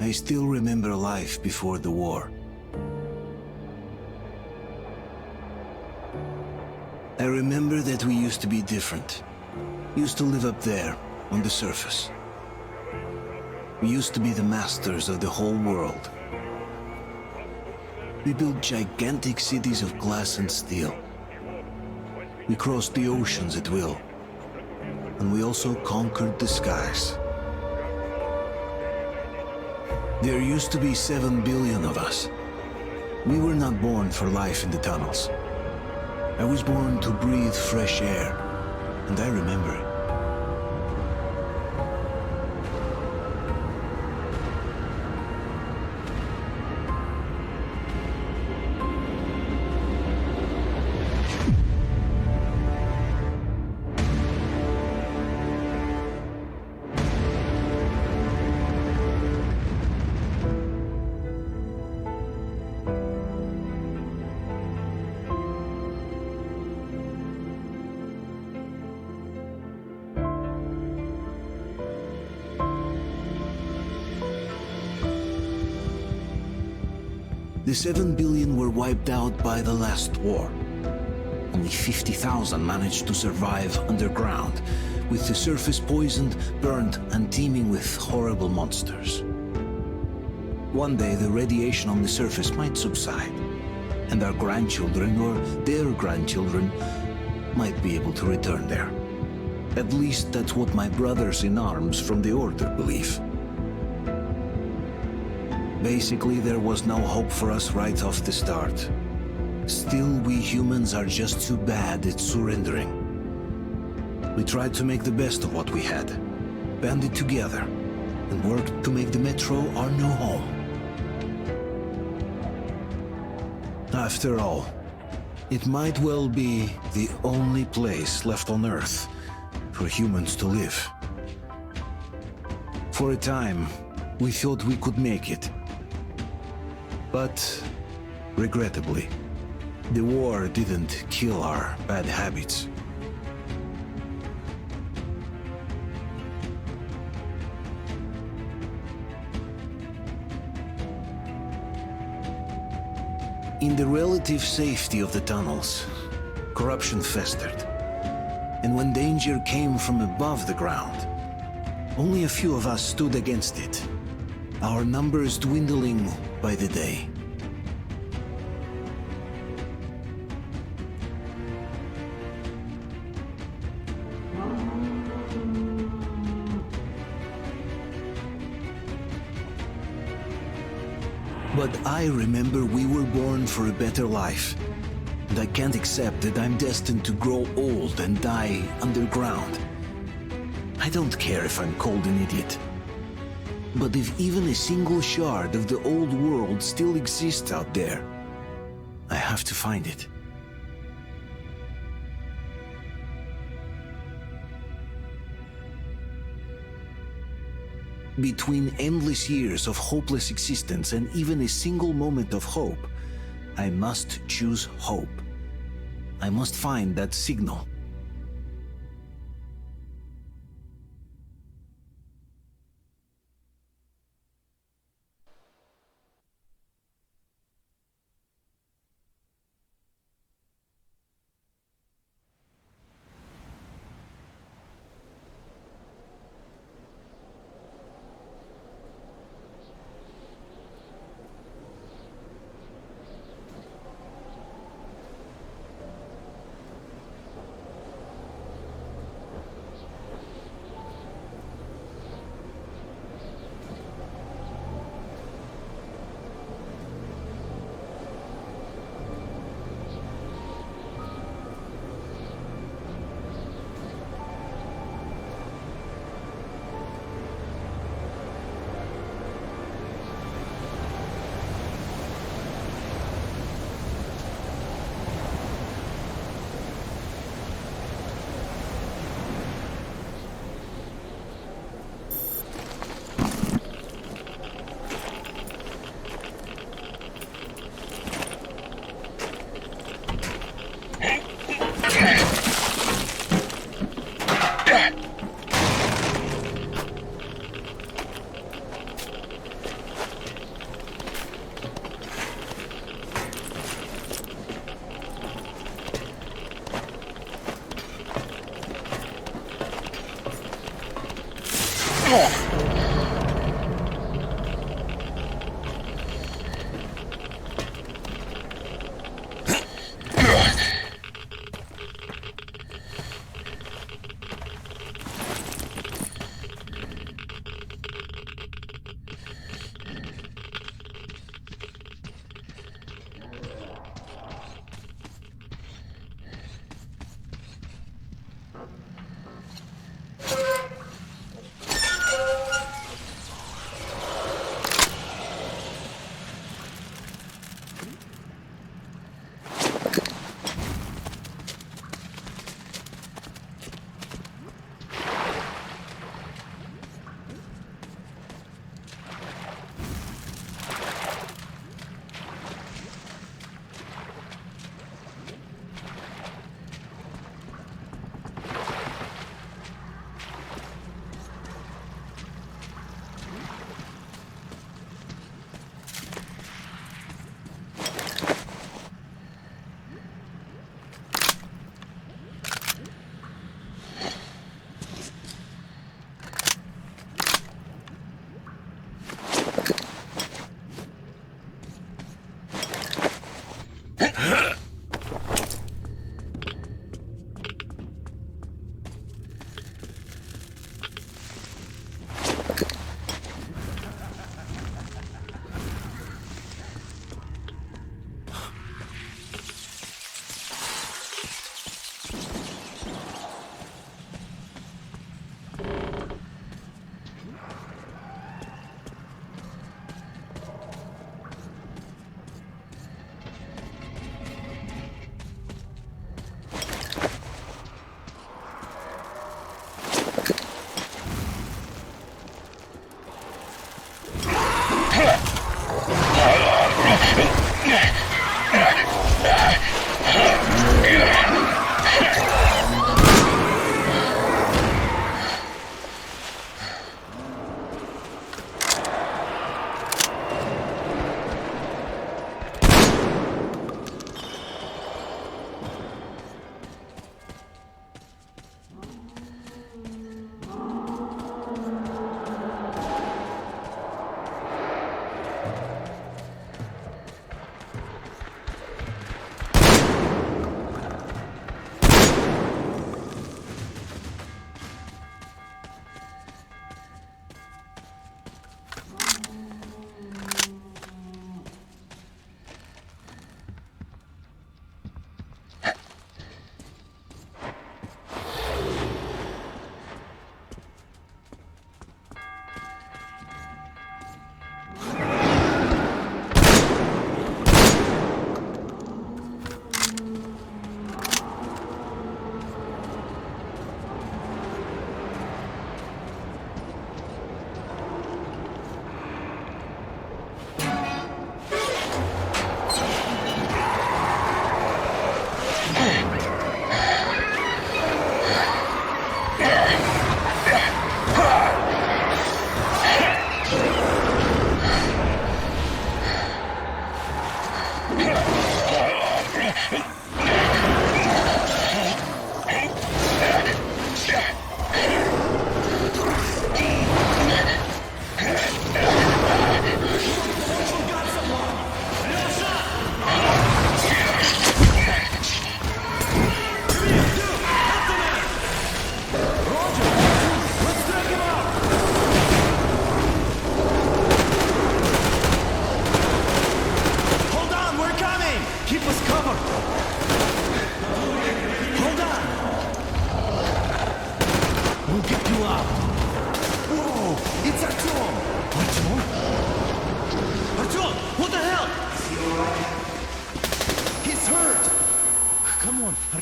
I still remember life before the war. I remember that we used to be different. Used to live up there, on the surface. We used to be the masters of the whole world. We built gigantic cities of glass and steel. We crossed the oceans at will. And we also conquered the skies. There used to be 7 billion of us. We were not born for life in the tunnels. I was born to breathe fresh air, and I remember it. The 7 billion were wiped out by the last war. Only 50,000 managed to survive underground, with the surface poisoned, burned, and teeming with horrible monsters. One day the radiation on the surface might subside, and our grandchildren or their grandchildren might be able to return there. At least that's what my brothers in arms from the Order believe. Basically, there was no hope for us right off the start. Still, we humans are just too bad at surrendering. We tried to make the best of what we had, banded together, and worked to make the Metro our new home. After all, it might well be the only place left on Earth for humans to live. For a time, we thought we could make it. But, regrettably, the war didn't kill our bad habits. In the relative safety of the tunnels, corruption festered. And when danger came from above the ground, only a few of us stood against it, our numbers dwindling by the day. But I remember we were born for a better life, and I can't accept that I'm destined to grow old and die underground. I don't care if I'm called an idiot. But if even a single shard of the old world still exists out there, I have to find it. Between endless years of hopeless existence and even a single moment of hope, I must choose hope. I must find that signal.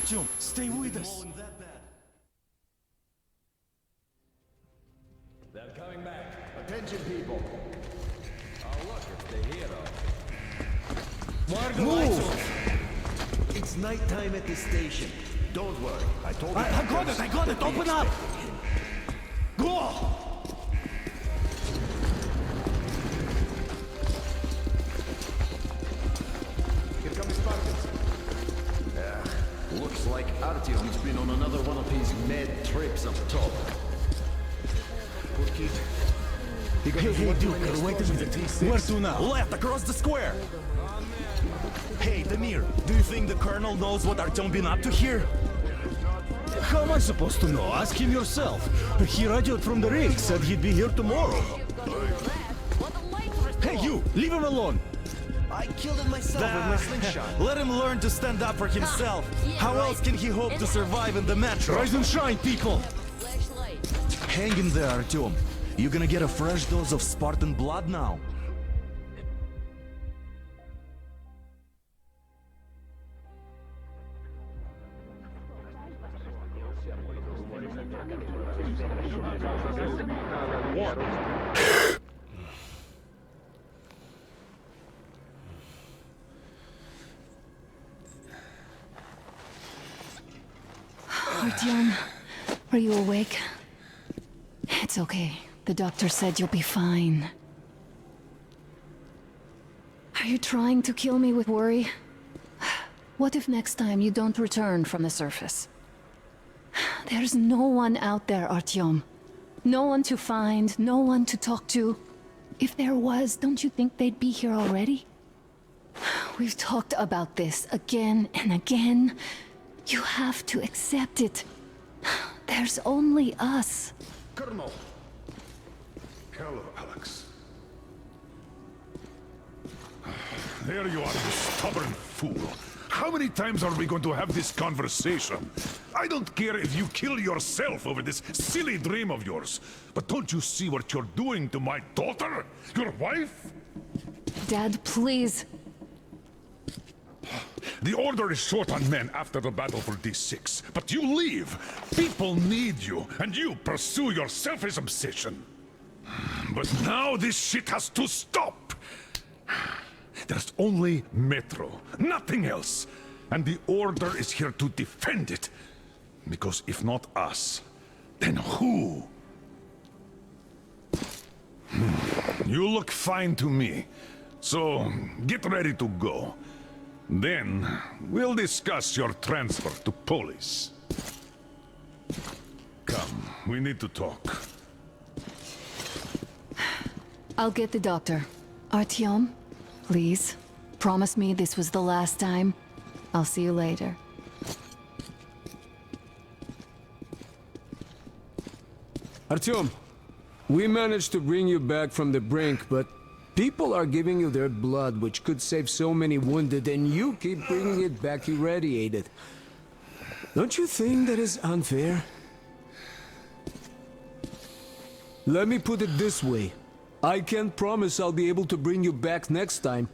Artyom, stay with us. They're coming back. Attention, people. Oh, look, it's the hero. Why are the lights off? It's nighttime at the station. Don't worry, I told you. I got it, open up! Go! Here comes Spartans. Looks like Artyom's been on another one of his mad trips up top. Put kid. Hey, Duke, wait a minute. Where to now? Left, across the square. Hey, Damir, do you think the Colonel knows what Artyom been up to here? How am I supposed to know? Ask him yourself. He radioed from the rig, said he'd be here tomorrow. Hey, you! Leave him alone! I killed it myself with my slingshot. Let him learn to stand up for himself. How else can he hope to survive in the metro? Rise and shine, people! Hang in there, Artyom. You're gonna get a fresh dose of Spartan blood now. Artyom, are you awake? It's okay. The doctor said you'll be fine. Are you trying to kill me with worry? What if next time you don't return from the surface? There's no one out there, Artyom. No one to find, no one to talk to. If there was, don't you think they'd be here already? We've talked about this again and again. You have to accept it. There's only us. Colonel! Hello, Alex. There you are, you stubborn fool. How many times are we going to have this conversation? I don't care if you kill yourself over this silly dream of yours, but don't you see what you're doing to my daughter? Your wife? Dad, please. The Order is short on men after the battle for D6, but you leave. People need you, and you pursue your selfish obsession. But now this shit has to stop. There's only Metro, nothing else. And the Order is here to defend it. Because if not us, then who? You look fine to me. So, get ready to go. Then, we'll discuss your transfer to Polis. Come, we need to talk. I'll get the doctor. Artyom, please. Promise me this was the last time. I'll see you later. Artyom, we managed to bring you back from the brink, but people are giving you their blood, which could save so many wounded, and you keep bringing it back irradiated. Don't you think that is unfair? Let me put it this way. I can't promise I'll be able to bring you back next time.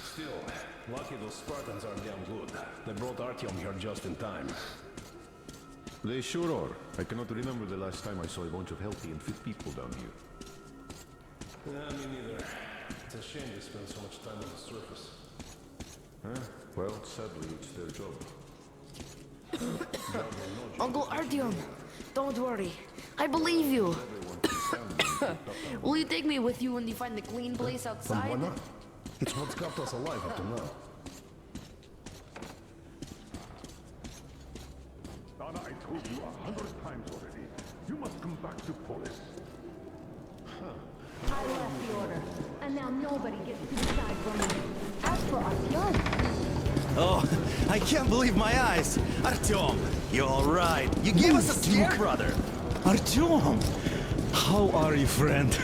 Still, lucky those Spartans are damn good. They brought Artyom here just in time. They sure are. I cannot remember the last time I saw a bunch of healthy and fit people down here. Yeah, me neither. It's a shame they spend so much time on the surface. Well, sadly, it's their job. Uncle Artyom, don't worry. I believe you. Will you take me with you when you find the clean place outside? Why not? It's what's kept us alive up to now. Donna, I told you 100 times already. You must come back to Polis. I left the order, and now nobody gets to decide for me. As for Artyom... Oh, I can't believe my eyes. Artyom, you're all right. You gave us a scare, brother. Artyom! How are you, friend?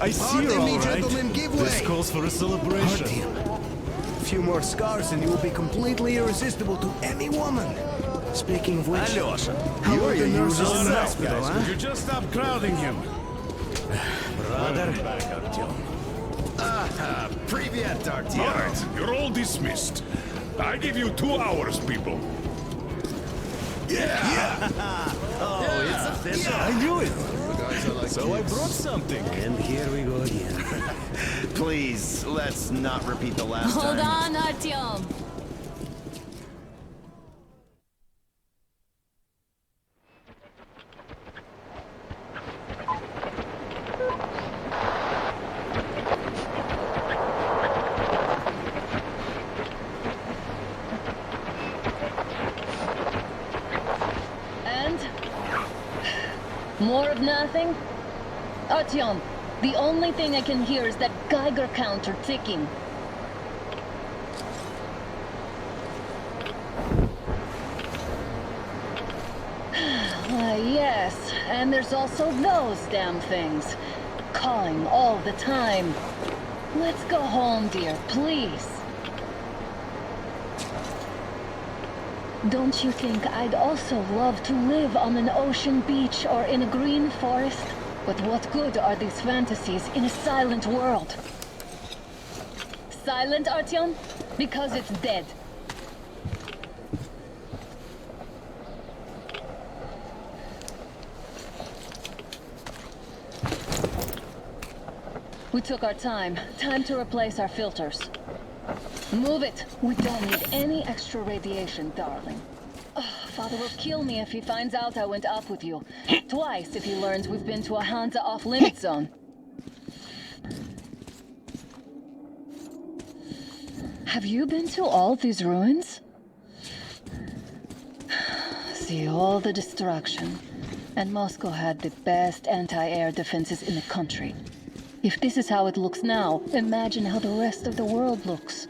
I see you're all right. Gentlemen, give way. This calls for a celebration. A few more scars and you will be completely irresistible to any woman. Speaking of which, Alyosha, you are your nurses in the hospital, huh? Could you just stop crowding him? Brother. Back, Artyom. Привет, Artyom. All right, you're all dismissed. I give you 2 hours, people. It's official. I knew it! So I brought something. And here we go again. Please, let's not repeat the last Hold time. on, Artyom! More of nothing? Artyom, the only thing I can hear is that Geiger counter ticking. Yes, and there's also those damn things. Calling all the time. Let's go home, dear, please. Don't you think I'd also love to live on an ocean beach or in a green forest? But what good are these fantasies in a silent world? Silent, Artyom? Because it's dead. We took our time. Time to replace our filters. Move it! We don't need any extra radiation, darling. Father will kill me if he finds out I went up with you. Twice if he learns we've been to a Hansa off-limit zone. Have you been to all these ruins? See all the destruction. And Moscow had the best anti-air defenses in the country. If this is how it looks now, imagine how the rest of the world looks.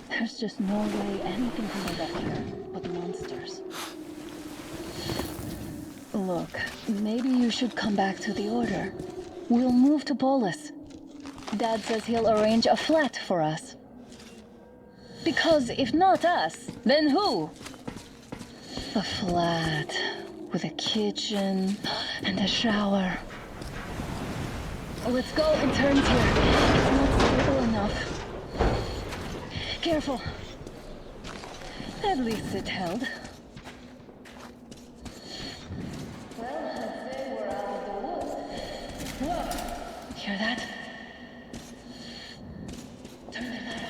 There's just no way anything can live up here but monsters. Look, maybe you should come back to the Order. We'll move to Polis. Dad says he'll arrange a flat for us. Because if not us, then who? A flat with a kitchen and a shower. Let's go in turns here. It's not stable enough. Careful. At least it held. Well, I'd say we're out of the woods. Whoa! Hear that? Turn the light on.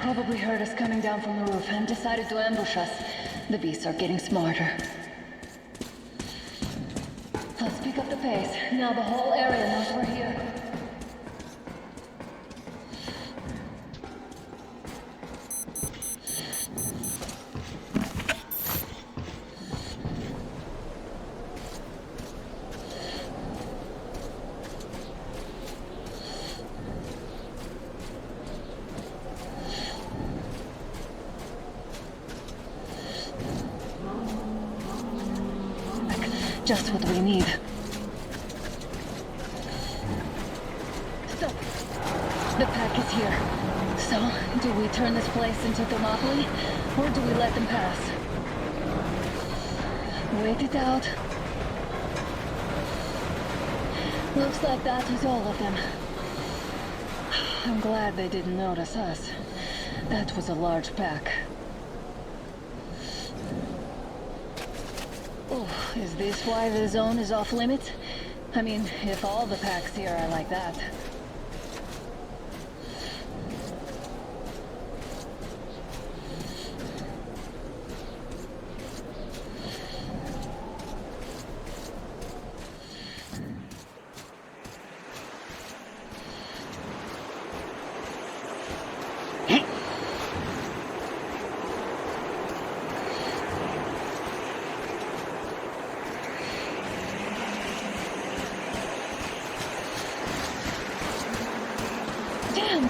Probably heard us coming down from the roof and decided to ambush us. The beasts are getting smarter. Let's pick up the pace. Now the whole area knows we're here. Just what we need. Stop! The pack is here. So, do we turn this place into Thermopylae, or do we let them pass? Wait it out. Looks like that was all of them. I'm glad they didn't notice us. That was a large pack. Is this why the zone is off limits? I mean, if all the packs here are like that.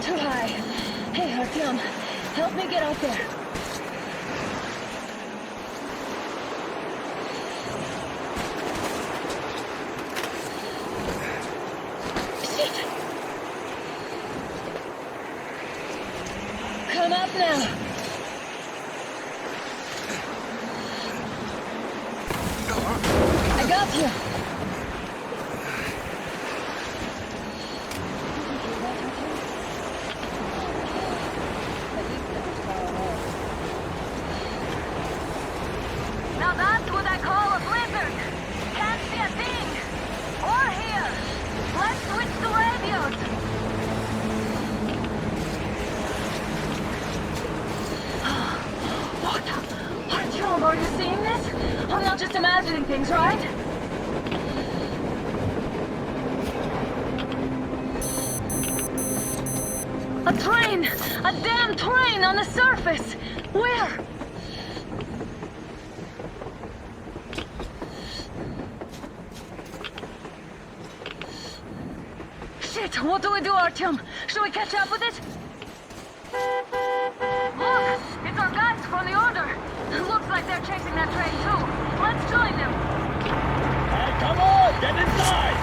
Too high. Hey, Artyom, help me get out there. Shit! Come up now. I got you. Now that's what I call a blizzard! Are you seeing this? I'm not just imagining things, right? A train! A damn train on the surface! Where? Shit! What do we do, Artyom? Should we catch up with it? Look! It's our guys from the Order! Looks like they're chasing that train too. Let's join them! Hey, come on! Get inside!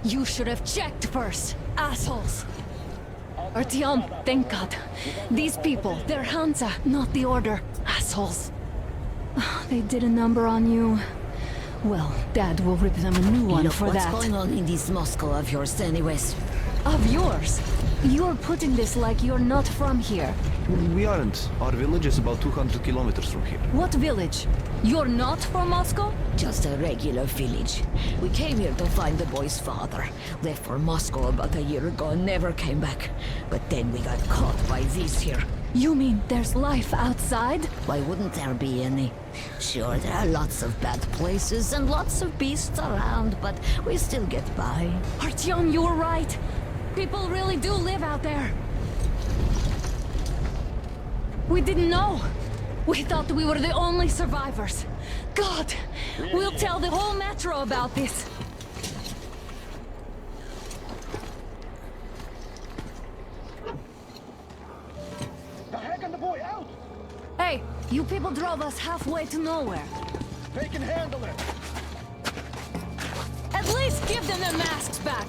You should have checked first, assholes! Artyom, thank God. These people, they're Hansa, not the Order. Assholes. They did a number on you. Well, Dad will rip them a new one for that. What's going on in this Moscow of yours anyways? Of yours? You're putting this like you're not from here. We aren't. Our village is about 200 kilometers from here. What village? You're not from Moscow? Just a regular village. We came here to find the boy's father. Left for Moscow about a year ago and never came back. But then we got caught by these here. You mean there's life outside? Why wouldn't there be any? Sure, there are lots of bad places and lots of beasts around, but we still get by. Artyom, you were right. People really do live out there. We didn't know. We thought we were the only survivors. God, we'll tell the whole metro about this. The heck and the boy out! Hey, you people drove us halfway to nowhere. They can handle it! At least give them their masks back.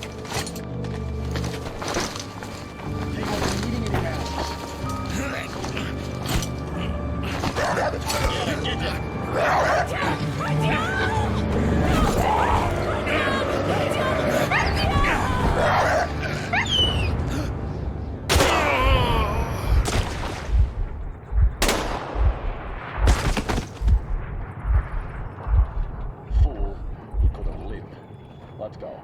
They won't be needing any masks. Fool, he could have lived. Let's go.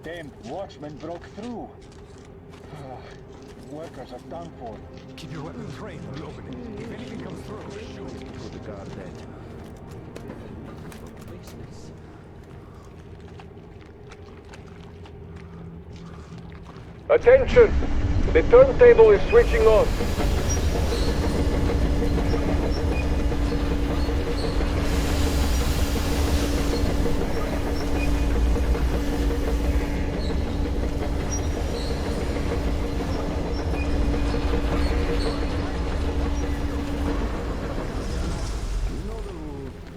Damn watchman broke through. Workers are done for. Keep your weapon trained on the opening. If anything comes through, shoot. Put the guard dead. Attention! The turntable is switching on.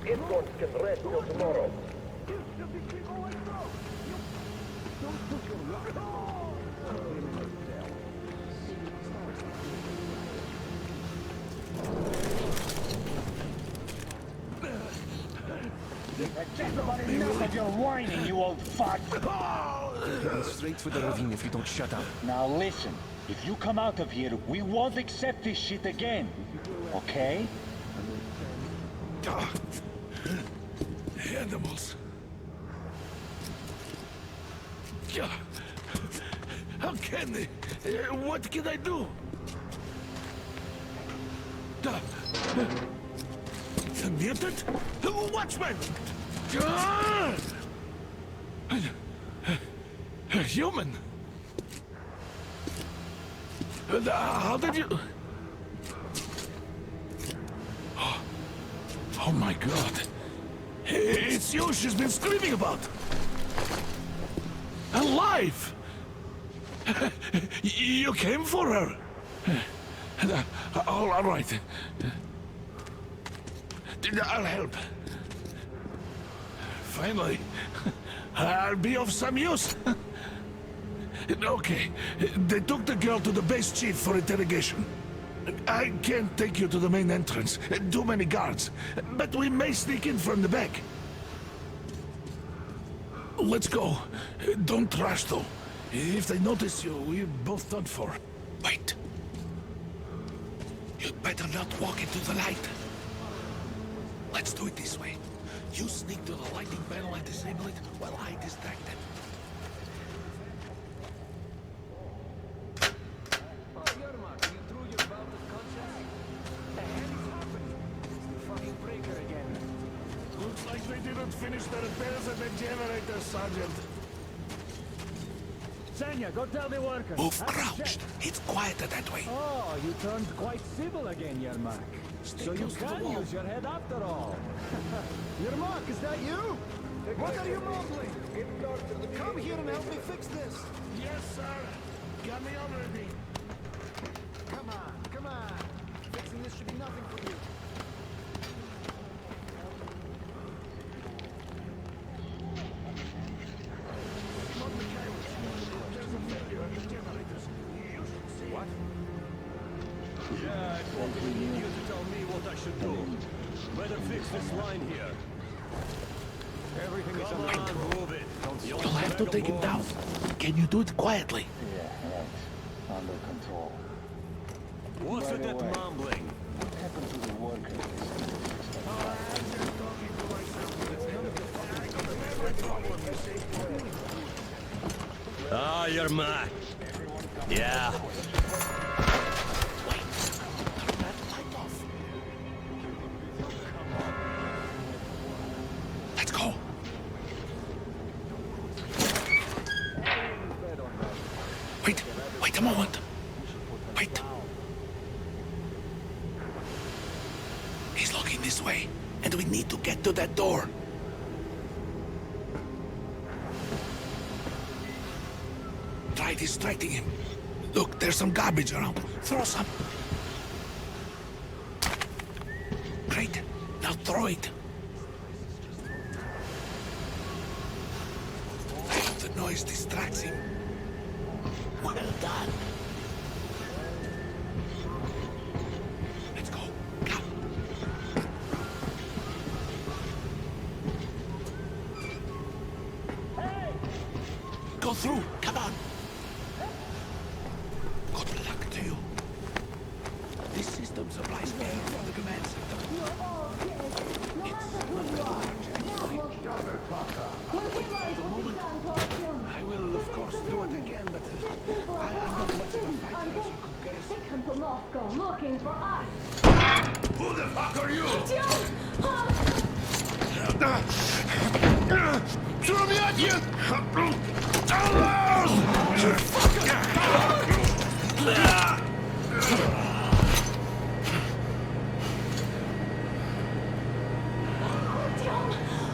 Escorts can rest till tomorrow. Enough of your whining, you old fuck! Heading straight for the ravine if you don't shut up. Now listen, if you come out of here, we won't accept this shit again. Okay? Animals. How can they? What can I do? The mutant? Watchman! A human? How did you... Oh my god. It's you she's been screaming about. Alive! You came for her. All right. I'll help. Finally, I'll be of some use. Okay, they took the girl to the base chief for interrogation. I can't take you to the main entrance. Too many guards. But we may sneak in from the back. Let's go. Don't rush, though. If they notice you, we're both done for. Wait. You'd better not walk into the light. Let's do it this way. You sneak to the lighting panel and disable it while I distract them. Looks like they didn't finish the repairs at the generator, Sergeant. Sanya, go tell the workers. Move crouched. It's quieter that way. Oh, you turned quite civil again, Yermak. So you can use your head after all. Yermak, is that you? What are you mumbling? Come here and help me fix this. Yes, sir. Got me already. Come on, come on. Fixing this should be nothing for you. What? Yeah, I probably need you to tell me what I should do. Better fix this line here. Everything is under control. Move it. You'll have to take it down. Can you do it quietly? Yeah, right. Under control. What's with that mumbling? What happened to the workers? Ah, you're mad. Yeah. Wait. Turn that light off. Let's go. Wait a moment. Wait. He's looking this way, and we need to get to that door. Try distracting him. Look, there's some garbage around. Throw some. Great. Now throw it. I hope the noise distracts him. Well done. Let's go. Come. Go through. Come on. Good luck to you. This system supplies air from the command center. It's not large. The moment I will Moscow looking for us. Who the fuck are you?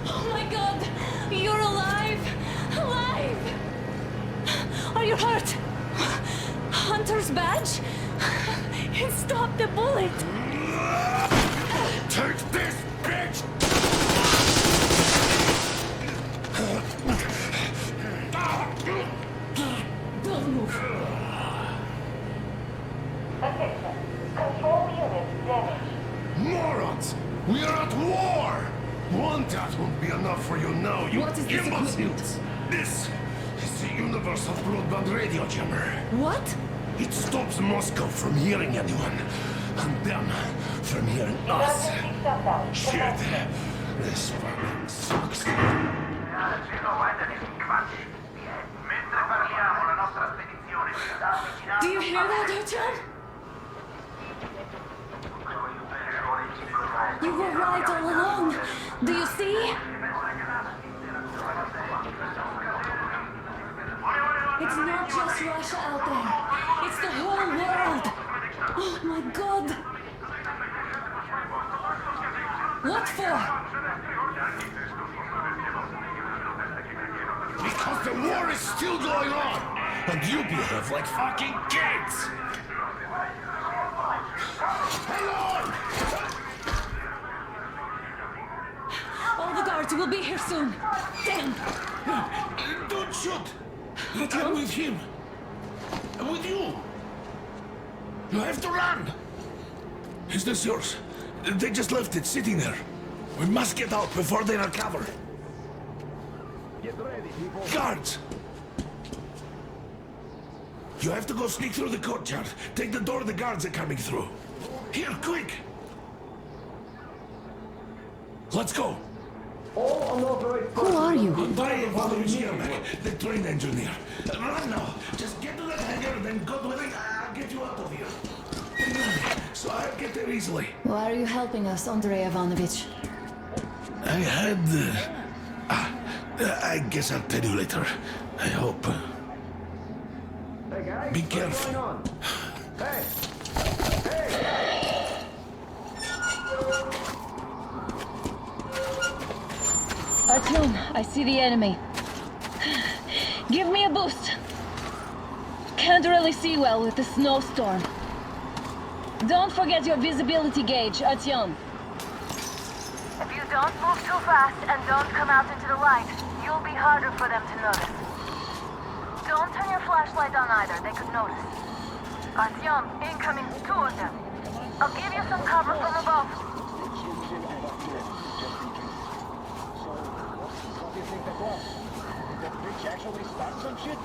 Oh my god! You're alive! Alive! Are you hurt? Hunter's badge? It stopped the bullet! Take this, bitch! Don't move. Attention. Control unit damaged. Morons! We are at war! One tat won't be enough for you now, you What is this imbeciles! equipment? This is the universal broadband radio jammer. What? It stops Moscow from hearing anyone, and them from hearing us. Emergency shutdown. Shit! This fucking sucks. Do you hear that, Artyom? You were right all along. Do you see? It's not just Russia out there. It's the whole world. Oh my god. What for? Because the war is still going on, and you behave like fucking kids! Hello! All the guards will be here soon. Damn. Don't shoot! I'm with him. I'm with you. You have to run. Is this yours? They just left it sitting there. We must get out before they recover. Get ready, people. Guards! You have to go sneak through the courtyard. Take the door the guards are coming through. Here, quick! Let's go. All unauthorized. Who are you? Artyom Valeryevich Yermak, the train engineer. Run now. Just get to that hangar, then God willing, I'll get you out of here. So I'll get there easily. Why are you helping us, Andrei Ivanovich? I had... I guess I'll tell you later. I hope. Hey guys, Be what's careful. going on? Hey! Artyom, I see the enemy. Give me a boost. Can't really see well with the snowstorm. Don't forget your visibility gauge, Artyom. If you don't move too fast and don't come out into the light, you'll be harder for them to notice. Don't turn your flashlight on either, they could notice. Artyom, incoming, 2 of them. I'll give you some cover from above. What do you think that was? Did that bitch actually start some shit?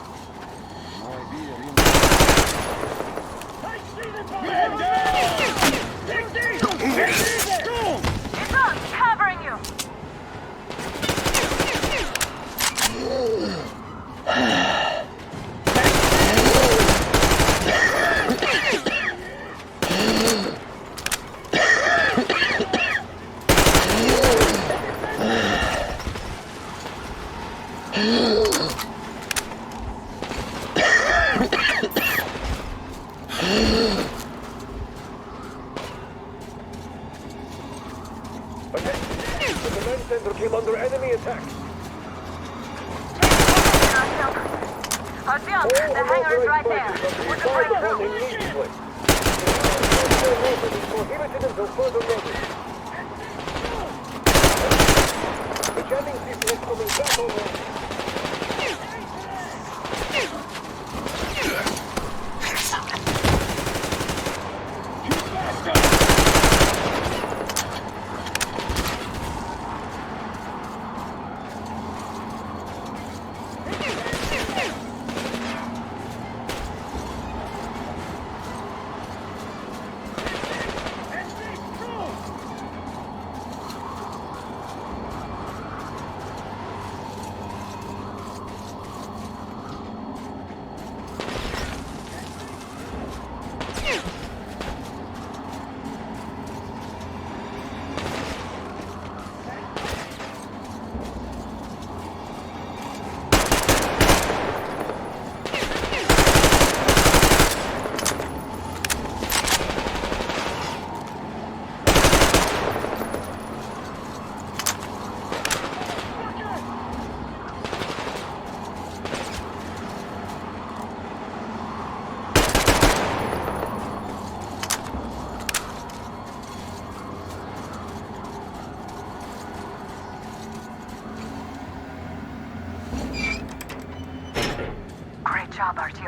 No idea. I see the It's on, covering you. The command center came under enemy attack. Artyom, the hangar is right there. We can break through. Prohibited until further notice. The jamming system is coming back online.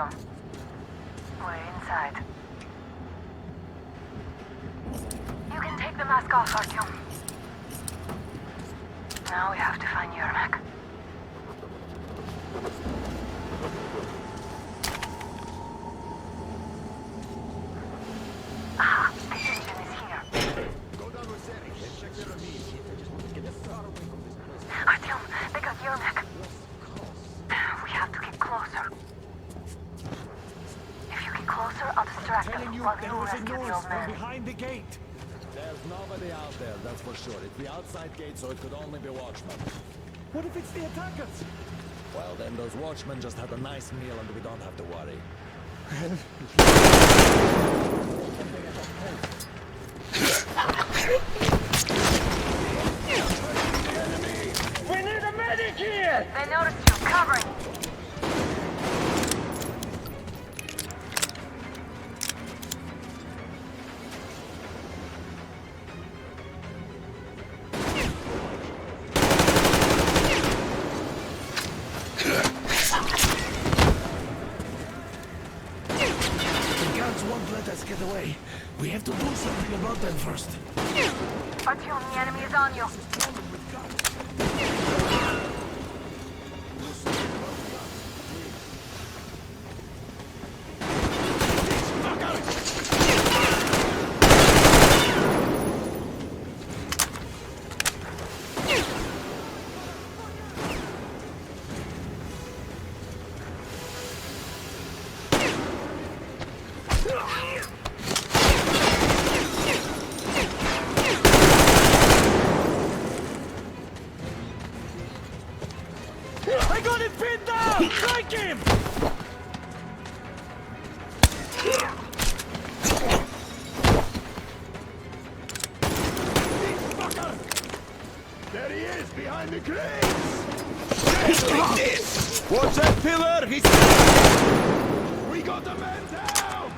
Artyom. We're inside. You can take the mask off, Artyom. Now we have to find Yermak. Aha, the engine is here. Artyom, they got Yermak. We have to get closer. If you get closer, I'll distract them while you rescue the old man. Behind the gate. There's nobody out there, that's for sure. It's the outside gate, so it could only be watchmen. What if it's the attackers? Well, then those watchmen just had a nice meal and we don't have to worry. We need a medic here! They noticed you. Covering. Get away. We have to do something about them first. Artyom, the enemy is on you. I got him pinned down! Strike him! There he is, behind the crates! Like this! What's that pillar? He's... We got the man down!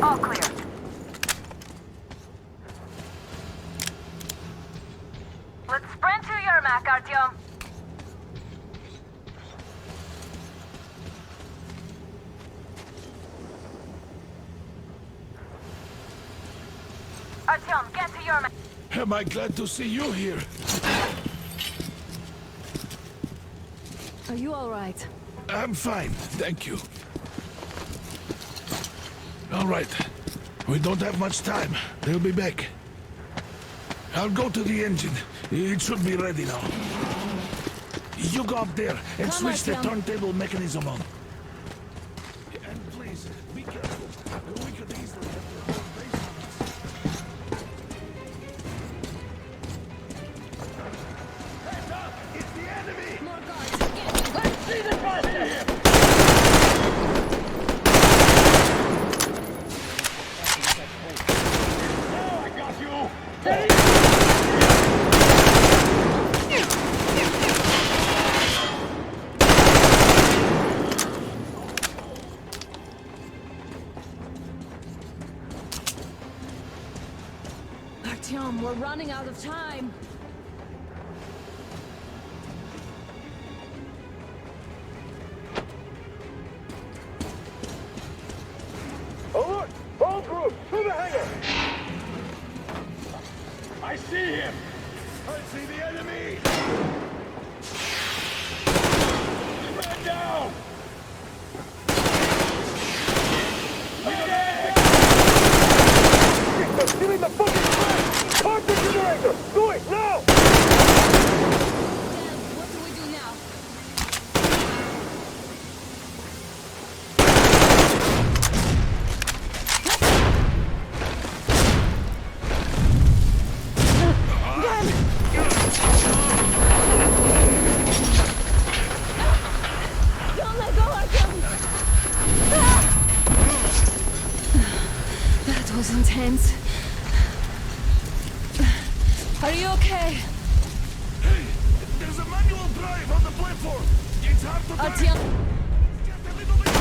All clear. Let's sprint to Yermak, Artyom. Artyom, get to Yermak. Am I glad to see you here? Are you all right? I'm fine, thank you. All right. We don't have much time. They'll be back. I'll go to the engine. It should be ready now. You go up there and switch the turntable mechanism on. And please, be careful. We could easily have the whole base on us. Heads up! It's the enemy! More guards. Let's see the bastard! Now I got you! Artyom, we're running out of time. Alert! All groups, to the hangar! I see him! I see the enemy! Man down! Victor, give me the fucking flag! Park the generator! Do it, now! What do we do now? Don't let go, Artyom! That was intense. Are you okay? Hey, there's a manual drive on the platform. It's hard to drive. Artyom, Just a little bit.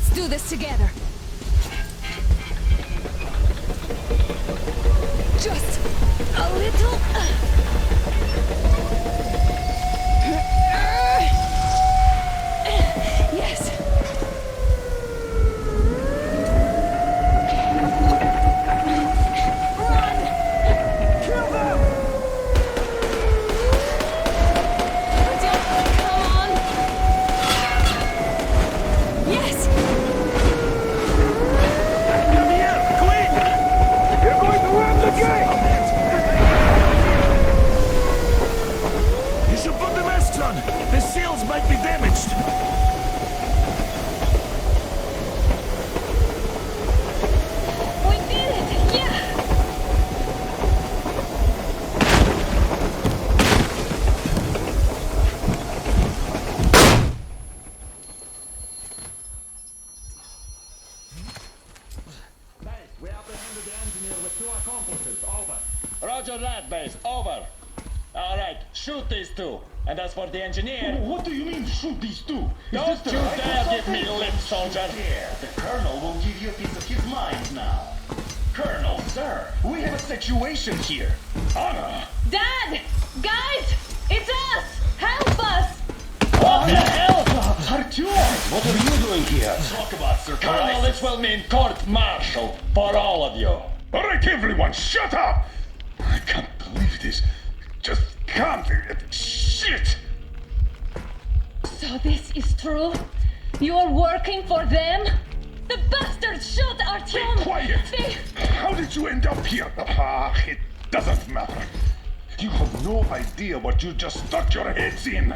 Let's do this together. Just a little. Yes. Run! Kill them! Come on! Yes! Come here, quick! You're going to run the gate! You should put the masks on. The seals might be damaged. We did it! Yeah! We apprehended the engineer with 2 accomplices. Over. Roger that, base. Over. All right, shoot these 2. And as for the engineer... What do you mean, shoot these two? Don't you dare give me lip, soldier! Yeah, the Colonel will give you a piece of his mind now. Colonel, sir, we have a situation here. Anna! Dad! Guys! It's us! Help us! What the hell? Artyom, what are you doing here? Talk about surprise. Colonel, this will mean court-martial for all of you. All right, everyone, shut up! I can't believe this. Just can't. Shit! So this is true? You're working for them? The bastards shot Artyom! Be quiet! They... How did you end up here? Ah, it doesn't matter. You have no idea what you just stuck your heads in.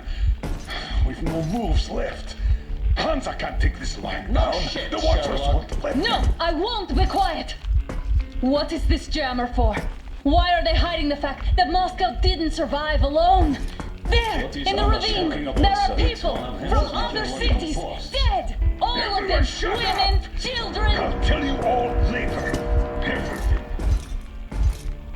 We've no moves left. Hansa can't take this line down. shit, The Watchers Sherlock. won't let No, them. I won't be quiet! What is this jammer for? Why are they hiding the fact that Moscow didn't survive alone? There, What is in the Anna ravine, talking about, there are sir? people It's from one of other them. cities, dead! All of Everyone them, shut women, up. children! I'll tell you all later. Everything.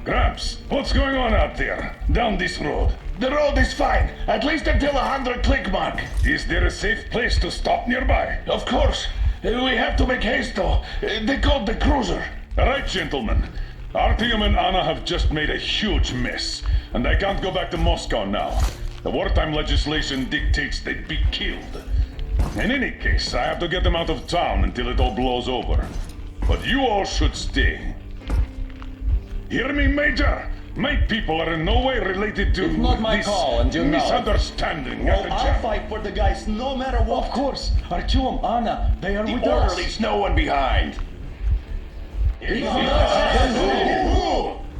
Gramps, what's going on out there? Down this road? The road is fine, at least until 100 click mark. Is there a safe place to stop nearby? Of course. We have to make haste though. They called the cruiser. All right, gentlemen. Artyom and Anna have just made a huge mess, and I can't go back to Moscow now. The wartime legislation dictates they'd be killed. In any case, I have to get them out of town until it all blows over. But you all should stay. Hear me, Major? My people are in no way related to It's not my this call, and you know it. misunderstanding Well, at the I'll jam. fight for the guys no matter what. Of course, Artyom, Anna, they are The with order us. leaves no one behind.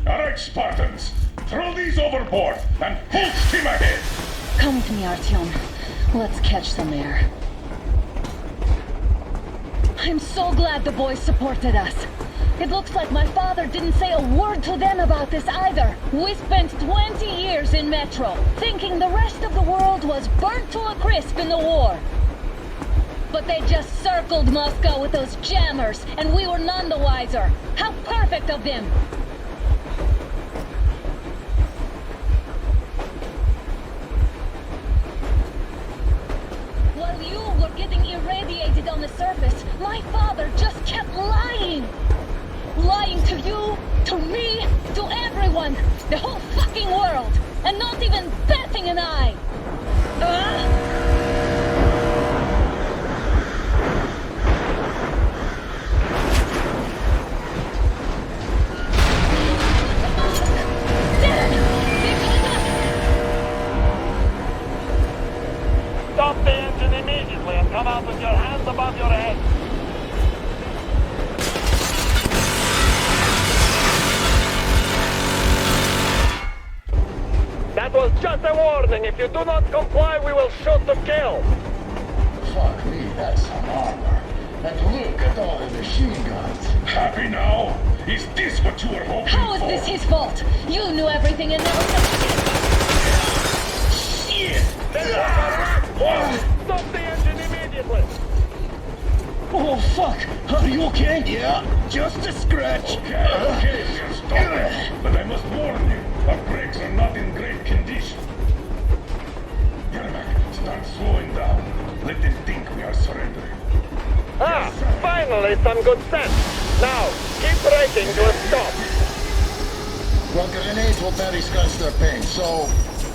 All right, Spartans. Throw these overboard and full steam ahead. Come with me, Artyom. Let's catch some air. I'm so glad the boys supported us. It looks like my father didn't say a word to them about this either. We spent 20 years in Metro, thinking the rest of the world was burnt to a crisp in the war. But they just circled Moscow with those jammers, and we were none the wiser. How perfect of them! While you were getting irradiated on the surface, my father just kept lying! Lying to you, to me, to everyone, the whole fucking world, and not even batting an eye! Stop the engine immediately and come out with your hands above your head. That was just a warning. If you do not comply, we will shoot to kill. Fuck me, that's some armor. And look at all the machine guns. Happy now? Is this what you were hoping How is for? this his fault? You knew everything and never said shit! Stop the engine immediately. Oh, fuck! Are you okay? Yeah, just a scratch. Okay, we're stopping. But I must warn you, our brakes are not in great condition. Yermak, start slowing down. Let them think we are surrendering. Ah, finally some good sense. Now, keep braking to a stop. Well, grenades will barely scratch their paint, so...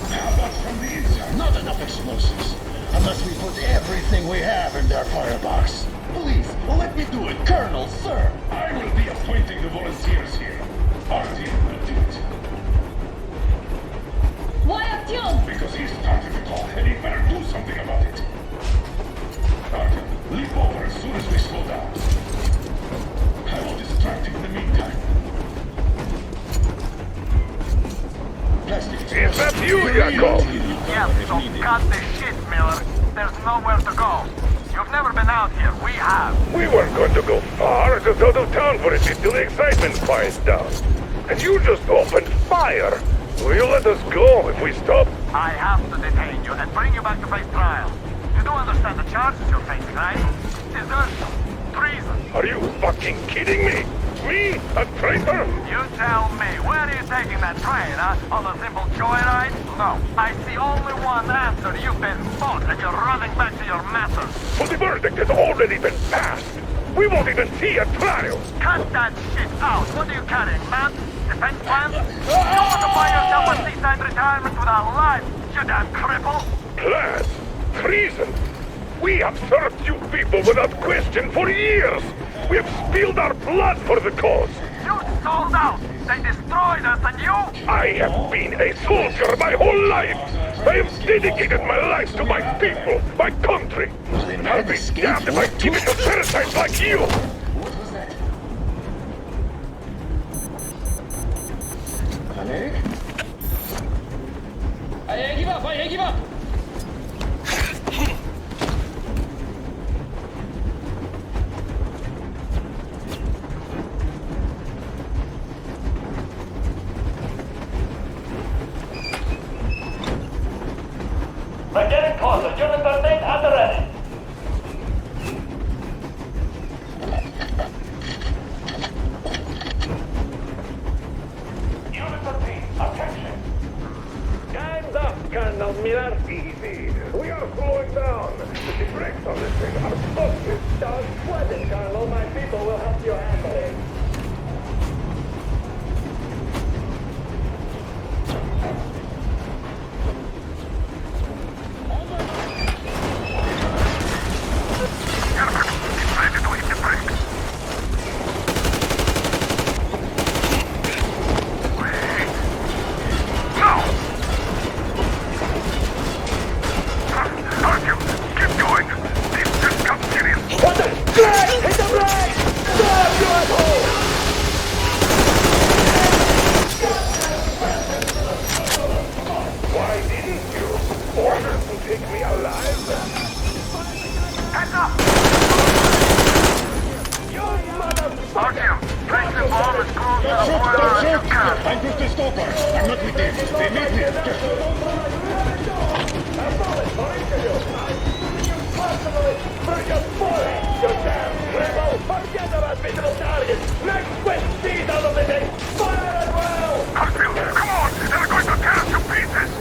How about from the inside? Not enough explosives. Unless we put everything we have in their firebox. Please, let me do it, Colonel, sir. I will be appointing the volunteers here. Artyom will do it. Why Artyom? Because he started it all, and he better do something about it. Artyom, leap over as soon as we slow down. I will distract him in the meantime. Is that you, Yakov? Yes, so cut the shit, Miller. There's nowhere to go. You've never been out here. We have. We weren't going to go far, just out of town for a bit till the excitement quiets down. And you just opened fire. Will you let us go if we stop? I have to detain you and bring you back to face trial. You don't understand the charges you're facing, right? Desertion, treason. Are you fucking kidding me? Me? A traitor? You tell me, where are you taking that train, huh? On a simple joyride? No. I see only one answer. You've been fought and you're running back to your masters. Well, the verdict has already been passed. We won't even see a trial. Cut that shit out. What are you carrying, man? Defense plans? You want to buy yourself a seaside retirement without life, you damn cripple? Plans? Treason? We have served you people without question for years. We have spilled our blood for the cause. You sold out. They destroyed us and you? I have been a soldier my whole life. I have dedicated my life to my people, my country. I'll be damned if I give it to parasites like you. What was that? Alec? I give up. I give up. We're getting closer. Unit 13 at the ready. Unit 13, attention. Time's up, Colonel Miller. Easy. We are slowing down. The brakes on this thing are busted. Don't sweat it, Colonel. My people will help you handle it. I'm just a stalker. I'm not with them. They made me. Forget about visible targets! Next quick speed out of the day! Fire as well! Harfield, come on! They're going to tear us to pieces!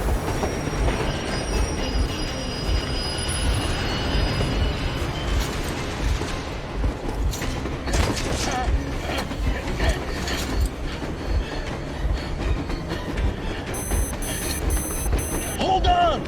Hold on!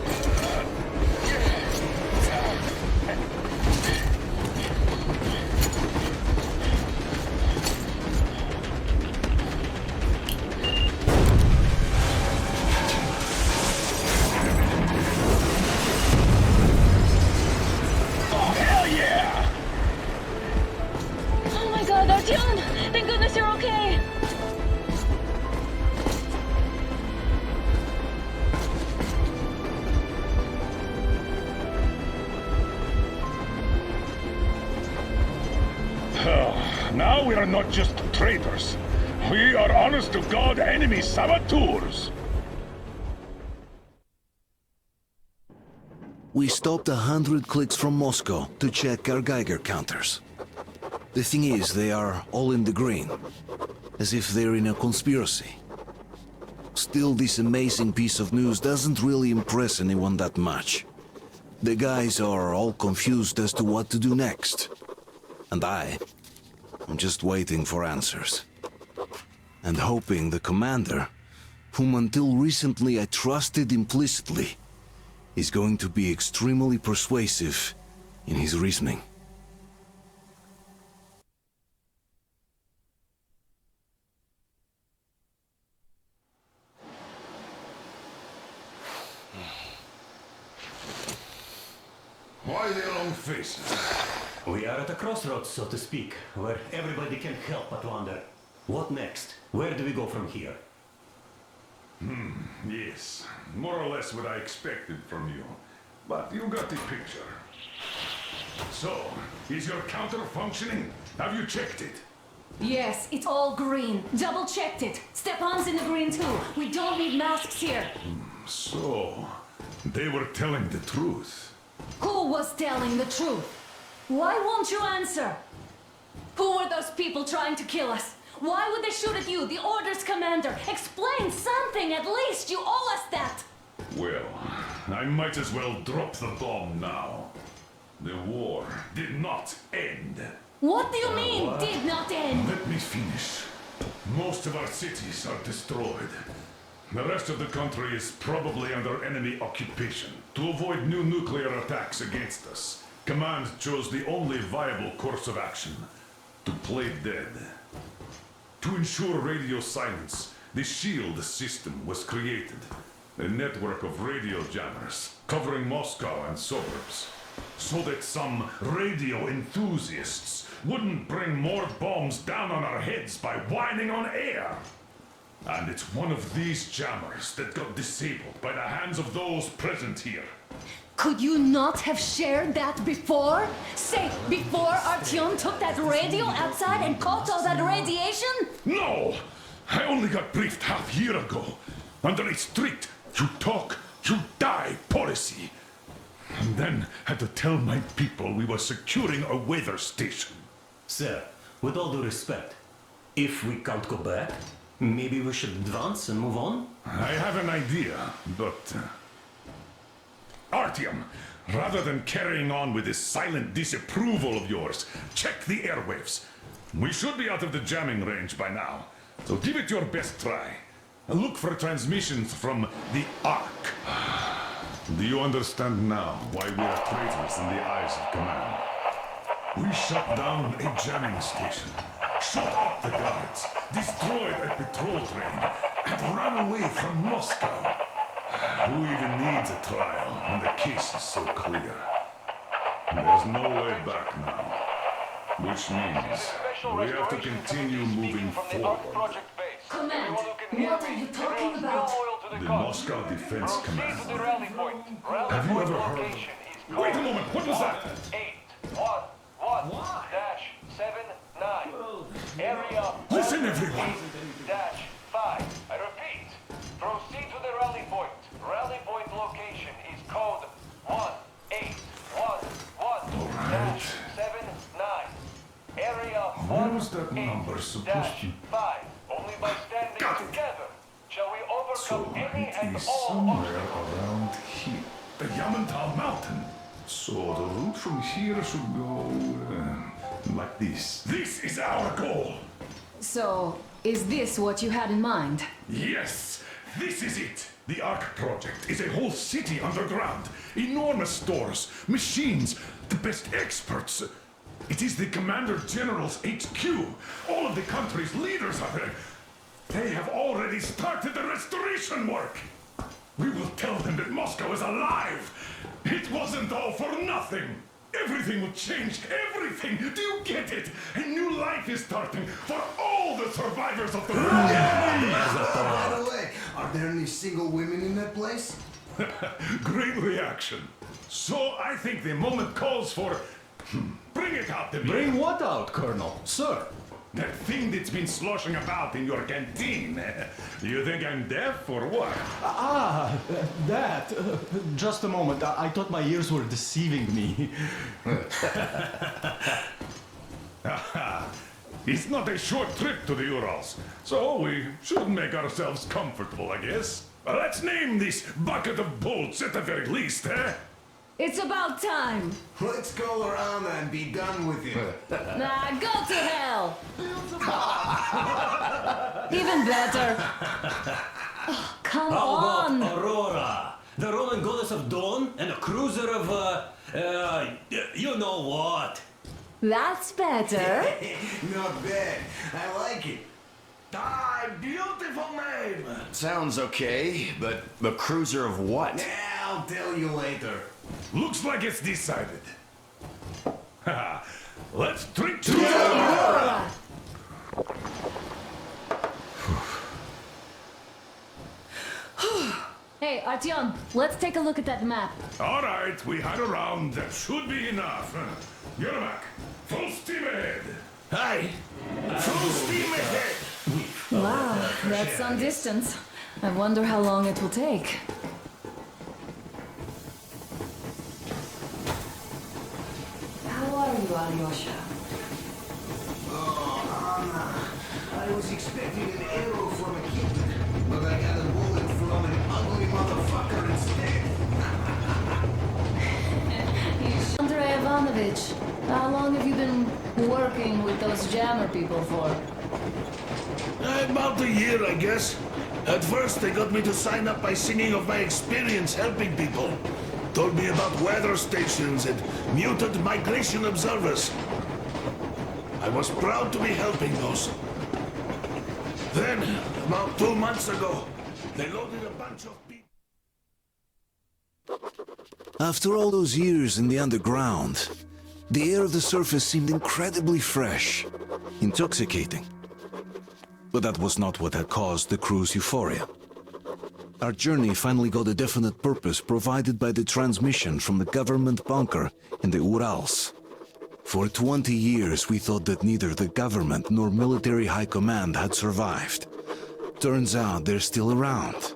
Oh my god, Artyom! Thank goodness you're okay! Now we are not just traitors. We are honest-to-God enemy saboteurs. We stopped 100 clicks from Moscow to check our Geiger counters. The thing is, they are all in the green, as if they're in a conspiracy. Still, this amazing piece of news doesn't really impress anyone that much. The guys are all confused as to what to do next. And I I'm just waiting for answers. And hoping the commander, whom until recently I trusted implicitly, is going to be extremely persuasive in his reasoning. Why the long faces? We are at a crossroads, so to speak, where everybody can help but wonder. What next? Where do we go from here? Yes, more or less what I expected from you. But you got the picture. So, is your counter functioning? Have you checked it? Yes, it's all green. Double-checked it. Stepan's in the green too. We don't need masks here. So, they were telling the truth. Who was telling the truth? Why won't you answer? Who were those people trying to kill us? Why would they shoot at you, the Order's commander? Explain something, at least! You owe us that! Well, I might as well drop the bomb now. The war did not end. What do you mean, did not end? Let me finish. Most of our cities are destroyed. The rest of the country is probably under enemy occupation. To avoid new nuclear attacks against us, Command chose the only viable course of action: to play dead. To ensure radio silence, the SHIELD system was created. A network of radio jammers covering Moscow and suburbs. So that some radio enthusiasts wouldn't bring more bombs down on our heads by whining on air. And it's one of these jammers that got disabled by the hands of those present here. Could you not have shared that before? Say, before Artyom took that radio outside and caught all that radiation? No! I only got briefed half year ago. Under a strict, you talk, you die policy. And then had to tell my people we were securing a weather station. Sir, with all due respect, if we can't go back, maybe we should advance and move on? I have an idea, but... Artyom, rather than carrying on with this silent disapproval of yours, check the airwaves. We should be out of the jamming range by now, so give it your best try. Look for transmissions from the Ark. Do you understand now why we are traitors in the eyes of Command? We shut down a jamming station, shot up the guards, destroyed a patrol train, and ran away from Moscow. Who even needs a trial when the case is so clear? There's no way back now. Which means we have to continue moving forward. Command, what are you talking about? The Moscow Defense Command. Have you ever heard? Wait a moment, what was that? 811-79. Area. Listen, everyone. -5. I repeat. Proceed to the rally point. Rally point location is code 1811-79. Area Where was that number supposed to? 5. Only by standing together shall we overcome So any it and is all somewhere obstacles. around here. The Yamantau Mountain. So the route from here should go like this. This is our goal. So, is this what you had in mind? Yes, this is it. The Ark project is a whole city underground. Enormous stores, machines, the best experts. It is the Commander General's HQ. All of the country's leaders are there. They have already started the restoration work. We will tell them that Moscow is alive. It wasn't all for nothing. Everything will change. Everything. Do you get it? A new life is starting for all the survivors of the war. By the way, are there any single women in that place? Great reaction. So I think the moment calls for... Bring it out to me. Bring what out, Colonel? Sir? That thing that's been sloshing about in your canteen. You think I'm deaf or what? That. Just a moment. I thought my ears were deceiving me. It's not a short trip to the Urals, so we should make ourselves comfortable, I guess. Let's name this bucket of bolts at the very least, eh? It's about time. Let's go around and be done with it. Nah, go to hell. Even better. Oh, come How on. about Aurora, the Roman goddess of dawn, and a cruiser of, you know what? That's better. Not bad. I like it. Ah, beautiful name. Sounds okay, but the cruiser of what? I'll tell you later. Looks like it's decided. Let's drink to Aurora. Hey, Artyom, let's take a look at that map. All right, we had a round. That should be enough. You're back. Full steam ahead. Aye. Full steam ahead. Wow, that's some distance. I wonder how long it will take. How are you, Alyosha? Oh, Anna. I was expecting an arrow from a kitten, but I got a bullet from an ugly motherfucker instead. Andrei Ivanovich, how long have you been working with those jammer people for? About a year, I guess. At first, they got me to sign up by singing of my experience helping people. Told me about weather stations and muted migration observers. I was proud to be helping those. Then, about 2 months ago, they loaded a bunch of people. After all those years in the underground, the air of the surface seemed incredibly fresh, intoxicating. But that was not what had caused the crew's euphoria. Our journey finally got a definite purpose provided by the transmission from the government bunker in the Urals. For 20 years we thought that neither the government nor military high command had survived. Turns out they're still around.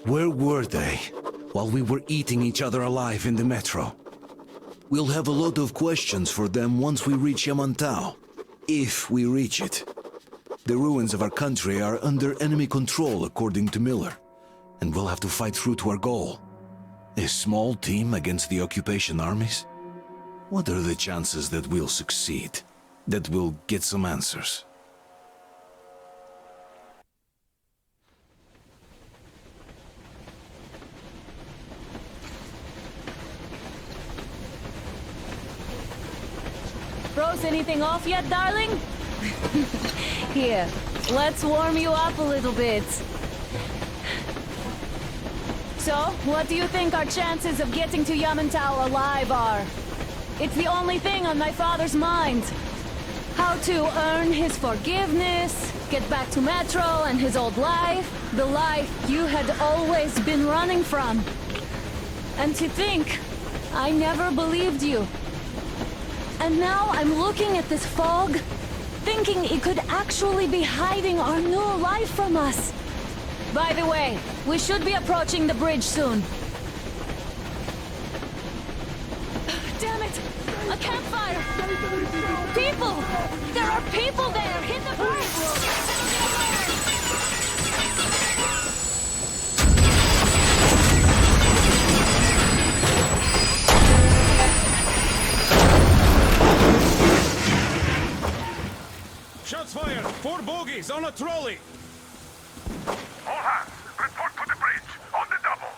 Where were they while we were eating each other alive in the metro? We'll have a lot of questions for them once we reach Yamantau, if we reach it. The ruins of our country are under enemy control, according to Miller, and we'll have to fight through to our goal. A small team against the occupation armies? What are the chances that we'll succeed? That we'll get some answers? Froze anything off yet, darling? Here, let's warm you up a little bit. So, what do you think our chances of getting to Yamantau alive are? It's the only thing on my father's mind. How to earn his forgiveness, get back to Metro and his old life, the life you had always been running from. And to think, I never believed you. And now I'm looking at this fog, thinking it could actually be hiding our new life from us. By the way, we should be approaching the bridge soon. Damn it! A campfire! People! There are people there! Hit the brakes! Shots fired! 4 bogies on a trolley! All hands, report to the bridge, on the double.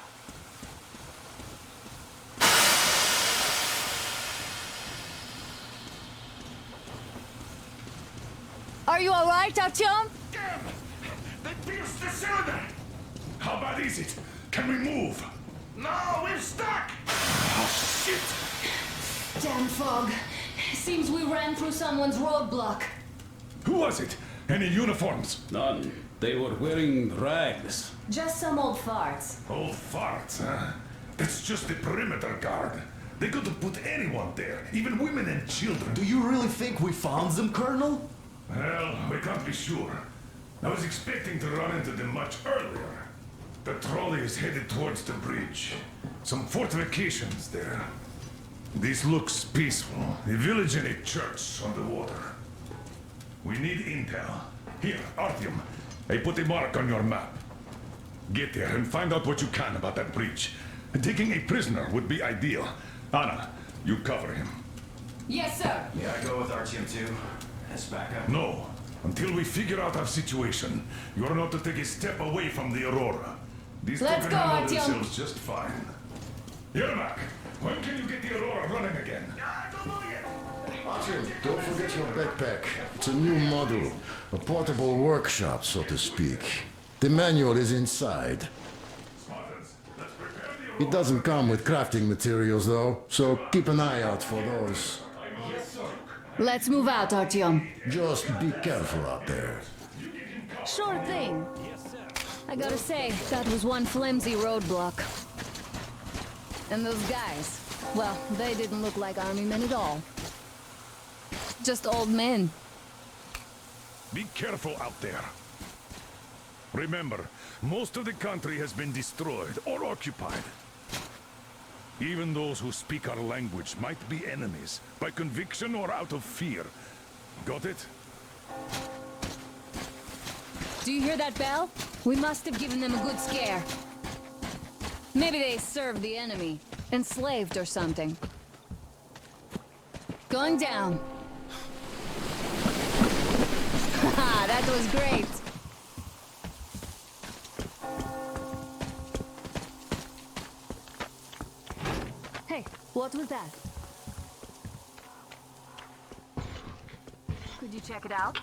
Are you alright, Artyom? Damn! They pierced the cylinder! How bad is it? Can we move? No, we're stuck! Oh, shit! Damn fog. Seems we ran through someone's roadblock. Who was it? Any uniforms? None. They were wearing rags. Just some old farts. Old farts, huh? That's just the perimeter guard. They could have put anyone there, even women and children. Do you really think we found them, Colonel? Well, we can't be sure. I was expecting to run into them much earlier. The trolley is headed towards the bridge. Some fortifications there. This looks peaceful. A village and a church on the water. We need intel. Here, Artyom. I put a mark on your map. Get there and find out what you can about that bridge. Taking a prisoner would be ideal. Anna, you cover him. Yes, sir. Yeah, I go with Artyom too. As backup. No. Until we figure out our situation, you are not to take a step away from the Aurora. These two Let's can go, handle Artyom. themselves just fine. Yermak, when can you get the Aurora running again? Artyom, don't forget your backpack. It's a new model. A portable workshop, so to speak. The manual is inside. It doesn't come with crafting materials, though, so keep an eye out for those. Let's move out, Artyom. Just be careful out there. Sure thing. I gotta say, that was one flimsy roadblock. And those guys, well, they didn't look like army men at all. Just old men. Be careful out there. Remember, most of the country has been destroyed or occupied. Even those who speak our language might be enemies, by conviction or out of fear. Got it? Do you hear that bell? We must have given them a good scare. Maybe they served the enemy, enslaved or something. Going down. Haha, that was great. Hey, what was that? Could you check it out?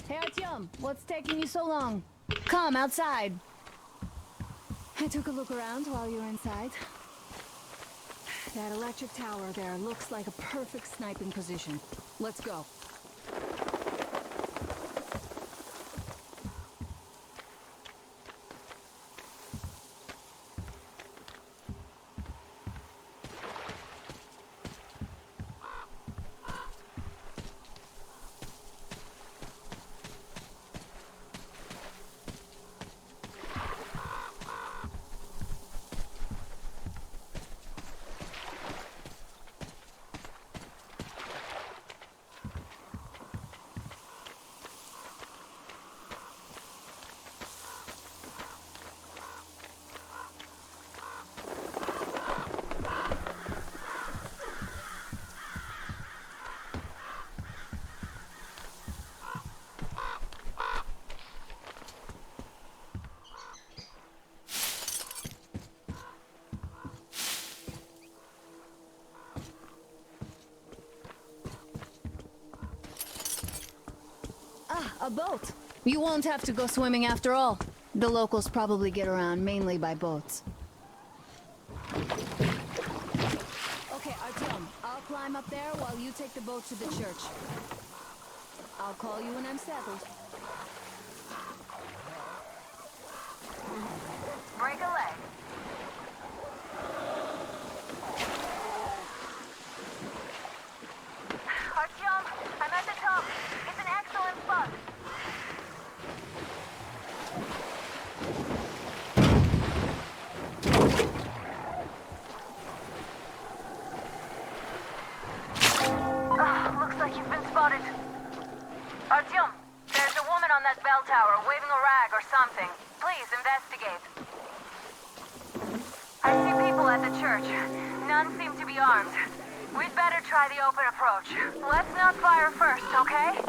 Hey, Artyom, what's taking you so long? Come, outside. I took a look around while you were inside. That electric tower there looks like a perfect sniping position. Let's go. A boat. You won't have to go swimming after all. The locals probably get around mainly by boats. Okay, Artyom, I'll climb up there while you take the boat to the church. I'll call you when I'm settled. Break a leg. Artyom, I'm at the top. It's an excellent spot. Looks like you've been spotted. Artyom, there's a woman on that bell tower waving a rag or something. Please investigate. I see people at the church. None seem to be armed. We'd better try the open approach. Let's not fire first, okay?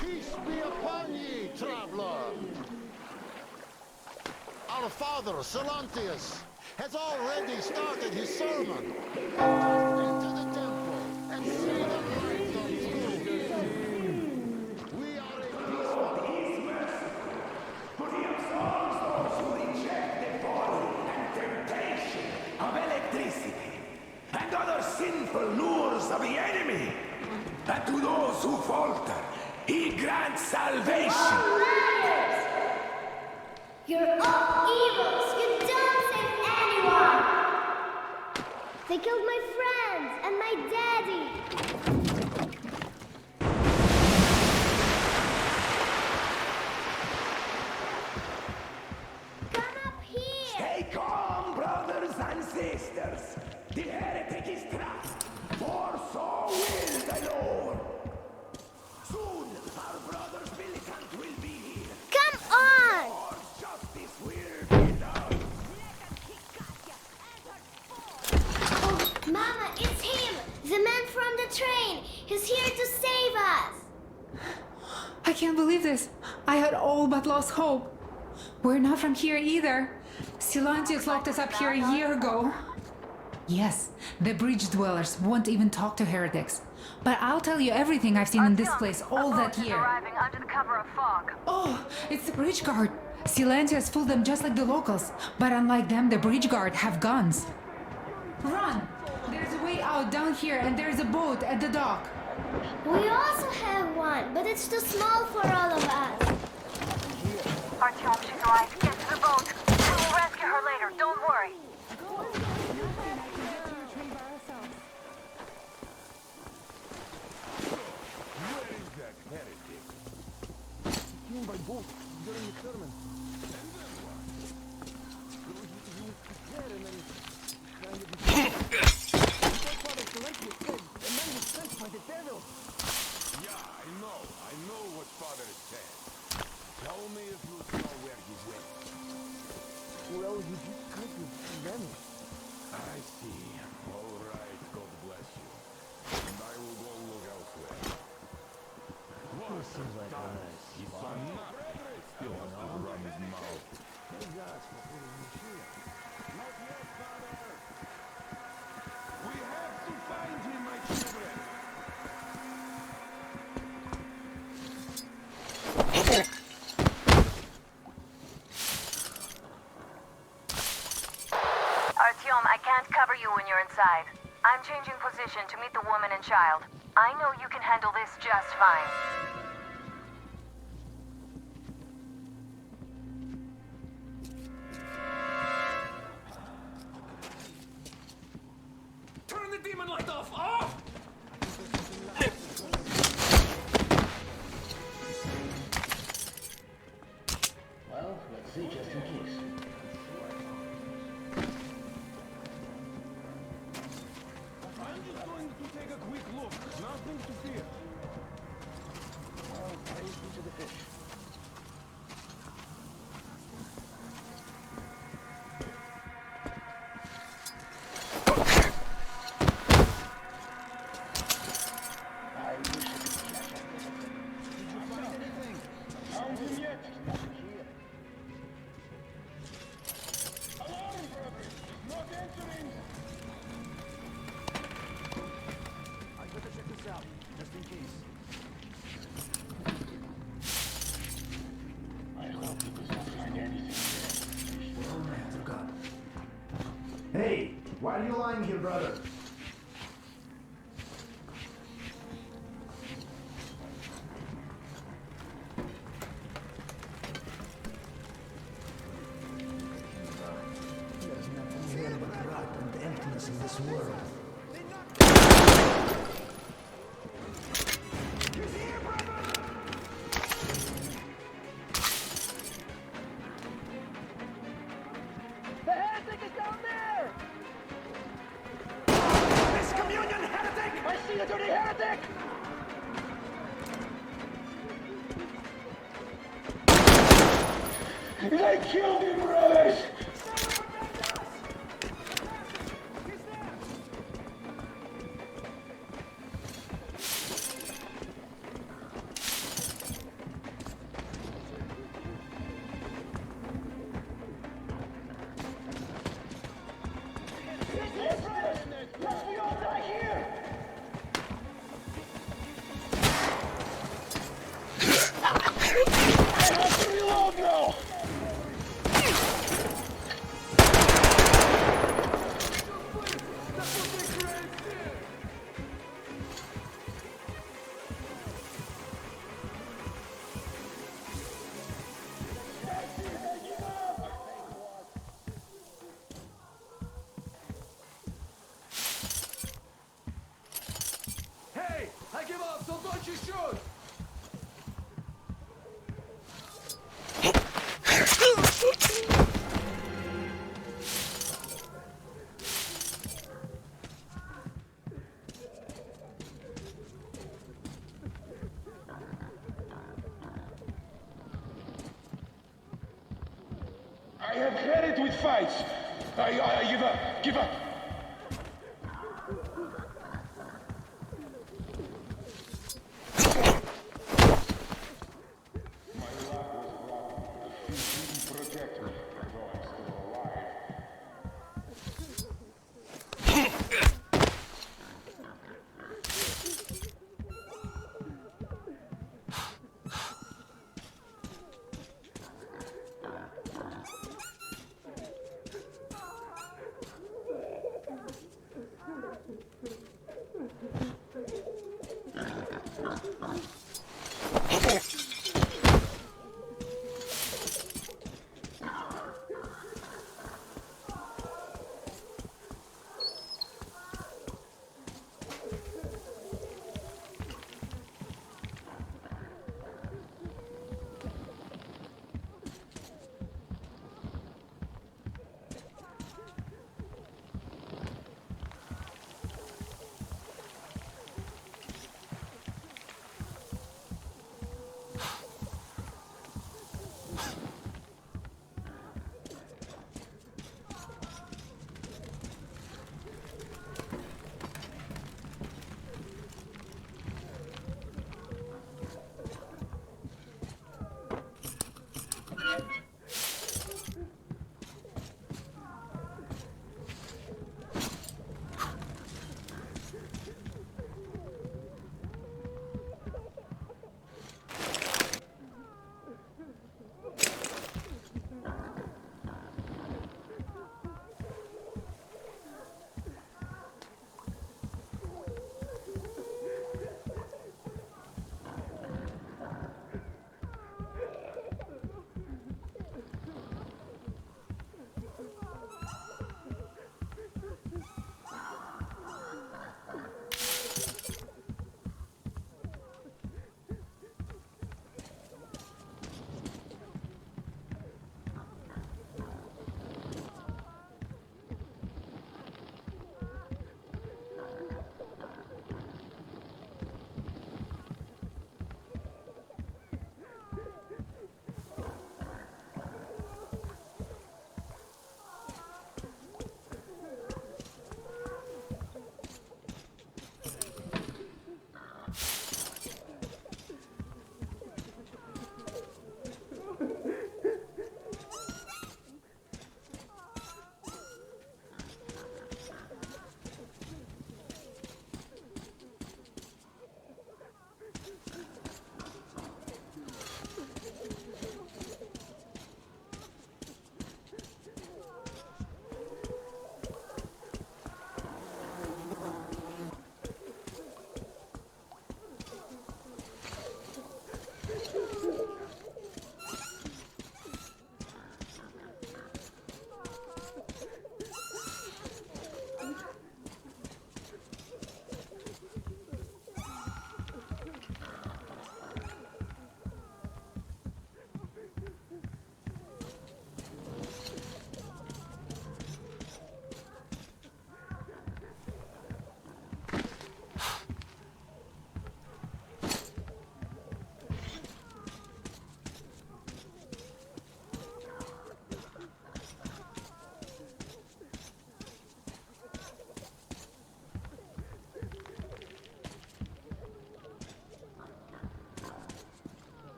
Peace be upon ye, traveler! Silantius, has already started his sermon. Enter the temple and see the light come through. We are a peaceful... For he absolves those who reject the folly and temptation of electricity and other sinful lures of the enemy. And to those who falter, he grants salvation. Liars! You're all evils! You don't save anyone! They killed my friends and my daddy! Come up here! Stay calm, brothers and sisters. The heretic is trapped, for so will the Lord. Soon, our brother's militant will be here. Come on! Or justice will be done. Oh, Mama, it's him! The man from the train! He's here to save us! I can't believe this. I had all but lost hope. We're not from here either. Silantius locked us up here a year ago. Yes, the bridge dwellers won't even talk to heretics. But I'll tell you everything I've seen in this place all that year. Arriving under the cover of fog. Oh, it's the bridge guard. Silantius fooled them just like the locals. But unlike them, the bridge guard have guns. Run! There's a way out down here and there's a boat at the dock. We also have one, but it's too small for all of us. Artyom, she's alive. Get to the boat. We will rescue her later. Don't worry. By boat during the sermon. And then what? He used his hair and then kind of... Father Silantius said a man was sent by the devil. Yeah, I know what Father said. Tell me if you saw where he went. Well, he just kind of vanished. I see. All right, God bless you. And I will go look elsewhere. What seems like he saw nothing. Still has to run his mouth. Thank God for putting me here. Not yet, Father. We have to find him, my children. Artyom, I can't cover you when you're inside. I'm changing position to meet the woman and child. I know you can handle this just fine. Turn the demon light off! Off! Well, let's see just in case. I'm just going to take a quick look. Nothing to fear. Well, praise be to the fish. I wish I could catch up with it. Did you find anything? Found him yet? Nothing here. Alarm, brothers! Not entering! I better check this out, just in case. I hope he does not find anything there. Oh, man, they're gone. Hey, why are you lying here, brother? There's nothing here but rot and emptiness in this world. The heretic is down there! Miscommunion, heretic! I see the dirty heretic! They killed him, brothers! have had it with fights. I give up. Give up. Protect me, though I'm still alive.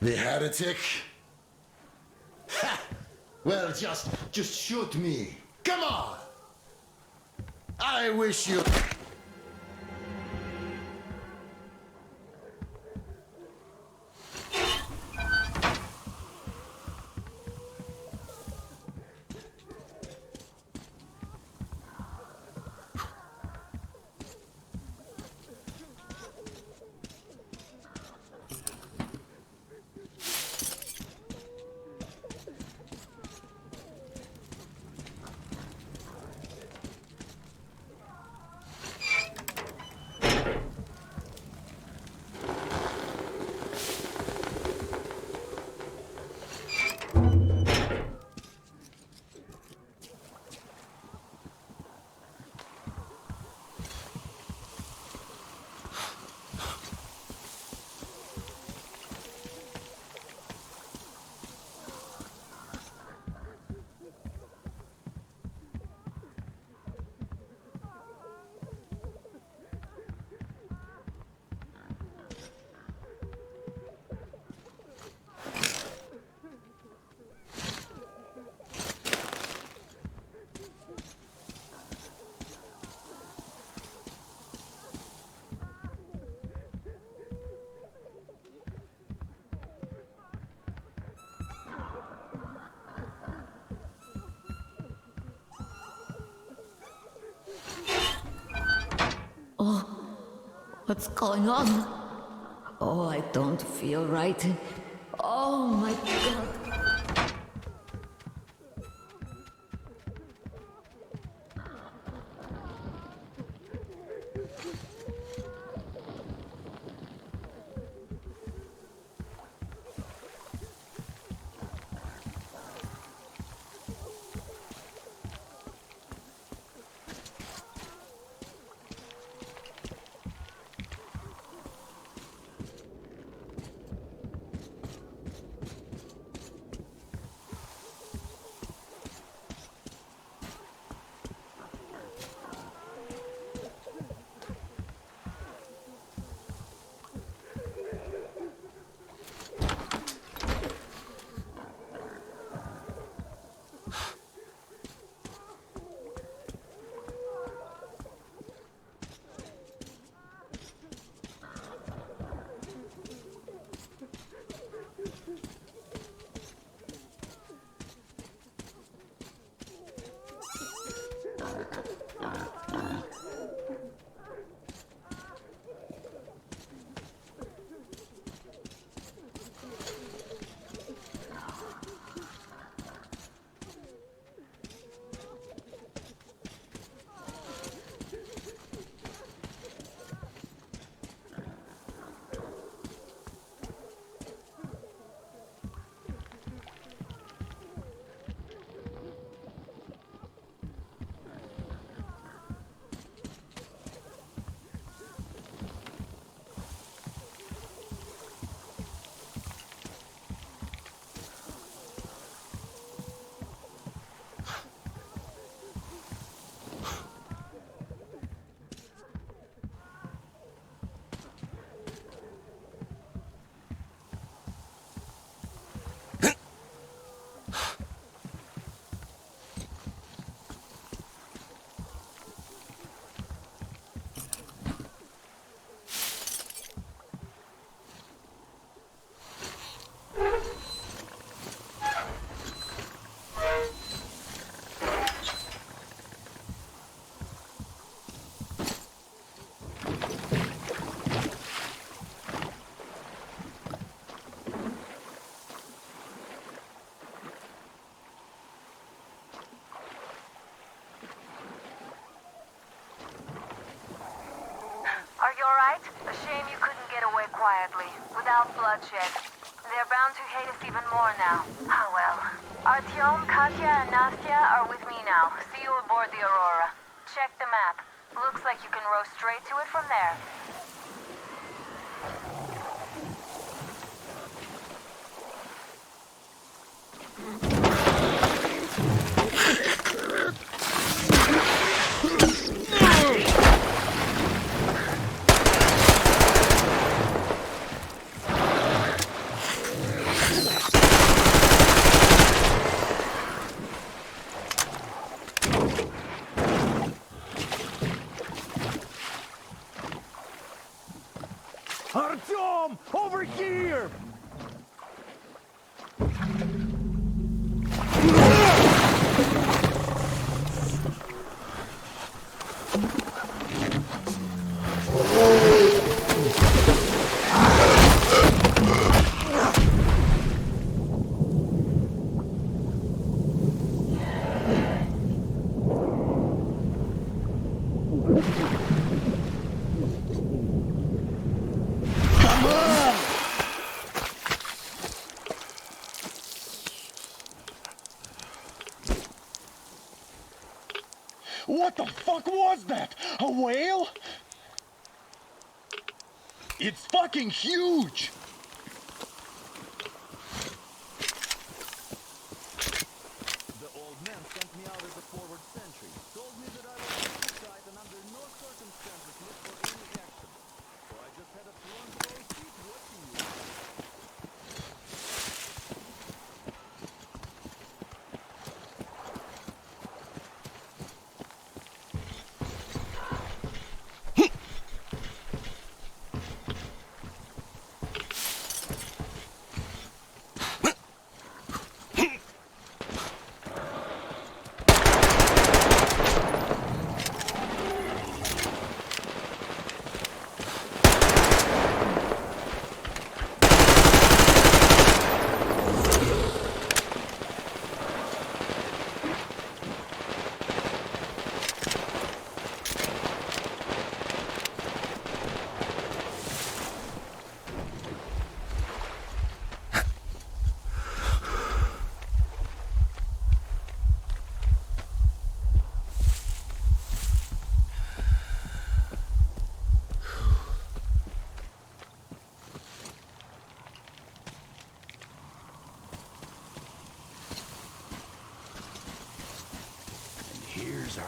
The heretic? Ha! Well, just shoot me. Come on! I wish you... What's going on? Oh, I don't feel right. Oh my god. Are you alright? A shame you couldn't get away quietly, without bloodshed. They're bound to hate us even more now. Ah well. Artyom, Katya, and Nastya are with me now. See you aboard the Aurora. Check the map. Looks like you can row straight to it from there. Artyom! Over here! What the fuck was that? A whale? It's fucking huge! The old man sent me out as a forward sentry. Told me that I was on his side and under no circumstances look for any action. So I just had a front row seat watching you.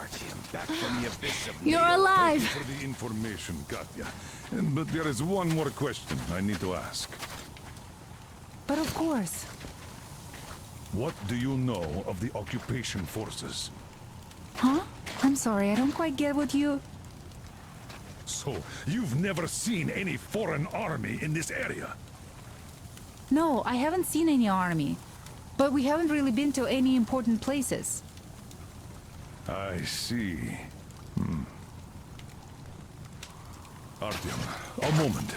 Artyom, back from the abyss of You're Neo. alive! Thank you for the information, Katya. But there is one more question I need to ask. But of course. What do you know of the occupation forces? Huh? I'm sorry, I don't quite get what you... So, you've never seen any foreign army in this area? No, I haven't seen any army. But we haven't really been to any important places. I see. Artyom, a moment.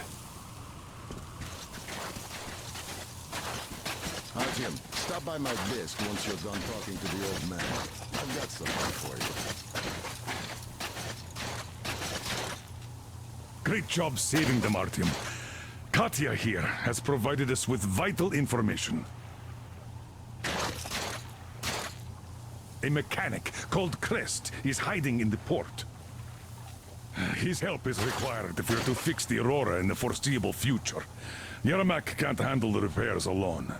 Artyom, stop by my desk once you're done talking to the old man. I've got something for you. Great job saving them, Artyom. Katya here has provided us with vital information. A mechanic called Crest is hiding in the port. His help is required if we're to fix the Aurora in the foreseeable future. Yermak can't handle the repairs alone.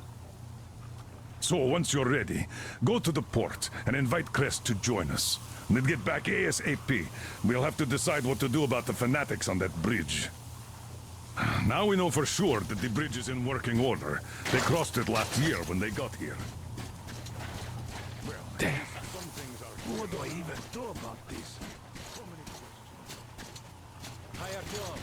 So, once you're ready, go to the port and invite Crest to join us. Then get back ASAP. We'll have to decide what to do about the fanatics on that bridge. Now we know for sure that the bridge is in working order. They crossed it last year when they got here. Damn. What do I even do about this? Hi, Artyom.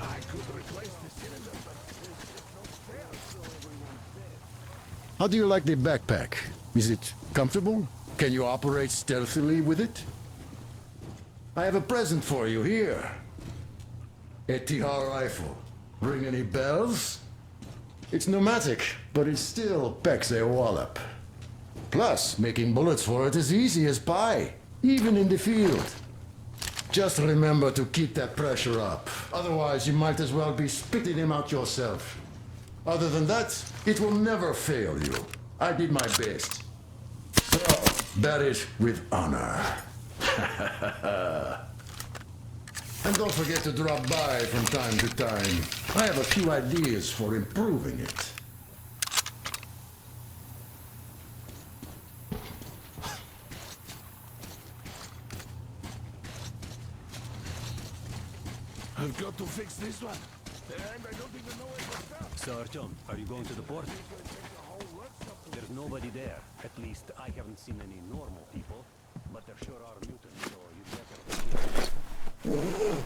I could replace the cylinder, but there's just no spare, so everyone's dead. How do you like the backpack? Is it comfortable? Can you operate stealthily with it? I have a present for you here. A TR rifle. Ring any bells? It's pneumatic, but it still packs a wallop. Plus, making bullets for it is easy as pie, even in the field. Just remember to keep that pressure up. Otherwise, you might as well be spitting him out yourself. Other than that, it will never fail you. I did my best. So, bear it with honor. And don't forget to drop by from time to time. I have a few ideas for improving it. I've got to fix this one. And I don't even know where to start. So, Artyom, are you going to the port? There's nobody there. At least I haven't seen any normal people. But there sure are mutants, so you'd better...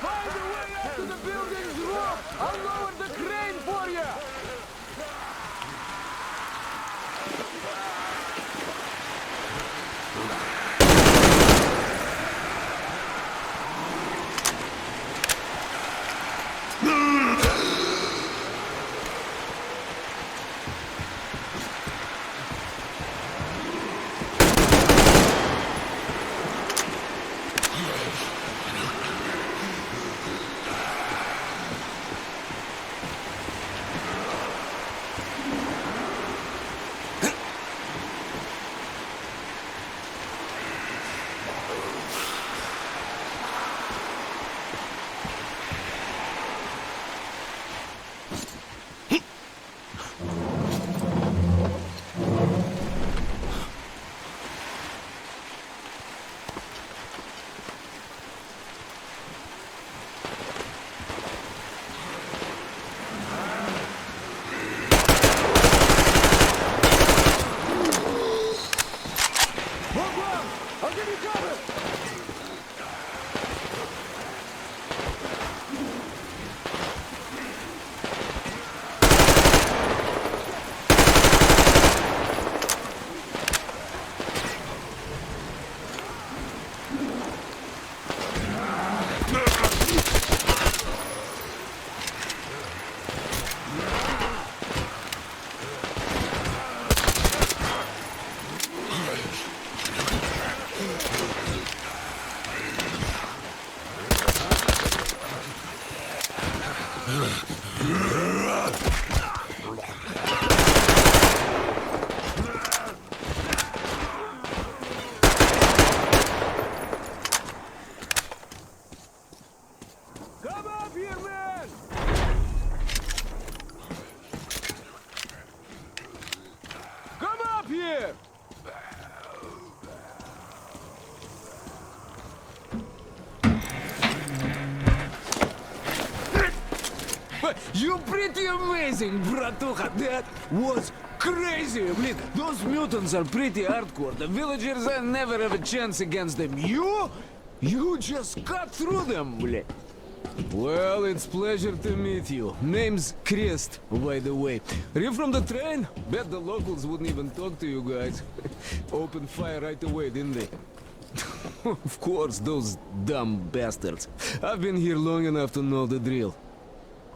Find a way up to the building's roof! I'll lower the crane for you! Come up here, man! Come up here! You pretty amazing, bratuха. That was crazy. Блин, those mutants are pretty hardcore. The villagers never have a chance against them. You just cut through them, блин. Well, it's pleasure to meet you. Name's Crest, by the way. Are you from the train? Bet the locals wouldn't even talk to you guys. Opened fire right away, didn't they? Of course, those dumb bastards. I've been here long enough to know the drill.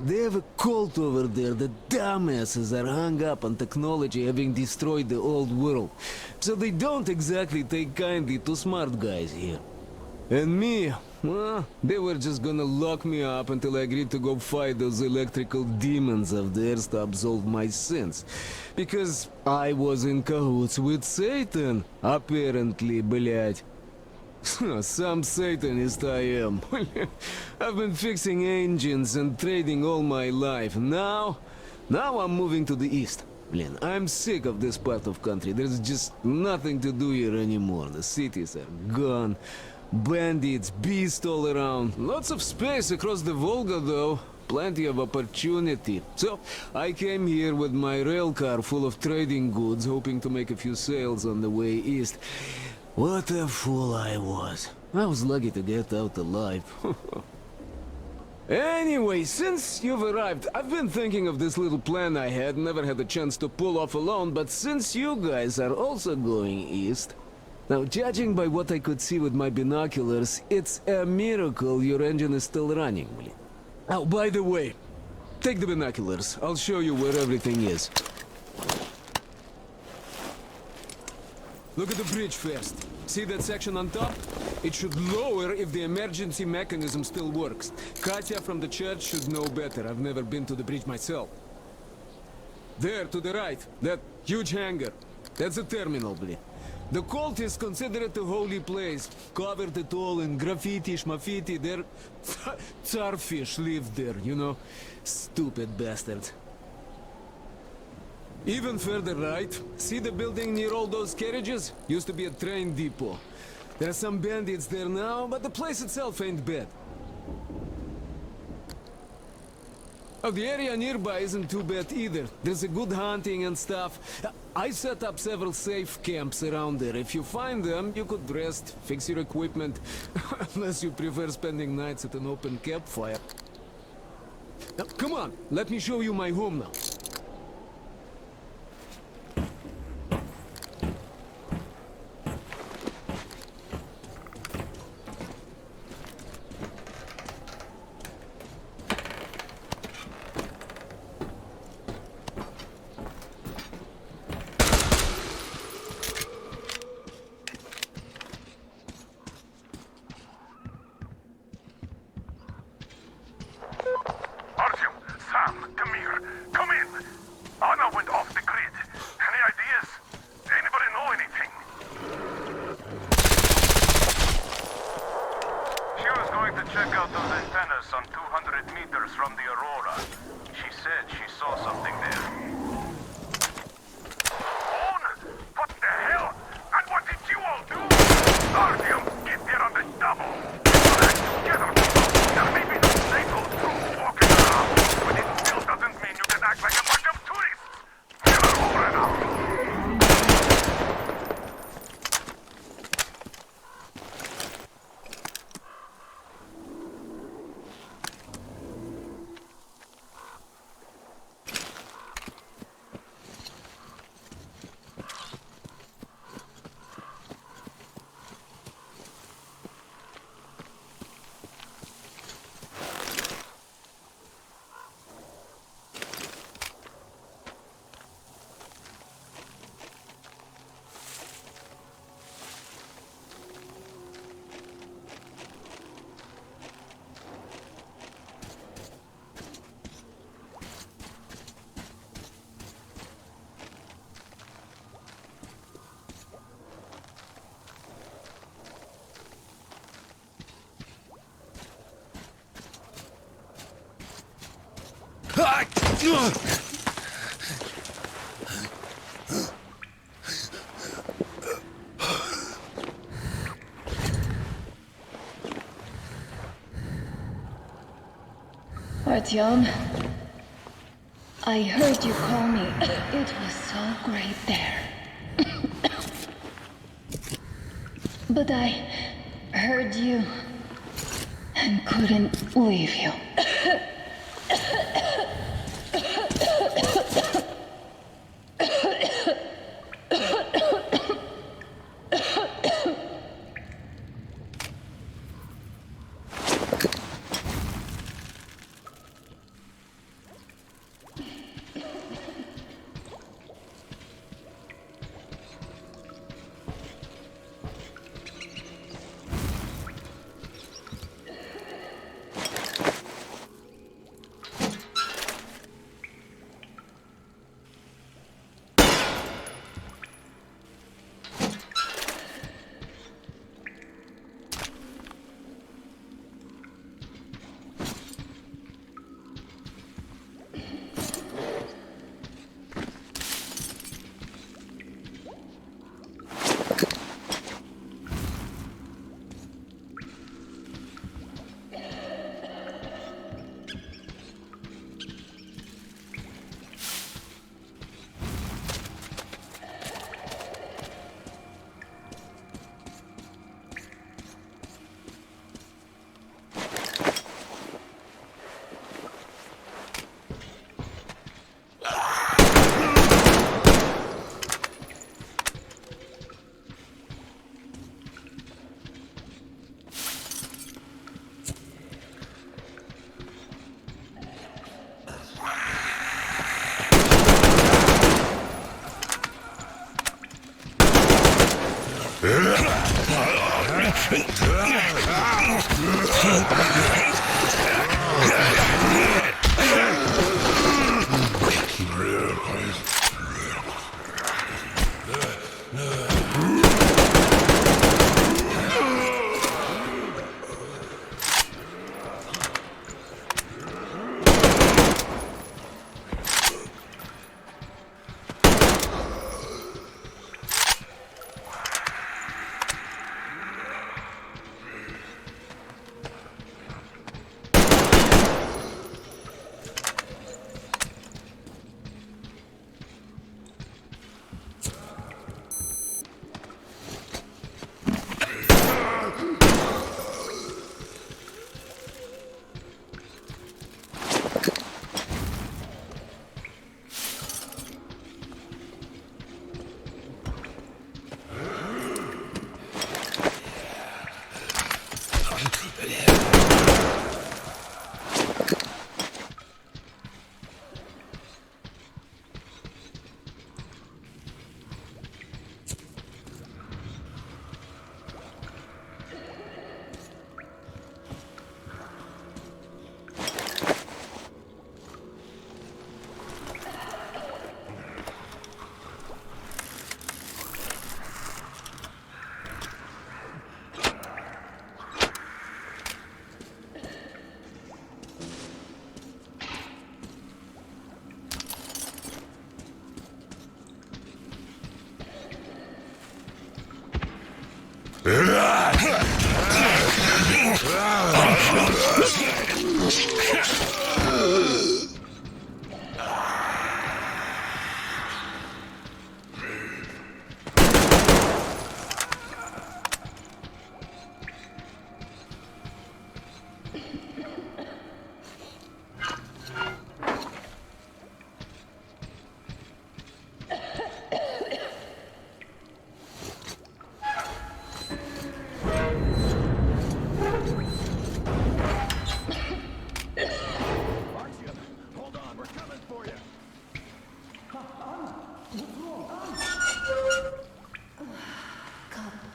They have a cult over there. The dumbasses are hung up on technology having destroyed the old world. So they don't exactly take kindly to smart guys here. And me, well, they were just gonna lock me up until I agreed to go fight those electrical demons of theirs to absolve my sins. Because I was in cahoots with Satan, apparently, блядь. Some Satanist I am. I've been fixing engines and trading all my life. Now I'm moving to the east. Blin, I'm sick of this part of country. There's just nothing to do here anymore. The cities are gone. Bandits, beasts all around. Lots of space across the Volga, though. Plenty of opportunity. So, I came here with my rail car full of trading goods, hoping to make a few sales on the way east. What a fool I was. I was lucky to get out alive. Anyway, since you've arrived, I've been thinking of this little plan I had, never had a chance to pull off alone, but since you guys are also going east... Now, judging by what I could see with my binoculars, it's a miracle your engine is still running. Oh, by the way, take the binoculars. I'll show you where everything is. Look at the bridge first. See that section on top? It should lower if the emergency mechanism still works. Katya from the church should know better. I've never been to the bridge myself. There, to the right, that huge hangar. That's a terminal, bleh. The cult is considered a holy place. Covered it all in graffiti, schmaffiti. Their Tsarfish lived there, you know? Stupid bastards. Even further right, see the building near all those carriages? Used to be a train depot. There are some bandits there now, but the place itself ain't bad. Oh, the area nearby isn't too bad either. There's a good hunting and stuff. I set up several safe camps around there. If you find them, you could rest, fix your equipment. Unless you prefer spending nights at an open campfire. Now, come on, let me show you my home now. Artyom, Sam, come here. Come in. Anna went off the grid. Any ideas? Anybody know anything? She was going to check out those antennas some 200 meters from the Aurora. She said she saw something there. Own? What the hell? And what did you all do? Artyom, get there on the double. Together. There may be no NATO troops walking around, but it still doesn't mean you can act like a bunch of tourists. Never over and out. Artyom, I heard you call me. It was so great there. But I heard you and couldn't leave you.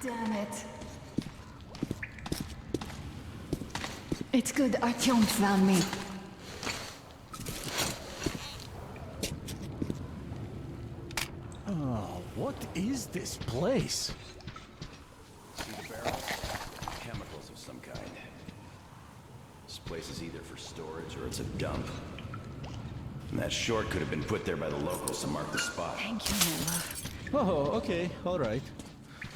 Damn it. It's good Artyom found me. Oh, what is this place? See the barrels? Chemicals of some kind. This place is either for storage or it's a dump. And that short could have been put there by the locals to mark the spot. Thank you, my love. Oh, okay, all right.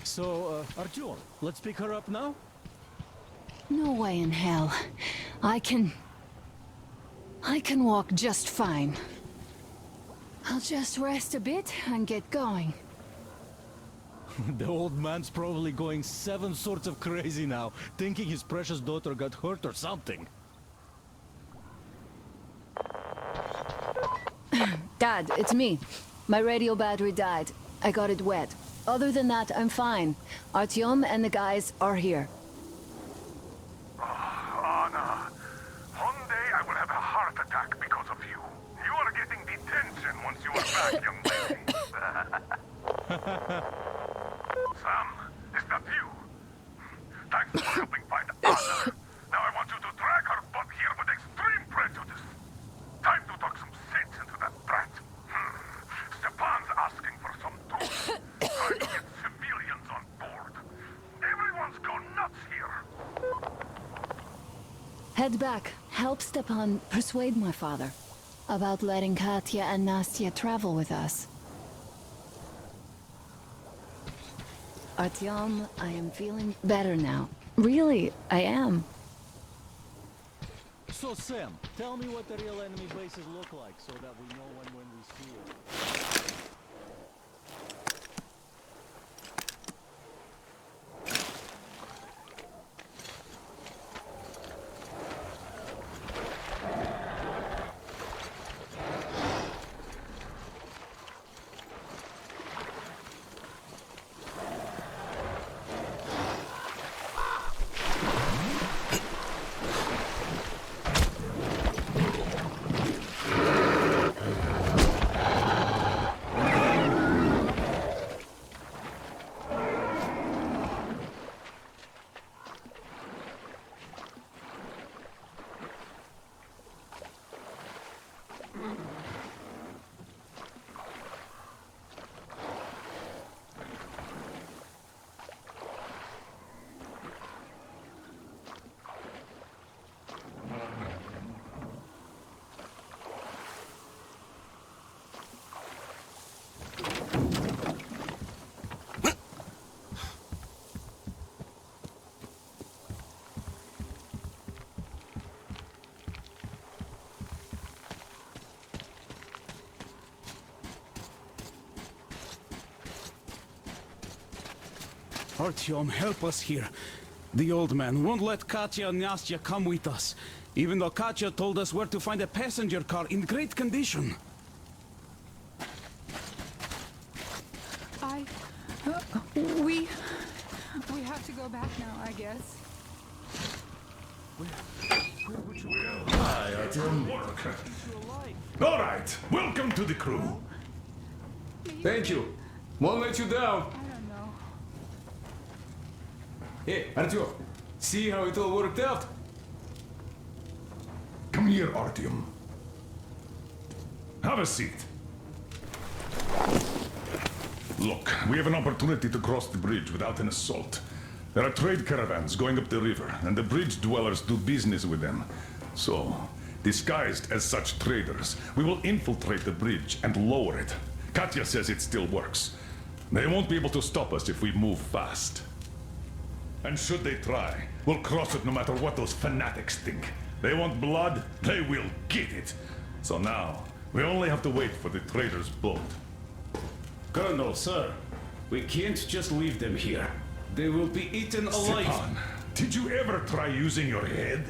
So, Artyom, let's pick her up now? No way in hell. I can walk just fine. I'll just rest a bit and get going. The old man's probably going 7 sorts of crazy now, thinking his precious daughter got hurt or something. Dad, it's me. My radio battery died. I got it wet. Other than that, I'm fine. Artyom and the guys are here. Anna, one day I will have a heart attack because of you. You are getting detention once you are back, young lady. Sam, is that you? Thanks for helping find Anna. Now I want you to drag her butt here with extreme prejudice. Time to talk some sense into that brat. Stepan's asking for some truth. Trying to get civilians on board. Everyone's gone nuts here. Head back. Help Stepan persuade my father about letting Katya and Nastya travel with us. Artyom, I am feeling better now. Really, I am. So, Sam, tell me what the real enemy bases look like so that we know when we see it. Artyom, help us here. The old man won't let Katya and Nastya come with us, even though Katya told us where to find a passenger car in great condition. We have to go back now, I guess. Hi, Artyom. All right, welcome to the crew. Thank you. Won't let you down. I don't know. Hey, Artyom, see how it all worked out? Come here, Artyom. Have a seat. Look, we have an opportunity to cross the bridge without an assault. There are trade caravans going up the river, and the bridge dwellers do business with them. So, disguised as such traders, we will infiltrate the bridge and lower it. Katya says it still works. They won't be able to stop us if we move fast. And should they try, we'll cross it no matter what those fanatics think. They want blood, they will get it. So now, we only have to wait for the trader's boat. Colonel, sir, we can't just leave them here. They will be eaten alive. Stepan, did you ever try using your head?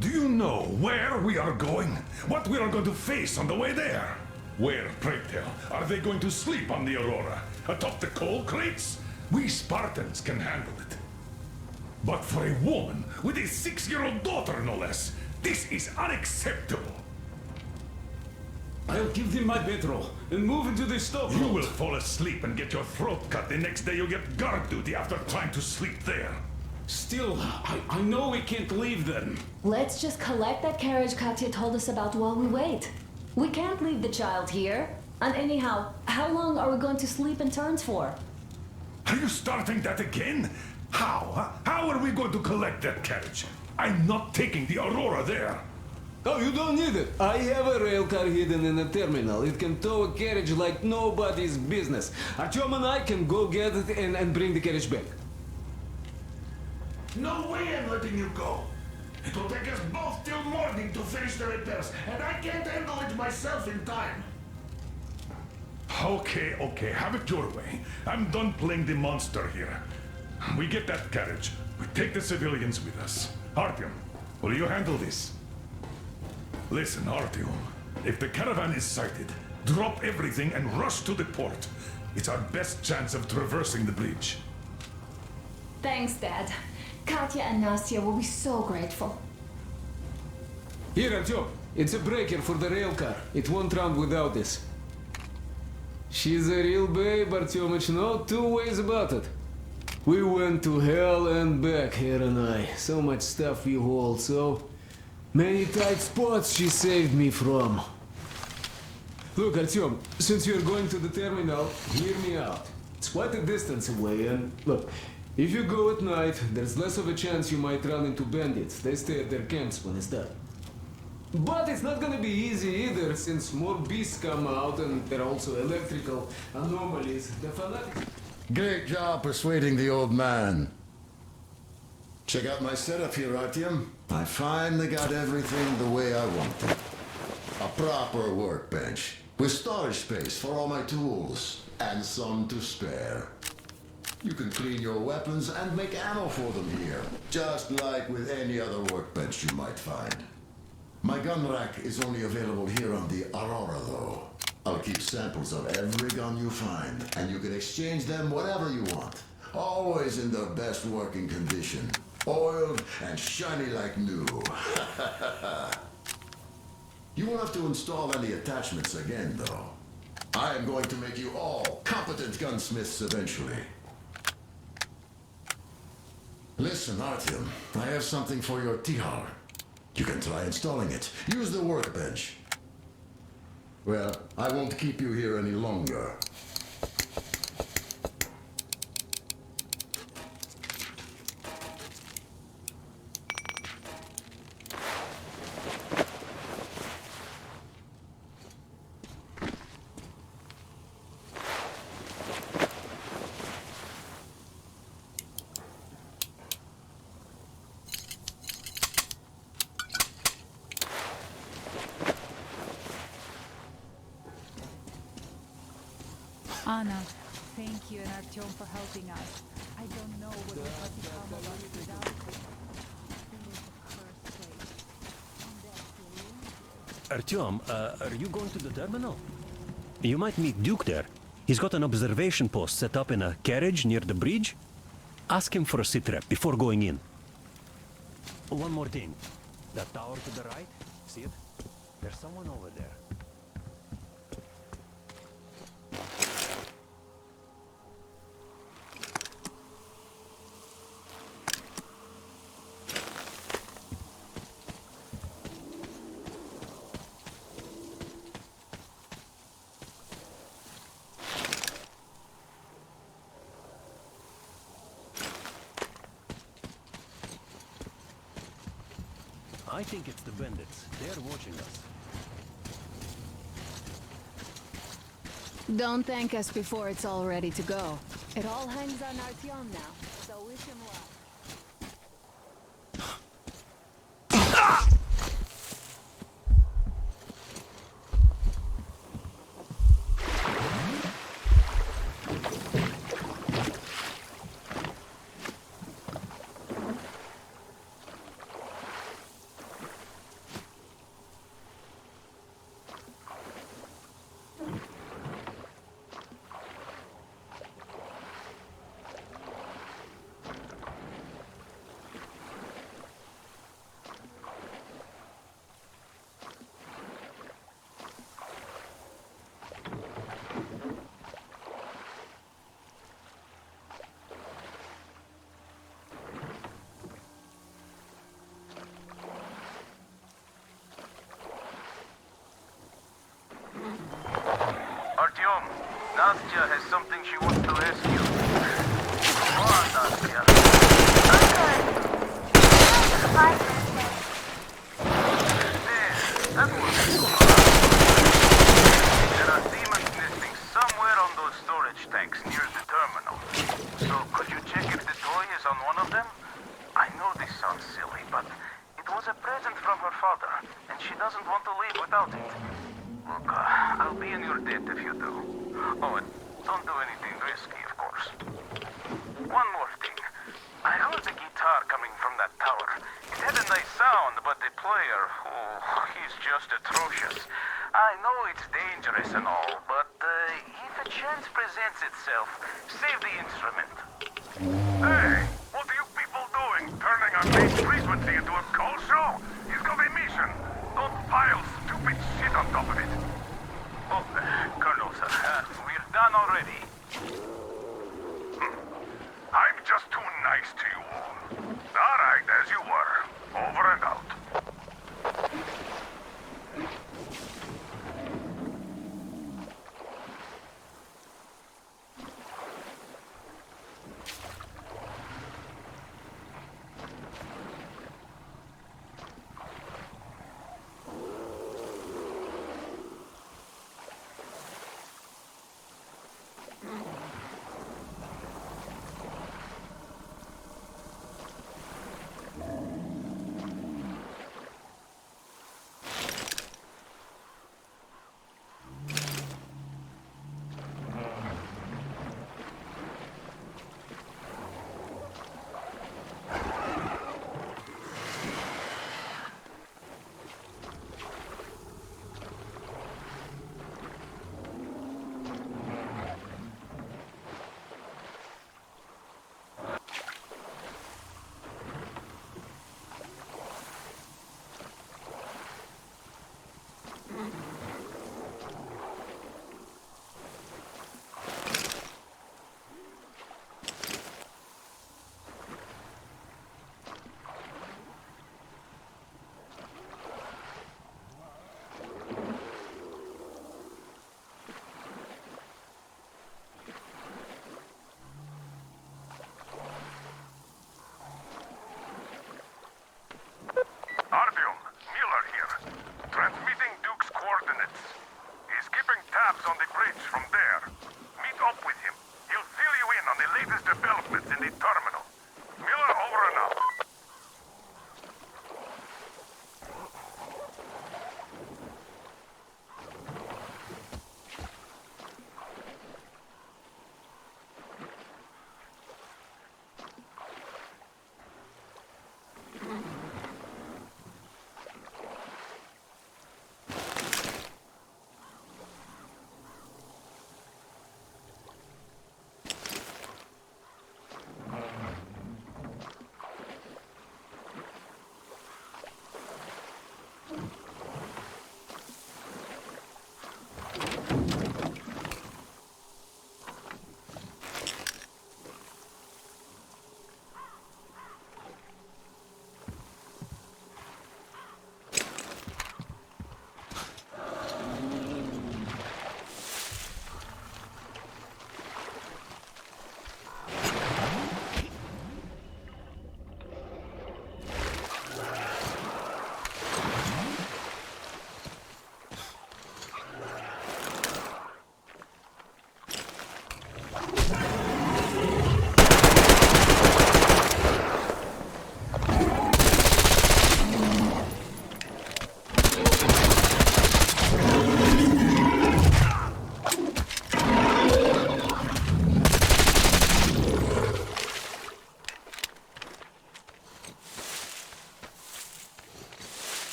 Do you know where we are going? What we are going to face on the way there? Where, pray tell, are they going to sleep on the Aurora? Atop the coal crates? We Spartans can handle it. But for a woman with a 6-year-old daughter, no less, this is unacceptable. I'll give them my bedroll and move into the stove. You will fall asleep and get your throat cut the next day you get guard duty after trying to sleep there. Still, I know we can't leave them. Let's just collect that carriage Katya told us about while we wait. We can't leave the child here. And anyhow, how long are we going to sleep in turns for? Are you starting that again? How? How are we going to collect that carriage? I'm not taking the Aurora there. Oh, you don't need it. I have a rail car hidden in the terminal. It can tow a carriage like nobody's business. Artyom and I can go get it and bring the carriage back. No way I'm letting you go. It will take us both till morning to finish the repairs, and I can't handle it myself in time. Okay, have it your way. I'm done playing the monster here. We get that carriage. We take the civilians with us. Artyom, will you handle this? Listen, Artyom. If the caravan is sighted, drop everything and rush to the port. It's our best chance of traversing the bridge. Thanks, Dad. Katya and Nastya will be so grateful. Here, Artyom. It's a breaker for the rail car. It won't run without this. She's a real babe, Artyomich, no two ways about it. We went to hell and back, her and I. So much stuff we hauled, so many tight spots she saved me from. Look, Artyom, since you're going to the terminal, hear me out. It's quite a distance away, and look, if you go at night, there's less of a chance you might run into bandits. They stay at their camps when it's dark. But it's not gonna be easy either, since more beasts come out and there are also electrical anomalies. The fanatics... Great job persuading the old man. Check out my setup here, Artyom. I finally got everything the way I wanted. A proper workbench, with storage space for all my tools, and some to spare. You can clean your weapons and make ammo for them here, just like with any other workbench you might find. My gun rack is only available here on the Aurora, though. I'll keep samples of every gun you find, and you can exchange them whatever you want. Always in the best working condition. Oiled and shiny like new. You won't have to install any attachments again, though. I am going to make you all competent gunsmiths eventually. Listen, Artyom, I have something for your tihar. You can try installing it. Use the workbench. Well, I won't keep you here any longer. Anna, thank you and Artyom for helping us. I don't know what would have become of us without you. Artyom, are you going to the terminal? You might meet Duke there. He's got an observation post set up in a carriage near the bridge. Ask him for a sitrep before going in. One more thing. That tower to the right, see it? There's someone over there. I think it's the bandits. They're watching us. Don't thank us before it's all ready to go. It all hangs on Artyom now, so so wish him luck. Artyom, Nastya has something she wants to ask you. Come on, Nastya. That was There are demons nesting somewhere on those storage tanks near the terminal. So could you check if the toy is on one of them? I know this sounds silly, but it was a present from her father, and she doesn't want to leave without it. Look, I'll be in your debt if you do. Oh, and don't do anything risky, of course. One more thing. I heard the guitar coming from that tower. It had a nice sound, but the player, he's just atrocious. I know it's dangerous and all, but if a chance presents itself, save the instrument. Hey, what are you people doing? Turning our main frequency into a call show? He's got a mission. Don't pile stupid shit on top of it. Oh, Colonel, sir, we're done already. I'm just too nice to you all. All right, as you were. Over and out.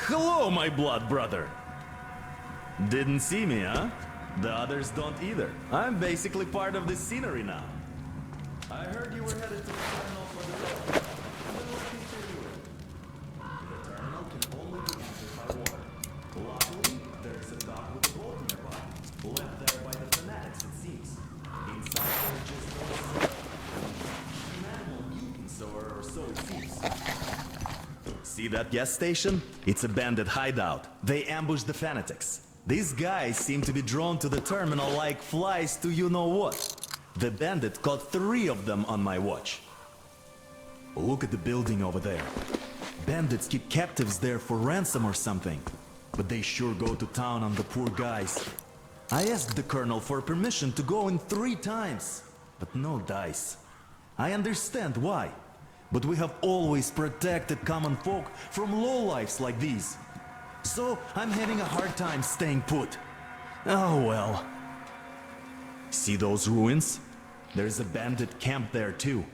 hello, my blood brother. Didn't see me, huh? The others don't either. I'm basically part of this scenery now. I heard you were headed to the terminal for the rail. Then let me fill you in. The terminal can only be entered by water. Luckily, there's a dock with a boat nearby. Left there by the fanatics, it seems. Inside there are just those animal mutants, or so it seems. See that gas station? It's a bandit hideout. They ambushed the fanatics. These guys seem to be drawn to the terminal like flies to you-know-what. The bandit caught 3 of them on my watch. Look at the building over there. Bandits keep captives there for ransom or something. But they sure go to town on the poor guys. I asked the colonel for permission to go in 3 times, but no dice. I understand why, but we have always protected common folk from lowlifes like these. So I'm having a hard time staying put. Oh well. See those ruins? There's a bandit camp there too.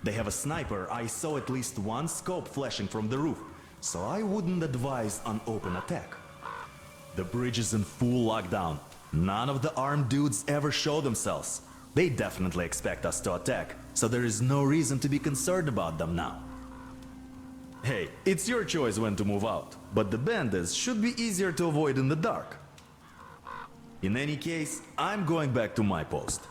They have a sniper. I saw at least 1 scope flashing from the roof, so I wouldn't advise an open attack. The bridge is in full lockdown. None of the armed dudes ever show themselves. They definitely expect us to attack, so there is no reason to be concerned about them now. Hey, it's your choice when to move out, but the bandits should be easier to avoid in the dark. In any case, I'm going back to my post.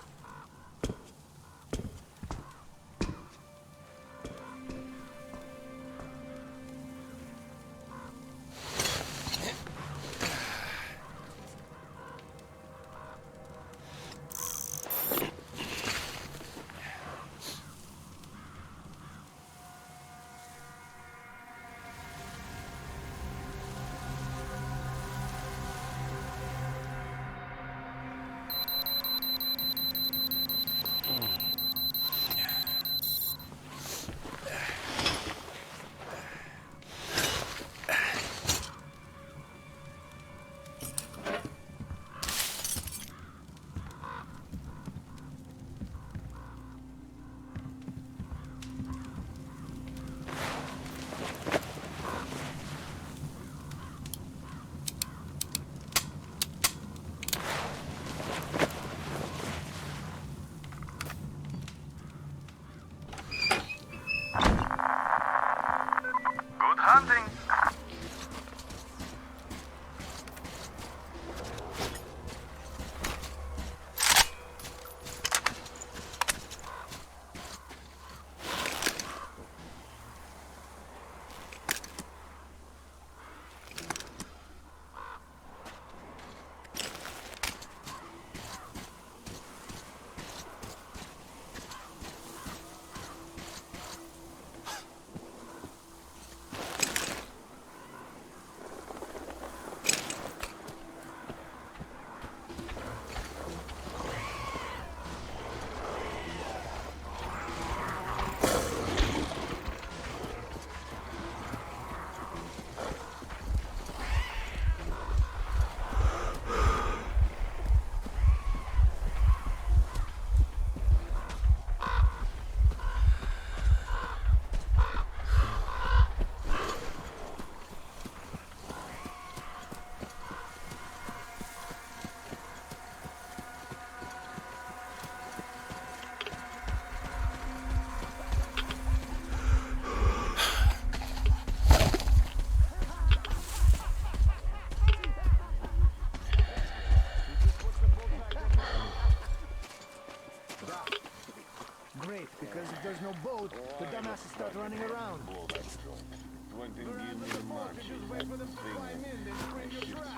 Because if there's no boat, the dumbasses start running around.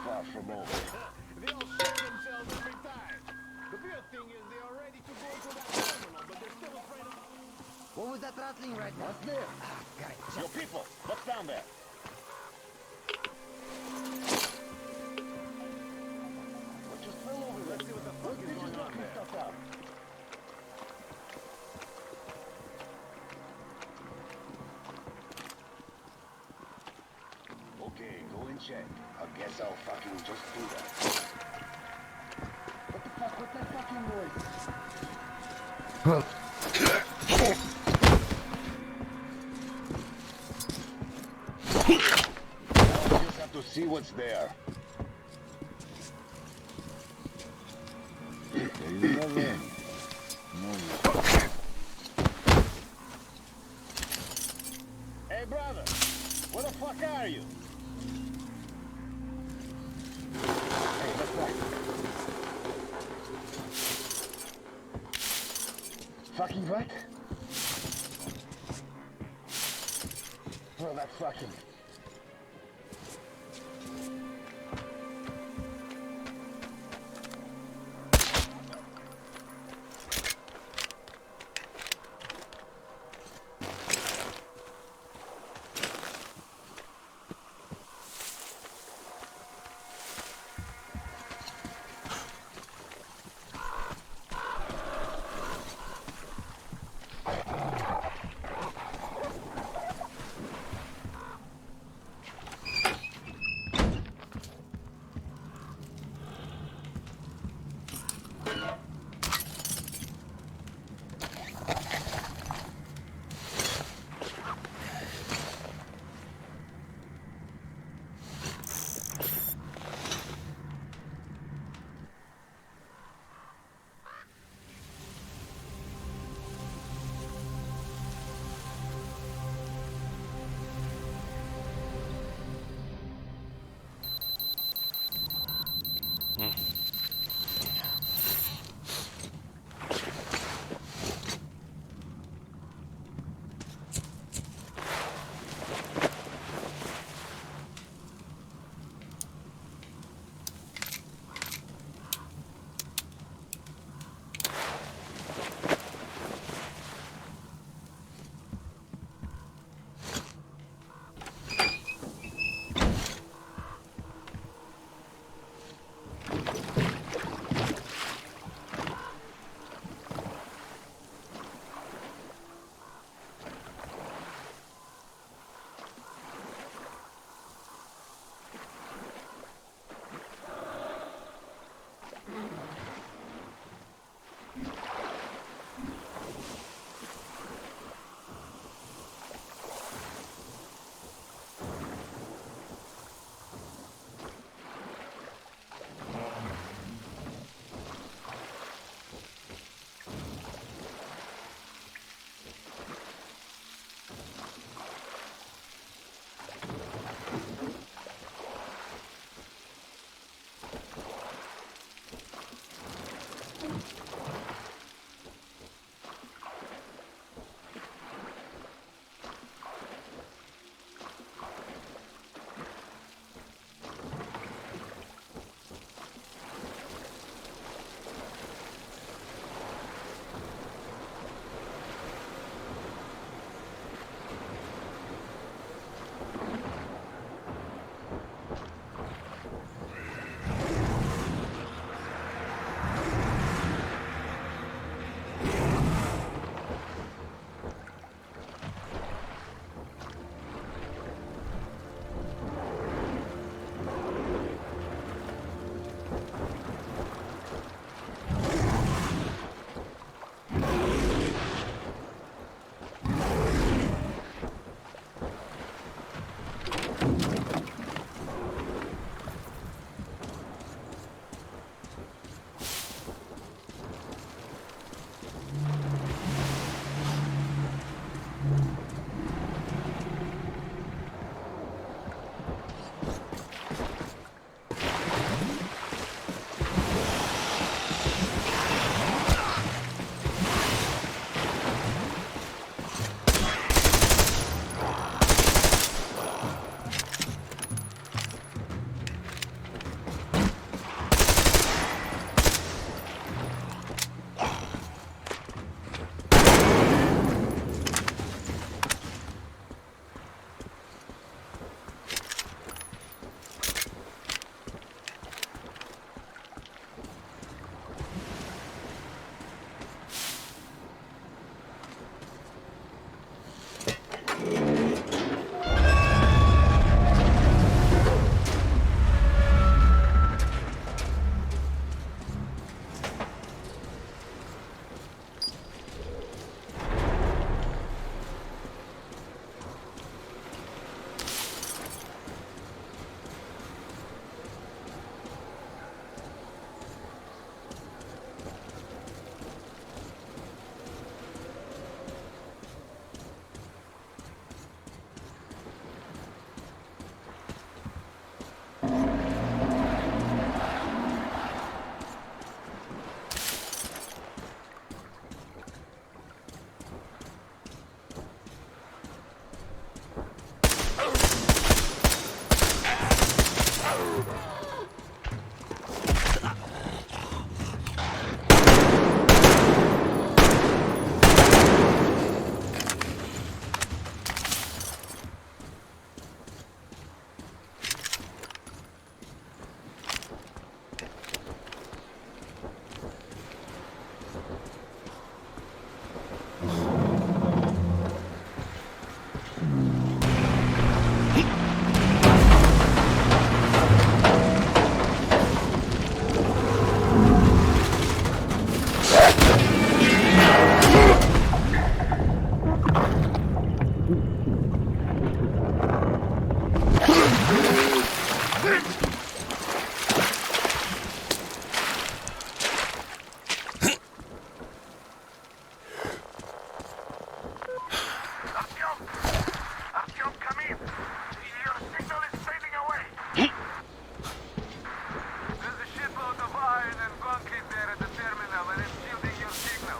Far from over. They all shit themselves every time. The weird thing is they are ready to go to that terminal, but they're still afraid of... What was that rattling right now? What's there? Got it. Yo, people, what's down there? What just fell over there? Let's see what the fuck is going on there. Stuff out. Okay, go and check. I guess I'll fucking just do that. What the fuck? What's that fucking noise? I'll just have what's there. There you go then. Hey, brother! Where the fuck are you? Hey, that's right. Fucking what? Well, that's fucking... Artyom, come in. Your signal is fading away. There's a shitload of iron and concrete there at the terminal, and it's shielding your signal.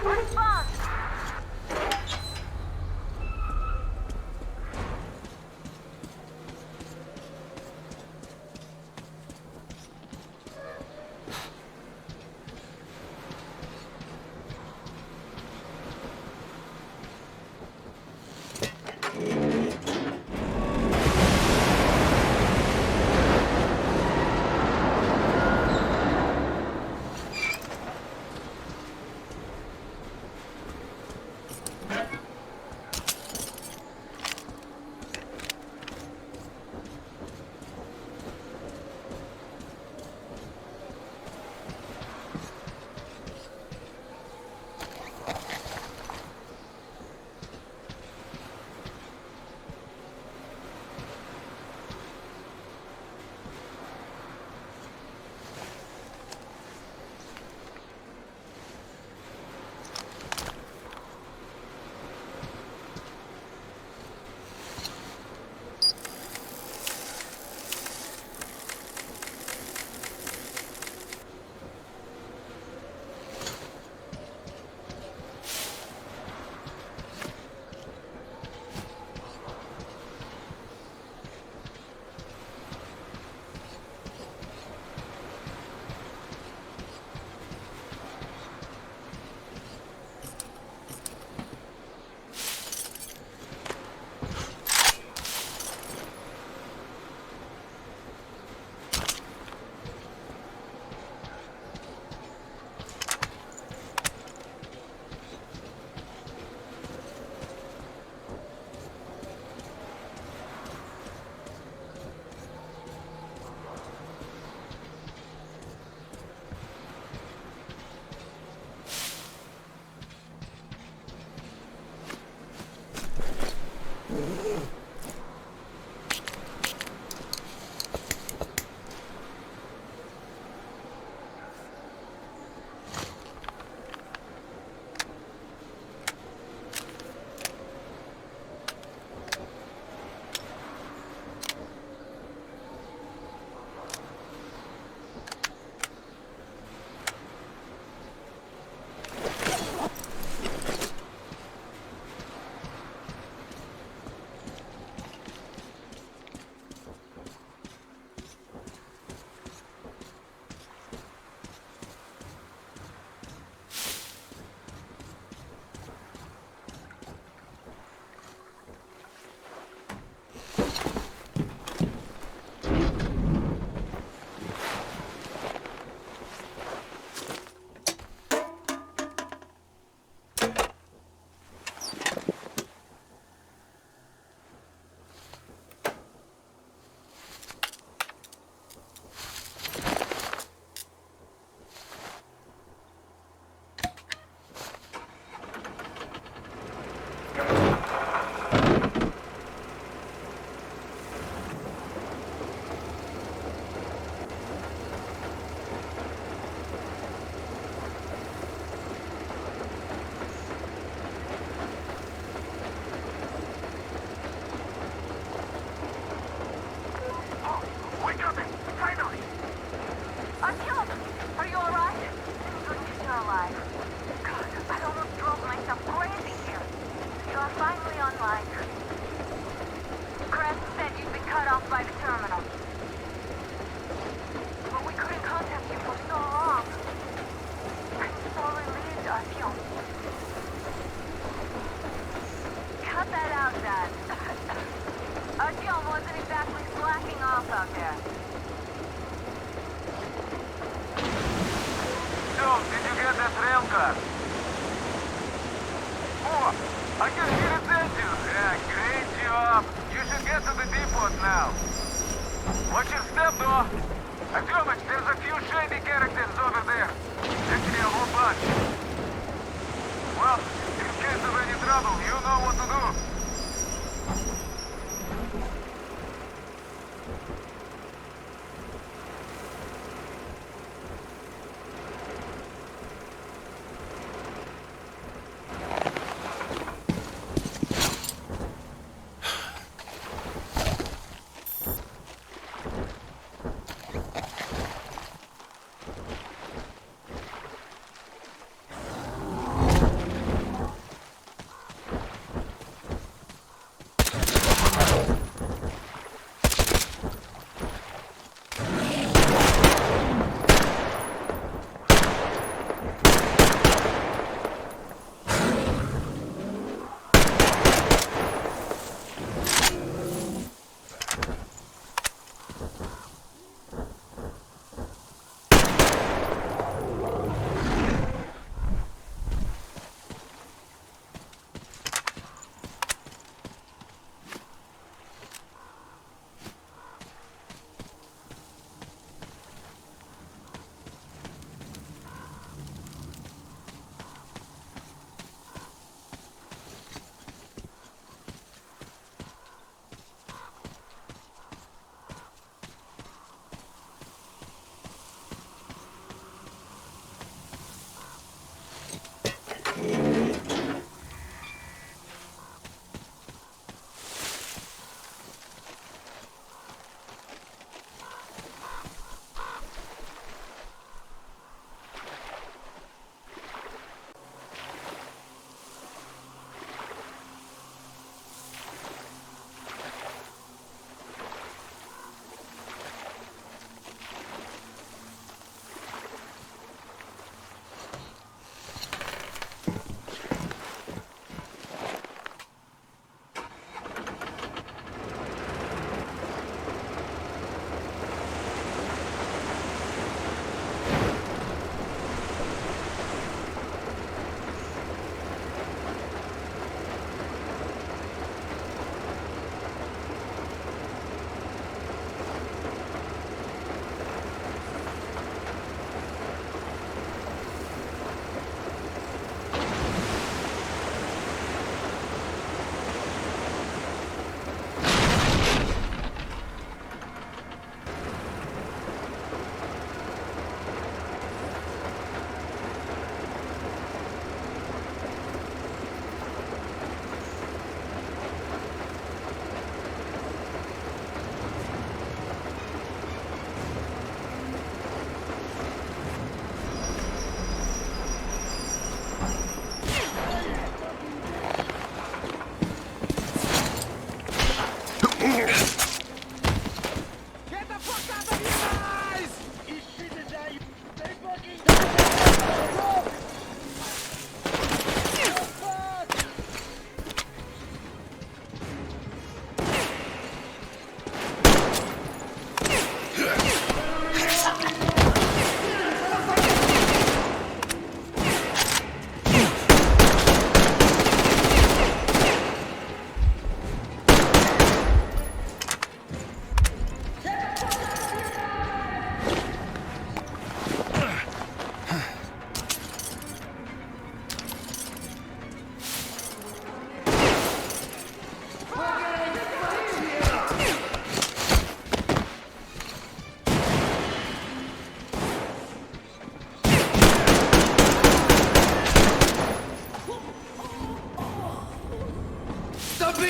Respond! Artyom wasn't exactly slacking off out there. So, did you get that rail car? Oh, I can hear it engine. Yeah, great job. You should get to the depot now. Watch your step, though. Artyomich, there's a few shady characters over there. Actually, a whole bunch. Well, in case of any trouble, you know what to do.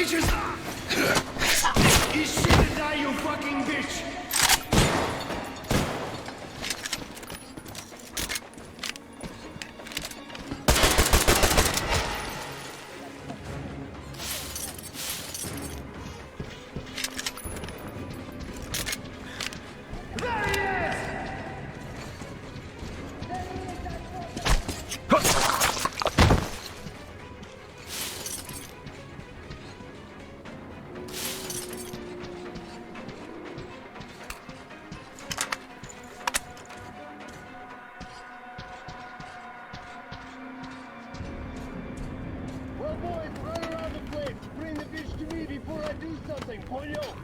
bitches! You should've died, you fucking bitch! Well, boys, run around the place. Bring the bitch to me before I do something, pollo.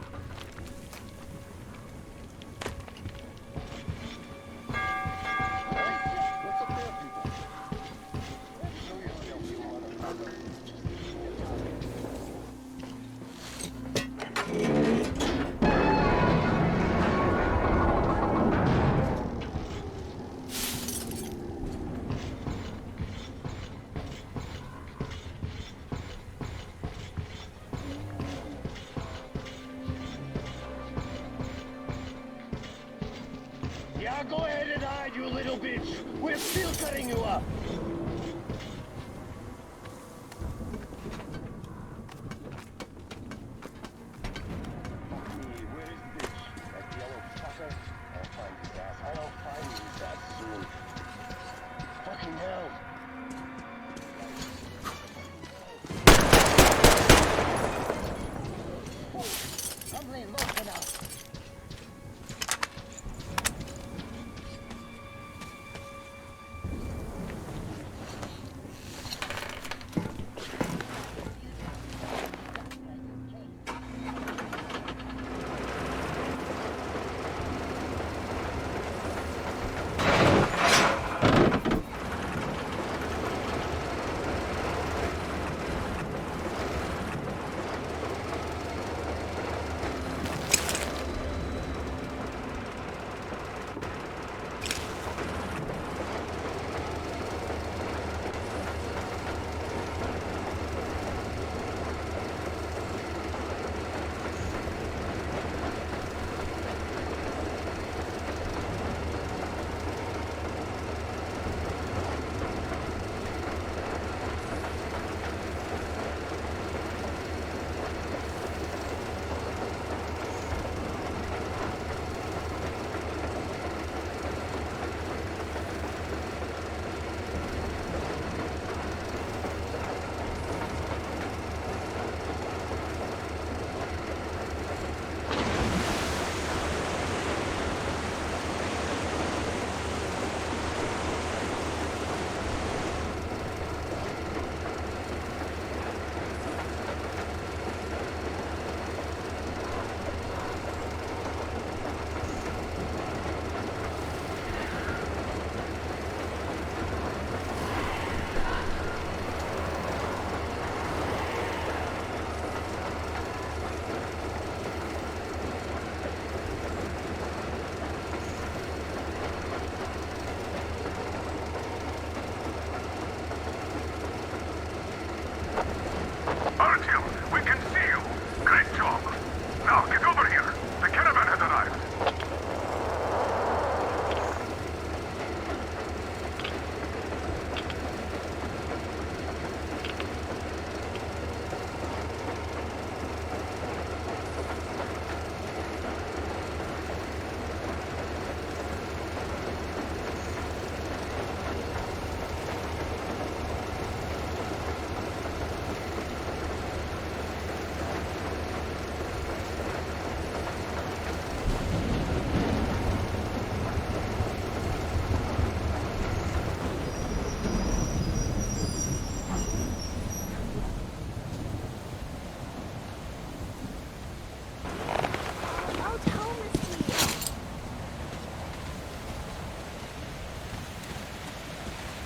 Yeah, go ahead and hide, you little bitch. We're still cutting you up. Where is the bitch? That yellow fucker? I'll find his ass. I'll find his ass soon. Fucking hell. I'm laying low for now. Artyom, we can see you. Great job. Now get over here. The caravan has arrived.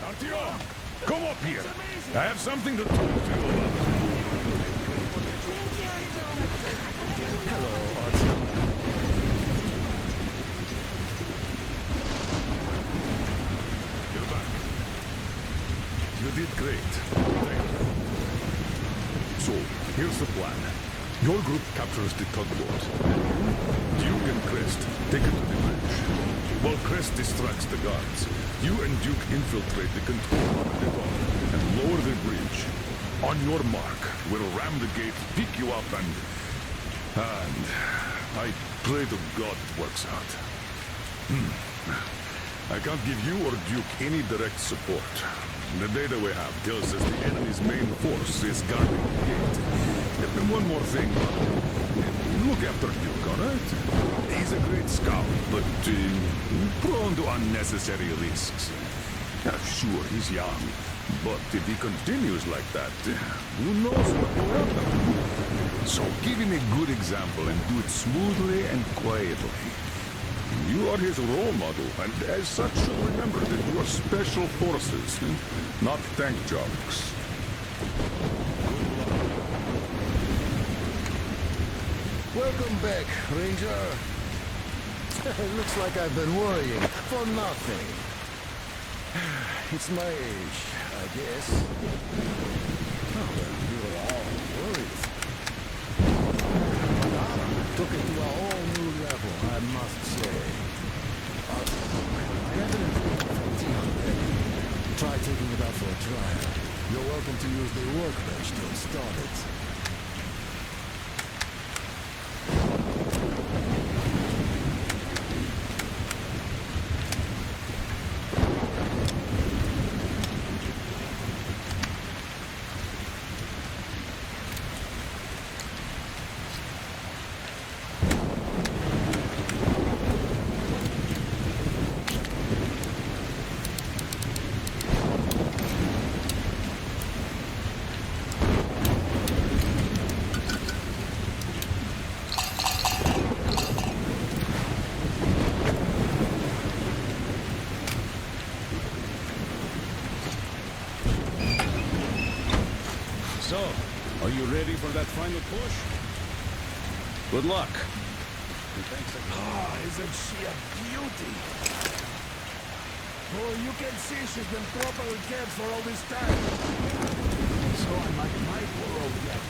Artyom, come up here. I have something to talk to you about. Hello, Artyom. You're back. You did great. Thank you. So, here's the plan. Your group captures the tugboat. Duke and Crest take it to the bridge. While Crest distracts the guards, you and Duke infiltrate the control room at the door and lower the bridge. On your mark, we'll ram the gate, pick you up, and I pray to God it works out. I can't give you or Duke any direct support. The data we have tells us the enemy's main force is guarding the gate. And one more thing. Look after Duke, all right? He's a great scout, but prone to unnecessary risks. Sure, he's young, but if he continues like that, who knows what will happen? So give him a good example and do it smoothly and quietly. You are his role model, and as such, remember that you are special forces, not tank jocks. Welcome back, Ranger. It looks like I've been worrying for nothing. It's my age, I guess. Oh, well, you were all worried. Madonna took it to a whole new level, I must say. Try taking it out for a trial. You're welcome to use the workbench to install it. So, are you ready for that final push? Good luck. Isn't she a beauty? Oh, you can see she's been properly cared for all this time. So I'm like my world yet.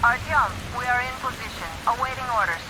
Artyom, we are in position, awaiting orders.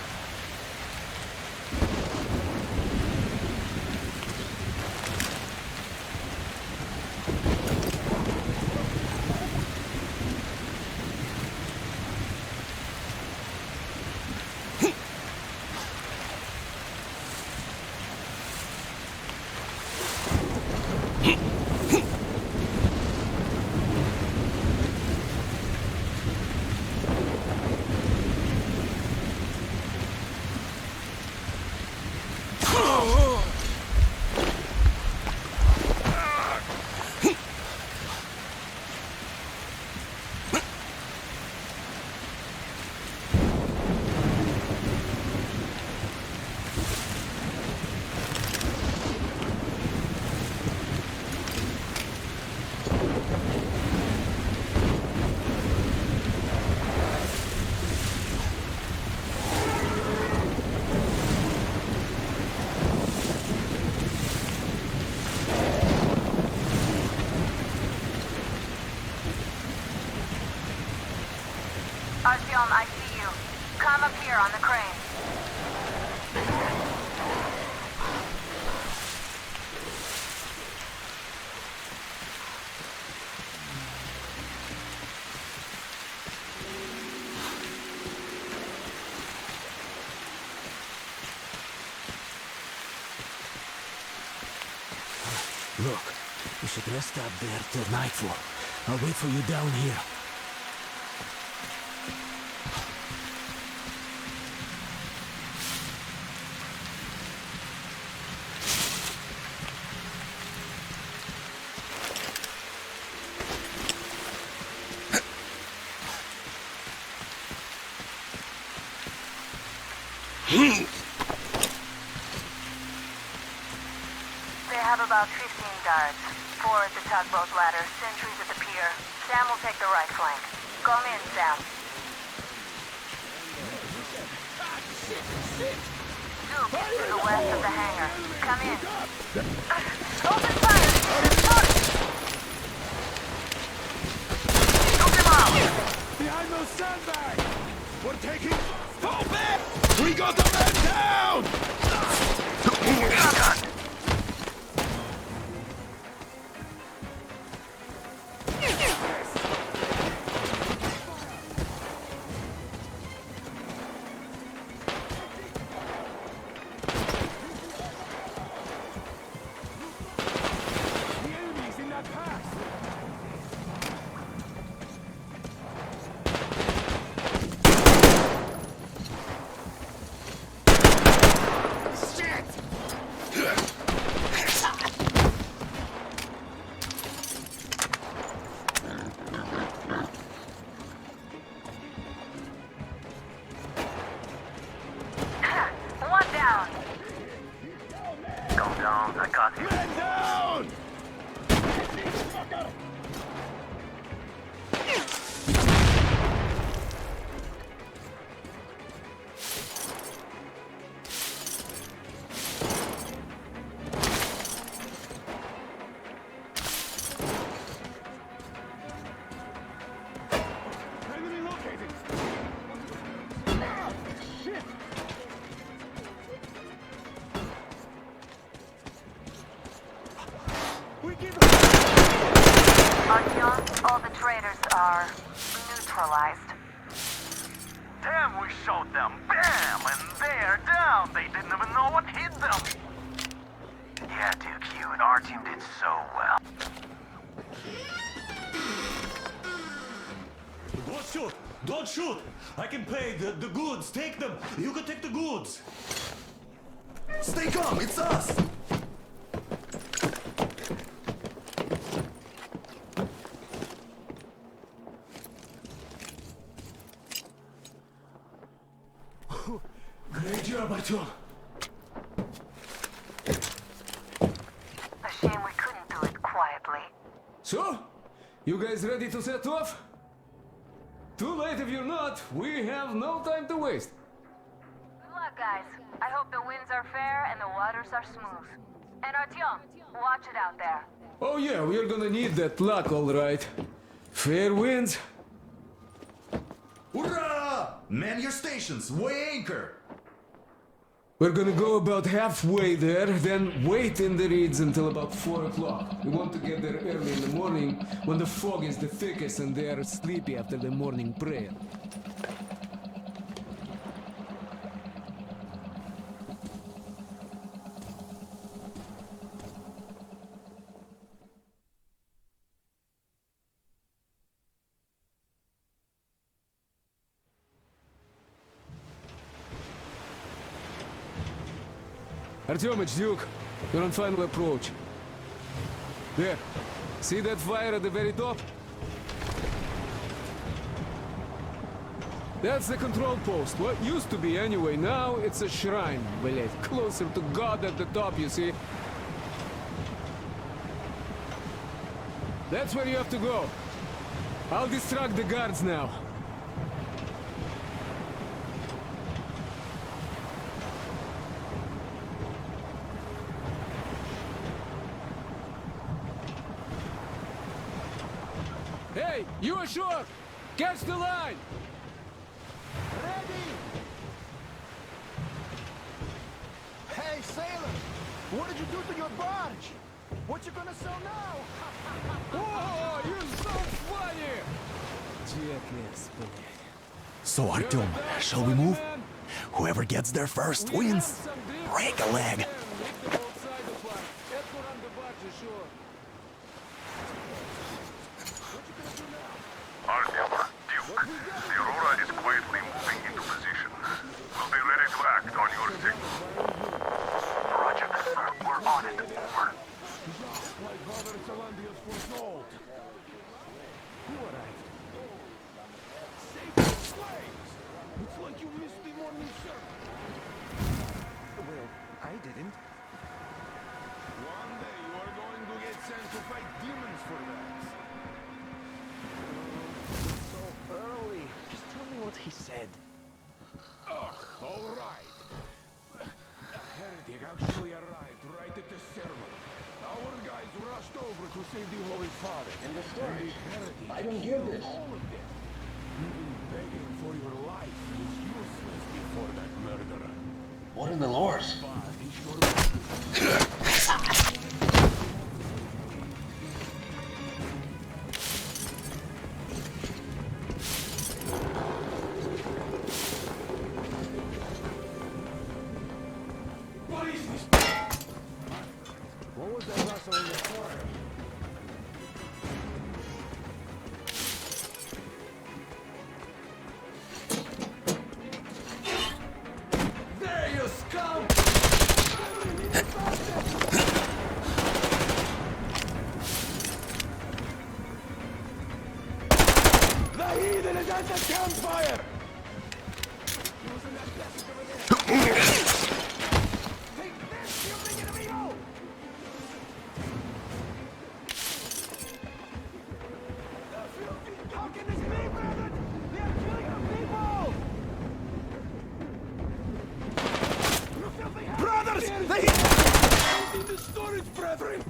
Artyom, I see you. Come up here on the crane. Look, we should rest up there till nightfall. I'll wait for you down here. They have about 15 guards. 4 at the tugboat ladder, sentries at the pier. Sam will take the right flank. Come in, Sam. Duke, to the west of the hangar. Come in. Open fire! Scoop him out! Behind those sandbags! We're taking... Fall back! We got the man down! Artyom, all the traitors are neutralized. Damn, we shot them. Bam! And they're down. They didn't even know what hit them. Yeah, Duke, you and our team did so well. Don't shoot! Don't shoot! I can pay the goods. Take them. You can take the goods. Stay calm, it's us! Great job, Artyom. A shame we couldn't do it quietly. So, you guys ready to set off? Too late if you're not. We have no time to waste. Good luck, guys. I hope the winds are fair and the waters are smooth. And Artyom, watch it out there. Oh yeah, we're gonna need that luck, all right. Fair winds. Hoorah! Man your stations. Weigh anchor. We're gonna go about halfway there, then wait in the reeds until about 4 o'clock. We want to get there early in the morning when the fog is the thickest and they are sleepy after the morning prayer. Artyom, it's Duke. You're on final approach. There. See that fire at the very top? That's the control post. What used to be anyway. Now it's a shrine. Well, it's closer to God at the top, you see. That's where you have to go. I'll distract the guards now. Hey, you ashore! Catch the line! Ready! Hey, sailor! What did you do to your barge? What you gonna sell now? Whoa, you're so funny! Jackass, So, Artyom, shall we move? Whoever gets there first wins. Break a leg. Artyom, Duke, the Aurora is quietly moving into position. We'll be ready to act on your signal. Roger that, sir. We're on it. Over. Like Father Salandius foretold. Who arrived? Save the slaves! It's like you missed the morning service. Well, I didn't. One day you are going to get sent to fight demons for that. So early. save the Holy Father. In the storage. I don't give this. Even begging for your life is useless before that murderer. What in the Lord's? What is this? What was that rustle in the corner? There you scum! The heathen is at the campfire! Brothers! They in the storage, brethren!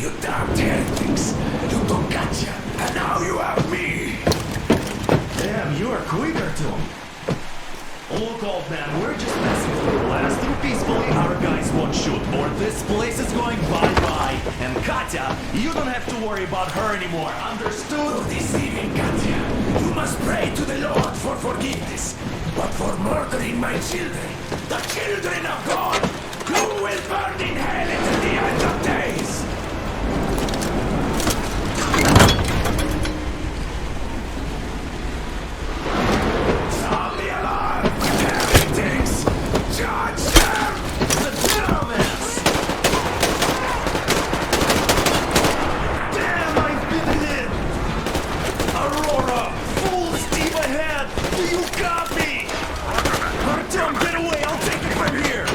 You damned heretics! You took Katya, and now you have me! Damn, you are quick, Artyom. Look, old man, we're just messing with you. Let us through peacefully, our guys won't shoot, or this place is going bye-bye. And Katya, you don't have to worry about her anymore, understood? For deceiving Katya, you must pray to the Lord for forgiveness. But for murdering my children, the children of God, you will burn in hell until the end of days! Sound the alarm! Heretics! Judge them! The Germans! Damn, I've been hit! Aurora, full steam ahead! Do you copy? Artyom, get away! I'll take it from here!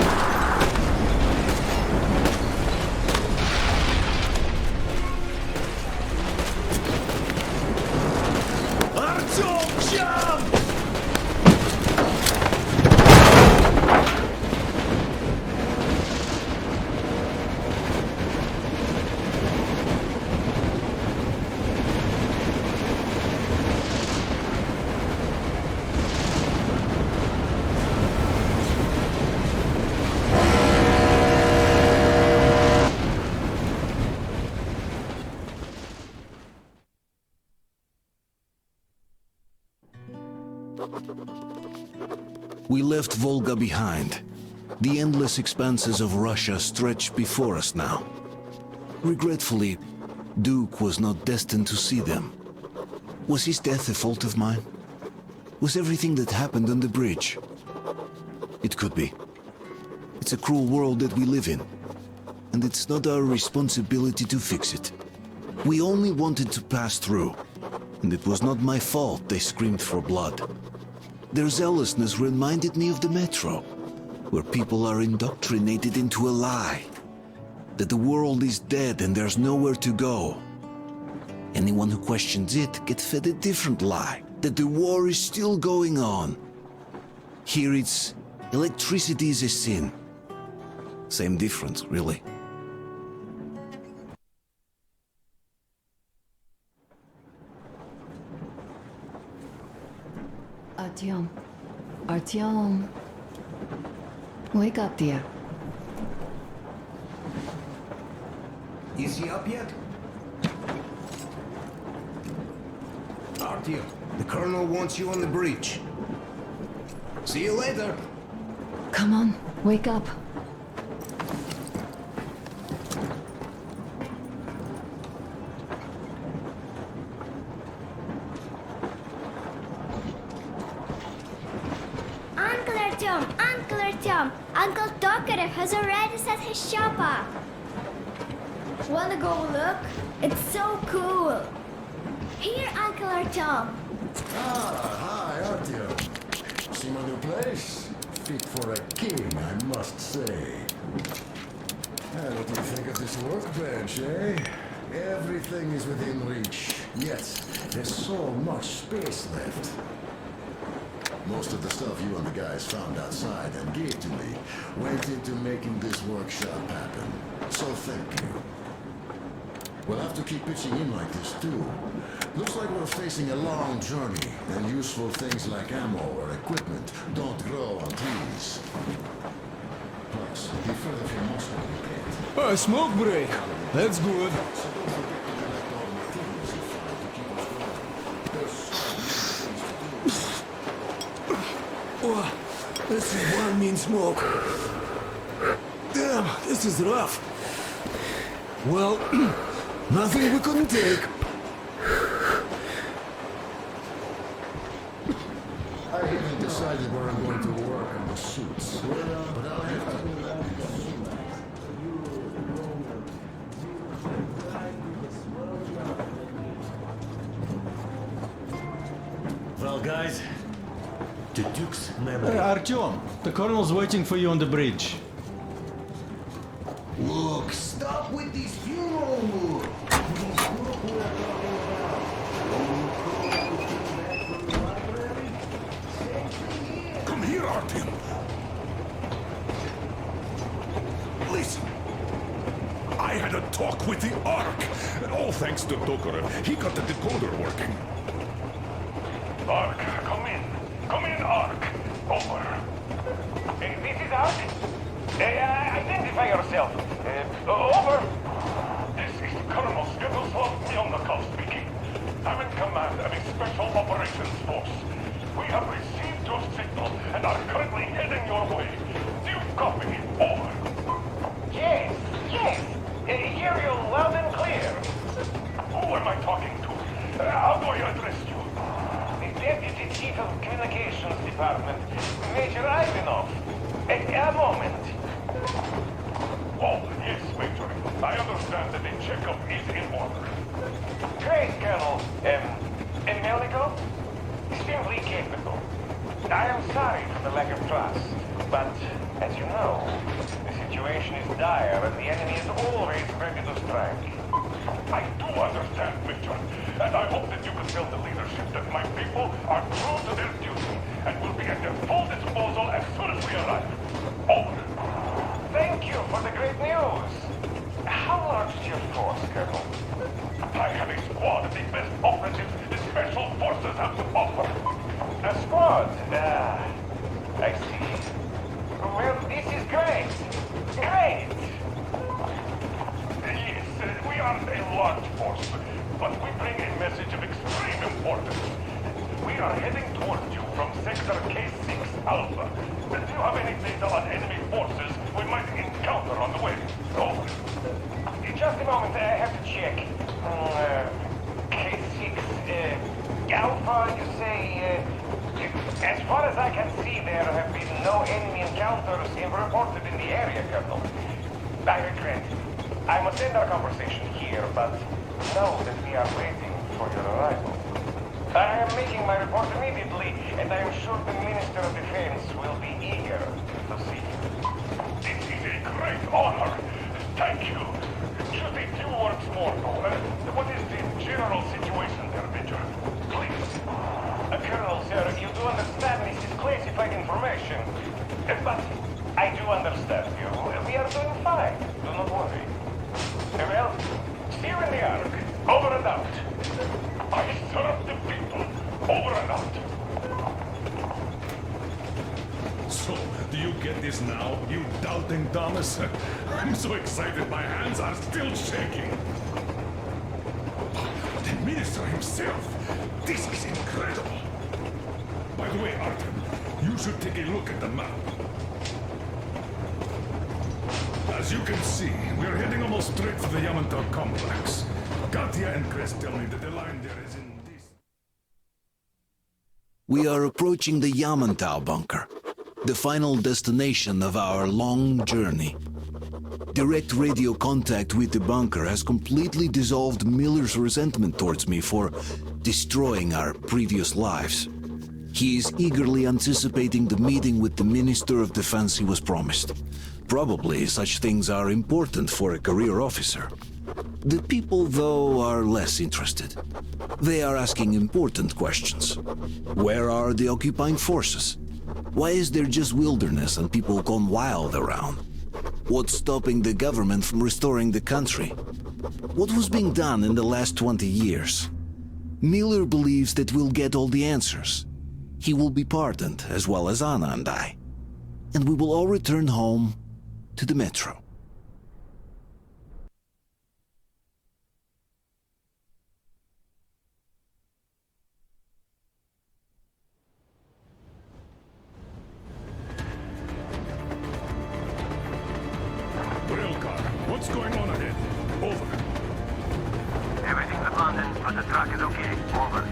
Artyom, jump! We left Volga behind. The endless expanses of Russia stretched before us now. Regretfully, Duke was not destined to see them. Was his death a fault of mine? Was everything that happened on the bridge? It could be. It's a cruel world that we live in, and it's not our responsibility to fix it. We only wanted to pass through, and it was not my fault they screamed for blood. Their zealousness reminded me of the metro, where people are indoctrinated into a lie. That the world is dead and there's nowhere to go. Anyone who questions it gets fed a different lie, that the war is still going on. Here it's electricity is a sin. Same difference, really. Artyom. Artyom. Wake up, dear. Is he up yet? Artyom, the Colonel wants you on the breach. See you later. Come on, wake up. Uncle Artyom, Uncle Tokarev has already set his shop up. Wanna go look? It's so cool. Here, Uncle Artyom. Hi, Artyom. See my new place? Fit for a king, I must say. And what do you think of this workbench, eh? Everything is within reach, yet there's so much space left. Most of the stuff you and the guys found outside and gave to me went into making this workshop happen. So thank you. We'll have to keep pitching in like this too. Looks like we're facing a long journey, and useful things like ammo or equipment don't grow on trees. Plus, be further from Moscow you can't. A smoke break. That's good. Oh, this is one mean smoke. Damn, this is rough. Well, nothing we couldn't take. I haven't decided where I'm going to work on the suits, but I'll have to. Well, guys, the Duke's memory. Artyom, the Colonel's waiting for you on the bridge. Look, stop with these funeral moves. Come here, Artyom. Listen. I had had a talk with the Ark. All thanks to Tokarev. He got the decoder working. Ark, come in. Come in, Ark. Over. This is Ark. Identify yourself. Over. This is Colonel Skittleslav Mjolnikov speaking. I'm in command of a special operations force. We have received your signal and are currently heading your way. Do you copy? Over. Yes. Hear you loud and clear. Who am I talking to? How do I address you? The Deputy Chief of Communications Department, Major Ivanov. A moment. Oh, yes, Major. I understand that the checkup is in order. Great, Colonel. Melnikov? Simply capable. I am sorry for the lack of trust, but, as you know, the situation is dire and the enemy is always ready to strike. I do understand, Major, and I hope that you can tell the leadership that my people are true to their duty and will be at their full disposal as soon as we arrive. Over. Thank you for the great news. How large is your force, Colonel? I have a squad of the best operatives the Special Forces have to offer. A squad? I see. Well, this is great. Great! Yes, we aren't a large force, but we bring a message of extreme importance. We are heading towards you from Sector K6 Alpha. Do you have any data on enemy forces we might encounter on the way? Over. Just a moment, I have to check. K6 Alpha, you say? As far as I can see, there have been no enemy encounters reported in the area, Colonel. I regret. I must end our conversation here, but know that we are waiting for your arrival. I am making my report immediately, and I am sure the Minister of Defense will be eager to see you. This is a great honor. Thank you. Just a few words more, though. What is the general situation there, Major? Please. Colonel, sir, you do understand this is classified information. But I do understand you. We are doing fine. Do not worry. Well, see you in the Ark. Over and out. I serve the people. Over and out. So, do you get this now, you doubting Thomas? I'm so excited my hands are still shaking. The Minister himself. This is incredible. By the way, Artyom, you should take a look at the map. As you can see, we're heading almost straight for the Yamantau complex. Katya and Chris tell me that the line there is in this... We are approaching the Yamantau bunker, the final destination of our long journey. Direct radio contact with the bunker has completely dissolved Miller's resentment towards me for destroying our previous lives. He is eagerly anticipating the meeting with the Minister of Defense he was promised. Probably such things are important for a career officer. The people, though, are less interested. They are asking important questions. Where are the occupying forces? Why is there just wilderness and people gone wild around? What's stopping the government from restoring the country? What was being done in the last 20 years? Miller believes that we'll get all the answers. He will be pardoned, as well as Anna and I. And we will all return home to the Metro. Railcar, what's going on ahead? Over. Everything's abundant, but the truck is okay. Over.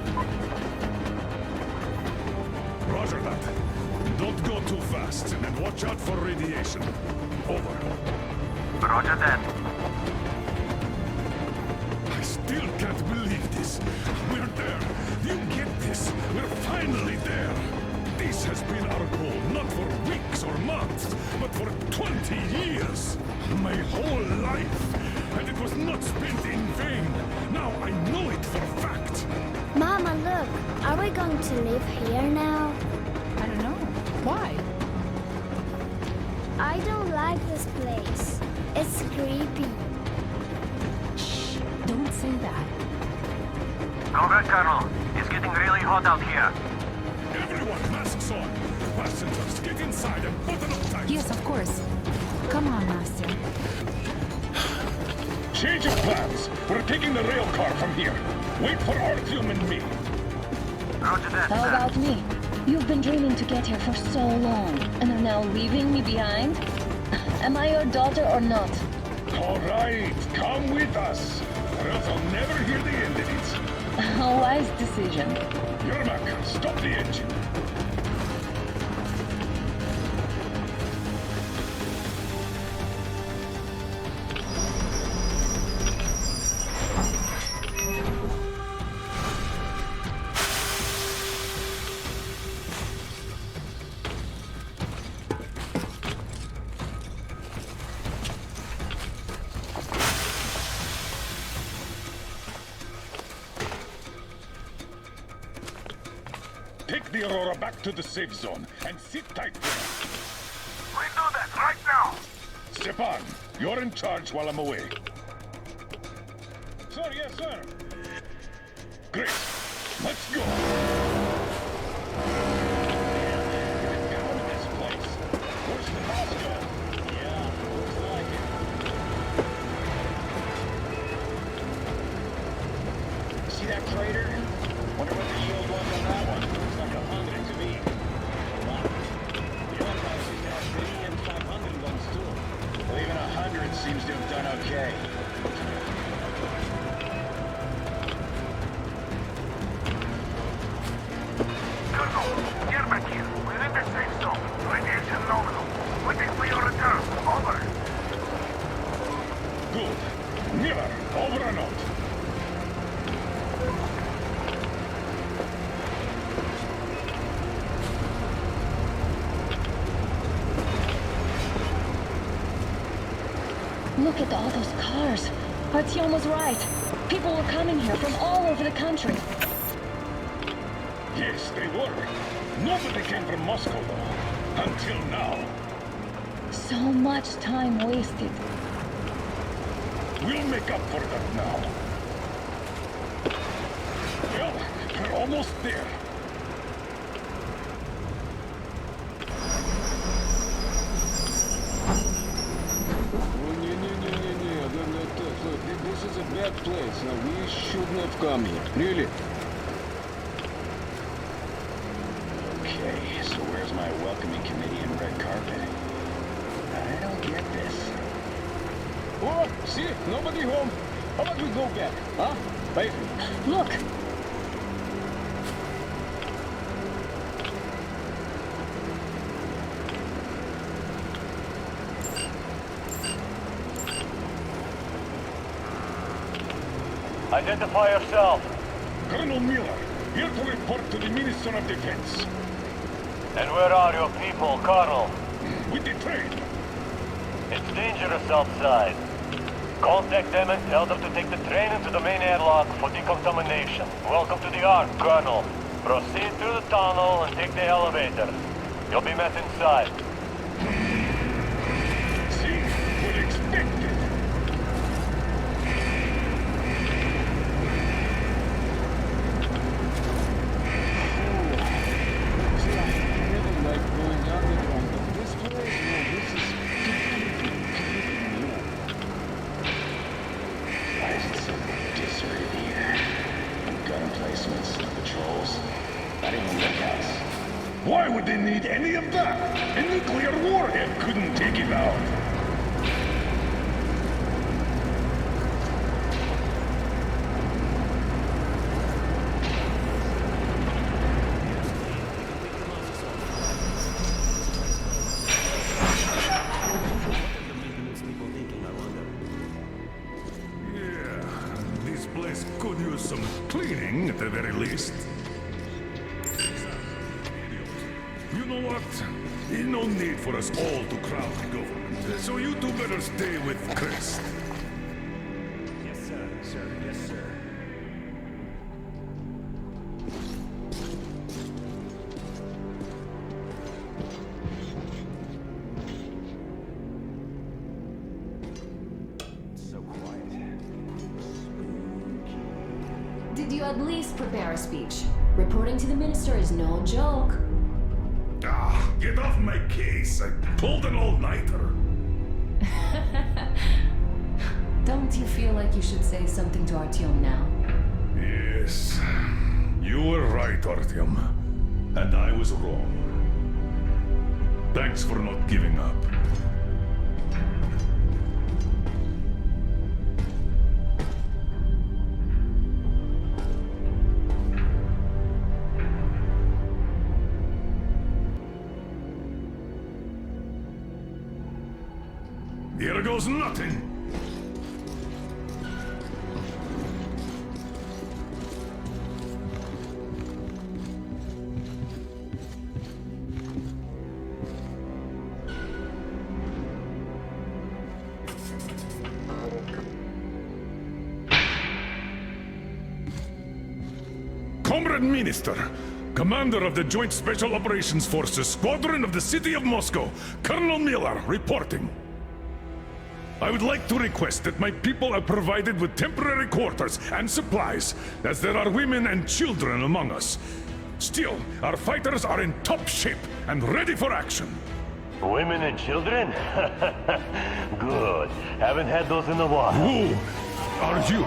Roger that. Don't go too fast, and watch out for radiation. Over. Roger that. I still can't believe this. We're there. You get this. We're finally there. This has been our goal, not for weeks or months, but for 20 years. My whole life. And it was not spent in vain. Now I know it for a fact. Mama, look. Are we going to live here now? I don't know. Why? I don't like this place. It's creepy. Don't say that. Go back, Colonel. It's getting really hot out here. Everyone, masks on! Passengers, get inside and button up tight! Yes, of course. Come on, Nastya. Change of plans! We're taking the rail car from here. Wait for Artyom and me. Roger that, How about me? You've been dreaming to get here for so long, and are now leaving me behind? Am I your daughter or not? All right, come with us, or else I'll never hear the end of it. A wise decision. Yermak, stop the engine. Take the Aurora back to the safe zone and sit tight there. We do that right now. Stepan, you're in charge while I'm away. Sir, yes, sir. Great. Let's go. Down this place. Where's the Moscow? Yeah, looks like it. See that crater? Wonder what the yield was on that one. Looks like 100 to me. Wow. The other guys used to have 50 and 500 ones too. Well, even 100 seems to have done okay. Colonel, get back here. We're in the safe zone. Radiation nominal. Waiting for your return. Over. Good. Miller, over and out. Look at all those cars. Artyom was right. People were coming here from all over the country. Yes, they were. Nobody came from Moscow, though. Until now. So much time wasted. We'll make up for that now. Well, we're almost there. Look, this is a bad place. Now, we shouldn't have come here. Really? Okay, so where's my welcoming committee and red carpet? I don't get this. Oh, see? Nobody home. How about we go back, huh? Wait. Look! Identify yourself. Colonel Miller, here to report to the Minister of Defense. And where are your people, Colonel? With the train. It's dangerous outside. Contact them and tell them to take the train into the main airlock for decontamination. Welcome to the Ark, Colonel. Proceed through the tunnel and take the elevator. You'll be met inside. See? We're expected. Why would they need any of that? A nuclear warhead couldn't take it out. Yeah, this place could use some cleaning at the very least. You know what? There's no need for us all to crowd the government. So you two better stay with Chris. Yes, sir. Sir, yes, sir. So quiet. Could you at least prepare a speech? Reporting to the minister is no joke. Ah, get off my case. I pulled an all-nighter. Don't you feel like you should say something to Artyom now? Yes. You were right, Artyom. And I was wrong. Thanks for not giving up. Here goes nothing! Comrade Minister, Commander of the Joint Special Operations Forces, Squadron of the City of Moscow, Colonel Miller, reporting. I would like to request that my people are provided with temporary quarters and supplies, as there are women and children among us. Still, our fighters are in top shape and ready for action. Women and children? Good. Haven't had those in a while. Who are you?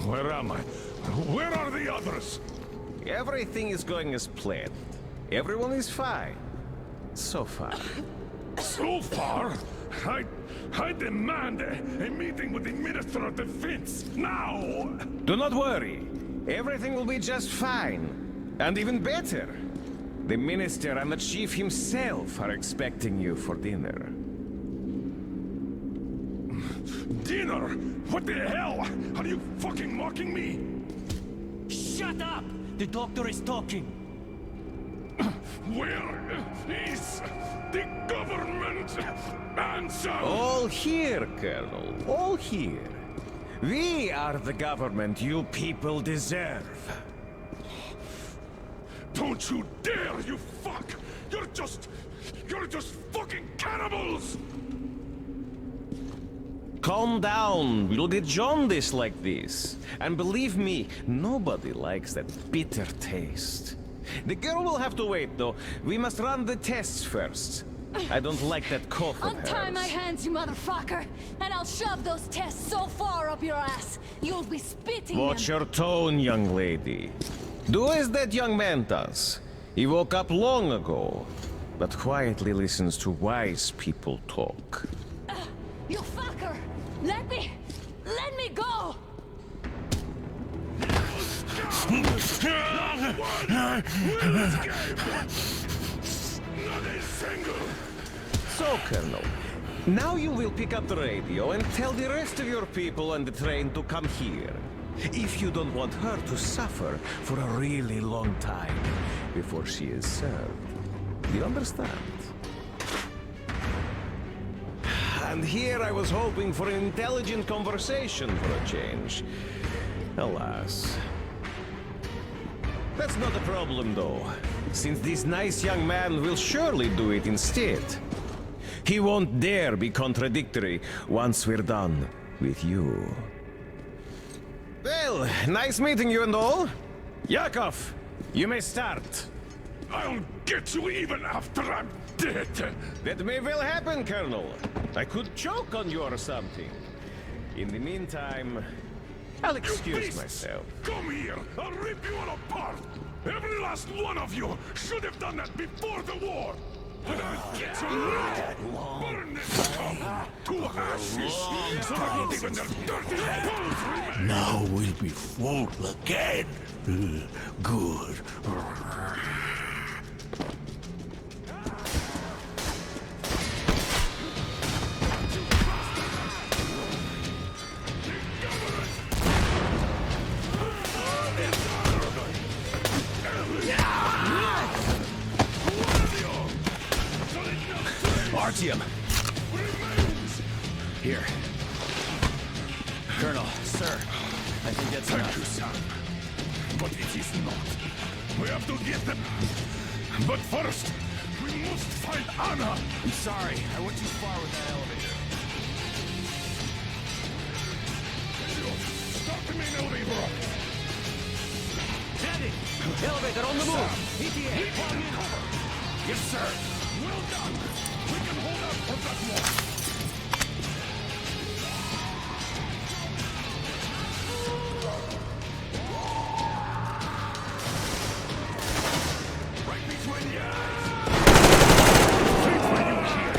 Where am I? Where are the others? Everything is going as planned. Everyone is fine. So far. So far? I demand a meeting with the Minister of Defense, now! Do not worry. Everything will be just fine. And even better. The Minister and the Chief himself are expecting you for dinner. Dinner? What the hell? Are you fucking mocking me? Shut up! The doctor is talking. Where is the government answer? All here, Colonel. All here. We are the government you people deserve. Don't you dare, you fuck! You're just fucking cannibals! Calm down. We'll get jaundice like this. And believe me, nobody likes that bitter taste. The girl will have to wait, though. We must run the tests first. I don't like that cough of hers. Untie my hands, you motherfucker, and I'll shove those tests so far up your ass, you'll be spitting Watch them. your tone, young lady. Do as that young man does. He woke up long ago, but quietly listens to wise people talk. You fucker! Let me go! So, Colonel, now you will pick up the radio and tell the rest of your people on the train to come here. If you don't want her to suffer for a really long time before she is served. You understand? And here I was hoping for an intelligent conversation for a change. Alas. That's not a problem, though, since this nice young man will surely do it instead. He won't dare be contradictory once we're done with you. Well, nice meeting you and all. Yakov, you may start. I'll get you even after I'm dead. That may well happen, Colonel. I could choke on you or something. In the meantime, I'll excuse myself. Come here! I'll rip you all apart! Every last one of you should have done that before the war! Get your burn this town to ashes, so that not even their dirty bones remain. Now we'll be full again. Good. Artyom! Here. Colonel, sir, I think that's Thank enough. you, son. But it is not. We have to get them. But first, we must find Anna. I'm sorry, I went too far with that elevator. Start the main elevator up. Daddy! Elevator on the move! ETA! Cover! Yes, sir. Well done. We can hold out for that one. Right between the eyes. Wait for you here.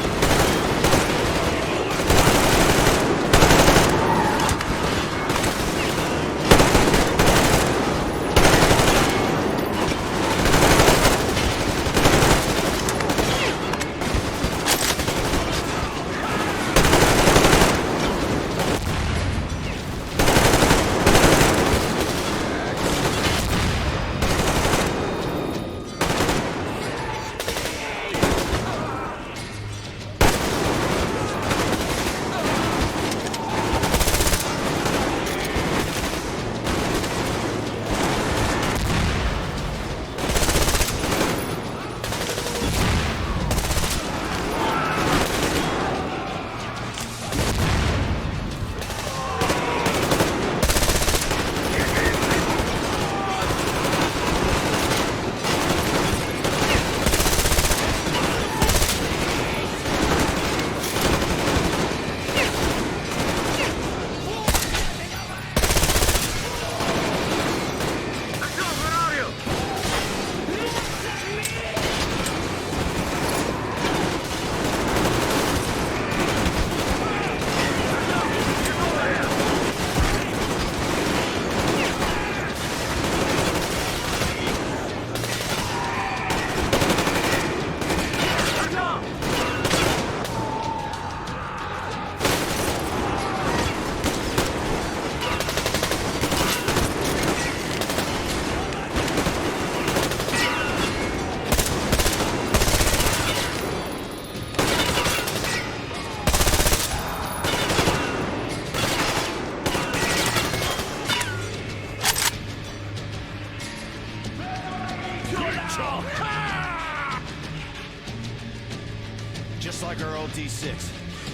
Just like our old D6.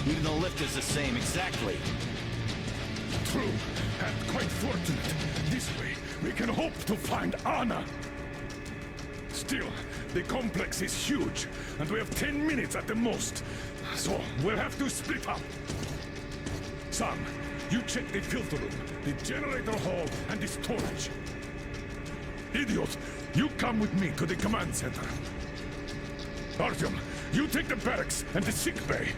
Even the lift is the same, exactly. True, and quite fortunate. This way, we can hope to find Anna. Still, the complex is huge, and we have 10 minutes at the most. So, we'll have to split up. Sam, you check the filter room, the generator hall, and the storage. Idiot, you come with me to the command center. Artyom, you take the barracks and the sick bay.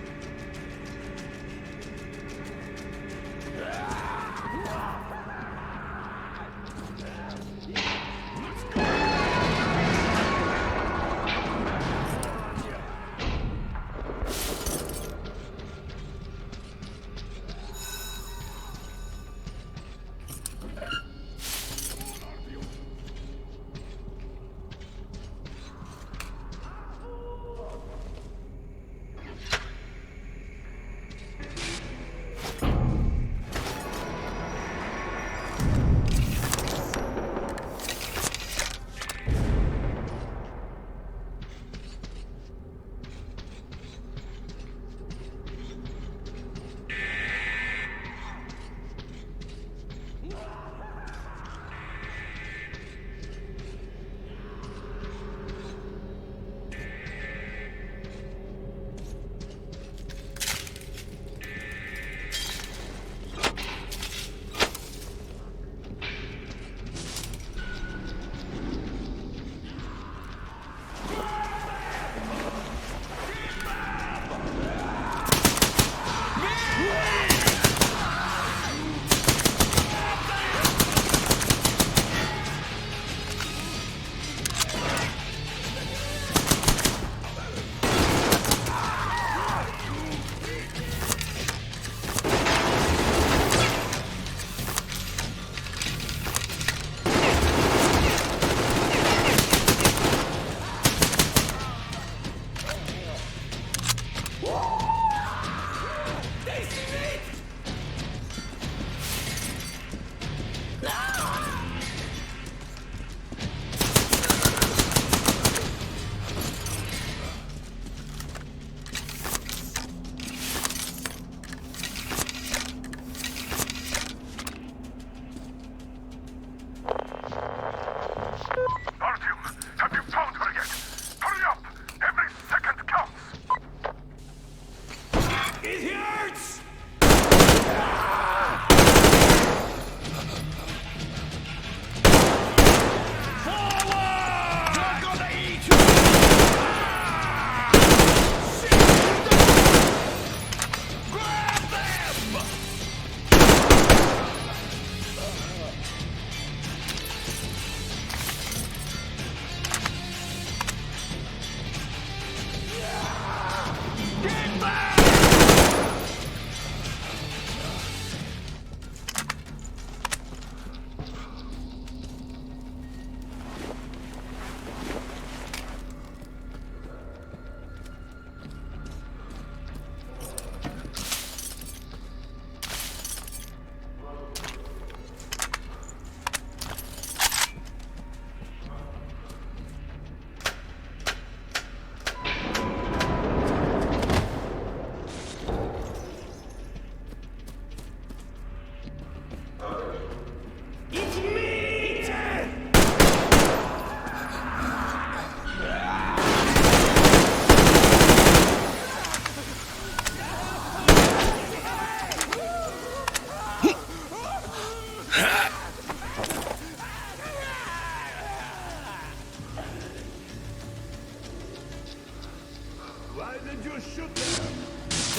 Why did you shoot them?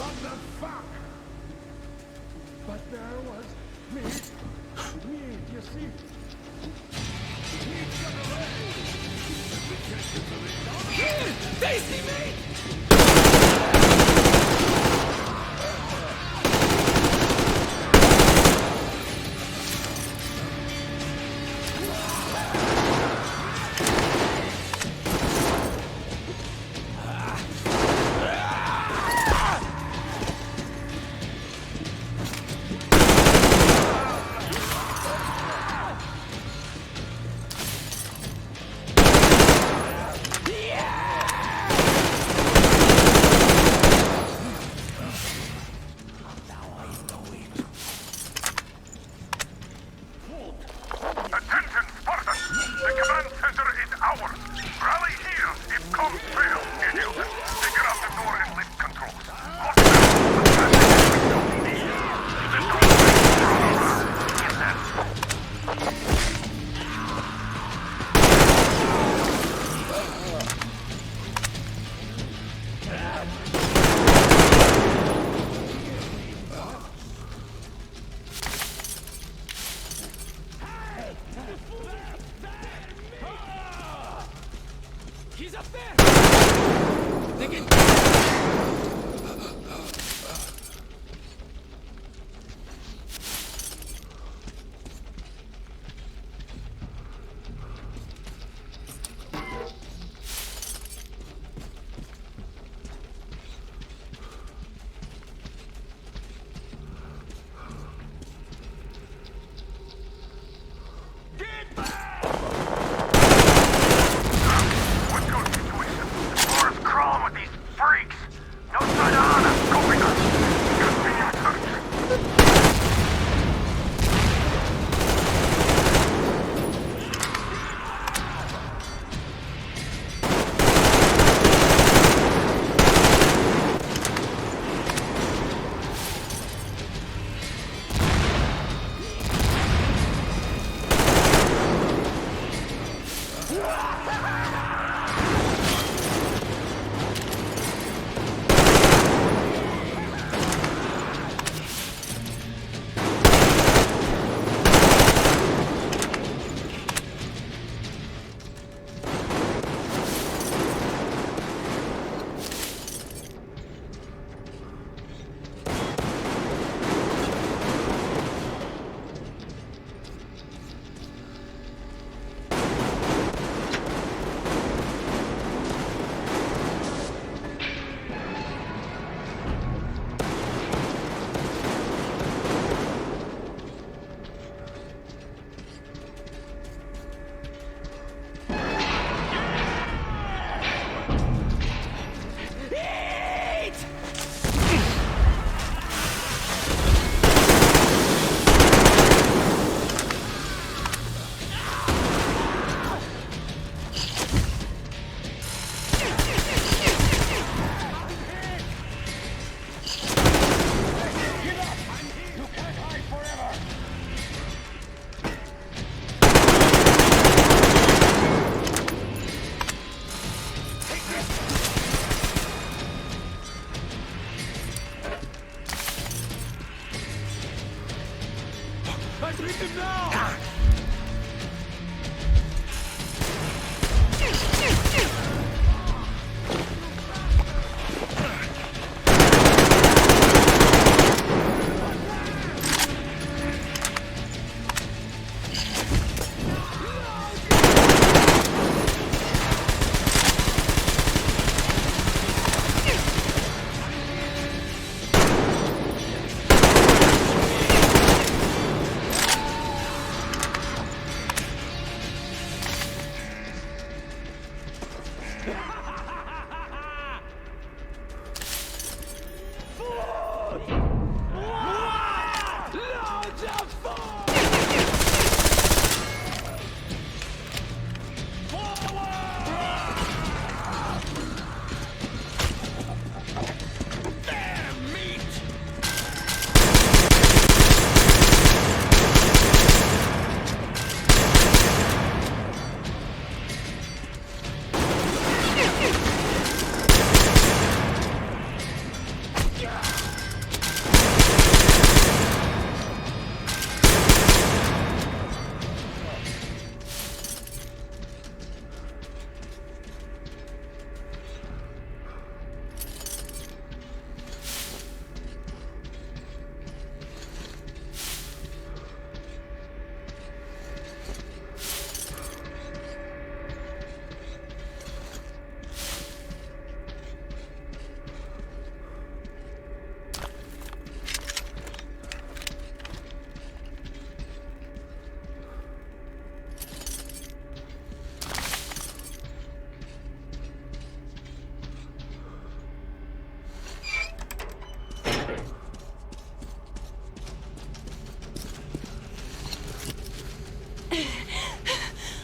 What the fuck? But there was meat. Meat, you see? Meat got away. We can't get the meat down. They see me! He's up there!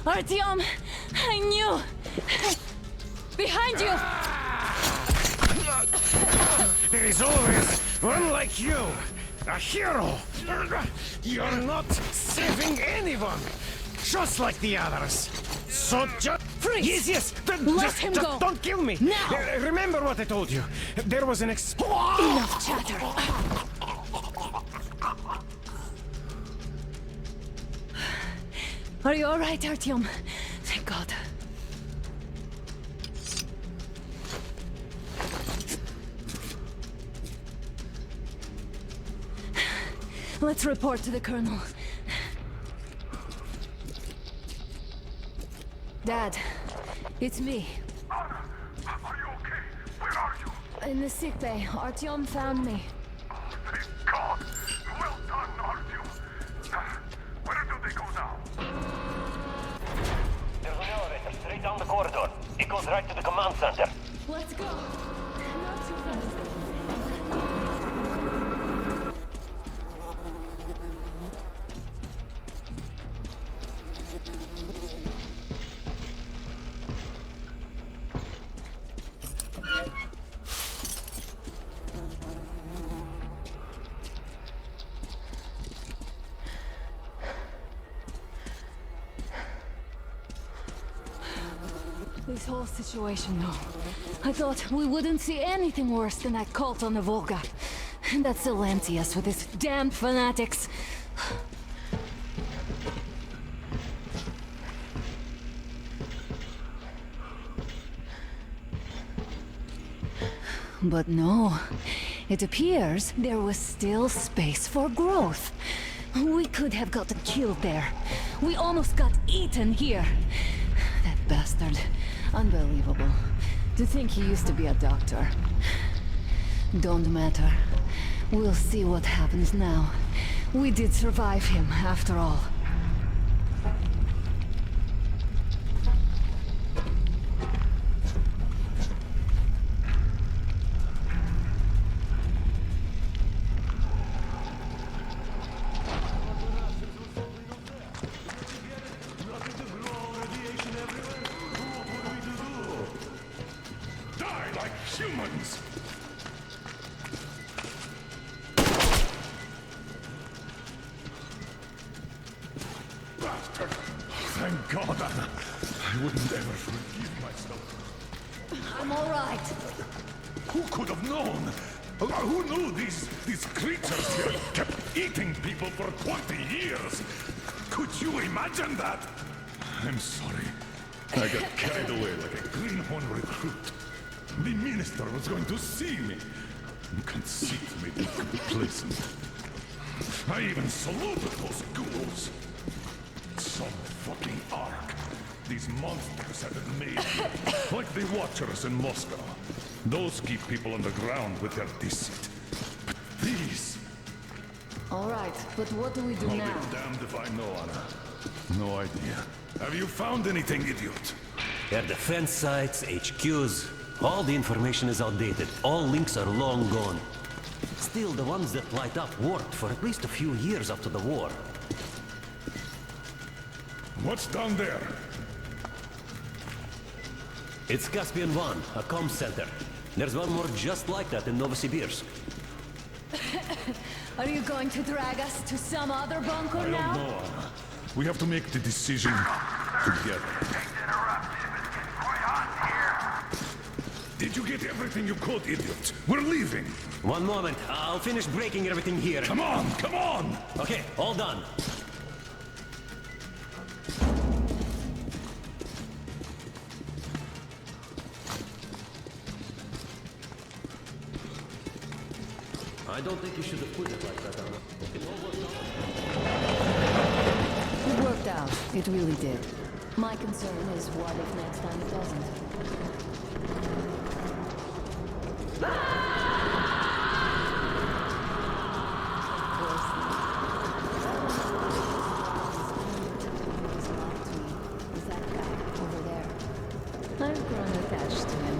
Artyom! I knew! Behind you! There is always one like you! A hero! You're not saving anyone! Just like the others! So just... Freeze! Yes! Let him go! Don't kill me! Now! Remember what I told you. There was an Enough chatter! Are you alright, Artyom? Thank God. Let's report to the Colonel. Dad, it's me. Anna, are you okay? Where are you? In the sick bay. Artyom found me. Thank God. Well done, Artyom. Where do they go now? There's an elevator straight down the corridor. It goes right to the command center. Let's go. Not too fast. This whole situation, though. I thought we wouldn't see anything worse than that cult on the Volga. And that Silencius with his damned fanatics. But no. It appears there was still space for growth. We could have gotten killed there. We almost got eaten here. That bastard. Unbelievable. To think he used to be a doctor. Don't matter. We'll see what happens now. We did survive him, after all. Humans! Bastard! Thank God, Anna. I wouldn't ever forgive myself. I'm all right. Who could have known? Who knew these creatures here kept eating people for 20 years? Could you imagine that? I'm sorry. I got carried away like a greenhorn recruit. The minister was going to see me. Conceit made me complacent. I even saluted those ghouls. Some fucking ark. These monsters have it made. Like the Watchers in Moscow. Those keep people underground with their deceit. But these... All right, but what do we do I'll now? be damned if I know, Anna. No idea. Have you found anything, idiot? Their defense sites, HQs, all the information is outdated. All links are long gone. Still, the ones that light up worked for at least a few years after the war. What's down there? It's Caspian 1, a comm center. There's one more just like that in Novosibirsk. Are you going to drag us to some other bunker I now? don't know, Anna. We have to make the decision together. Did you get everything you could, idiot? We're leaving. One moment. I'll finish breaking everything here. Come on, come on! Okay, all done. I don't think you should have put it like that, Anna. It worked out. It really did. My concern is what if next time it doesn't? I've grown attached to him.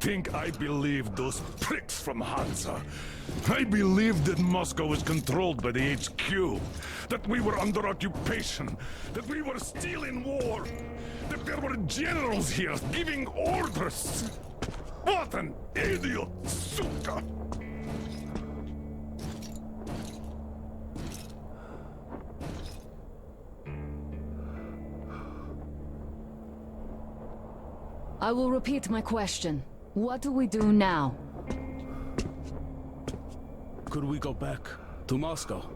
think I believed those pricks from Hansa? I believed that Moscow was controlled by the HQ, that we were under occupation, that we were still in war, that there were generals here giving orders. What an idiot, suka! I will repeat my question. What do we do now? Could we go back to Moscow?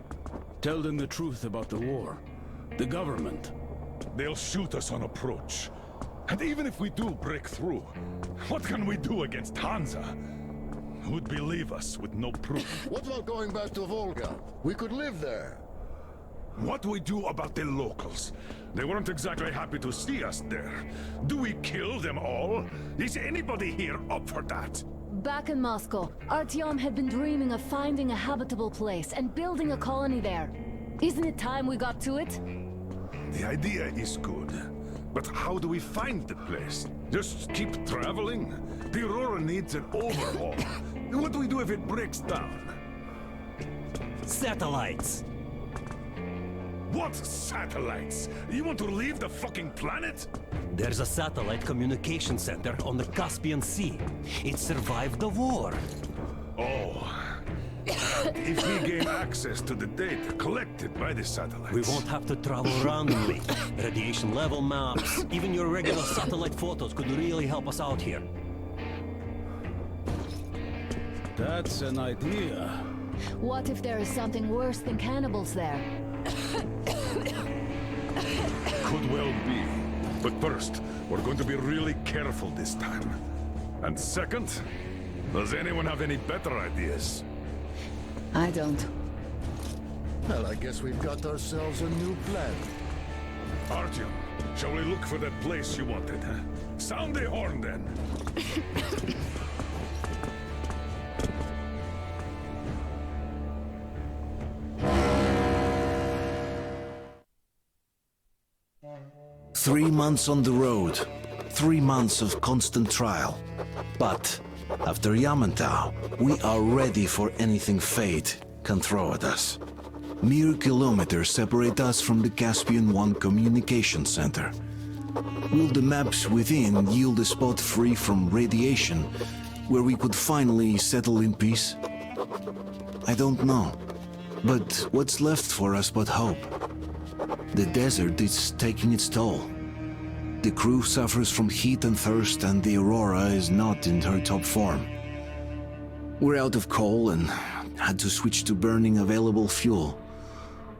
Tell them the truth about the war. The government. They'll shoot us on approach. And even if we do break through, what can we do against Hansa? Who'd believe us with no proof? What about going back to Volga? We could live there. What do we do about the locals? They weren't exactly happy to see us there. Do we kill them all? Is anybody here up for that? Back in Moscow, Artyom had been dreaming of finding a habitable place and building a colony there. Isn't it time we got to it? The idea is good. But how do we find the place? Just keep traveling? The Aurora needs an overhaul. What do we do if it breaks down? Satellites! What satellites? You want to leave the fucking planet? There's a satellite communication center on the Caspian Sea. It survived the war. Oh. If we gain access to the data collected by the satellites... We won't have to travel randomly. Radiation level maps, even your regular satellite photos could really help us out here. That's an idea. What if there is something worse than cannibals there? Could well be. But first, we're going to be really careful this time. And second, does anyone have any better ideas? I don't. Well, I guess we've got ourselves a new plan. Artyom, shall we look for that place you wanted? Sound the horn, then. 3 months on the road, 3 months of constant trial. But after Yamantau, we are ready for anything fate can throw at us. Mere kilometers separate us from the Caspian One communication center. Will the maps within yield a spot free from radiation, where we could finally settle in peace? I don't know. But what's left for us but hope? The desert is taking its toll. The crew suffers from heat and thirst, and the Aurora is not in her top form. We're out of coal and had to switch to burning available fuel.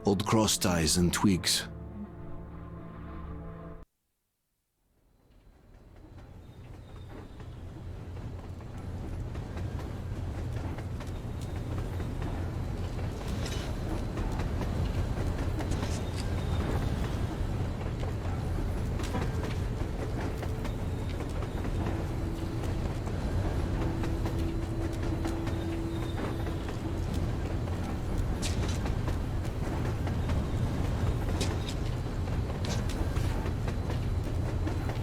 Old cross ties and twigs.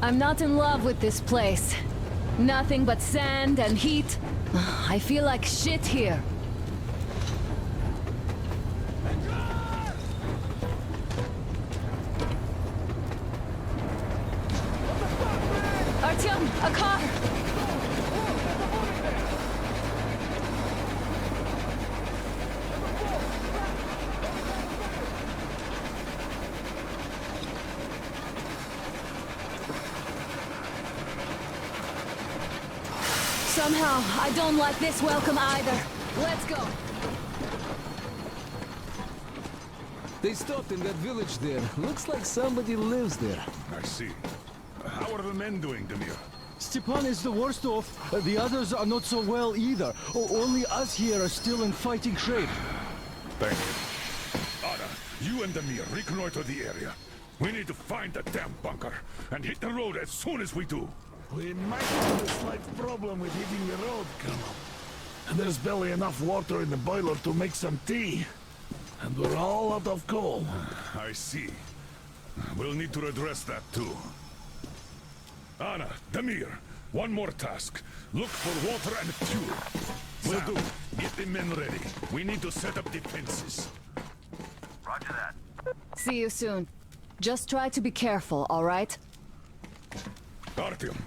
I'm not in love with this place. Nothing but sand and heat. I feel like shit here. Artyom, a car! Somehow, I don't like this welcome either. Let's go. They stopped in that village there. Looks like somebody lives there. I see. How are the men doing, Demir? Stepan is the worst off. The others are not so well either. Only us here are still in fighting shape. Thank you. Ada, you and Demir reconnoiter the area. We need to find the damn bunker and hit the road as soon as we do. We might have a slight problem with hitting the road, Colonel. And there's barely enough water in the boiler to make some tea. And we're all out of coal. I see. We'll need to address that too. Anna, Demir, One more task. Look for water and fuel. Will do. Get the men ready. We need to set up defenses. Roger that. See you soon. Just try to be careful, all right? Artyom,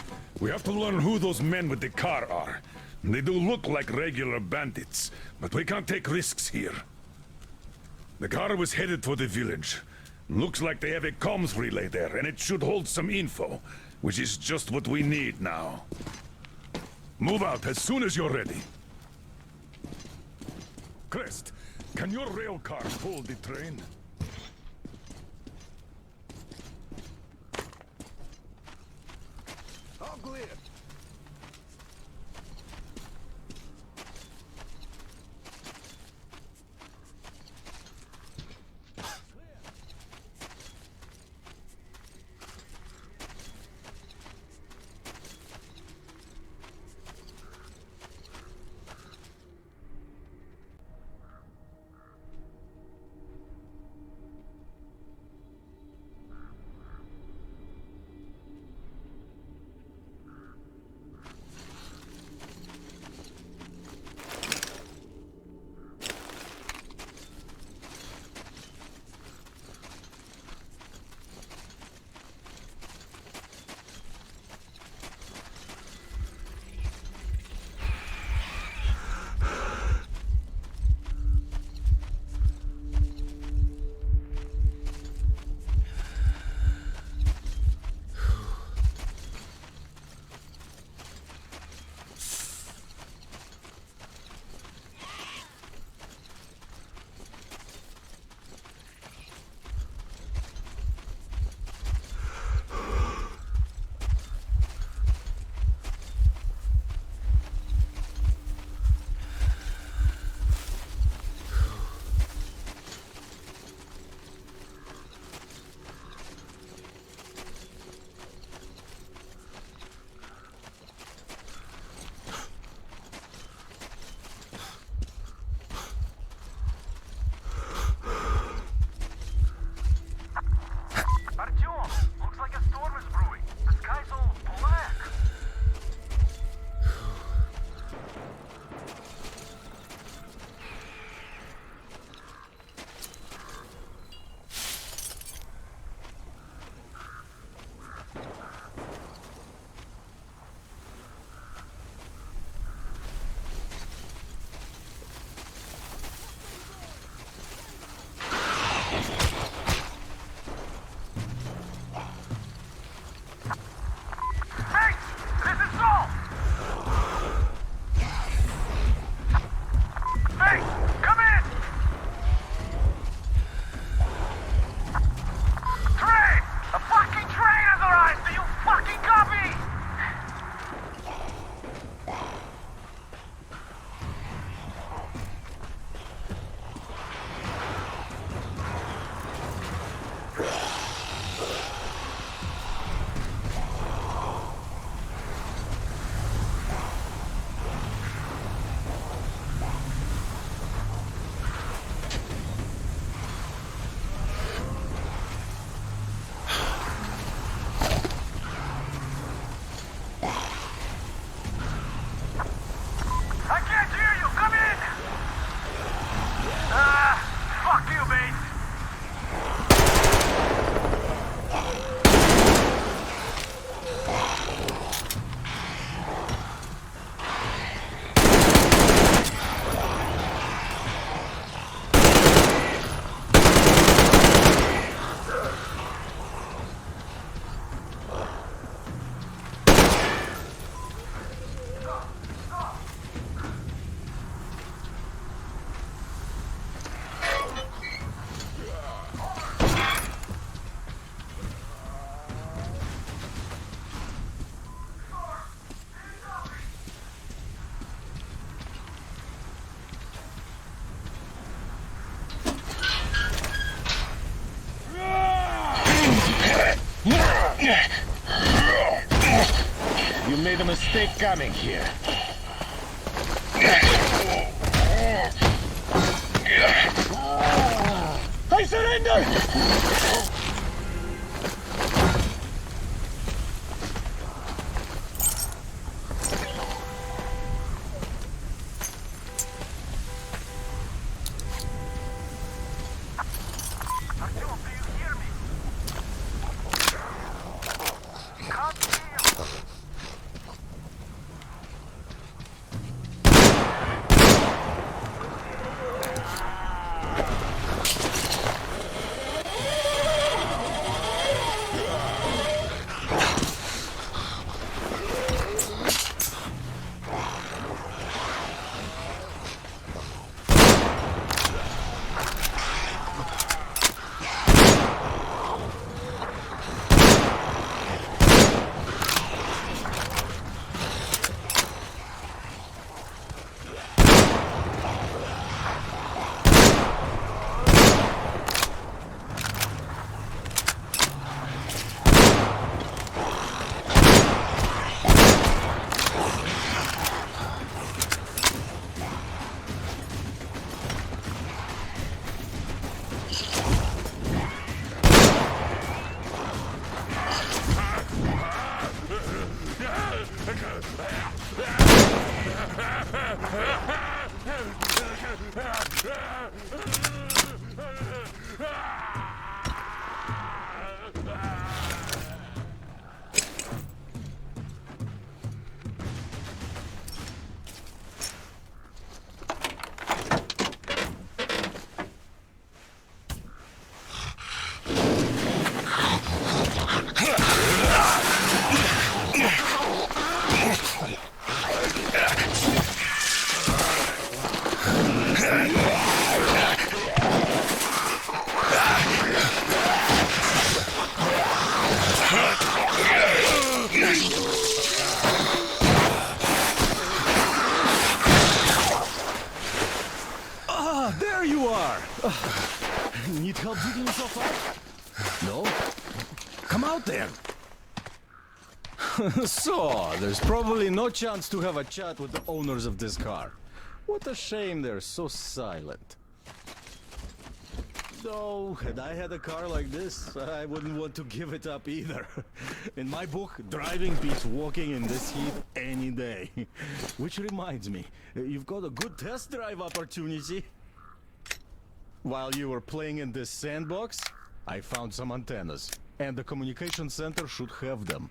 we have to learn who those men with the car are. They do look like regular bandits, but we can't take risks here. The car was headed for the village. Looks like they have a comms relay there, and it should hold some info, which is just what we need now. Move out as soon as you're ready. Crest, can your rail car hold the train? All clear. You made a mistake coming here. I surrender! Need help digging yourself out? No? Come out then! So, there's probably no chance to have a chat with the owners of this car. What a shame they're so silent. Though, had I had a car like this, I wouldn't want to give it up either. In my book, driving beats walking in this heat any day. Which reminds me, you've got a good test drive opportunity. While you were playing in this sandbox, I found some antennas, and the communication center should have them.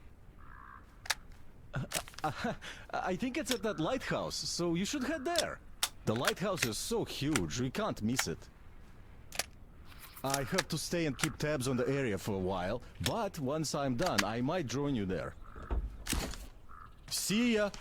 I think it's at that lighthouse, so you should head there. The lighthouse is so huge, we can't miss it. I have to stay and keep tabs on the area for a while, but once I'm done, I might join you there. See ya!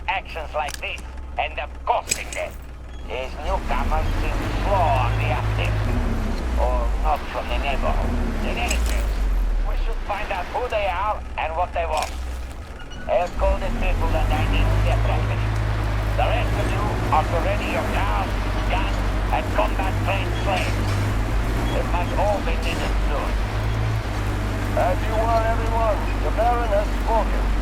Actions like this end up costing them. These newcomers seem slow on the uptake, or not from the neighborhood. In any case, we should find out who they are and what they want. I'll call the people that I need separately. The rest of you are to ready your cars, guns, and combat-trained slaves. It must all be needed soon. As you are, everyone, the Baron has spoken.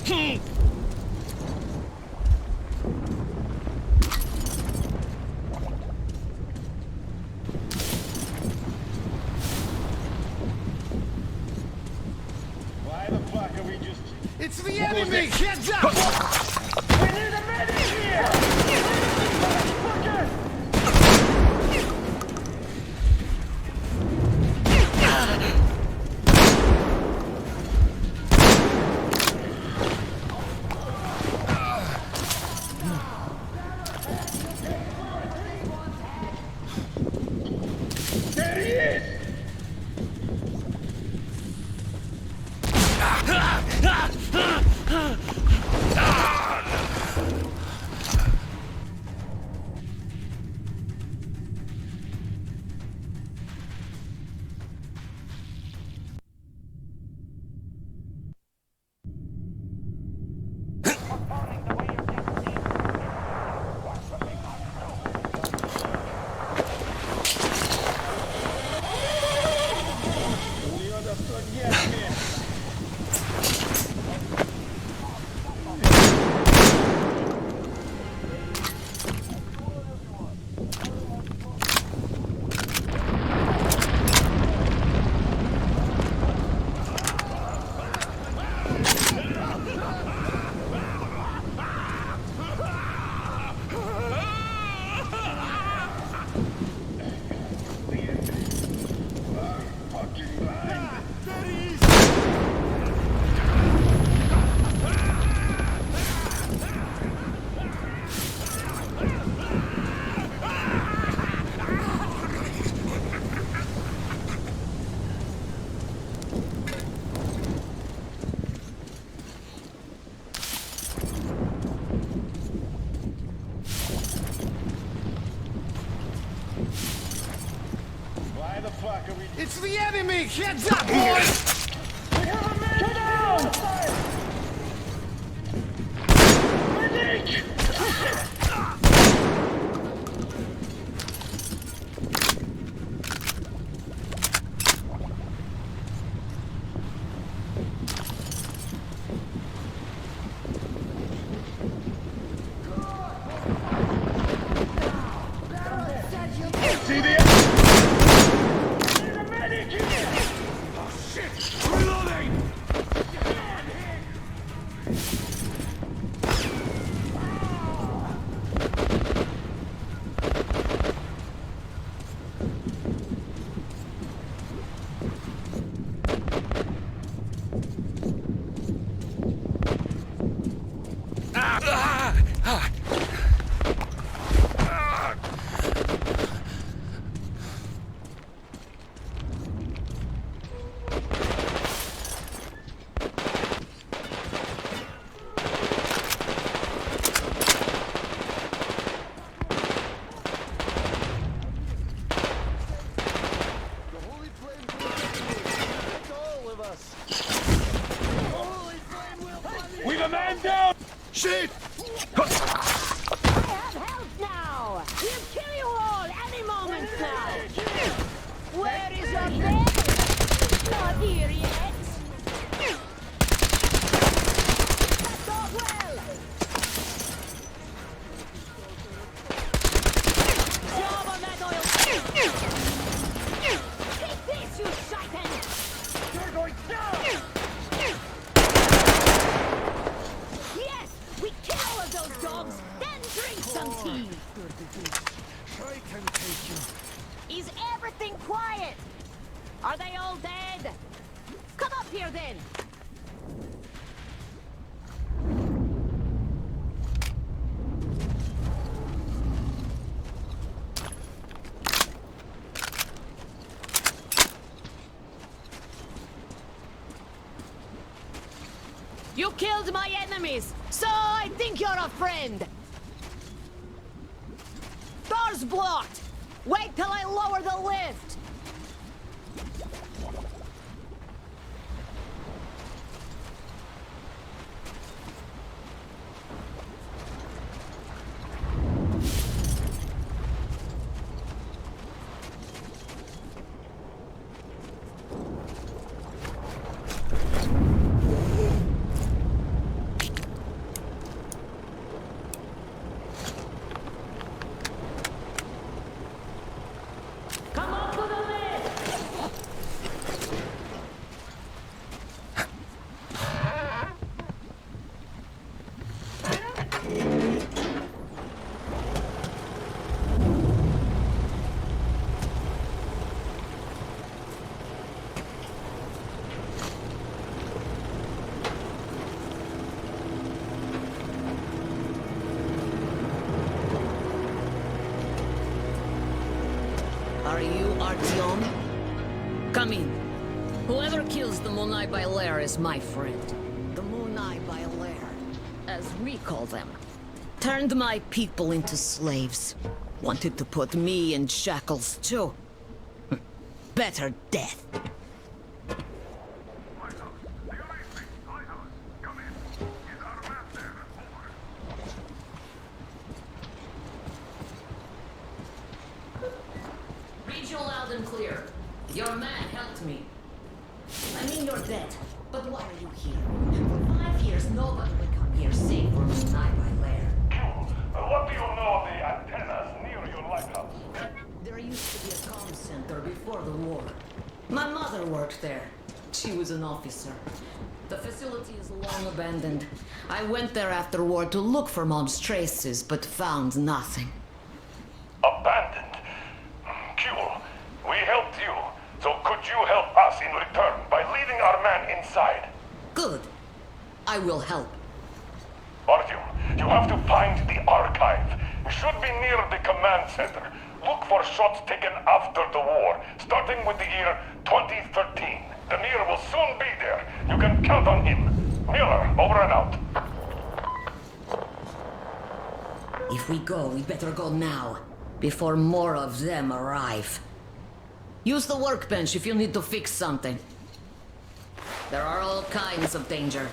Why the fuck are we just... It's the enemy! Heads up! We need a medic here! Motherfucker! There he is! Why the fuck are we... It's the enemy! Heads up, boys! We have a man down! Medic! See the... There's a medic here! Oh shit! Reloading! We've a man down! Shit! I have help now! We'll kill you all any moment now! Where is your bed? Not here yet! That's all well! Job on that oil! Take this, you shaitan! You're going down! Yes! We kill all of those dogs, then drink some tea! I can take you. Is everything quiet? Are they all dead? Come up here then! You killed my enemies, so I think you're a friend. Door's blocked. Wait till I lower the lift. Artyom? Come in. Whoever kills the Monai Bailair is my friend. The Monai Bailair, as we call them, turned my people into slaves. Wanted to put me in shackles too. Better death. Read you loud and clear. Your man helped me. I mean, you're dead. But why are you here? For 5 years, nobody would come here save for Monai Bailair. What do you know of the antennas near your lighthouse? There used to be a comm center before the war. My mother worked there. She was an officer. The facility is long abandoned. I went there after war to look for Mom's traces, but found nothing. Abandoned? Q, we helped you. So could you help us in return by leading our man inside? Good. I will help. Artyom, you have to find the archive. It should be near the command center. Look for shots taken after the war, starting with the year 2013. Demir will soon be there. You can count on him. Miller, over and out. If we go, we better go now, before more of them arrive. Use the workbench if you need to fix something. There are all kinds of danger.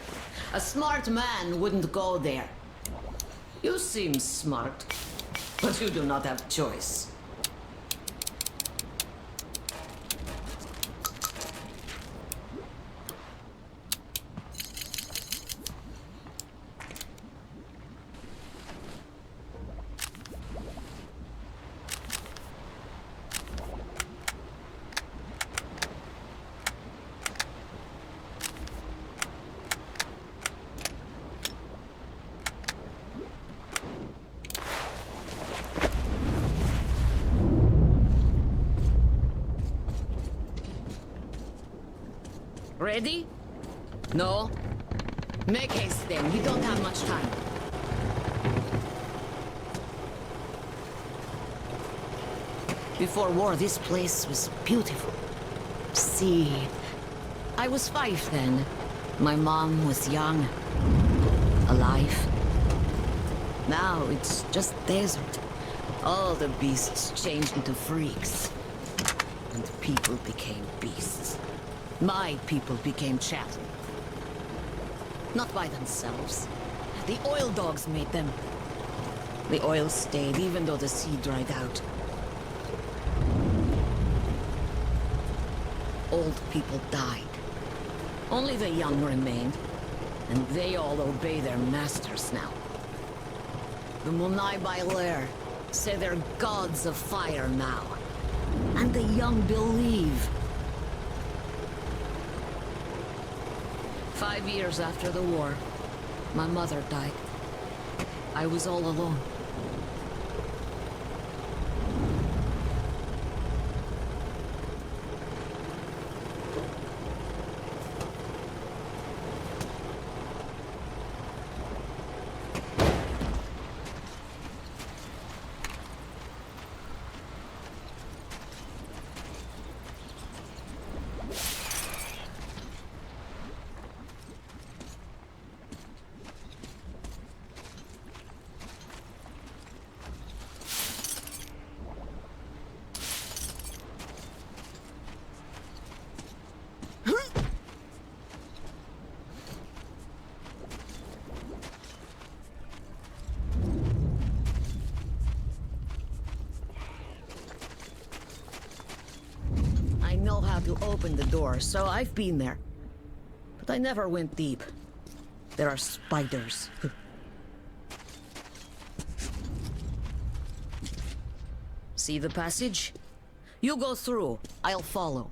A smart man wouldn't go there. You seem smart, but you do not have choice. Ready? No? Make haste then, we don't have much time. Before war, this place was beautiful. See, I was 5 then. My mom was young, alive. Now it's just desert. All the beasts changed into freaks. And people became beasts. My people became chattel. Not by themselves. The oil dogs made them. The oil stayed even though the sea dried out. Old people died. Only the young remained. And they all obey their masters now. The Monai Bailair say they're gods of fire now. And the young believe. 5 years after the war, my mother died. I was all alone. To open the door, so I've been there. But I never went deep. There are spiders. See the passage? You go through. I'll follow.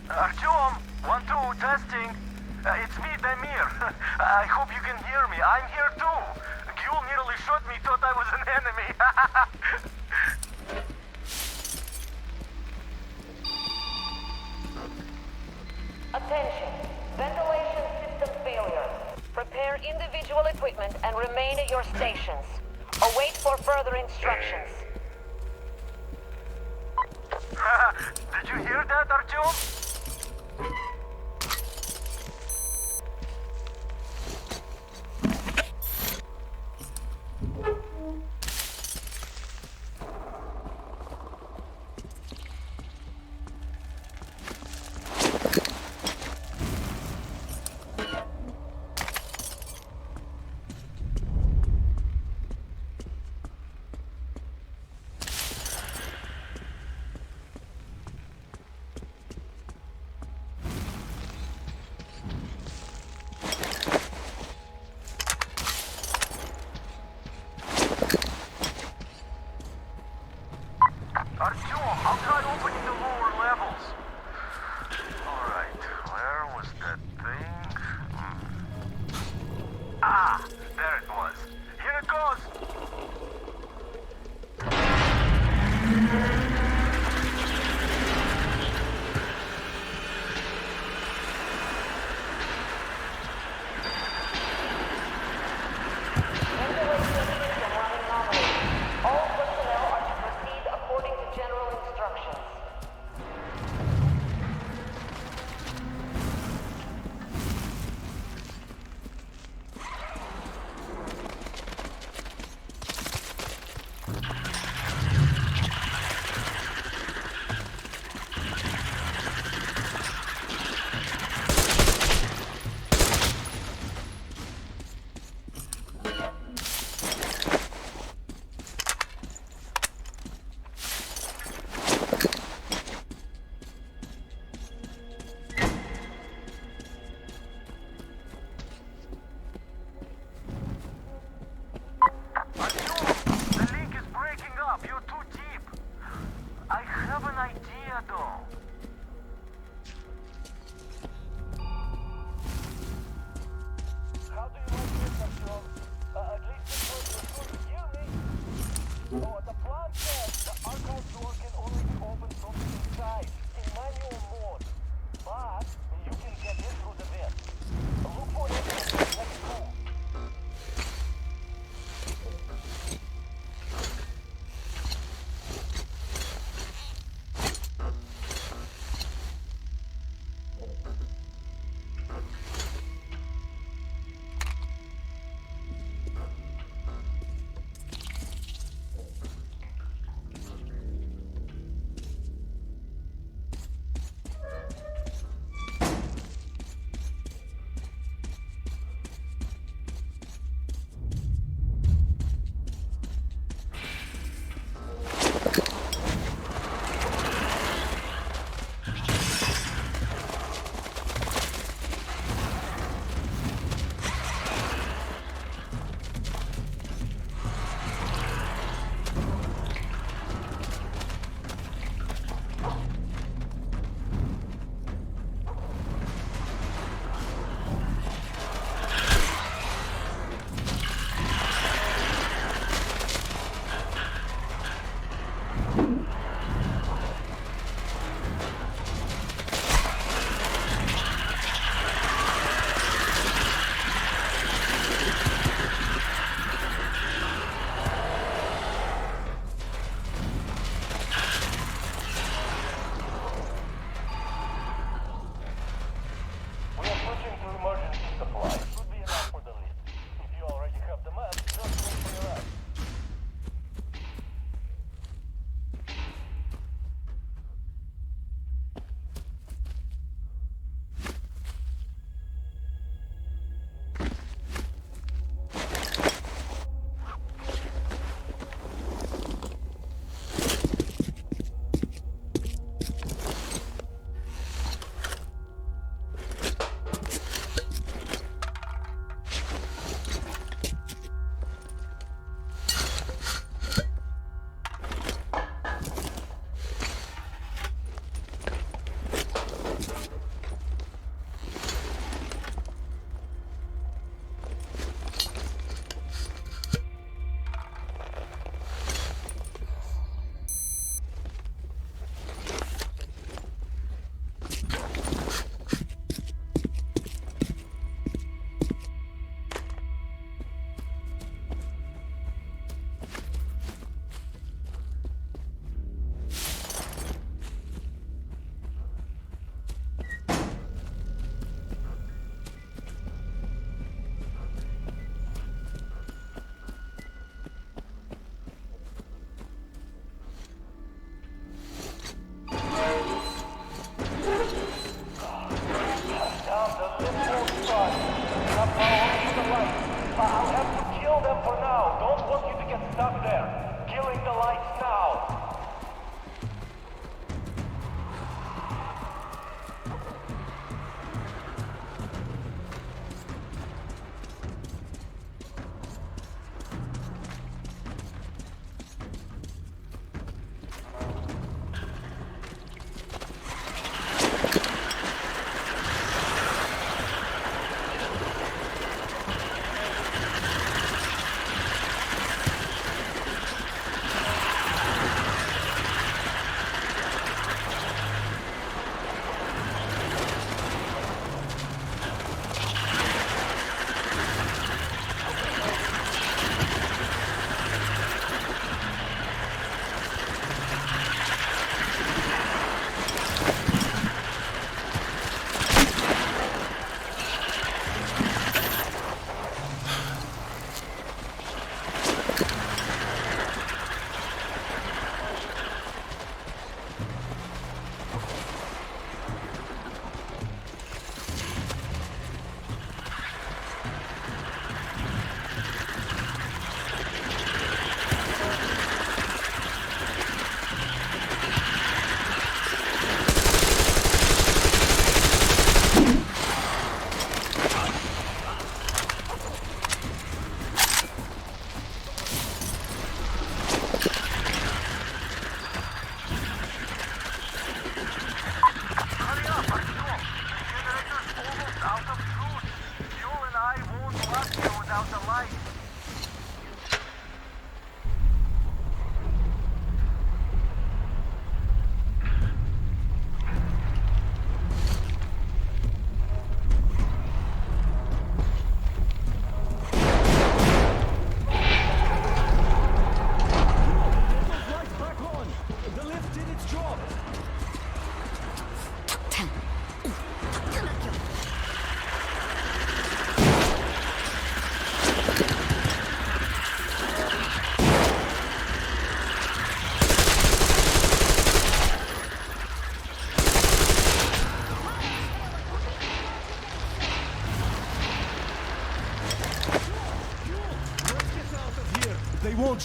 Artyom, 1-2, testing. It's me, Damir. I hope you can hear me. I'm here too. Gyul nearly shot me, thought I was an enemy. Attention. Ventilation system failure. Prepare individual equipment and remain at your stations. Await for further instructions. Did you hear that, Artyom? Artyom, I'll try opening the lower levels. Alright, where was that thing? Ah, there it was. Here it goes! All personnel are to proceed according to general instructions. The link is breaking up. You're too deep. I have an idea, though. How do you like this, Artyom? At least this way you could hear me. Oh, the plan says the archive door can only be opened from the inside in manual mode. But you can get in through the vent. Look for it next room.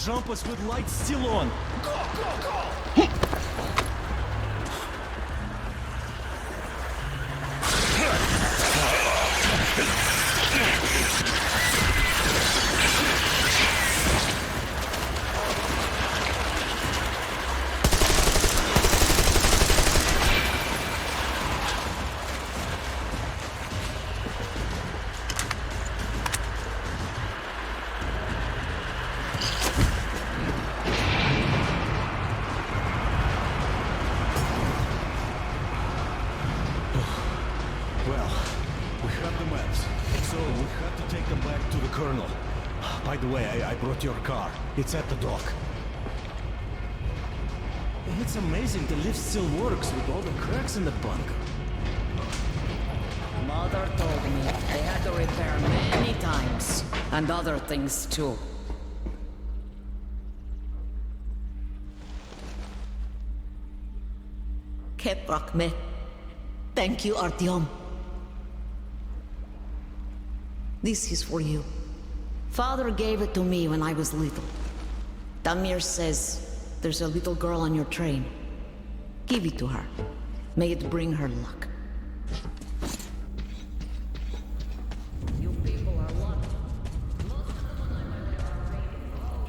jump us with lights still on. Go, go, go! By the way, I brought your car. It's at the dock. It's amazing the lift still works with all the cracks in the bunker. Mother told me they had to repair many times. And other things too. Keprakme. Thank you, Artyom. This is for you. Father gave it to me when I was little. Damir says there's a little girl on your train. Give it to her. May it bring her luck. You people are lucky. Most of them on my way are ready. They were all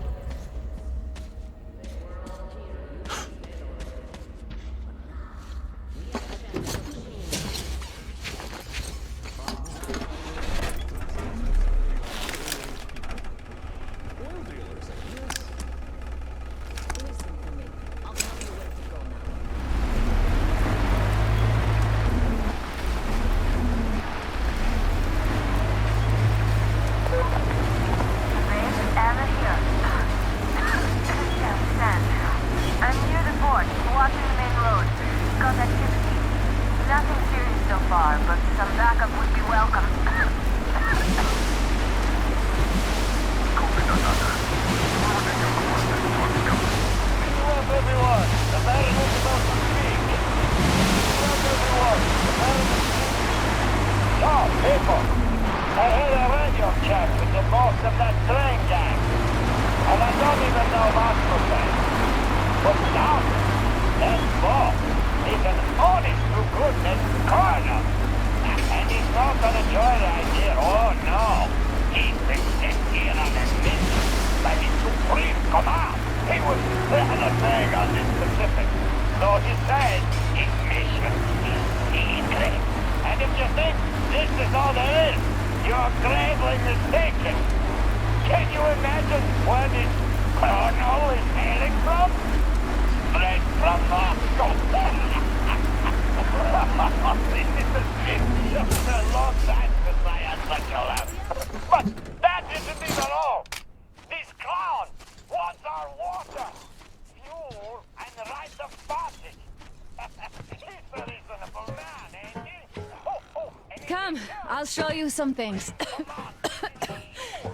Come, I'll show you some things.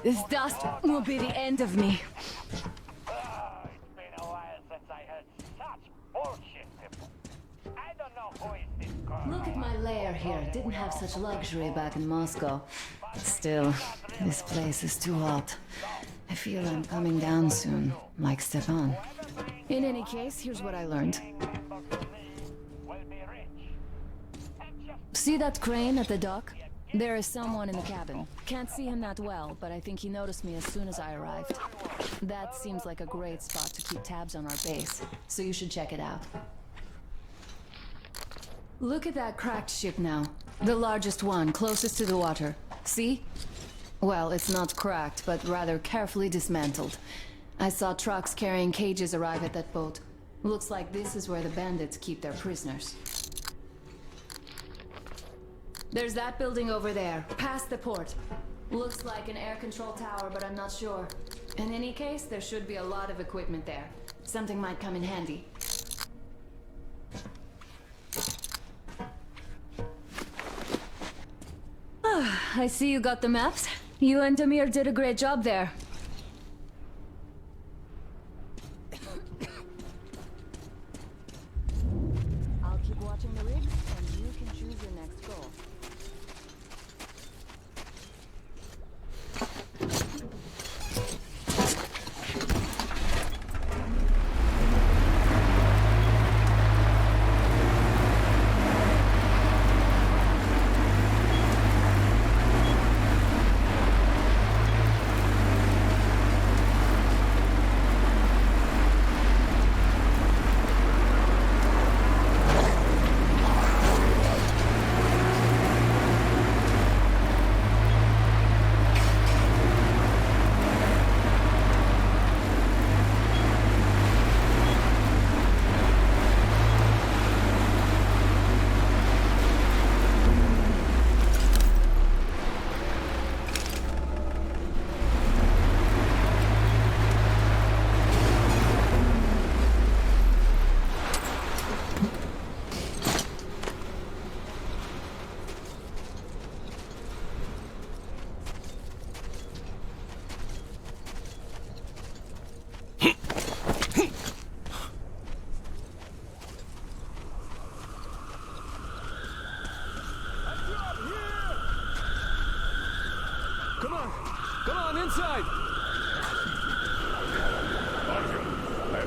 This dust will be the end of me. Look at my lair here. Didn't have such luxury back in Moscow. Still, this place is too hot. I feel I'm coming down soon, like Stepan. In any case, here's what I learned. See that crane at the dock? There is someone in the cabin. Can't see him that well, but I think he noticed me as soon as I arrived. That seems like a great spot to keep tabs on our base, so you should check it out. Look at that cracked ship now. The largest one, closest to the water. See? Well, it's not cracked, but rather carefully dismantled. I saw trucks carrying cages arrive at that boat. Looks like this is where the bandits keep their prisoners. There's that building over there, past the port. Looks like an air control tower, but I'm not sure. In any case, there should be a lot of equipment there. Something might come in handy. I see you got the maps. You and Damir did a great job there. I'll keep watching the rigs, and you can choose your next goal.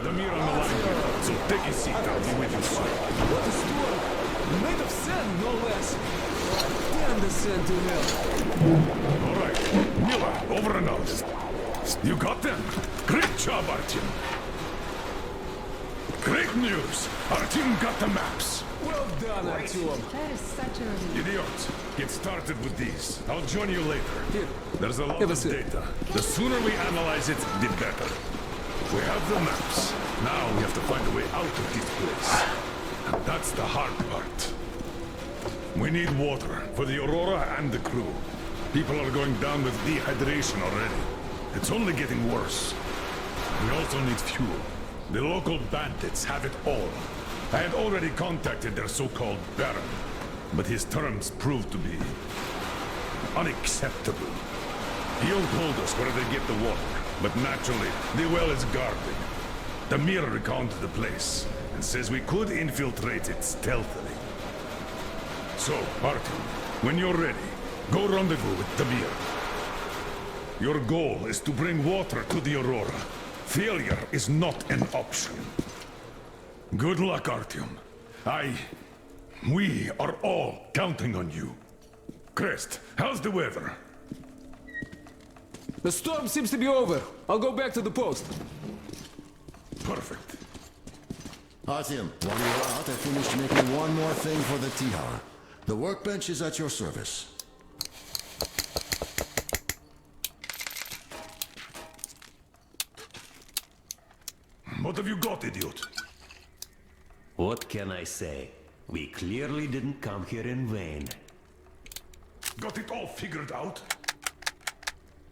The mirror on the line here, so take a seat. I'll be with you soon. What a storm! Made of sand, no less. Damn the sand to hell. All right, Miller, over and out. You got them. Great job, Artyom. Great news. Artyom got the maps. Well done, Artyom. That is such a relief. Idiot, get started with these. I'll join you later. Here. There's a lot of data. The sooner we analyze it, the better. We have the maps. Now we have to find a way out of this place. And that's the hard part. We need water for the Aurora and the crew. People are going down with dehydration already. It's only getting worse. We also need fuel. The local bandits have it all. I had already contacted their so-called Baron, but his terms proved to be unacceptable. He'll told us where they get the water, but naturally, the well is guarded. The mirror recounted the place, and says we could infiltrate it stealthily. So, Artyom, when you're ready, go rendezvous with the mirror. Your goal is to bring water to the Aurora. Failure is not an option. Good luck, Artyom. We are all counting on you. Crest, how's the weather? The storm seems to be over. I'll go back to the post. Perfect. Artyom, while you're out, I finished making one more thing for the Tihar. The workbench is at your service. What have you got, idiot? What can I say? We clearly didn't come here in vain. Got it all figured out?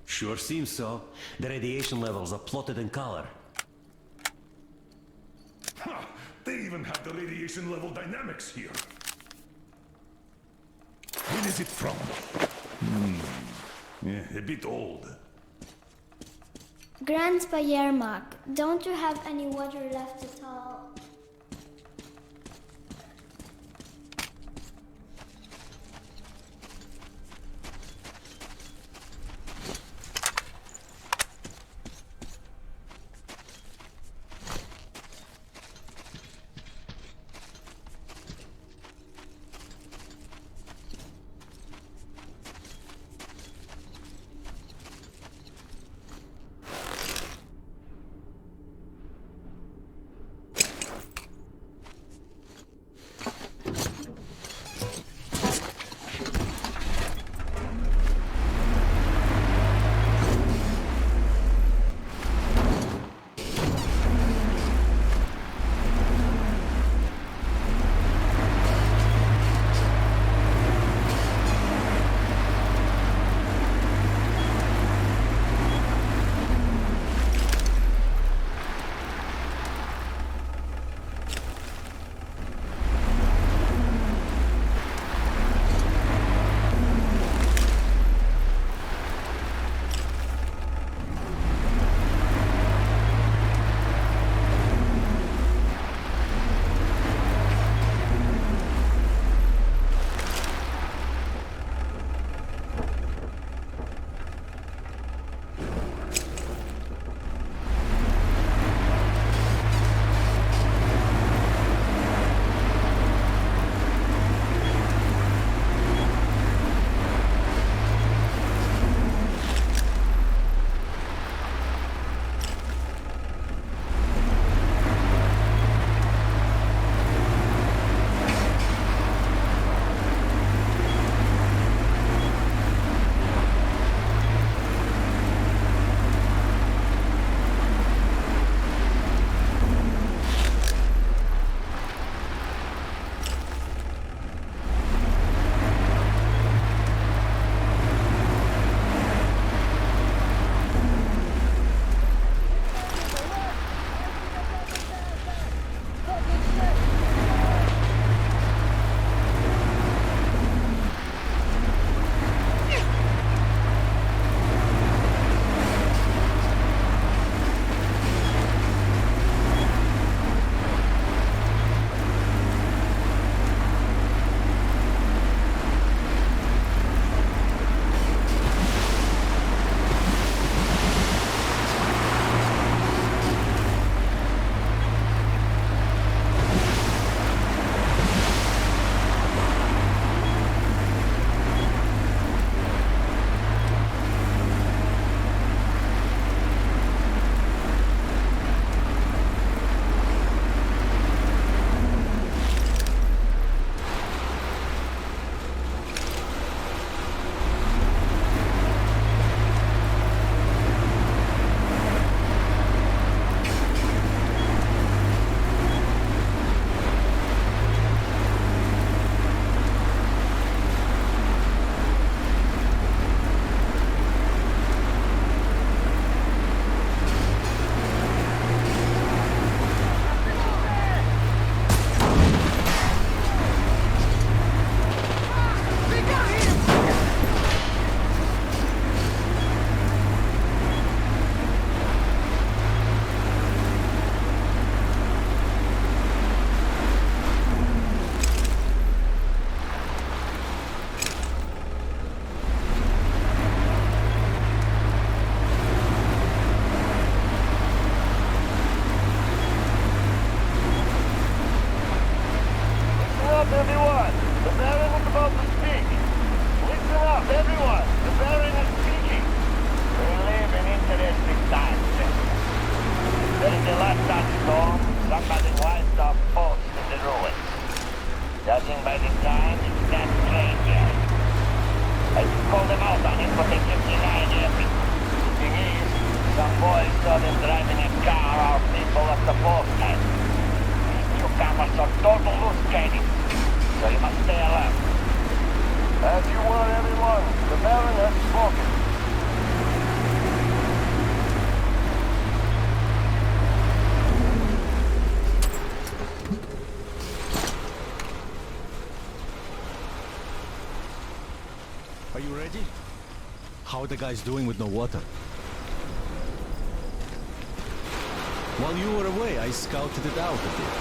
Sure seems so. The radiation levels are plotted in color. Ha! They even have the radiation level dynamics here. When is it from? A bit old. Grandpa Yermak, don't you have any water left at all? somebody wiped off posts in the ruins. Judging by the time, it's that train yet. I called them out on it, but they kept denying everything. The thing is, some boys saw them driving a car our people at the post had. These newcomers are total loose cannons, so you must stay alert. As you were, everyone. The Baron has spoken. Are you ready? How are the guys doing with no water? While you were away, I scouted it out a bit.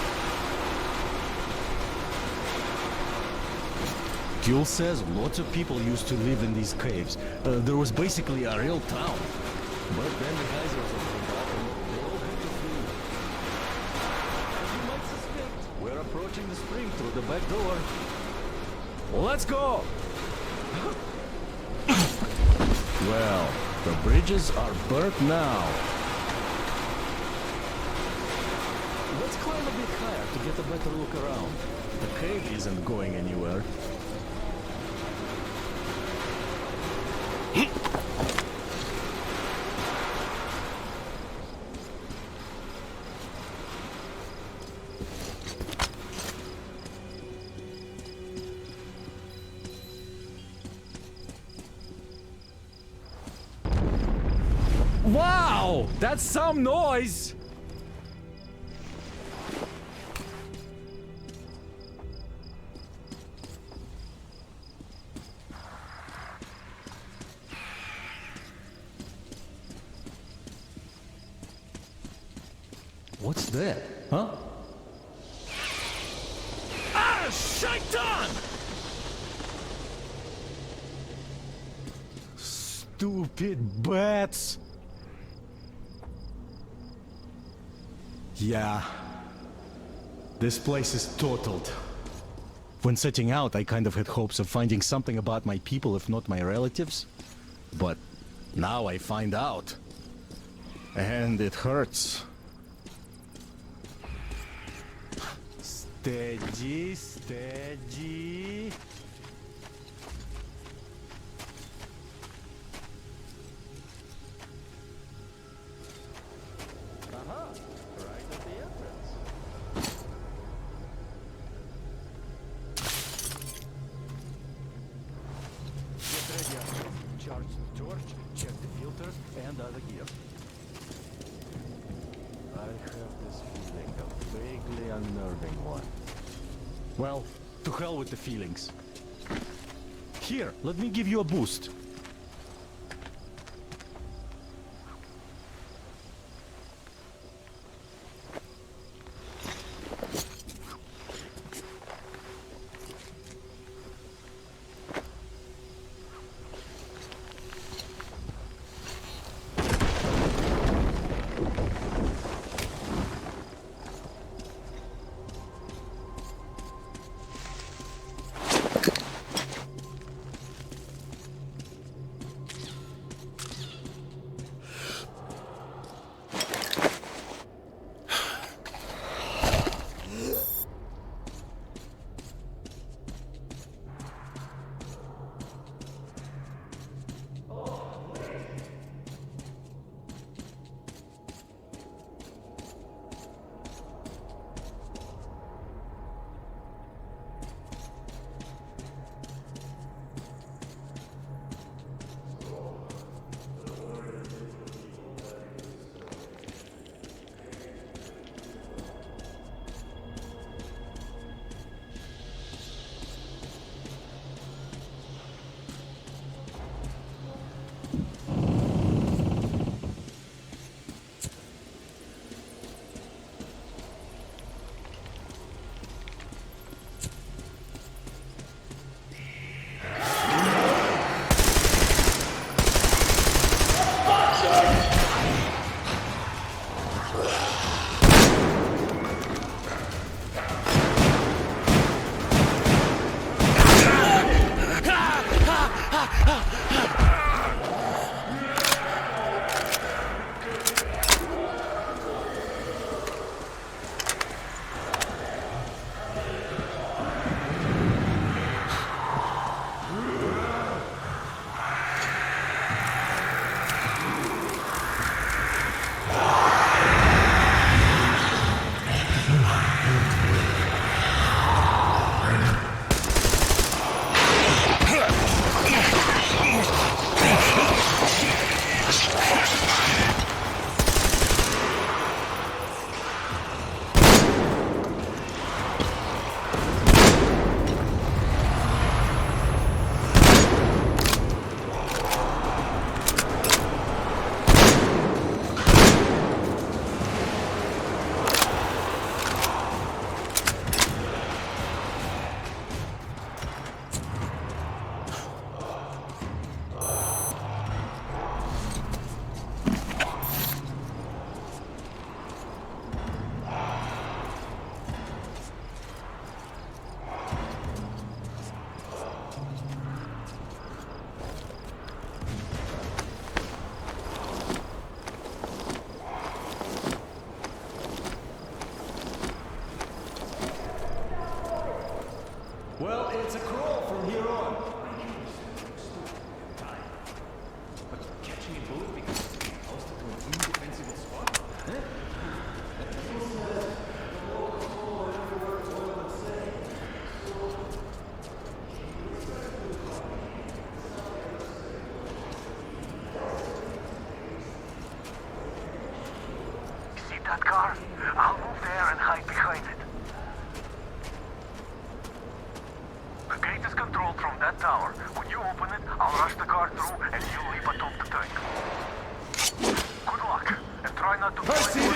Jules says lots of people used to live in these caves. There was basically a real town. But then the geysers opened up and they all had to flee. As you might suspect, we're approaching the spring through the back door. Let's go! Well, the bridges are burnt now. Let's climb a bit higher to get a better look around. The cave isn't going anywhere. Wow! That's some noise! What's that? Huh? Ah, shaitan! Stupid bats! Yeah. This place is totaled. When setting out, I kind of had hopes of finding something about my people, if not my relatives. But now I find out. And it hurts. Steady, steady. Aha, right at the entrance. Get ready, Artyom. Charge the torch, check the filters, and other gear. I have this feeling, a vaguely unnerving one. Well, to hell with the feelings. Here, let me give you a boost. Well, it's a crawl from here on. Catching a bullet because it's posted to an indefensible spot? See that car? I'll move there and hide behind it. The gate is controlled from that tower. When you open it, I'll rush the car through and you'll leap atop the tank. Good luck, and try not to...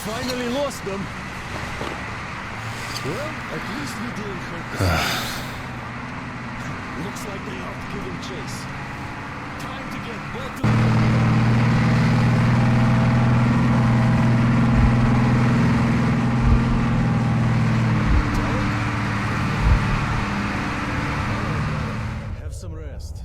finally lost them. Well, at least we didn't hurt them. Looks like they are giving chase. Time to get back to the... Have some rest.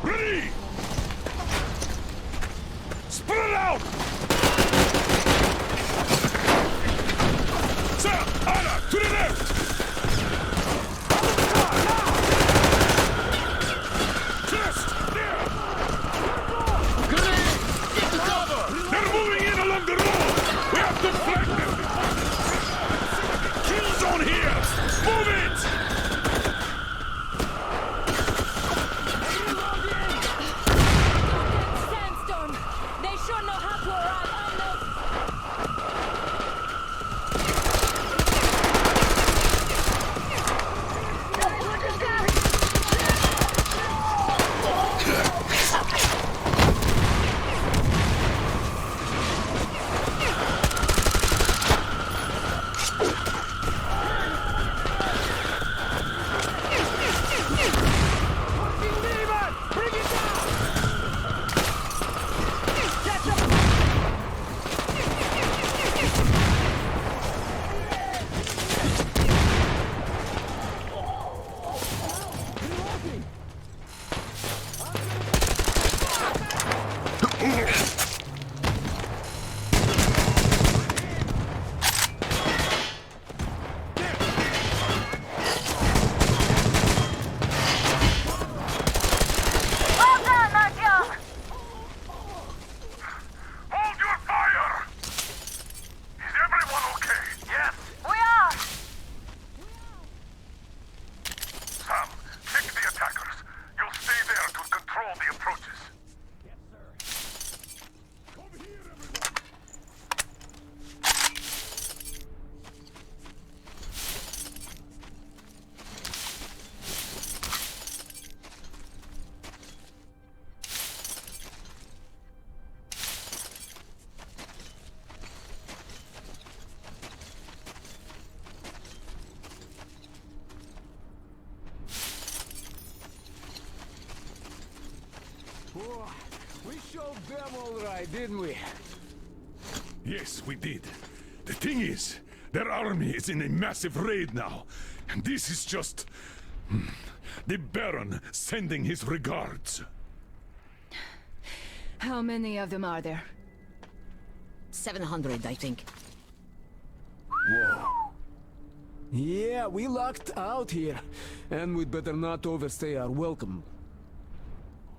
Ready! Spread out! Sir, Anna, to the left! Just there! Grenade! Get to cover! They're moving in along the road! We have to flank them! Kill zone here! Move it! Sandstorm! They sure know how to arrive on those... Well done, Artyom! Hold your fire! Is everyone okay? Yes. We are! Sam, pick the attackers. You'll stay there to control the approaches. Yes, sir. Come here, everyone! Whoa, we showed them all right, didn't we? Yes, we did. The thing is, their army is in a massive raid now. And this is just... the Baron sending his regards. How many of them are there? 700, I think. Whoa. Yeah, we lucked out here. And we'd better not overstay our welcome.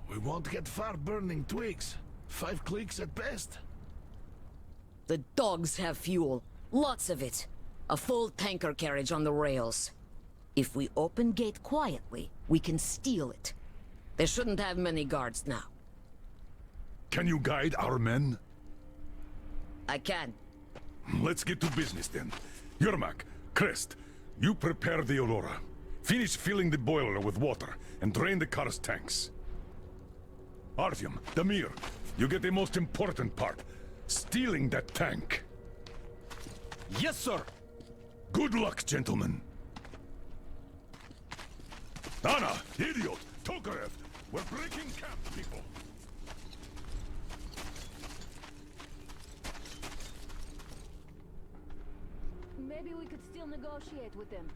We won't get far burning twigs. 5 clicks at best. The dogs have fuel. Lots of it. A full tanker carriage on the rails. If we open gate quietly, we can steal it. They shouldn't have many guards now. Can you guide our men? I can. Let's get to business then. Yermak, Crest, you prepare the Aurora. Finish filling the boiler with water and drain the car's tanks. Artyom, Damir, you get the most important part. Stealing that tank. Yes, sir! Good luck, gentlemen. Anna, idiot, Tokarev, we're breaking camp, people. Maybe we could still negotiate with them.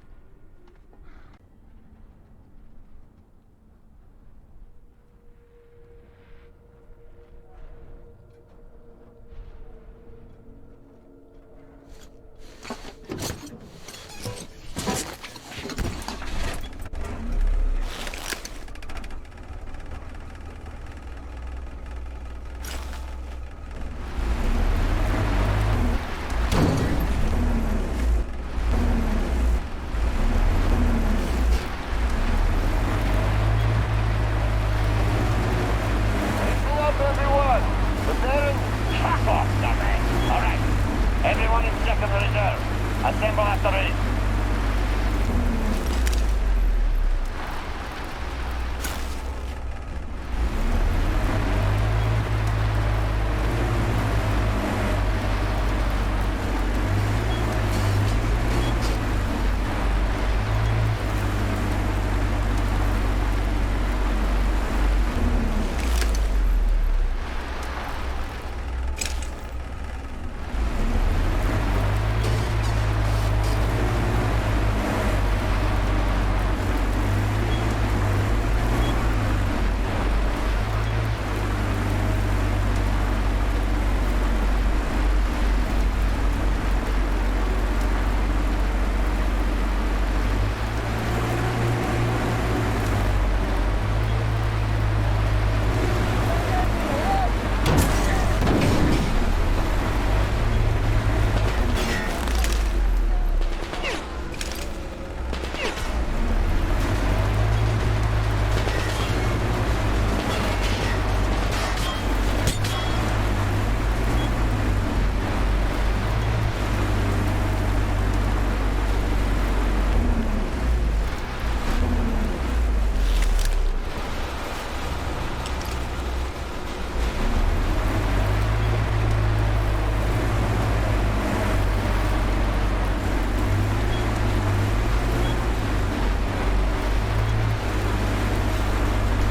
Assemble after ready.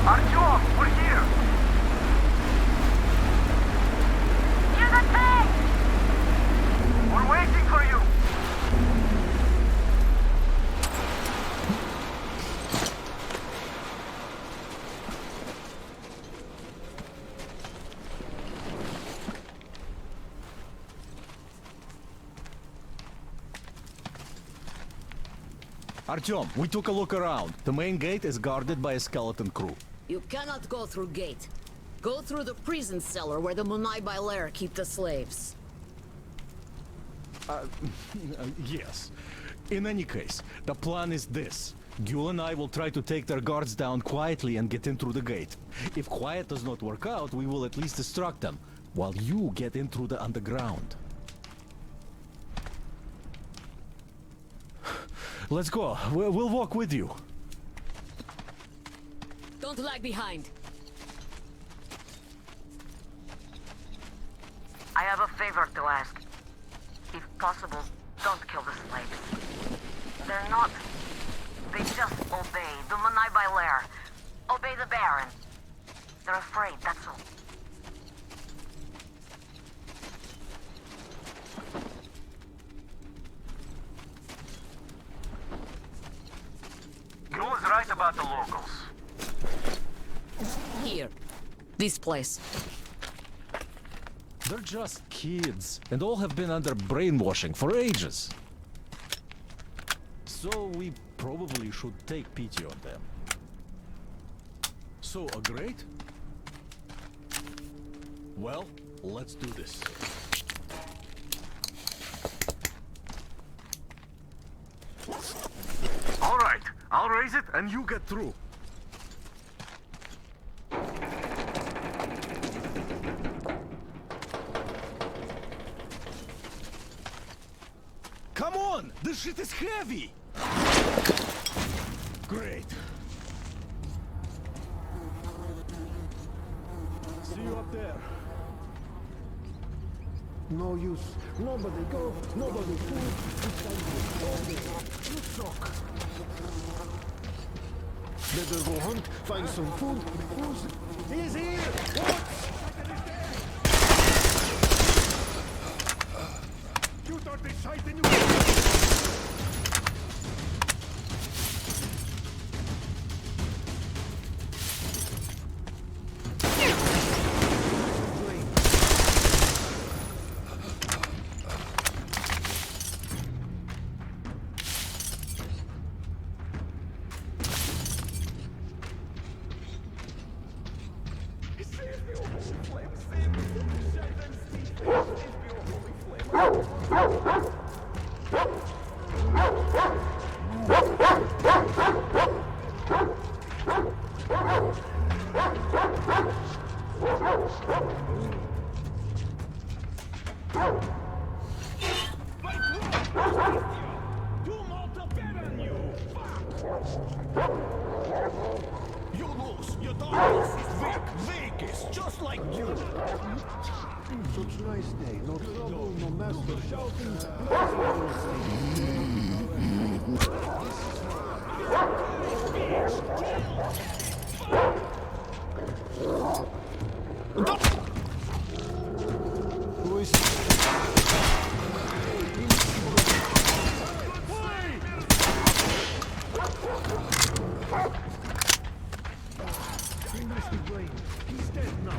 Artyom, we're here! Near the tank! We're waiting for you! Artyom, we took a look around. The main gate is guarded by a skeleton crew. You cannot go through gate. Go through the prison cellar where the Munai Bailer keep the slaves. Yes. In any case, the plan is this. Gül and I will try to take their guards down quietly and get in through the gate. If quiet does not work out, we will at least distract them, while you get in through the underground. Let's go. We'll walk with you. Don't lag behind. I have a favor to ask. If possible, don't kill the slaves. They're not... They just obey the Munai Bailer. Obey the Baron. They're afraid, that's all. Gül is right about the locals. Here. This place. They're just kids, and all have been under brainwashing for ages. So we probably should take pity on them. So, agreed? Well, let's do this. All right, I'll raise it and you get through. Come on! This shit is heavy! Great. See you up there. No use. Nobody go. Nobody food. You suck. Better go hunt, find some food. He's here! What? You don't decide in He sees me! But all this is Vegas, just like you. Such nice day. No trouble, no master shouting. Who is He's dead now.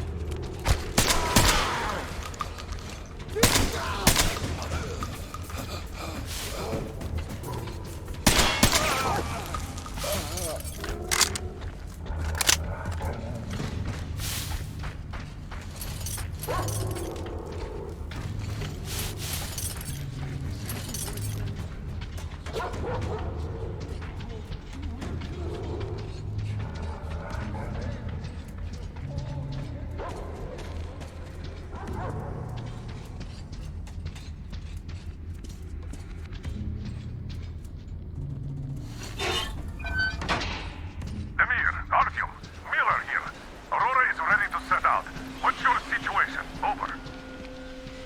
Emir, Artyom, Miller here. Aurora is ready to set out. What's your situation? Over.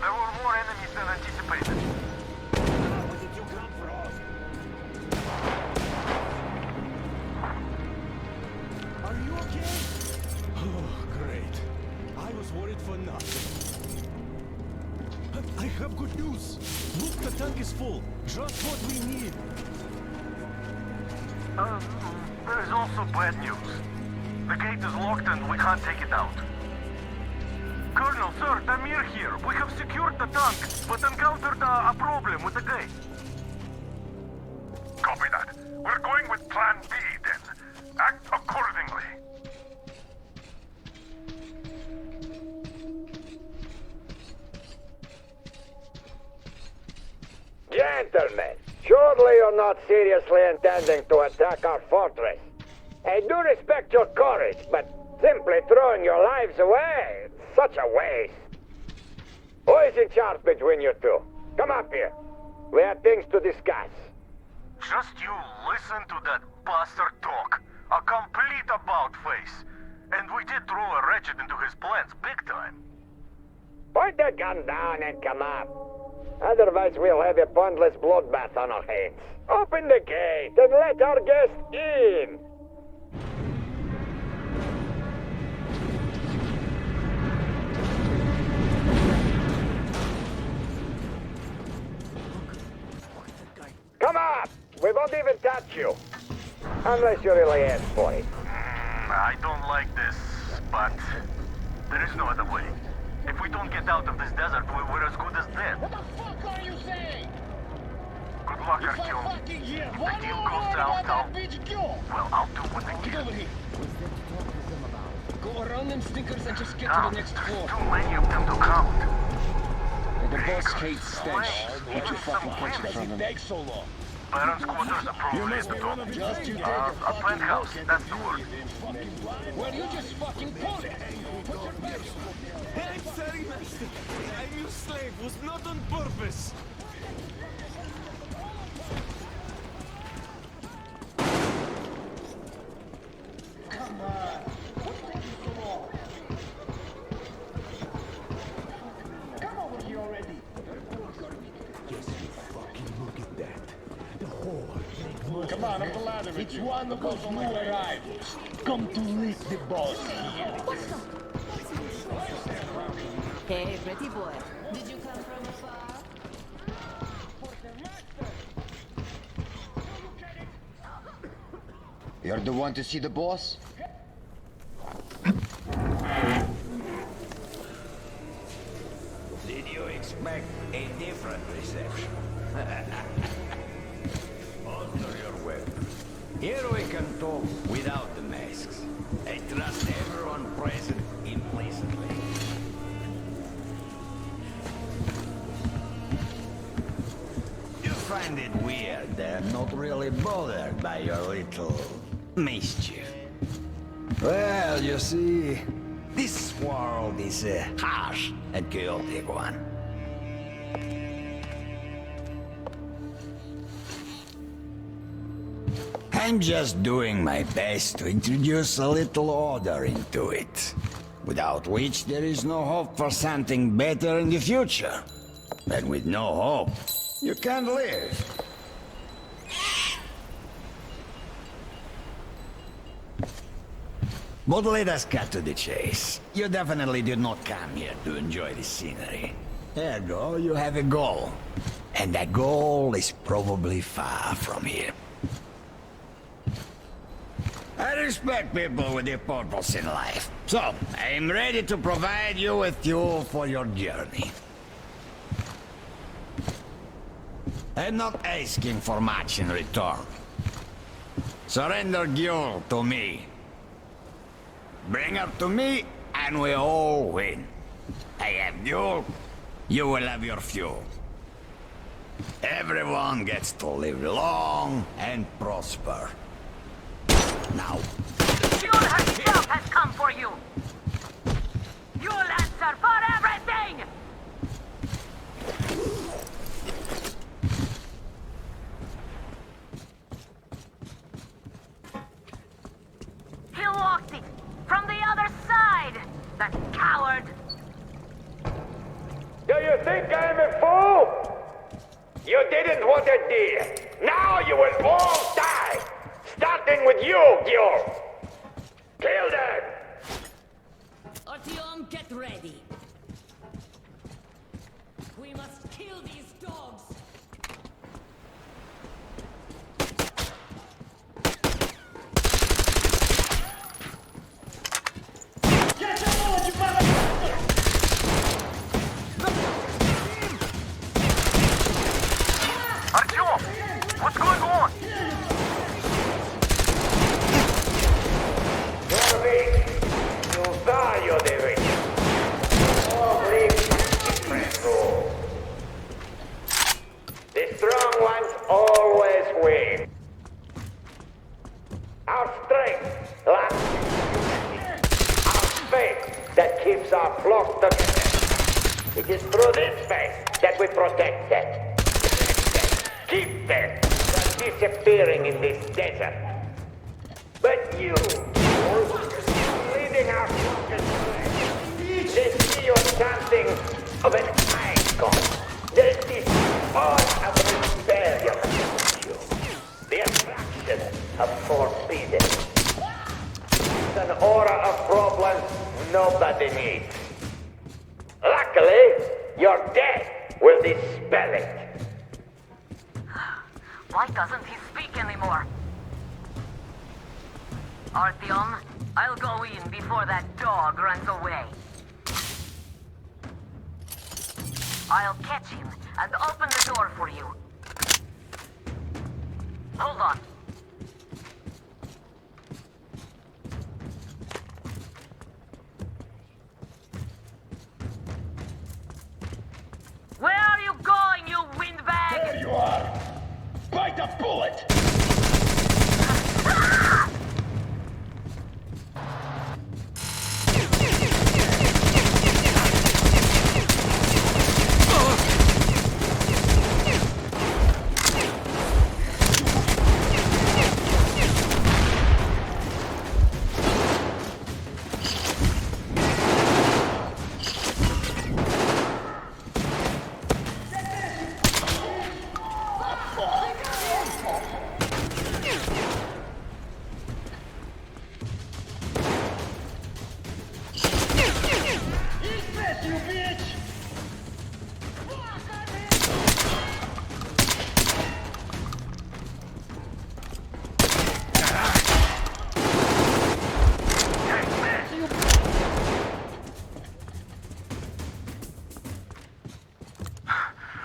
There were more enemies than anticipated. Where did you come from? Are you okay? Oh, great. I was worried for nothing. I have good news. Look, the tank is full. Just what we need. There is also bad news. The gate is locked and we can't take it out. Colonel, sir, Tamir here. We have secured the tank, but encountered a problem with the gate. Copy that. We're going with Plan B then. Act accordingly. Gentlemen, surely you're not seriously intending to attack our fortress. I do respect your courage, but simply throwing your lives away, it's such a waste. Who is in charge between you two? Come up here. We have things to discuss. Just you listen to that bastard talk. A complete about-face. And we did throw a wretched into his plans big time. Point the gun down and come up. Otherwise we'll have a pointless bloodbath on our hands. Open the gate and let our guest in. Come up! We won't even touch you. Unless you really ask for it. I don't like this, but there is no other way. If we don't get out of this desert, we're as good as dead. What the fuck are you saying? Good luck, If I Artyom. fucking hear If one the deal more goes word south, about that bitch, go! well, I'll do what I Get can. over here. Go around them stinkers and just get Now, to the next floor. too many of them to count. The boss hates stench. What you fucking catch it from him? Take so long. Baron's quarters appropriate to talk. Just you take A penthouse, that's the word. Well, you just fucking pull it. I'm sorry, master. I'm your slave. Was not on purpose. Come on. What's taking so long? Come over here already. Yes, you fucking look at that. The whole Come on, up the ladder. It's one of those new arrivals. Come to lick the boss here. Hey, pretty boy. Did you come from afar? You're the one to see the boss? Did you expect a different reception? Alter your weapon. Here we can talk without the masks. I trust everyone present implicitly. You find it weird they're not really bothered by your little mischief. Well, you see, this world is a harsh and chaotic one. I'm just doing my best to introduce a little order into it, without which there is no hope for something better in the future. And with no hope, you can't live. But let us cut to the chase. You definitely did not come here to enjoy the scenery. Ergo, you have a goal. And that goal is probably far from here. I respect people with a purpose in life. So, I'm ready to provide you with fuel for your journey. I'm not asking for much in return. Surrender Gyul to me. Bring her to me, and we all win. I have Gyul, you will have your fuel. Everyone gets to live long and prosper. Now. Gyul herself has come for you! You'll answer for everything! He locked it! From the other side! That coward! Do you think I'm a fool? You didn't want a deal. Now you will all die! Starting with you, Gyul! Kill them! Artyom, get ready. We must kill these dogs. Get the bullet, you motherfucker! Artyom! What's going on? The strong ones always win. Our strength lies in unity. Our faith that keeps our flock together. It is through this faith that we protect them. Keep them from disappearing in this desert. But you, leading our flock astray, they see you something of an icon. There is all of the rebellion against you. The attraction of forbidden. It's an aura of problems nobody needs. Luckily, your death will dispel it. Why doesn't he speak anymore? Artyom, I'll go in before that dog runs away. I'll catch him and open the door for you. Hold on. Where are you going, you windbag? There you are! Bite a bullet!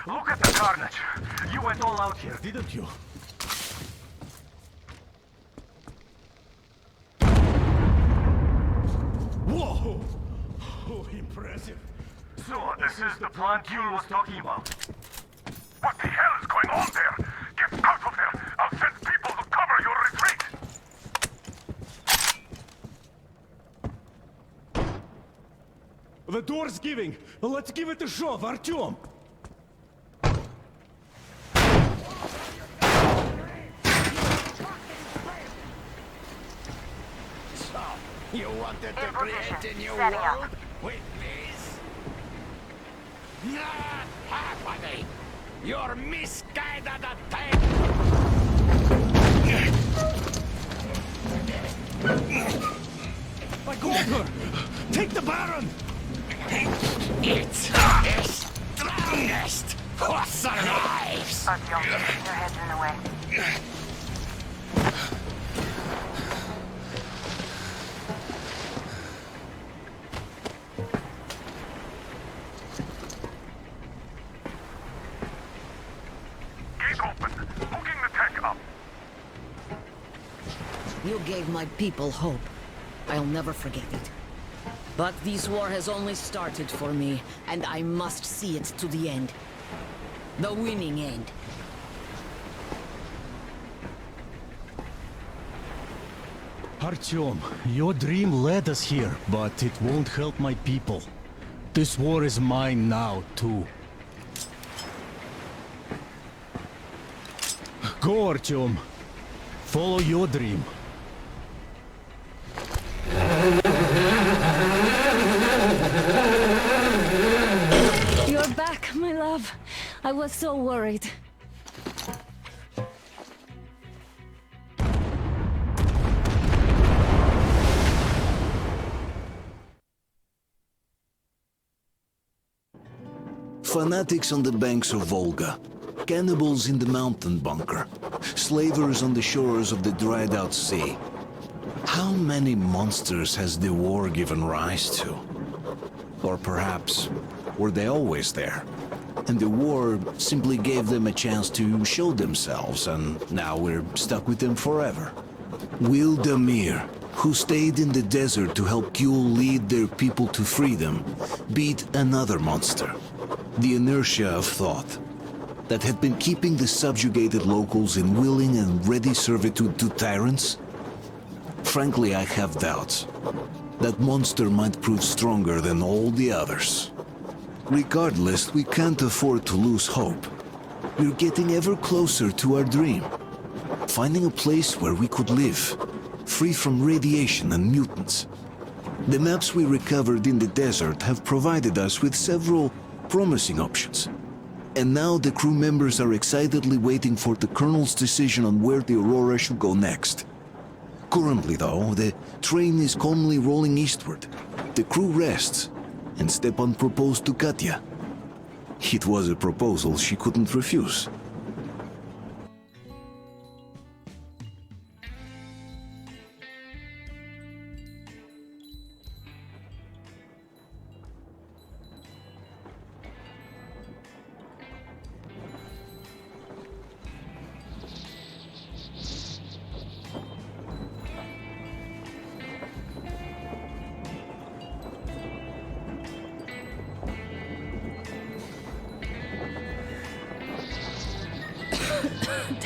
Look at the carnage. You went all out here, didn't you? Whoa! Oh, impressive. So, this is the plant Gyul was talking about. What the hell is going on there? Get out of there! I'll send people to cover your retreat! The door's giving. Let's give it a shove, Artyom. You wanted to create a new Setting up. world with this? Not happening! Your misguided attack! By Clevver! Take the Baron! It's the strongest who survives! Artyom, your head's in the way. Gate open. Hooking the tech up. You gave my people hope. I'll never forget it. But this war has only started for me, and I must see it to the end. The winning end. Artyom, your dream led us here, but it won't help my people. This war is mine now, too. Go, Artyom. Follow your dream. You're back, my love. I was so worried. Fanatics on the banks of Volga, cannibals in the mountain bunker, slavers on the shores of the dried-out sea. How many monsters has the war given rise to? Or perhaps, were they always there? And the war simply gave them a chance to show themselves, and now we're stuck with them forever. Will Damir, who stayed in the desert to help Gül lead their people to freedom, beat another monster? The inertia of thought that had been keeping the subjugated locals in willing and ready servitude to tyrants? Frankly, I have doubts. That monster might prove stronger than all the others. Regardless, we can't afford to lose hope. We're getting ever closer to our dream. Finding a place where we could live, free from radiation and mutants. The maps we recovered in the desert have provided us with several promising options. And now the crew members are excitedly waiting for the Colonel's decision on where the Aurora should go next. Currently, though, the train is calmly rolling eastward. The crew rests, and Stepan proposed to Katya. It was a proposal she couldn't refuse.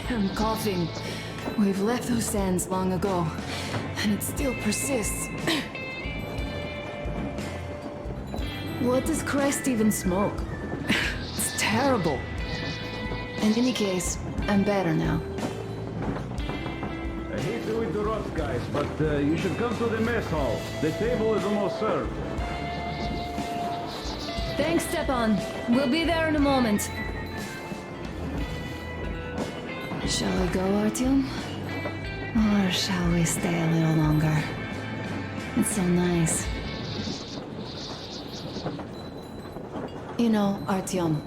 Damn coughing. We've left those sands long ago, and it still persists. What does Christ even smoke? It's terrible. In any case, I'm better now. I hate to interrupt, guys, but you should come to the mess hall. The table is almost served. Thanks, Stepan. We'll be there in a moment. Shall we go, Artyom? Or shall we stay a little longer? It's so nice. You know, Artyom,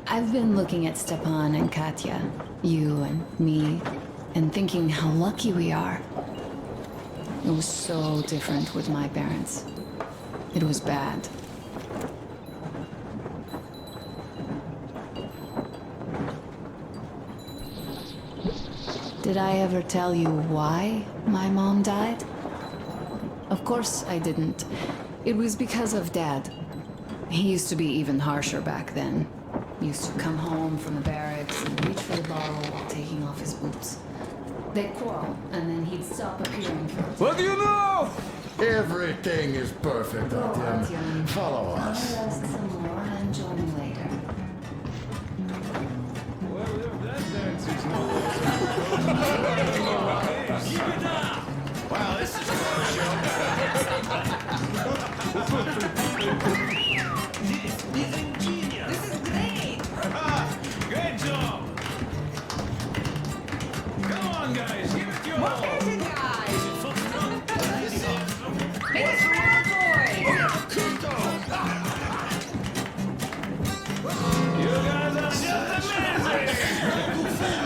I've been looking at Stepan and Katya, you and me, and thinking how lucky we are. It was so different with my parents. It was bad. Did I ever tell you why my mom died? Of course I didn't. It was because of Dad. He used to be even harsher back then. He used to come home from the barracks and reach for the bottle while taking off his boots. They'd quarrel, and then he'd stop appearing for us. What do you know? Everything is perfect, Artyom. Artyom. Follow us. I'll ask some more and join you later. Well, if that dance is not Wow, this is a show. on, guys! Give it your all! What is it, guys? It's for our boy! You guys are just amazing!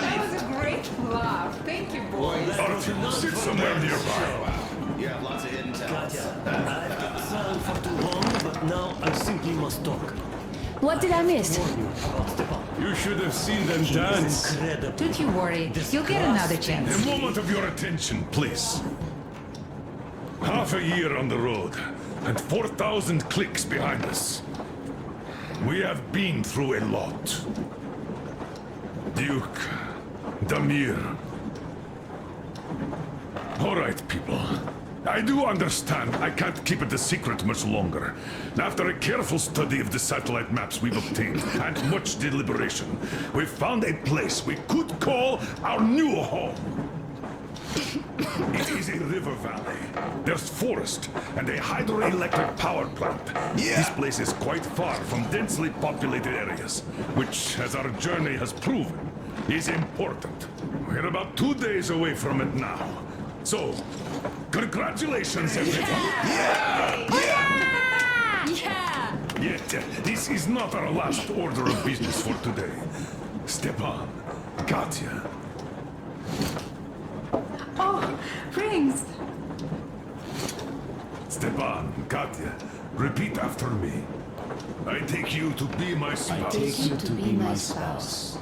That was a great laugh. Thank you, boys. Artyom, sit somewhere nearby. You have lots of hidden talents. I've been silent for too long, but now I simply must talk. What did I miss? You should have seen them dance. Incredible. Don't you worry. You'll get another chance. A moment of your attention, please. Half a year on the road, and 4,000 clicks behind us. We have been through a lot. Duke, Damir. All right, people. I do understand I can't keep it a secret much longer. After a careful study of the satellite maps we've obtained, and much deliberation, we've found a place we could call our new home. It is a river valley. There's forest and a hydroelectric power plant. This place is quite far from densely populated areas, which, as our journey has proven, is important. We're about 2 days away from it now. So, congratulations, everyone! Yet, this is not our last order of business for today. Stepan, Katya. Oh, rings! Stepan, Katya, repeat after me. I take you to be my spouse. I take you to be my spouse.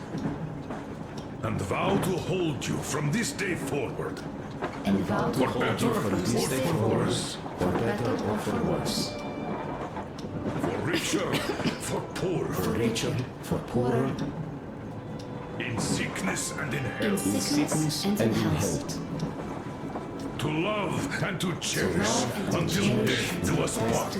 And vow to hold you from this day forward. And vow to For hold better you from or this day for forward. worse. For better or for worse. For richer, for poorer. For richer, for poorer. In sickness and in health. In sickness and in health. To love and to cherish until death do us part.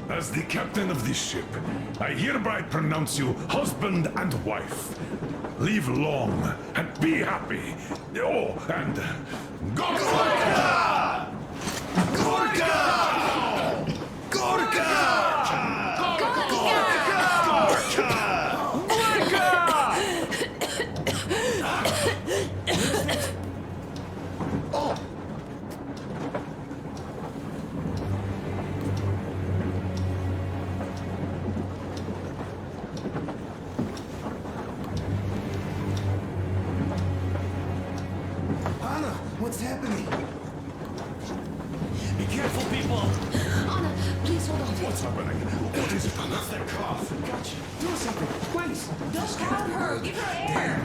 As the captain of this ship, I hereby pronounce you husband and wife. Live long and be happy. Oh, and Gorka! Gorka! Gorka! Anna, what's happening? Be careful, people! Anna, please hold on. What's happening? What is it, Anna? It's their cough. Gotcha. Do something, please. Don't harm her. Give her air.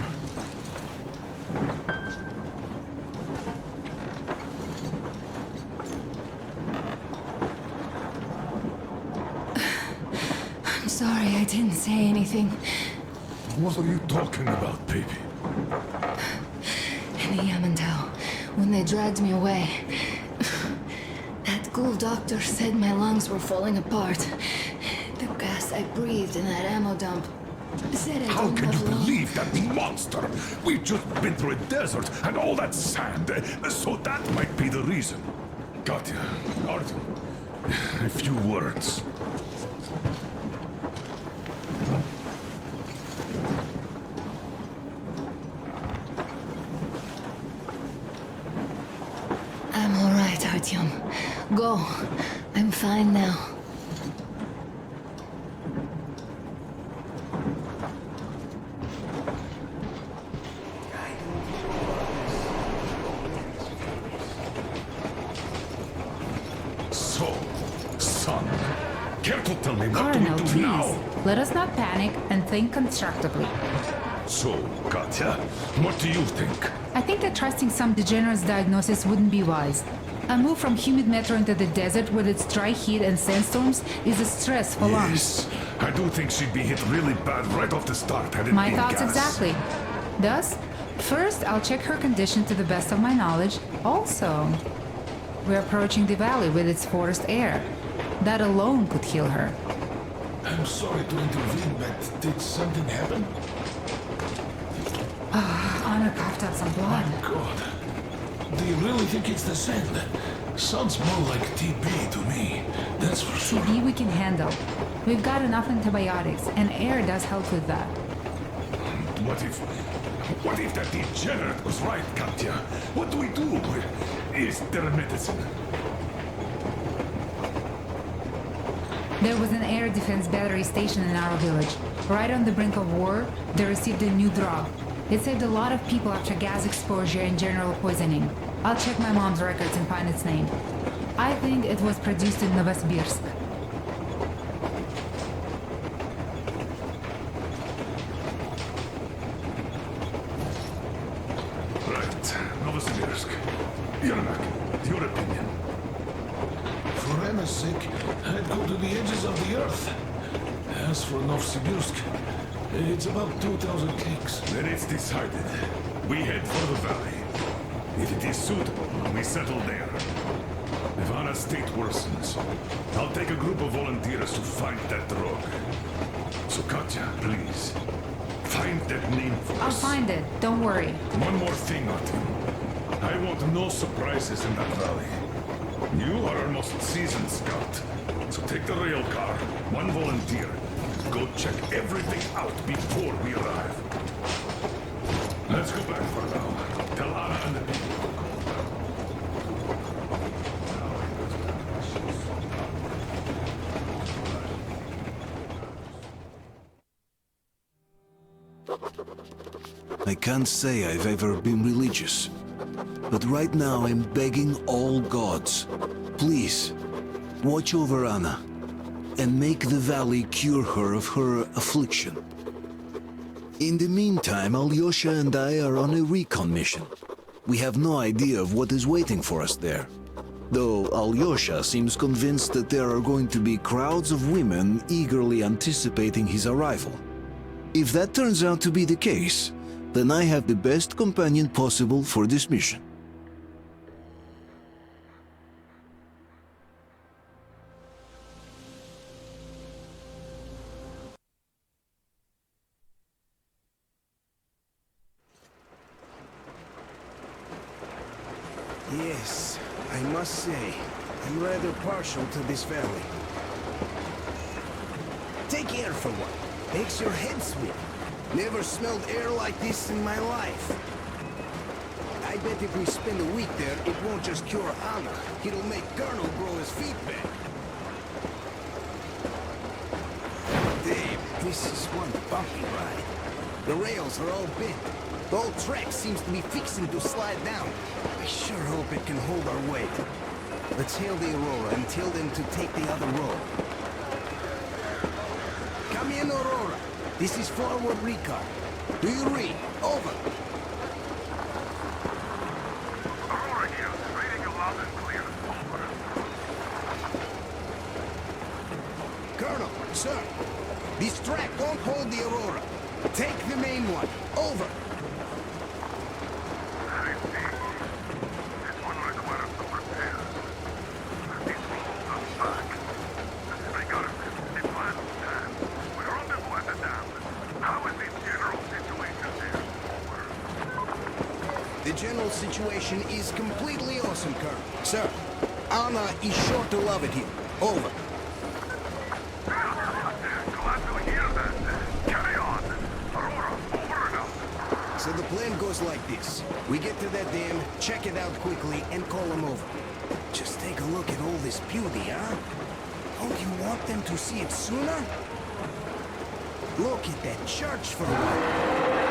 I'm sorry I didn't say anything. What are you talking about, baby? In the Yamantau, when they dragged me away, that ghoul doctor said my lungs were falling apart. The gas I breathed in that ammo dump said I How don't can you have lungs. believe that monster? We've just been through a desert and all that sand, so that might be the reason. Katya, Artyom, a few words. I'm all right, Artyom. Go. I'm fine now. So, son, care to tell me what do Colonel, we do please. now? Let us not panic and think constructively. So, Katya, what do you think? I think that trusting some degenerate's diagnosis wouldn't be wise. A move from humid metro into the desert with its dry heat and sandstorms is a stress for lungs. Yes, I do think she'd be hit really bad right off the start had it My been thoughts gas. exactly. Thus, first I'll check her condition to the best of my knowledge. Also, we're approaching the valley with its forest air. That alone could heal her. I'm sorry to intervene, but did something happen? Anna coughed up some blood. God. Do you really think it's the sand? Sounds more like TB to me. That's for TB we can handle. We've got enough antibiotics, and air does help with that. What if that degenerate was right, Katya? What do we do? Is there a medicine? There was an air defense battery station in our village. Right on the brink of war, they received a new drug. It saved a lot of people after gas exposure and general poisoning. I'll check my mom's records and find its name. I think it was produced in Novosibirsk. Right, Novosibirsk. Yermak, your opinion? For Anna's sake, I'd go to the edges of the earth. As for Novosibirsk, it's about 2,000 clicks. Then it's decided. We head for the valley. If it is suitable, we settle there. If Anna's state worsens, I'll take a group of volunteers to find that drug. So Katya, please, find that name for us. I'll find it, don't worry. One more thing, Artyom. I want no surprises in that valley. You are our most seasoned scout, so take the rail car, one volunteer. Go check everything out before we arrive. Let's go back for now. Tell Anna and the people. I can't say I've ever been religious, but right now I'm begging all gods, please, watch over Anna, and make the valley cure her of her affliction. In the meantime, Alyosha and I are on a recon mission. We have no idea of what is waiting for us there, though Alyosha seems convinced that there are going to be crowds of women eagerly anticipating his arrival. If that turns out to be the case, then I have the best companion possible for this mission. Yes, I must say, I'm rather partial to this valley. Take air for one. Makes your head swim. Never smelled air like this in my life. I bet if we spend a week there, it won't just cure Anna. It'll make Colonel grow his feet back. Damn, this is one bumpy ride. The rails are all bent. The whole track seems to be fixing to slide down. I sure hope it can hold our weight. Let's hail the Aurora and tell them to take the other road. Come in, Aurora. This is forward recon. Do you read? Over. Aurora here. Reading you loud and clear. Over. Colonel, sir. This track won't hold the Aurora. Take the main one. Over. The general situation is completely awesome, Colonel. Sir, Anna is sure to love it here. Over. Glad to hear that. Carry on. Aurora, over and out. So the plan goes like this. We get to that dam, check it out quickly, and call them over. Just take a look at all this beauty, huh? Don't you want them to see it sooner? Look at that church for a while.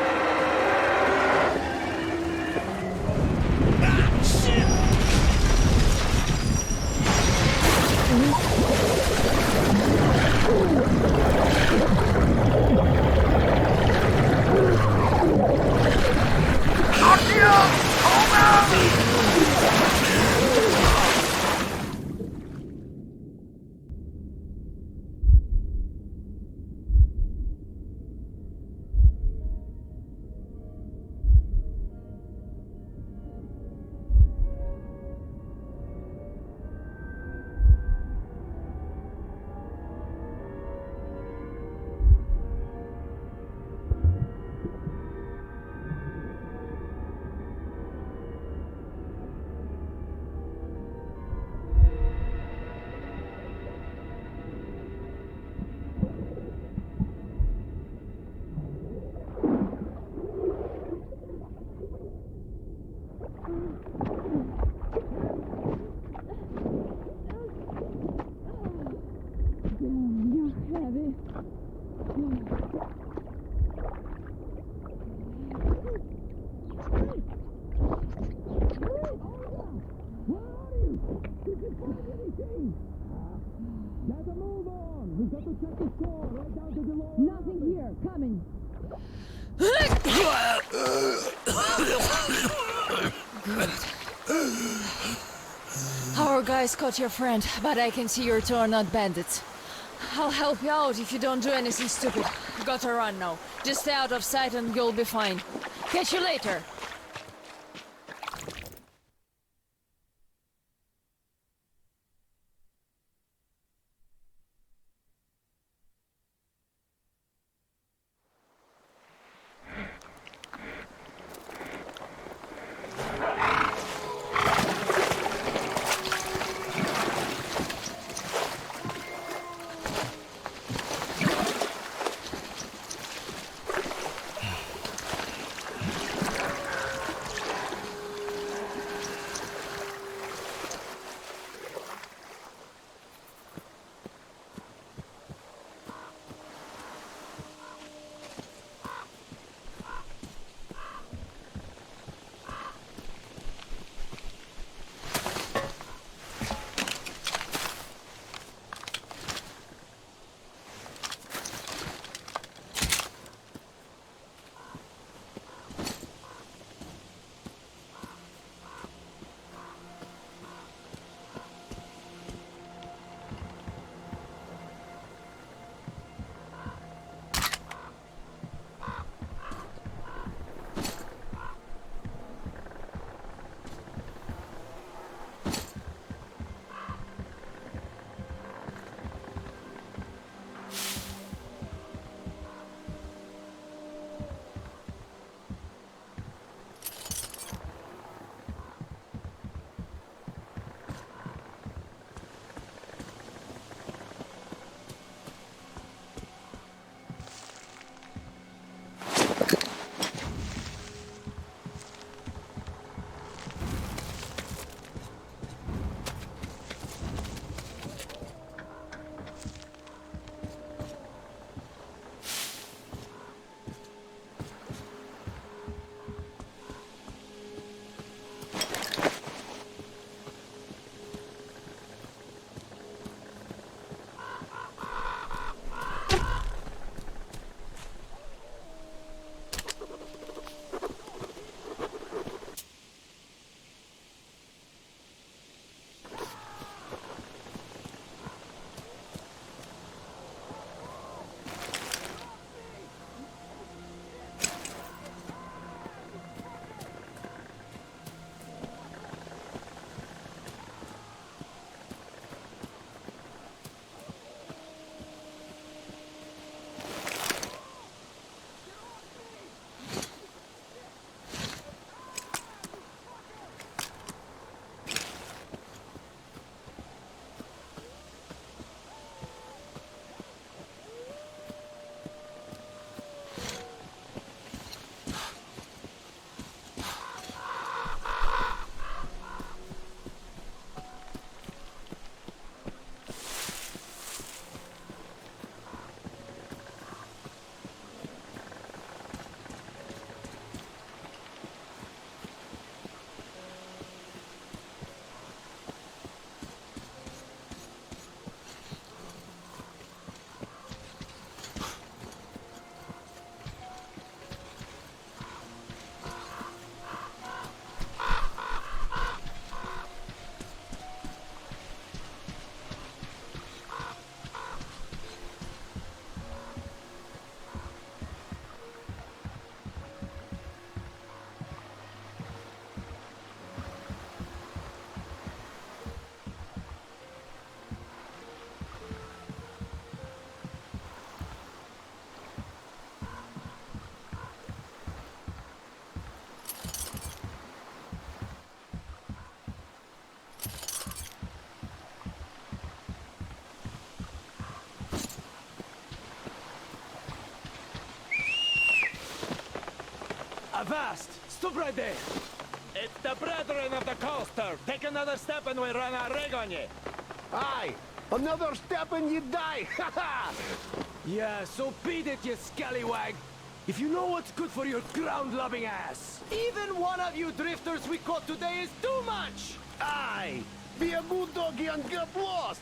Nothing here. Coming. Our guys caught your friend, but I can see your two are not bandits. I'll help you out if you don't do anything stupid. Gotta run now. Just stay out of sight and you'll be fine. Catch you later. Avast! Stop right there! It's the brethren of the coaster! Take another step and we run our rig on you! Aye! Another step and you die! Yeah, so beat it, you scallywag! If you know what's good for your ground-loving ass! Even one of you drifters we caught today is too much! Aye! Be a good doggy and get lost!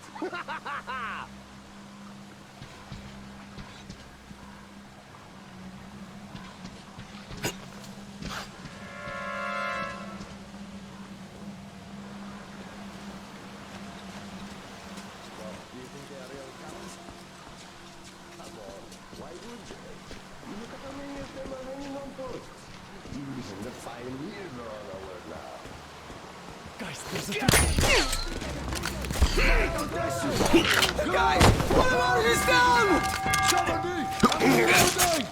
Guys, there's a... Guys! One of ours is down! Cover me! I'm reloading!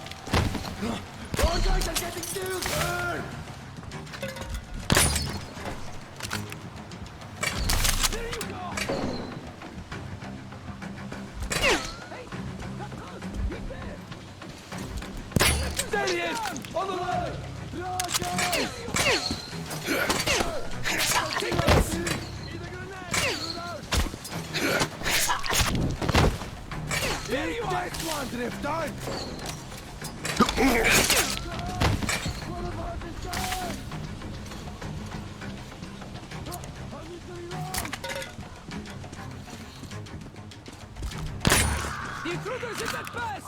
All guys are getting killed! There you go! Hey! Come close! Get there! There he is! On the way! Run, guys! There you are! Next one, Drifter! The intruder's in that bus!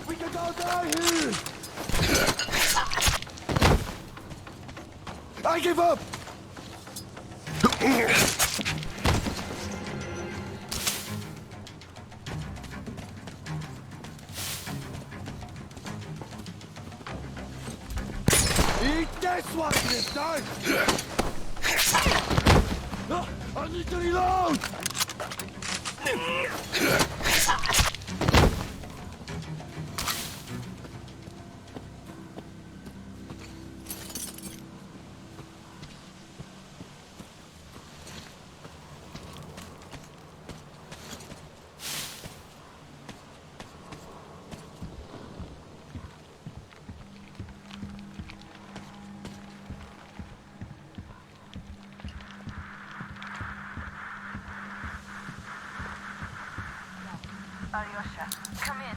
We can all die here! I give up! Eat this one, Drifter! I need to reload! Alyosha, come in.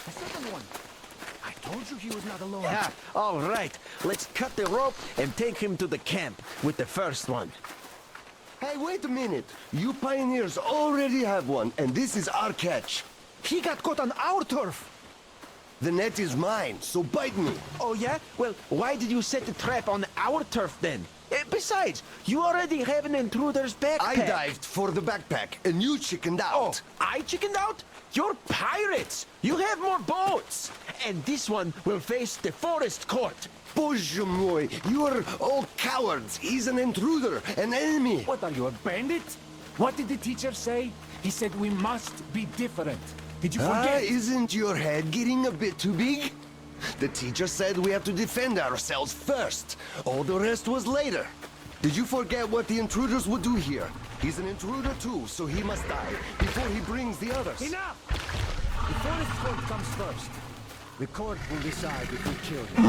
The second one. I told you he was not alone. Yeah, all right. Let's cut the rope and take him to the camp with the first one. Hey, wait a minute. You pioneers already have one, and this is our catch. He got caught on our turf. The net is mine, so bite me. Oh, yeah? Well, why did you set the trap on our turf then? Besides, you already have an intruder's backpack. I dived for the backpack, and you chickened out. Oh, I chickened out? You're pirates! You have more boats! And this one will face the forest court. Bоже mой, you're all cowards. He's an intruder, an enemy. What are you, a bandit? What did the teacher say? He said we must be different. Did you forget? Isn't your head getting a bit too big? The teacher said we have to defend ourselves first. All the rest was later. Did you forget what the intruders would do here? He's an intruder too, so he must die before he brings the others. Enough! The forest court comes first. The court will decide if we kill him.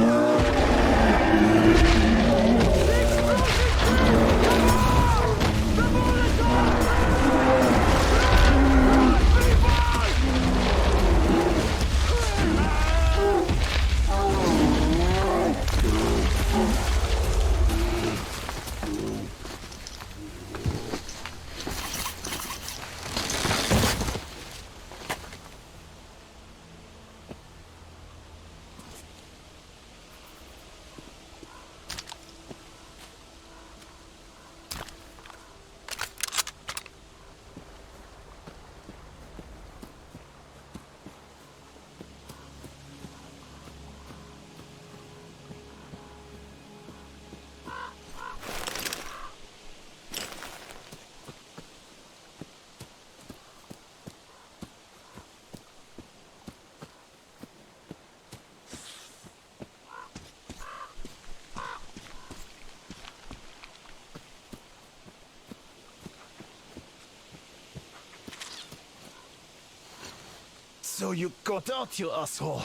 So you got out, you asshole.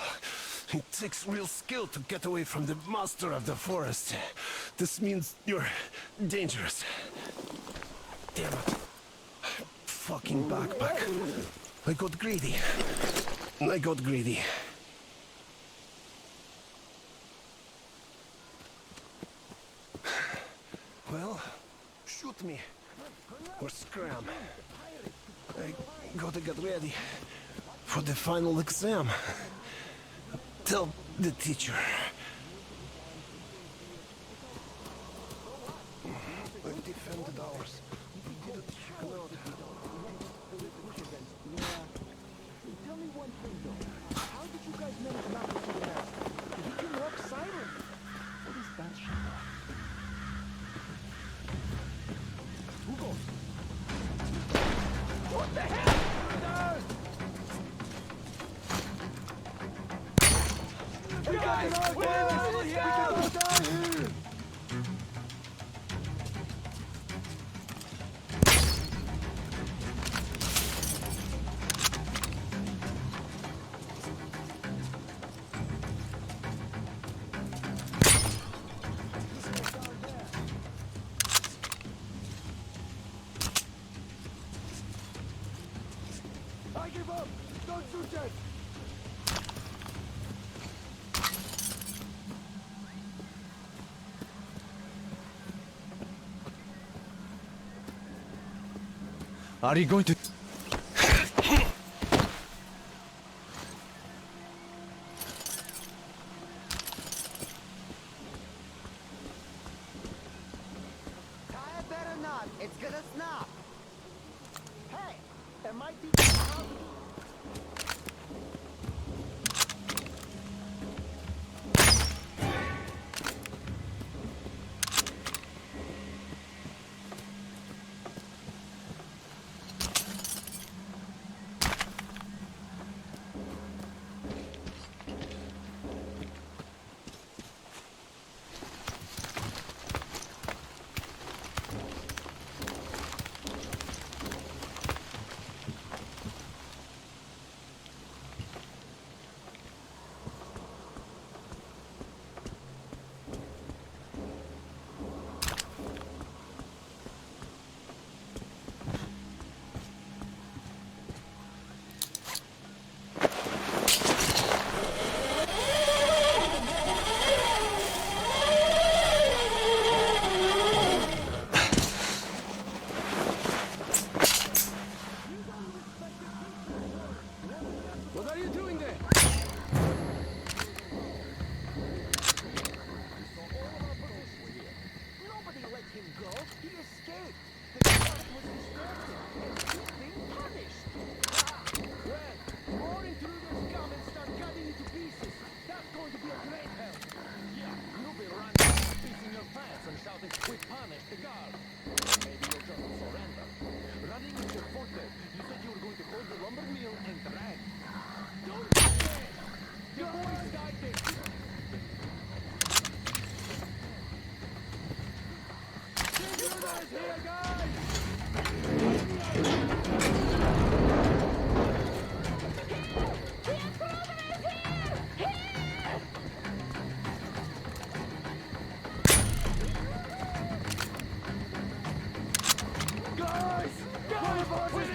It takes real skill to get away from the master of the forest. This means you're dangerous. Damn it. Fucking backpack. I got greedy. Well, shoot me. Or scram. I gotta get ready for the final exam. Tell the teacher. I defended ours. Tell me one thing though. How did you guys manage not to see the mask? He can walk silent. What is that shit? Who goes? What the hell? Guys, where is this guy? I give up! Don't shoot yet! Are you going to... I better not. It's gonna snap. Hey, am I intruders come and start cutting you to pieces, that's going to be a great help. Yeah, you'll be running, pissing your pants and shouting, "We punish the guard." Maybe you'll just surrender. Running is your forte. You said you were going to hold the lumber mill and drag. Don't do that! Your boys died this. Intruders here, guys! Guys! Guys! What's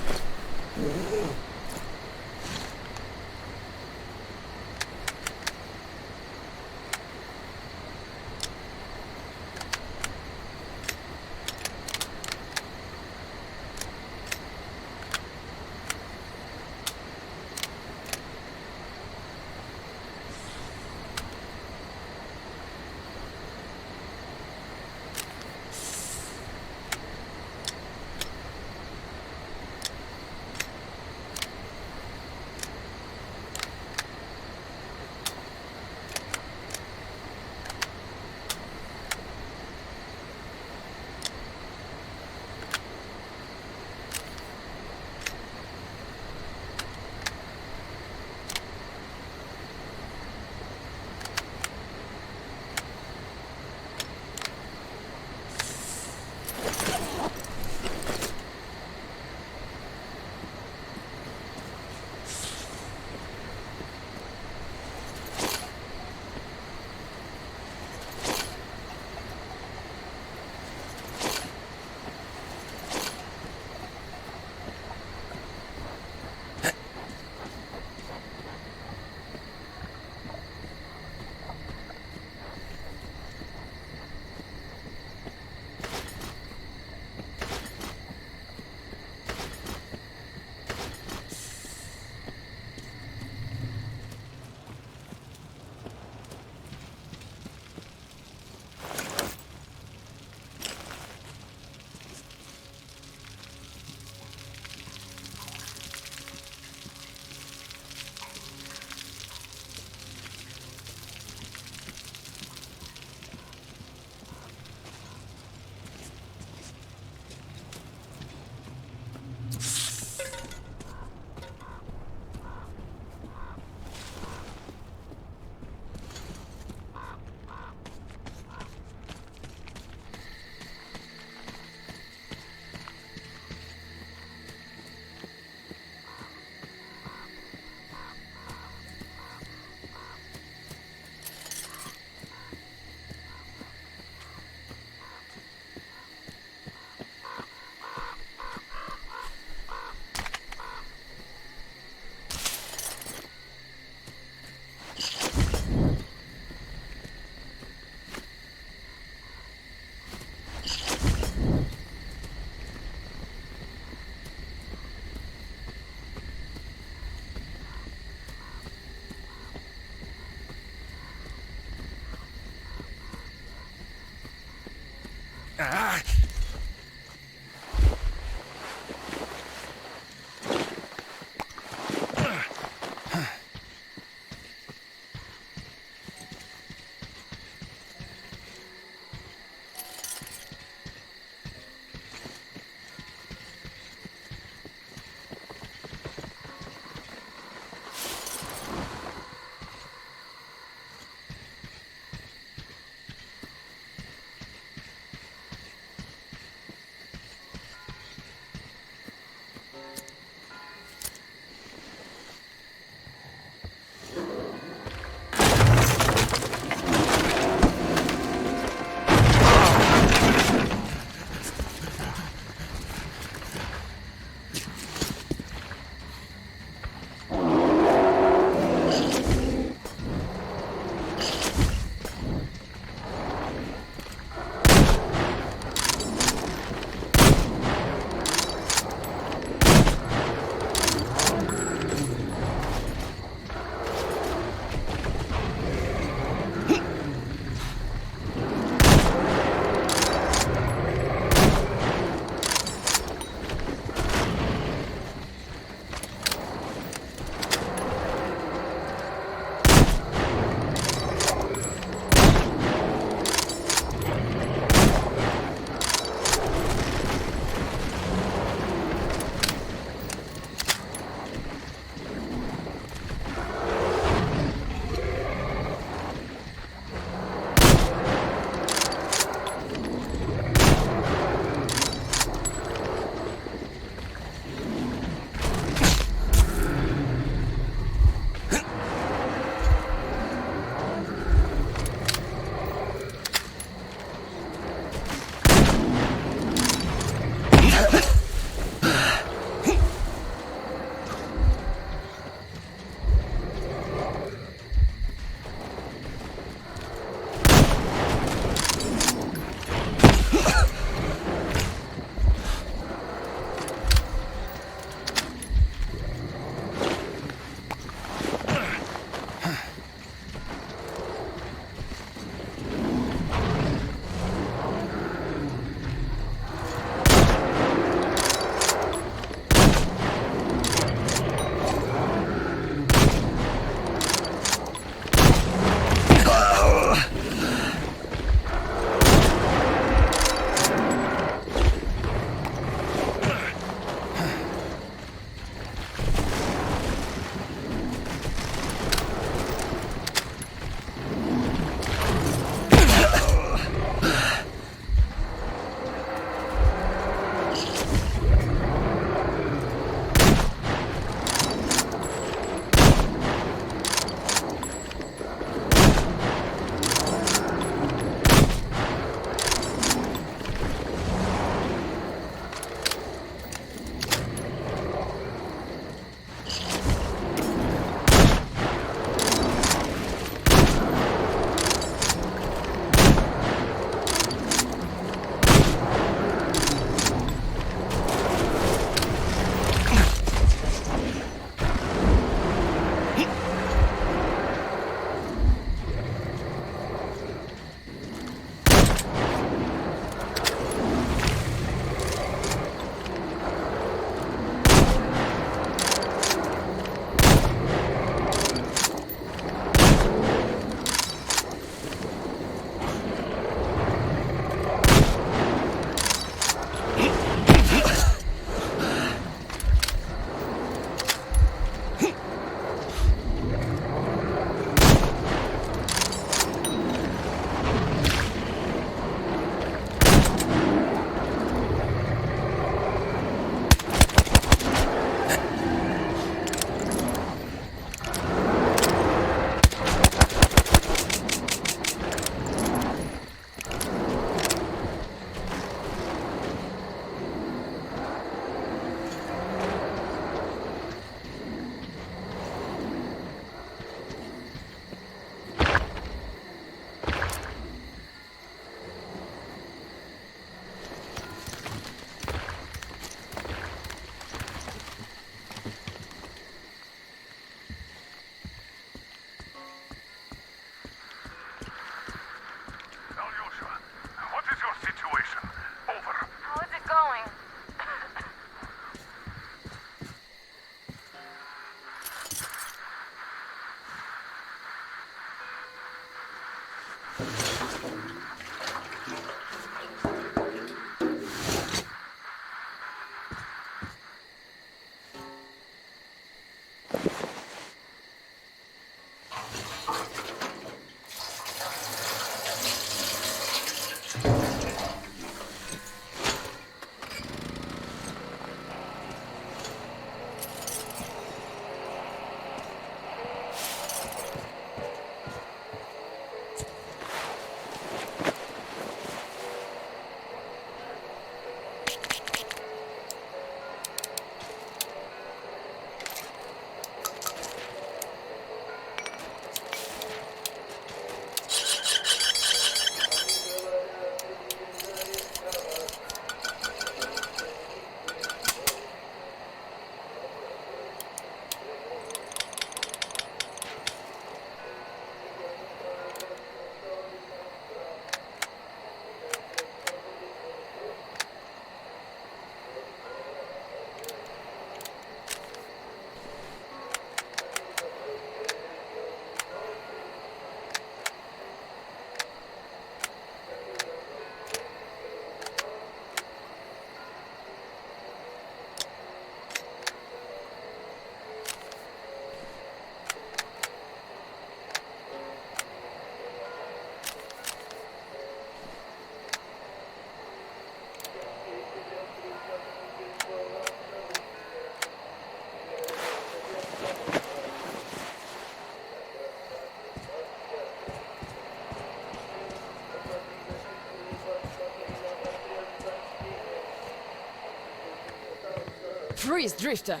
Freeze, Drifter!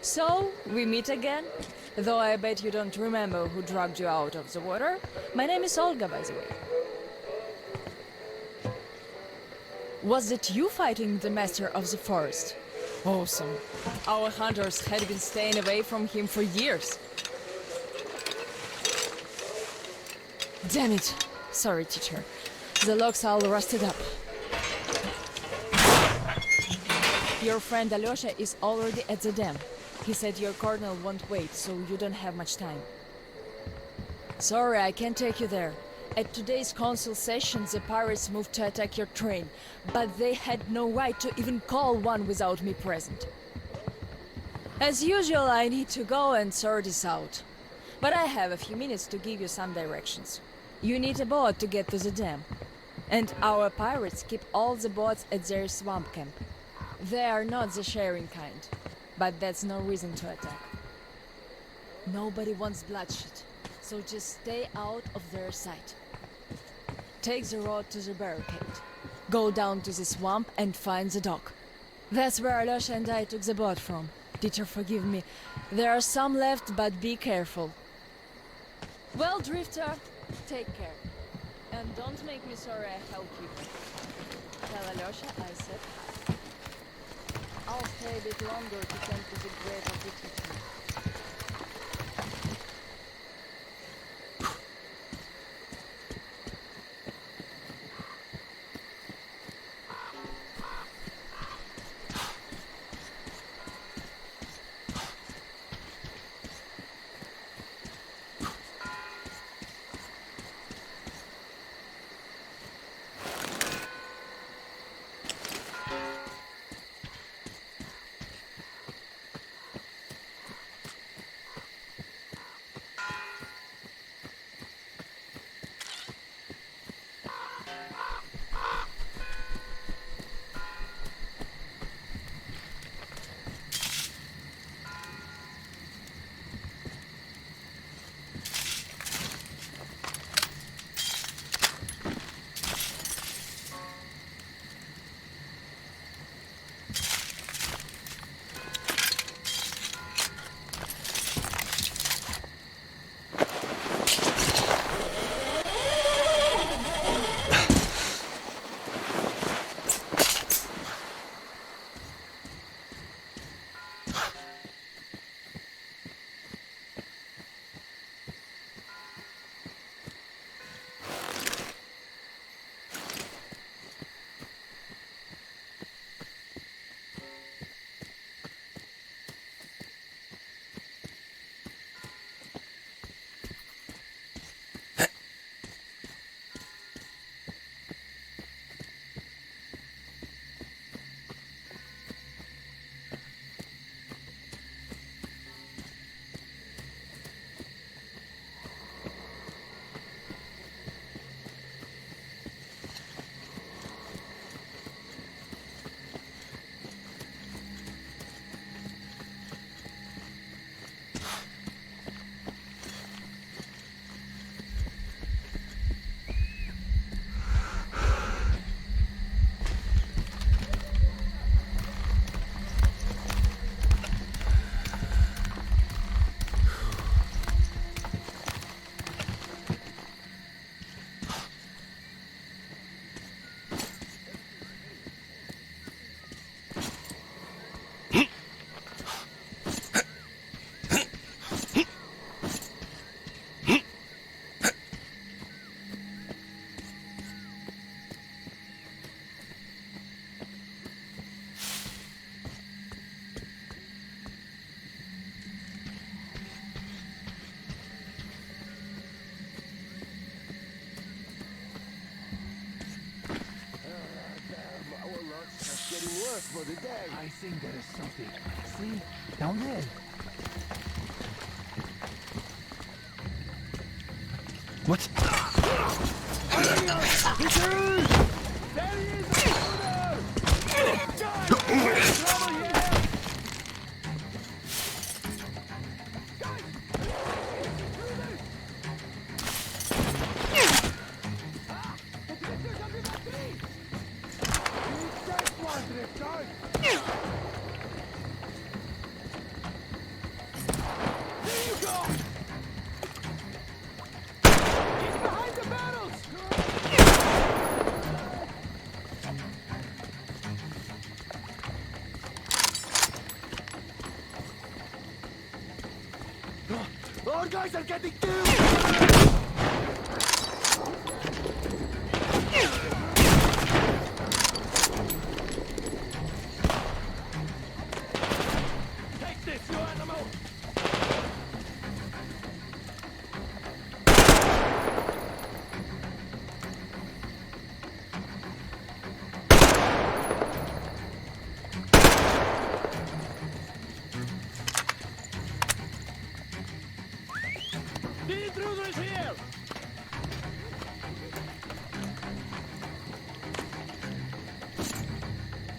So, we meet again? Though I bet you don't remember who dragged you out of the water. My name is Olga, by the way. Was it you fighting the Master of the Forest? Awesome. Our hunters had been staying away from him for years. Damn it. Sorry, teacher. The logs all rusted up. Your friend Alyosha is already at the dam. He said your colonel won't wait, so you don't have much time. Sorry, I can't take you there. At today's council session, the pirates moved to attack your train, but they had no right to even call one without me present. As usual, I need to go and sort this out. But I have a few minutes to give you some directions. You need a boat to get to the dam. And our pirates keep all the boats at their swamp camp. They are not the sharing kind, but that's no reason to attack. Nobody wants bloodshed, so just stay out of their sight. Take the road to the barricade. Go down to the swamp and find the dock. That's where Alyosha and I took the boat from. Teacher, forgive me. There are some left, but be careful. Well, Drifter, take care. And don't make me sorry I helped you. Tell Alyosha I said hi. I'll stay a bit longer to tend to the grave of the teacher. curse for the day. I think there is something. See? Down there. What? Our guys are getting killed! Take this, you animal! The intruder is here!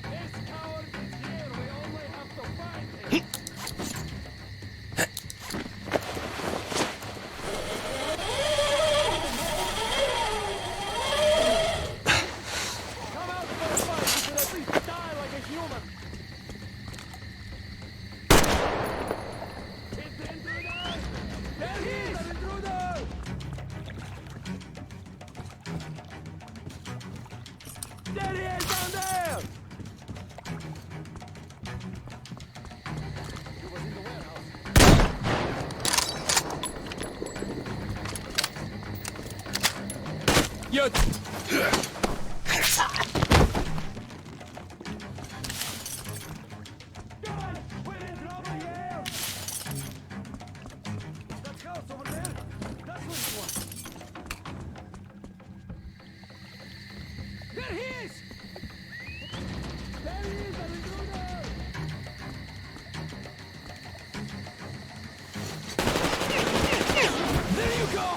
This coward is here. We only have to find him. Come out for a fight. You should at least die like a human. It's the intruder! There he is! The intruder! There he is down there! He was in the warehouse. You... Guys, we're in trouble here! That house over there, that's what it was. There he is! There he is, the intruder! There you go!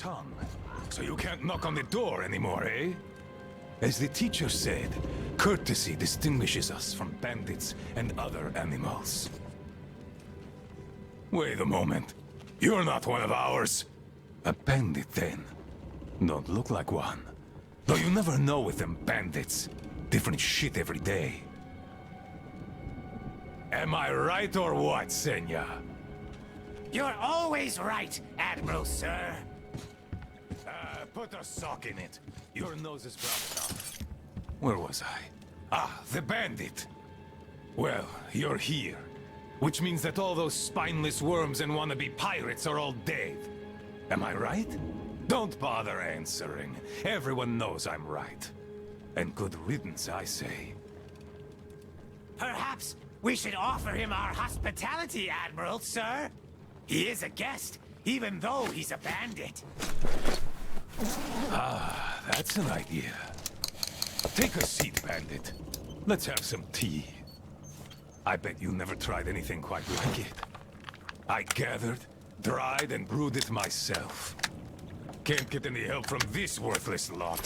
tongue. So you can't knock on the door anymore, eh? As the teacher said, courtesy distinguishes us from bandits and other animals. Wait a moment. You're not one of ours. A bandit, then. Don't look like one. Though you never know with them bandits. Different shit every day. Am I right or what, Senya? You're always right, Admiral, sir. Put a sock in it. Your nose is broad enough. Where was I? Ah, the bandit. Well, you're here. Which means that all those spineless worms and wannabe pirates are all dead. Am I right? Don't bother answering. Everyone knows I'm right. And good riddance, I say. Perhaps we should offer him our hospitality, Admiral, sir. He is a guest, even though he's a bandit. Ah, that's an idea. Take a seat, bandit. Let's have some tea. I bet you never tried anything quite like it. I gathered, dried, and brewed it myself. Can't get any help from this worthless lot.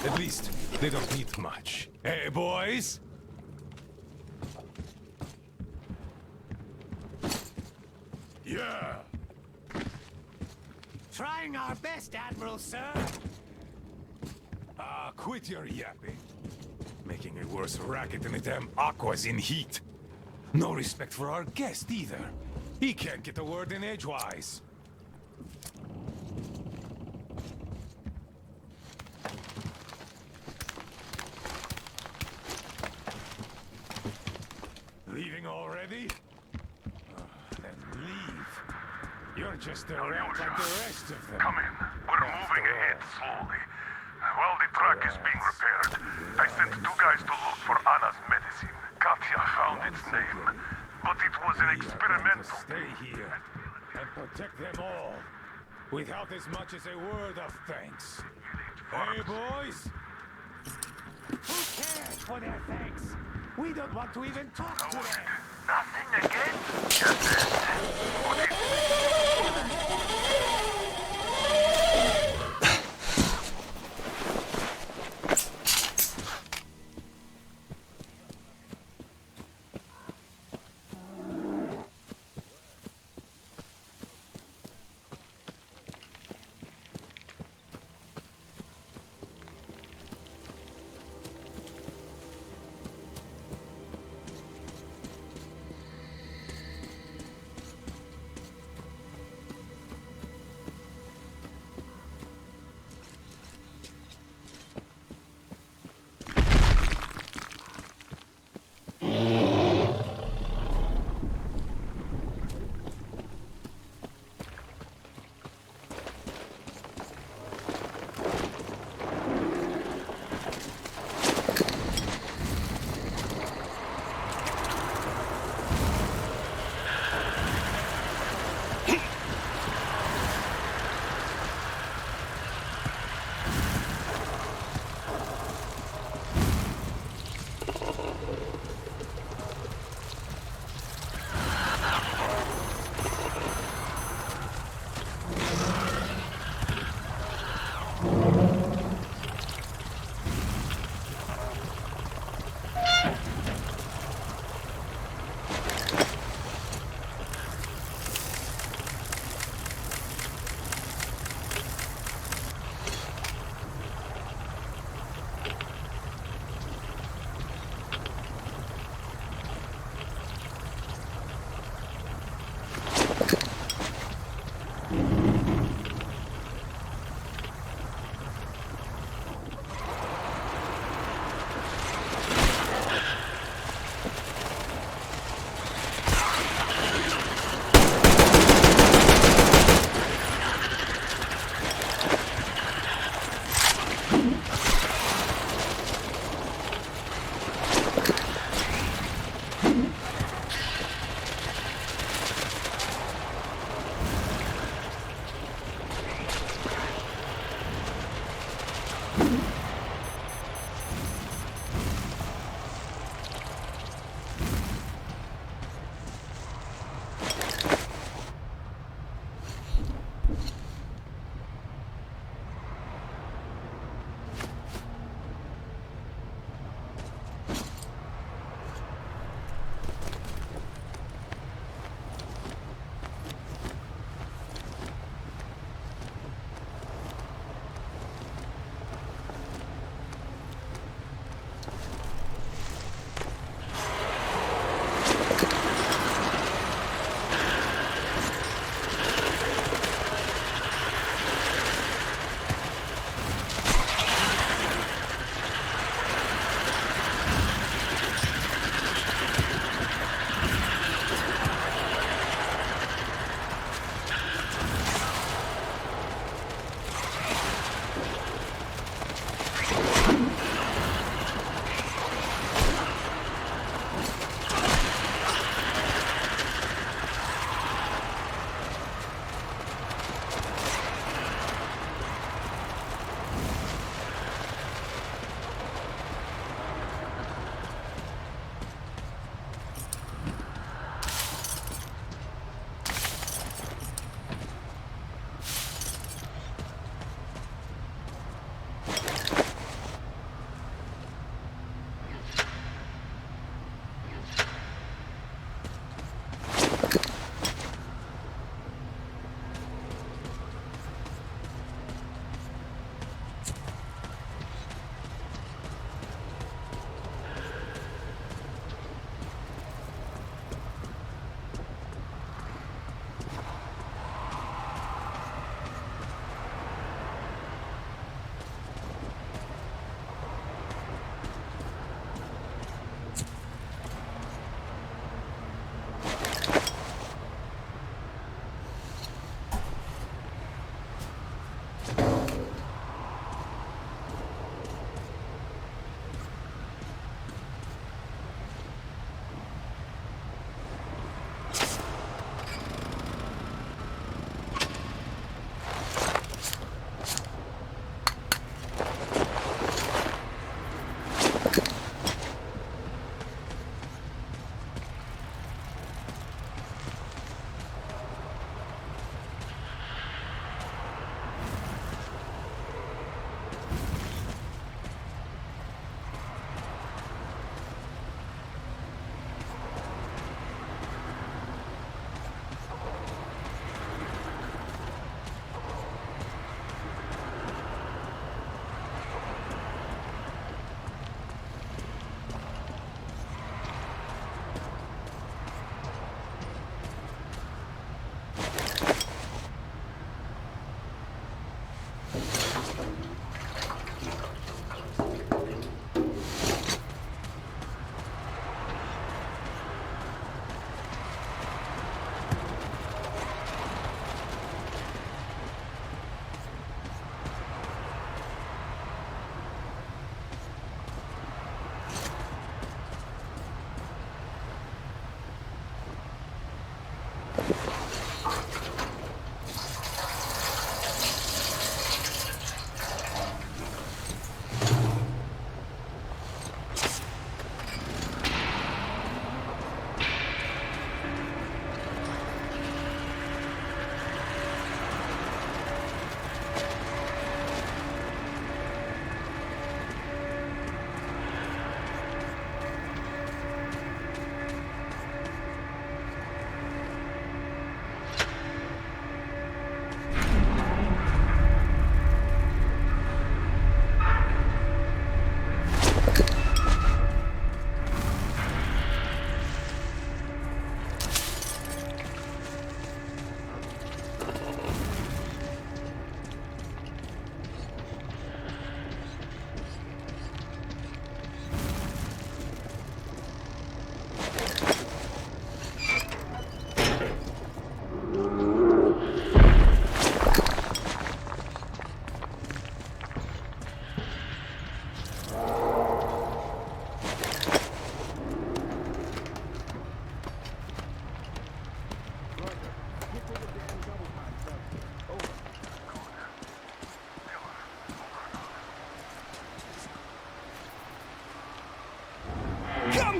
At least, they don't eat much. Hey, boys? Yeah. Trying our best, Admiral, sir. Ah, quit your yapping. Making a worse racket than the damn Aqua's in heat. No respect for our guest, either. He can't get a word in edgewise. Leaving already? Then leave. You're just a rat like the rest of them. Come in. We're moving ahead slowly. While the truck is being repaired, I sent 2 guys to look for Anna's medicine. Katya found its name, but it was an experimental. Stay here and protect them all, without as much as a word of thanks. Hey, boys? Who cares for their thanks? We don't want to even talk to them. Nothing again? Just this.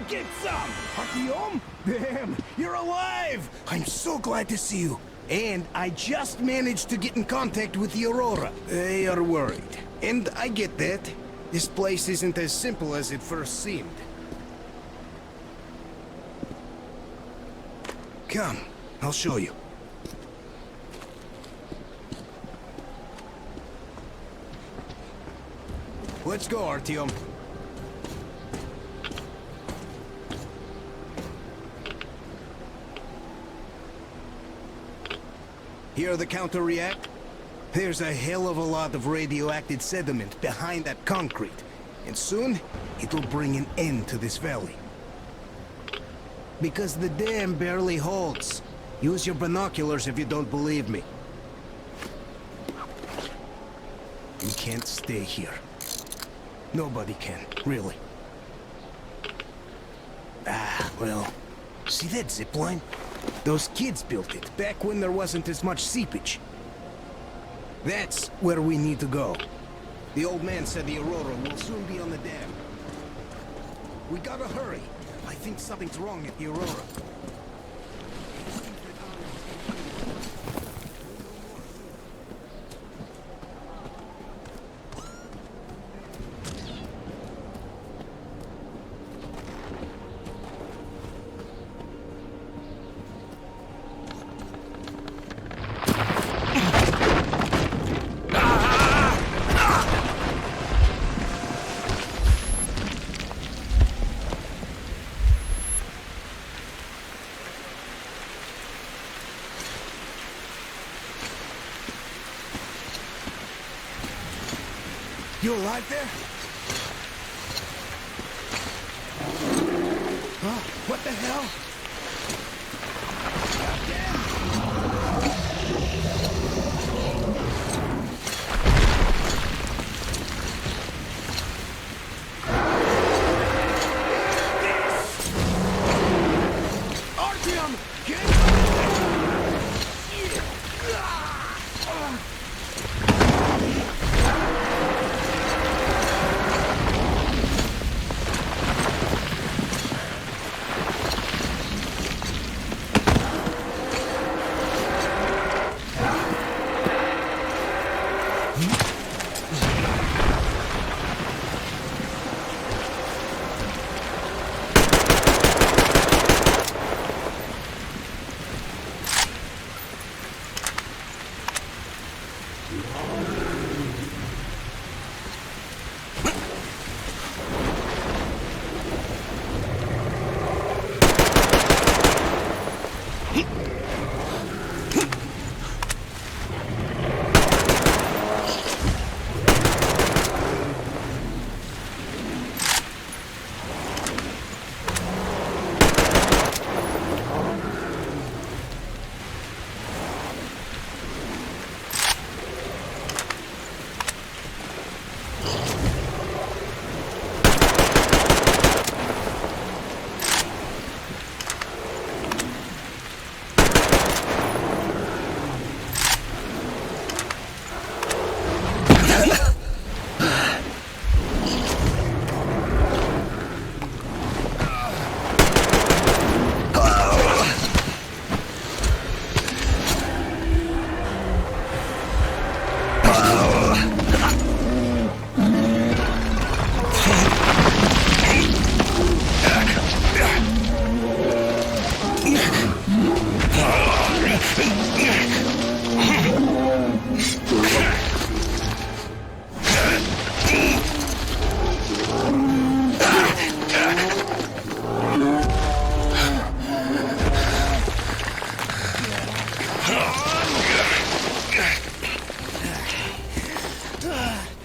get some! Artyom? Damn, you're alive! I'm so glad to see you. And I just managed to get in contact with the Aurora. They are worried. And I get that. This place isn't as simple as it first seemed. Come, I'll show you. Let's go, Artyom. Hear the counter-react? There's a hell of a lot of radioactive sediment behind that concrete, and soon it'll bring an end to this valley. Because the dam barely holds. Use your binoculars if you don't believe me. You can't stay here. Nobody can, really. Ah, well, see that zipline? Those kids built it back when there wasn't as much seepage. That's where we need to go. The old man said the Aurora will soon be on the dam. We gotta hurry. I think something's wrong at the Aurora. You alive there? Huh? What the hell? Artyom! Get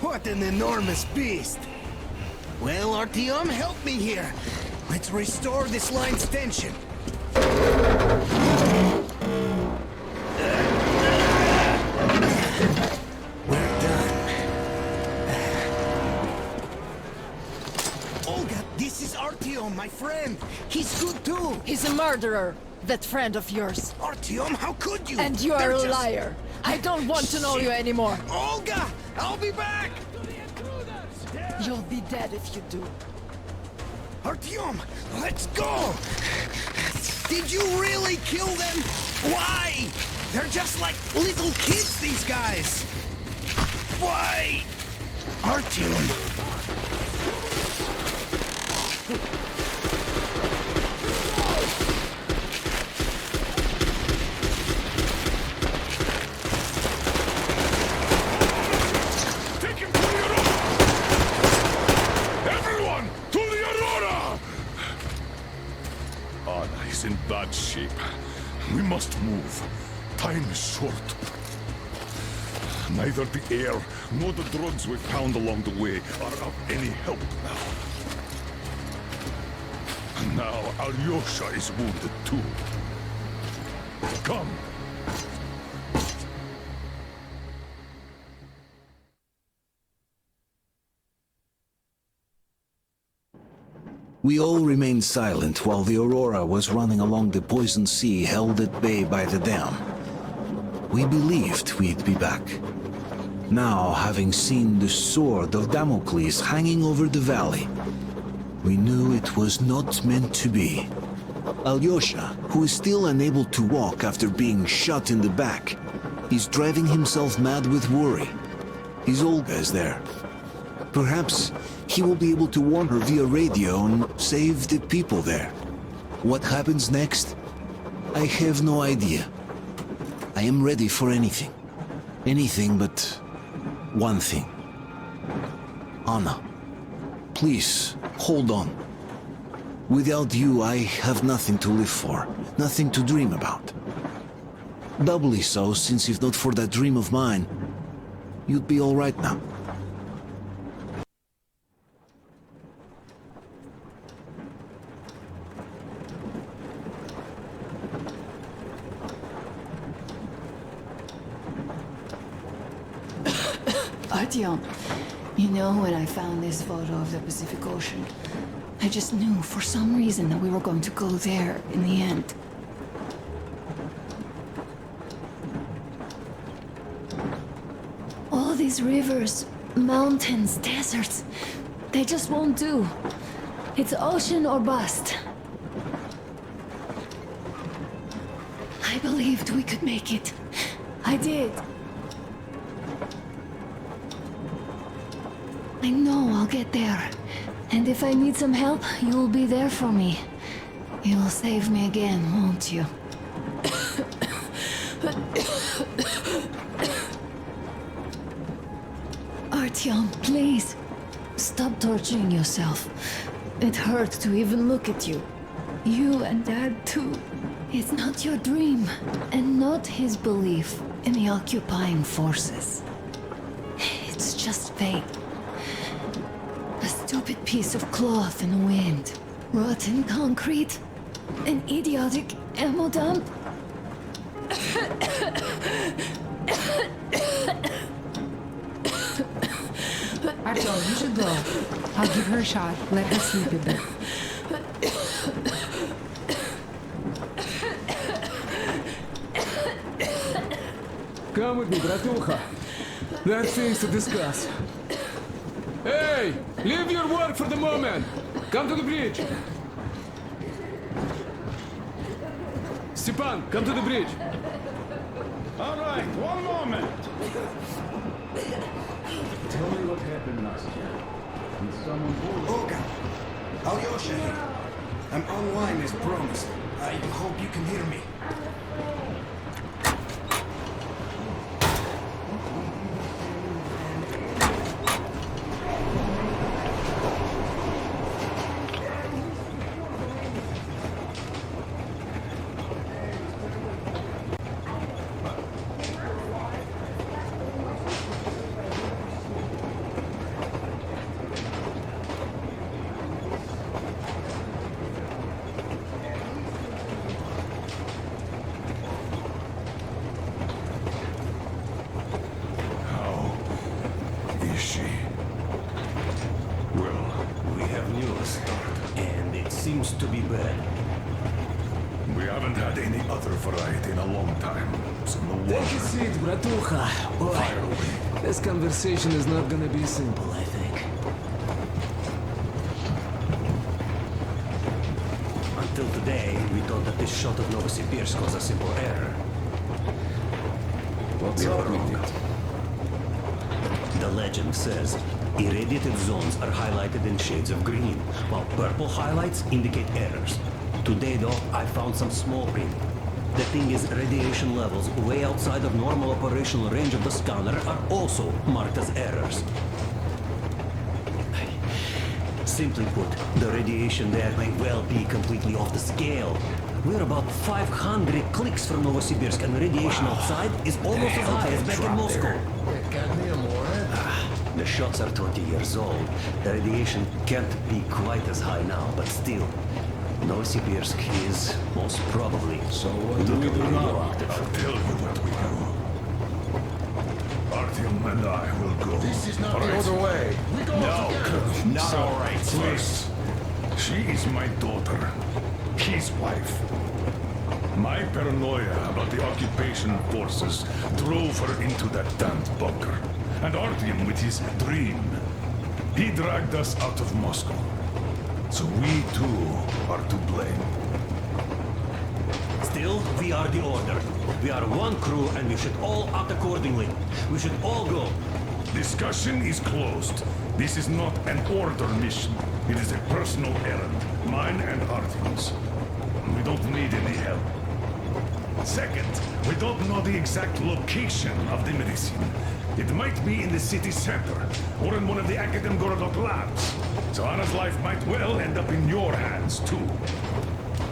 What an enormous beast! Well, Artyom, help me here. Let's restore this line's tension. We're done. Olga, this is Artyom, my friend. He's good too. He's a murderer, that friend of yours. Artyom, how could you? And you are a liar. I don't want to know you anymore. Olga, I'll be back! You'll be dead if you do. Artyom, let's go! Did you really kill them? Why? They're just like little kids, these guys! Why? Artyom... In bad shape. We must move. Time is short. Neither the air nor the drugs we found along the way are of any help now. And now Alyosha is wounded too. Come. We all remained silent while the Aurora was running along the poison sea held at bay by the dam. We believed we'd be back. Now, having seen the sword of Damocles hanging over the valley, we knew it was not meant to be. Alyosha, who is still unable to walk after being shot in the back, is driving himself mad with worry. His Olga is there. Perhaps he will be able to warn her via radio and save the people there. What happens next? I have no idea. I am ready for anything. Anything but one thing. Anna, please, hold on. Without you, I have nothing to live for, nothing to dream about. Doubly so, since if not for that dream of mine, you'd be all right now. Artyom, you know, when I found this photo of the Pacific Ocean, I just knew for some reason that we were going to go there in the end. All these rivers, mountains, deserts, they just won't do. It's ocean or bust. I believed we could make it. I did. I know I'll get there. And if I need some help, you'll be there for me. You'll save me again, won't you? Artyom, please. Stop torturing yourself. It hurts to even look at you. You and Dad, too. It's not your dream, and not his belief in the occupying forces. It's just fate. A stupid piece of cloth in the wind. Rotten concrete. An idiotic ammo dump. Artyom, you should go. I'll give her a shot. Let her sleep a bit. Come with me, bratucha. There are things to discuss. Hey! Leave your work for the moment! Come to the bridge! Stepan, come to the bridge! All right, one moment! Tell me what happened last year. Did someone... Olga! Alyosha here. I'm online as promised. I hope you can hear me. Seems to be bad. We haven't had any other variety in a long time. So no wonder. Take a seat, bratucha. Boy, this conversation is not gonna be simple, I think. Until today, we thought that this shot of Novosibirsk was a simple error. What's wrong? The legend says irradiated zones are highlighted in shades of green, while purple highlights indicate errors. Today, though, I found some small print. The thing is, radiation levels way outside of normal operational range of the scanner are also marked as errors. Simply put, the radiation there may well be completely off the scale. We're about 500 clicks from Novosibirsk, and the radiation outside is almost as high as back in Moscow. The shots are 20 years old. The radiation can't be quite as high now, but still, Novosibirsk is most probably. So what do we do now? I'll tell you what we do. Artyom and I will go. This is not All the right? other way. We go together. Not so, all right. Please. She is my daughter. His wife. My paranoia about the occupation forces drove her into that damned bunker. And Artyom with his dream. He dragged us out of Moscow. So we too are to blame. Still, we are the order. We are one crew and we should all act accordingly. We should all go. Discussion is closed. This is not an order mission. It is a personal errand. Mine and Artyom's. We don't need any help. Second, we don't know the exact location of the medicine. It might be in the city center, or in one of the Academ Gorodok labs. So Anna's life might well end up in your hands, too.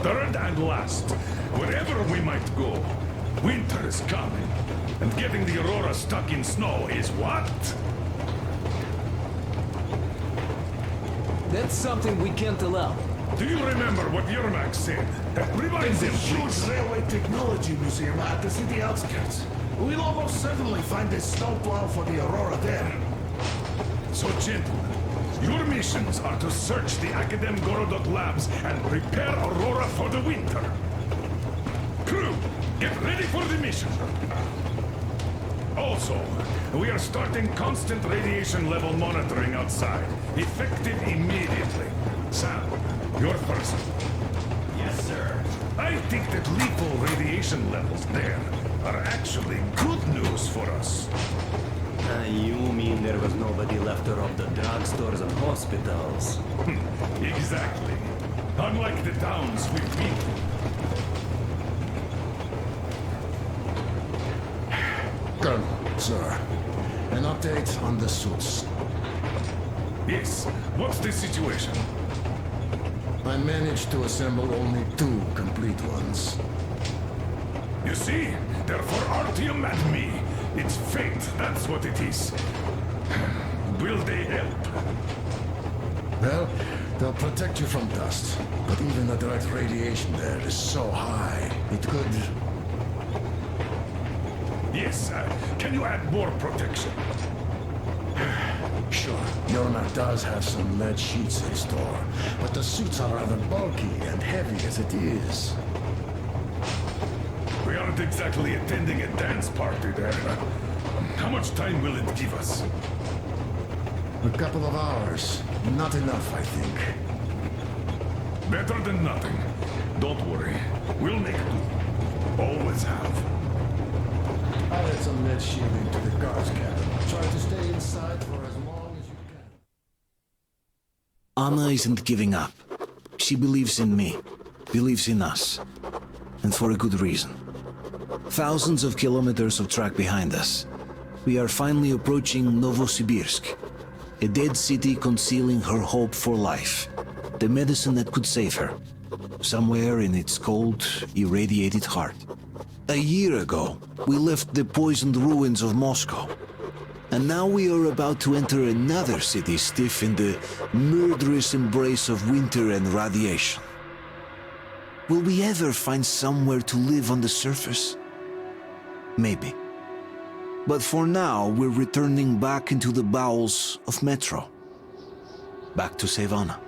Third and last, wherever we might go, winter is coming. And getting the Aurora stuck in snow is what? That's something we can't allow. Do you remember what Yermak said? Rewind There's a them, huge please. railway technology museum at the city outskirts. We'll almost certainly find a snowplow for the Aurora there. So, gentlemen, your missions are to search the Academ Gorodok labs and prepare Aurora for the winter. Crew, get ready for the mission. Also, we are starting constant radiation level monitoring outside, effective immediately. Sam, you're first. Yes, sir. I think that lethal radiation levels there are actually good news for us. You mean there was nobody left to rob the drugstores and hospitals? Exactly. Unlike the towns we've been to. Colonel, sir. An update on the suits. Yes. What's the situation? I managed to assemble only 2 complete ones. You see? They're for Artyom and me. It's fate, that's what it is. Will they help? Well, they'll protect you from dust. But even the direct radiation there is so high, it could... Yes, can you add more protection? Sure, Yermak does have some lead sheets in store, but the suits are rather bulky and heavy as it is. We aren't exactly attending a dance party there. How much time will it give us? A couple of hours. Not enough, I think. Better than nothing. Don't worry. We'll make do. Always have. I'll add some lead shielding to the guard's cabin. Try to stay inside for as long as you can. Anna isn't giving up. She believes in me, believes in us. And for a good reason. Thousands of kilometers of track behind us. We are finally approaching Novosibirsk, a dead city concealing her hope for life. The medicine that could save her. Somewhere in its cold, irradiated heart. A year ago, we left the poisoned ruins of Moscow. And now we are about to enter another city stiff in the murderous embrace of winter and radiation. Will we ever find somewhere to live on the surface? Maybe. But for now, we're returning back into the bowels of Metro. Back to save Anna.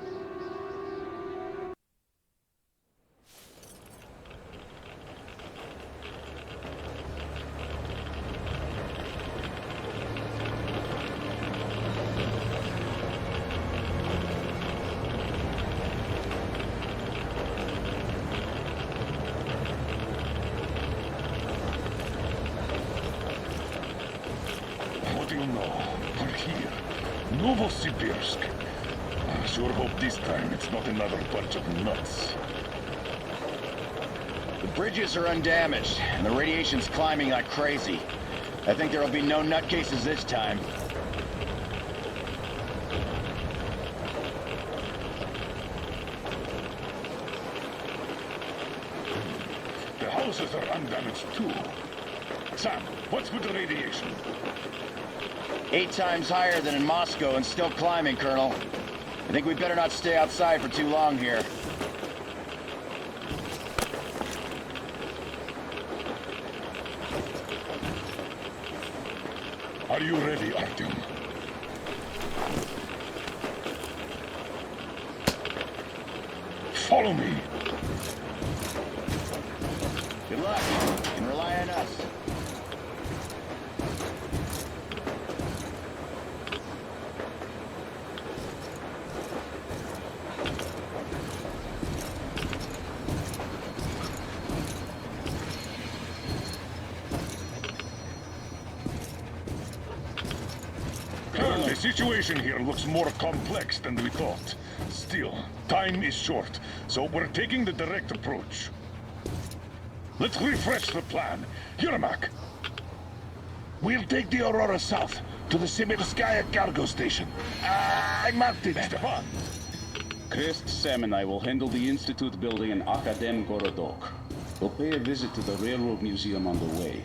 Novosibirsk. I sure hope this time it's not another bunch of nuts. The bridges are undamaged, and the radiation's climbing like crazy. I think there'll be no nutcases this time. The houses are undamaged too. Sam, what's with the radiation? 8 times higher than in Moscow and still climbing, Colonel. I think we better not stay outside for too long here. Are you ready, Artyom? Follow me. Good luck. You can rely on us. The situation here looks more complex than we thought. Still, time is short, so we're taking the direct approach. Let's refresh the plan. Yermak! We'll take the Aurora south to the Simirskaya cargo station. I marked it. Stefan! Krist, Sam, and I will handle the Institute building in Akadem Gorodok. We'll pay a visit to the Railroad Museum on the way.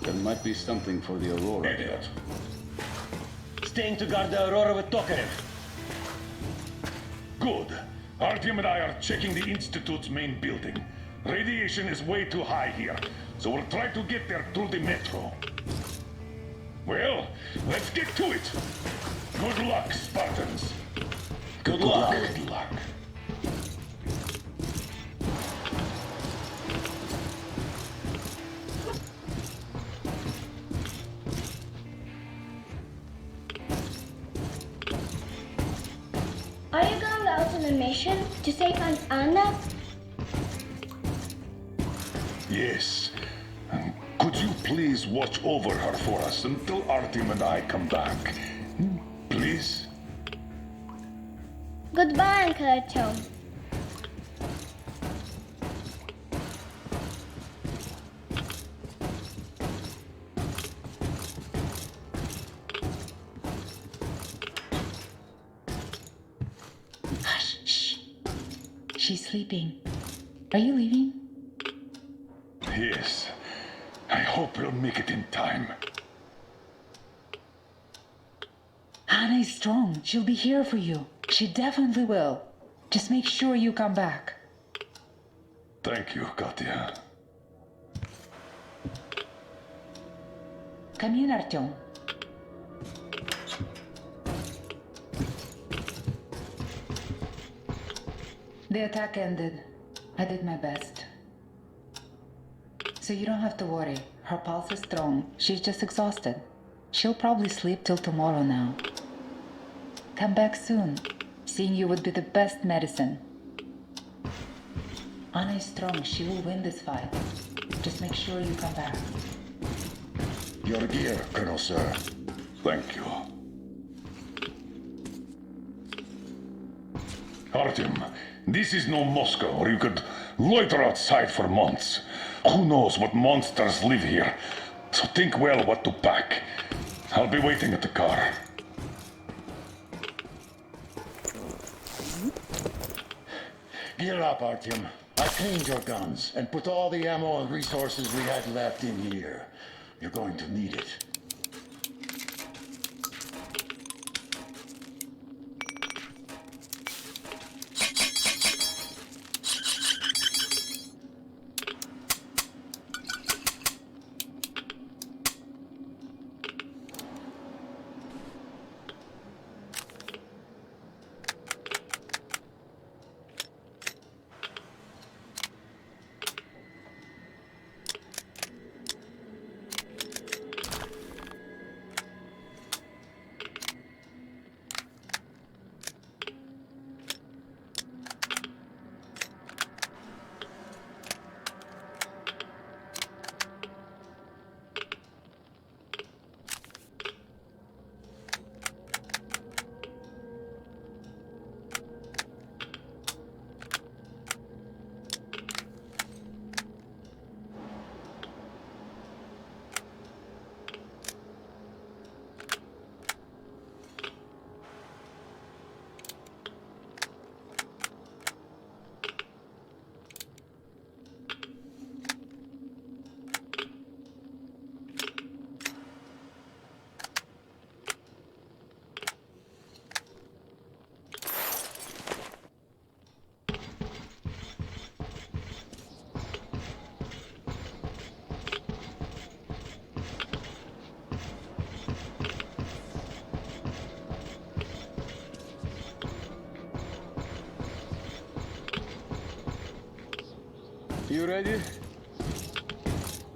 There might be something for the Aurora. Idiot. Staying to guard the Aurora with Tokarev. Good. Artyom and I are checking the Institute's main building. Radiation is way too high here, so we'll try to get there through the metro. Well, let's get to it. Good luck, Spartans. Good luck. Good luck. Are you going out on a mission to take on Anna? Yes. And could you please watch over her for us until Artyom and I come back? Please? Goodbye, Uncle Artyom. Hush, shh. She's sleeping. Are you leaving? Yes. I hope we'll make it in time. Anna is strong. She'll be here for you. She definitely will. Just make sure you come back. Thank you, Katya. Come in, Artyom. The attack ended. I did my best. So you don't have to worry. Her pulse is strong. She's just exhausted. She'll probably sleep till tomorrow now. Come back soon. Seeing you would be the best medicine. Anna is strong. She will win this fight. Just make sure you come back. Your gear, Colonel Sir. Thank you. Artyom, this is no Moscow where you could loiter outside for months. Who knows what monsters live here? So think well what to pack. I'll be waiting at the car. Gear up, Artyom. I cleaned your guns and put all the ammo and resources we had left in here. You're going to need it. You ready?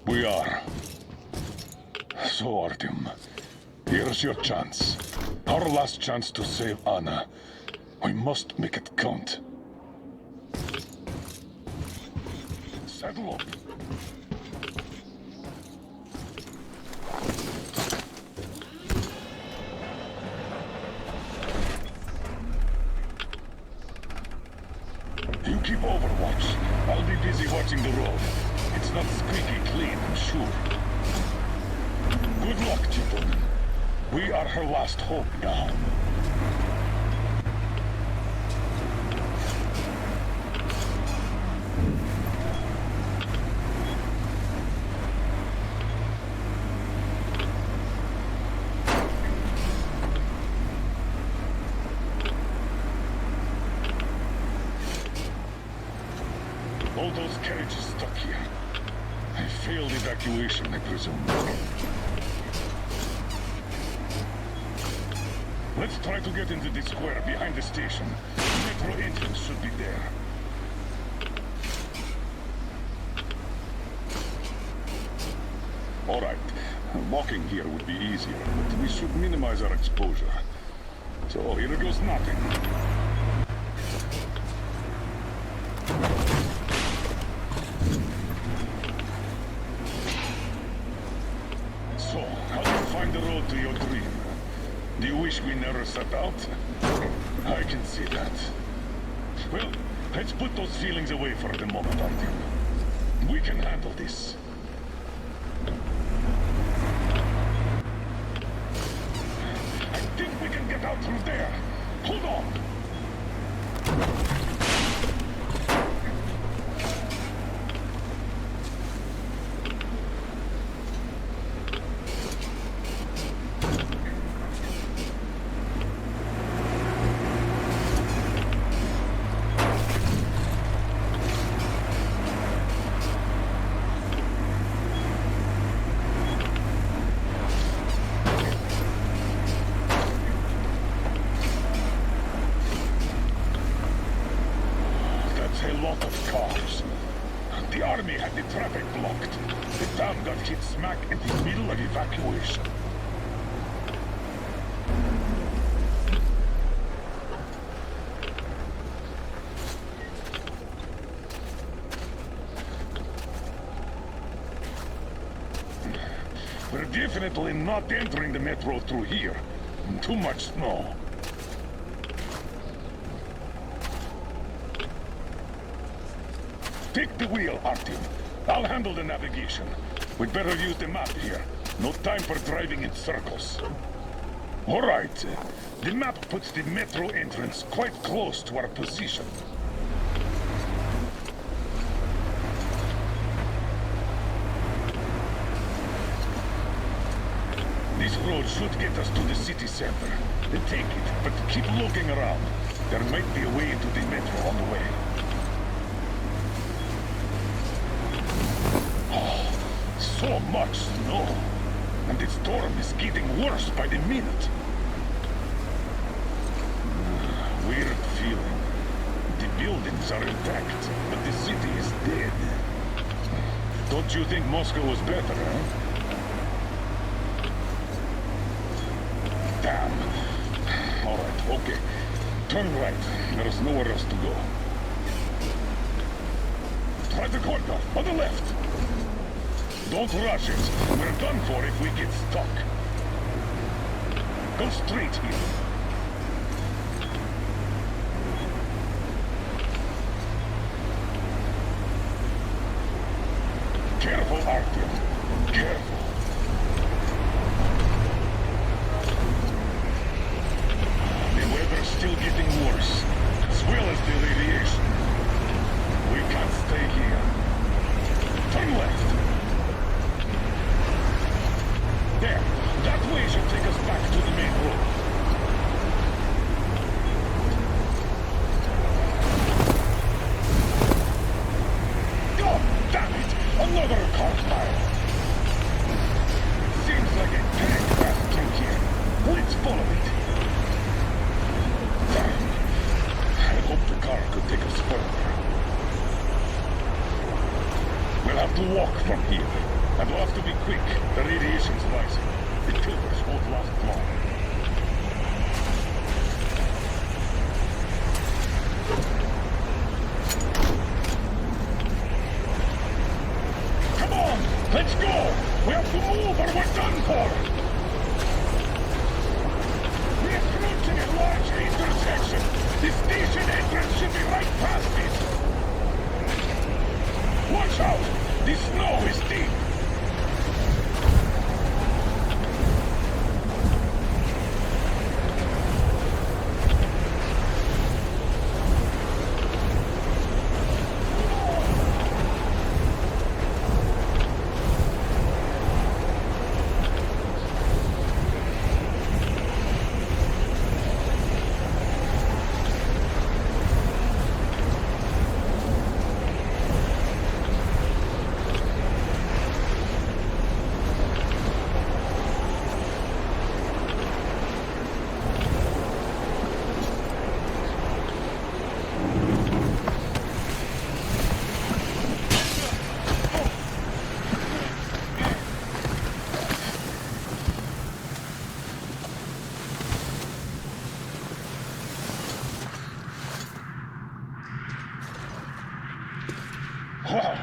We are. So, Artyom, here's your chance. Our last chance to save Anna. We must make it count. Saddle up. You keep overwatch. I'll be busy watching the road. It's not squeaky clean, I'm sure. Good luck, gentlemen. We are her last hope now. All those carriages stuck here. A failed evacuation, I presume. Let's try to get into the square behind the station. The metro entrance should be there. All right. Walking here would be easier, but we should minimize our exposure. So here goes nothing. So, how do you find the road to your dream? Do you wish we never set out? I can see that. Well, let's put those feelings away for the moment, Artyom. We can handle this. I think we can get out through there. Hold on. A lot of cars. The army had the traffic blocked. The town got hit smack in the middle of evacuation. We're definitely not entering the metro through here. Too much snow. Take the wheel, Artyom. I'll handle the navigation. We'd better use the map here. No time for driving in circles. All right. The map puts the metro entrance quite close to our position. This road should get us to the city center. Take it, but keep looking around. There might be a way into the metro on the way. So much snow, and the storm is getting worse by the minute. Weird feeling. The buildings are intact, but the city is dead. Don't you think Moscow was better, huh? Damn. All right, okay. Turn right. There's nowhere else to go. Try the corner, on the left. Don't rush it. We're done for if we get stuck. Go straight here. Careful, Artyom. Careful. The weather's still getting worse, as well as the radiation. We can't stay here. Turn left. There. That way should take us back to the main road. Oh, damn it! Another car fire! Seems like a tank passed through here. Let's follow it. I hope the car could take us further. have to walk from here. And we'll have to be quick. The radiation's rising. The Clevers won't last long. Come on! Let's go! We have to move or we're done for! We're approaching a large intersection! The station entrance should be right past it! Watch out! The snow is deep! Wow,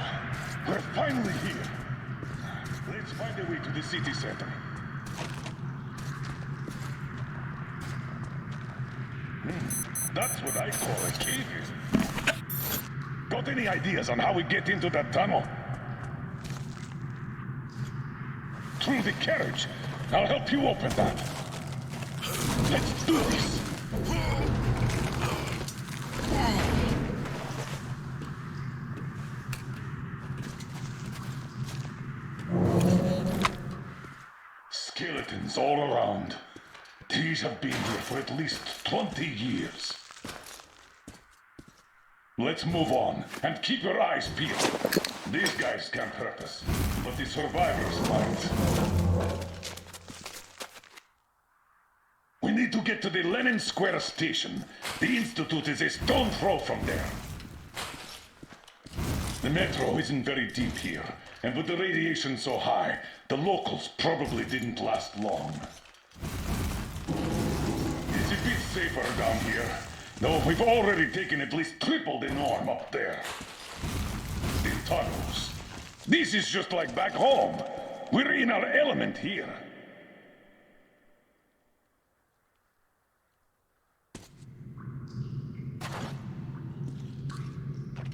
we're finally here. Let's find a way to the city center. That's what I call a cave. Got any ideas on how we get into that tunnel? Through the carriage. I'll help you open that. Let's do this. Skeletons all around. These have been here for at least 20 years. Let's move on, and keep your eyes peeled. These guys can't hurt us, but the survivors might. We need to get to the Lenin Square station. The Institute is a stone throw from there. The metro isn't very deep here, and with the radiation so high, the locals probably didn't last long. It's a bit safer down here, though we've already taken at least triple the norm up there. The tunnels. This is just like back home. We're in our element here.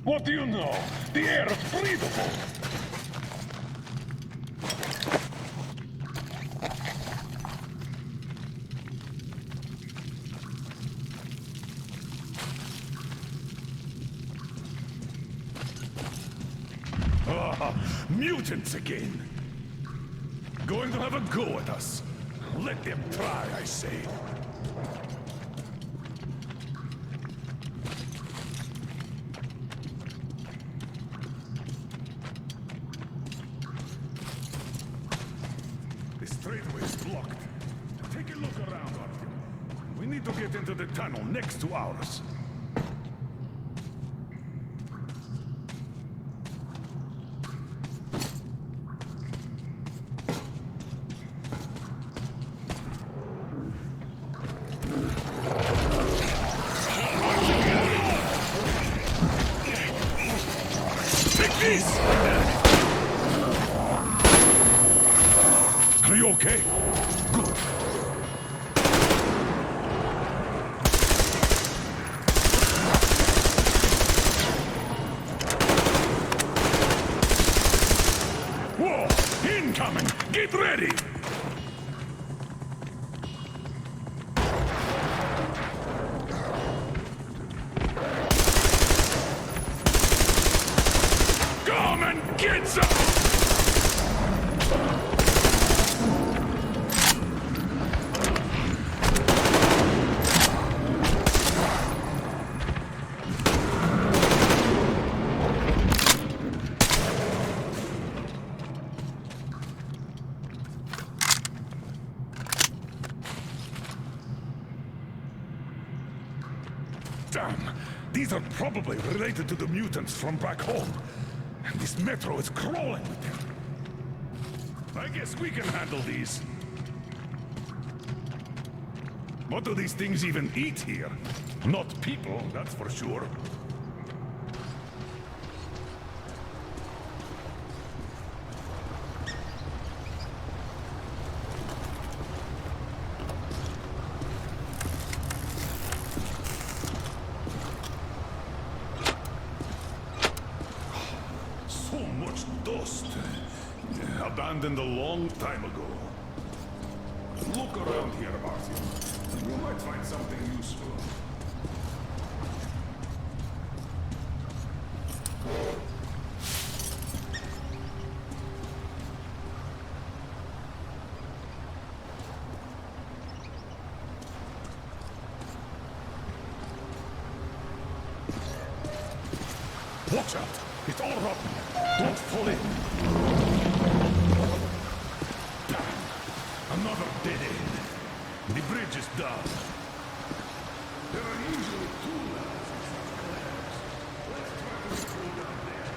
What do you know? The air is breathable. Mutants again. Going to have a go at us. Let them try, I say. The straightaway is blocked. Take a look around, Artyom. We need to get into the tunnel next to ours. Are you okay? Good. Whoa! Incoming! Get ready! Come and get some! Damn! These are probably related to the mutants from back home. And this metro is crawling with them. I guess we can handle these. What do these things even eat here? Not people, that's for sure. So much dust. Abandoned a long time ago. Look around here, Artyom. You might find something useful. Watch out! It's all rotten. Don't fall in. Damn. Another dead end. The bridge is down. There are usually two ladders in such collapse. Let's try to go down there.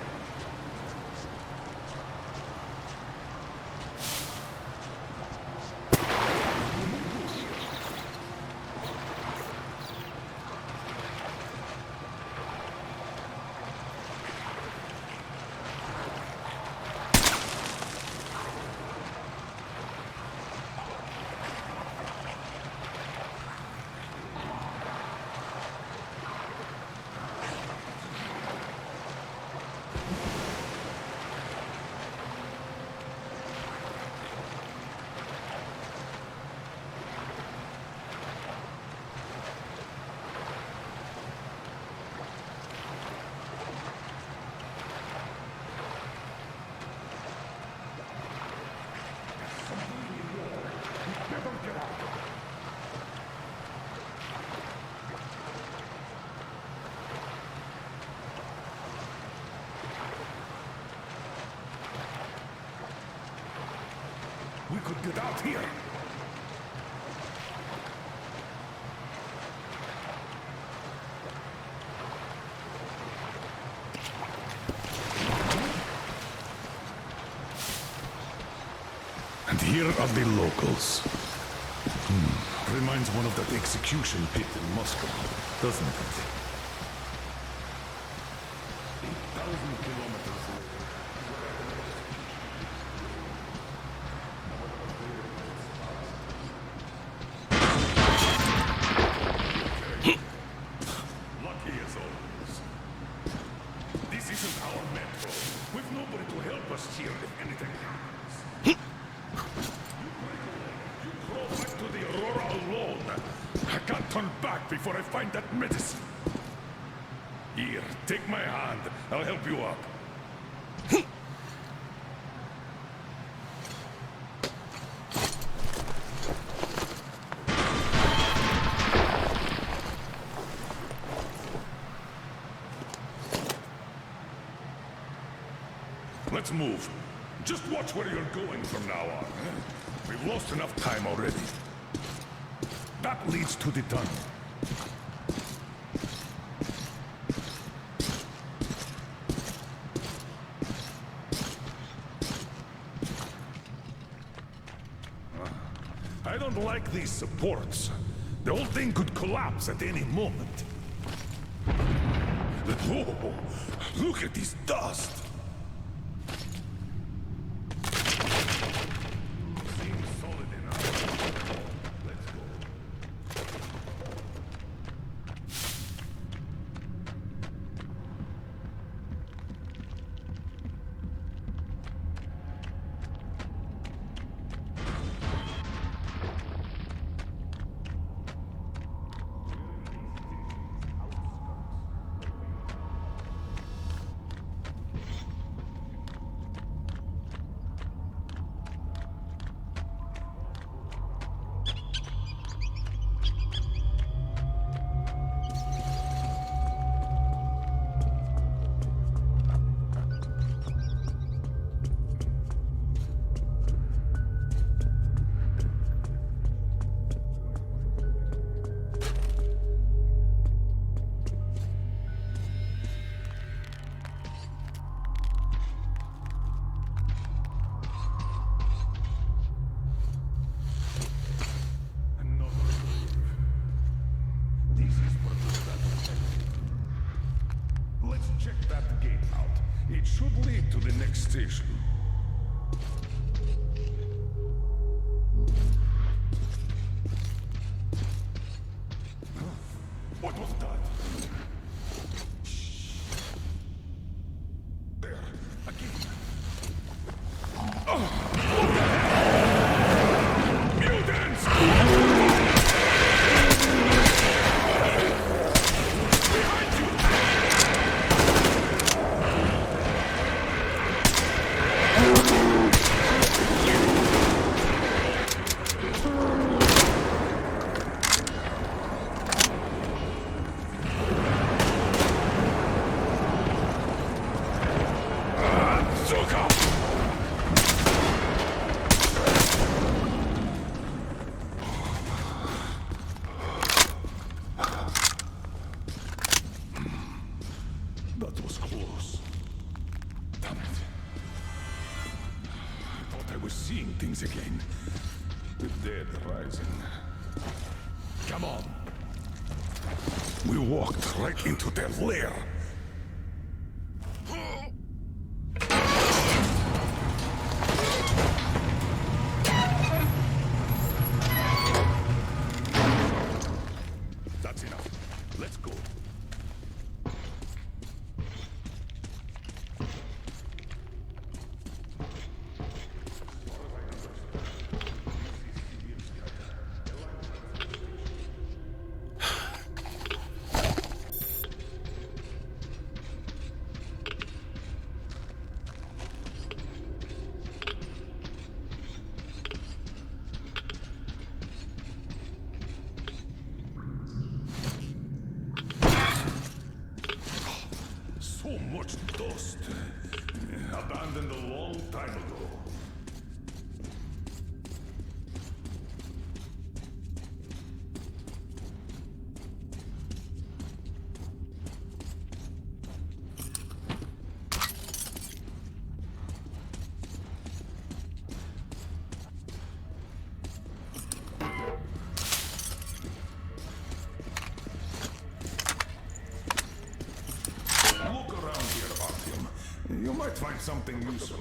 We could get out here. And here are the locals. Reminds one of that execution pit in Moscow, doesn't it? 8,000 kilometers away. Lucky as always. This isn't our metro. We've nobody to help us here if anything happens. You crawl back to the Aurora alone. I can't turn back before I find that medicine. Here, take my hand. I'll help you up. Let's move. Just watch where you're going from now on. We've lost enough time already. That leads to the tunnel. I don't like these supports. The whole thing could collapse at any moment. Oh, look at this dust! Seems solid enough. Let's go. Check that gate out. It should lead to the next station. What was that? There, again. Oh, what the hell? Mutants! Behind you! That was close. Damn it. I thought I was seeing things again. The dead rising. Come on. We walked right into their lair. That's enough. Let's go. So much dust. Abandoned a long time ago. Look around here, Artyom. You might find something useful.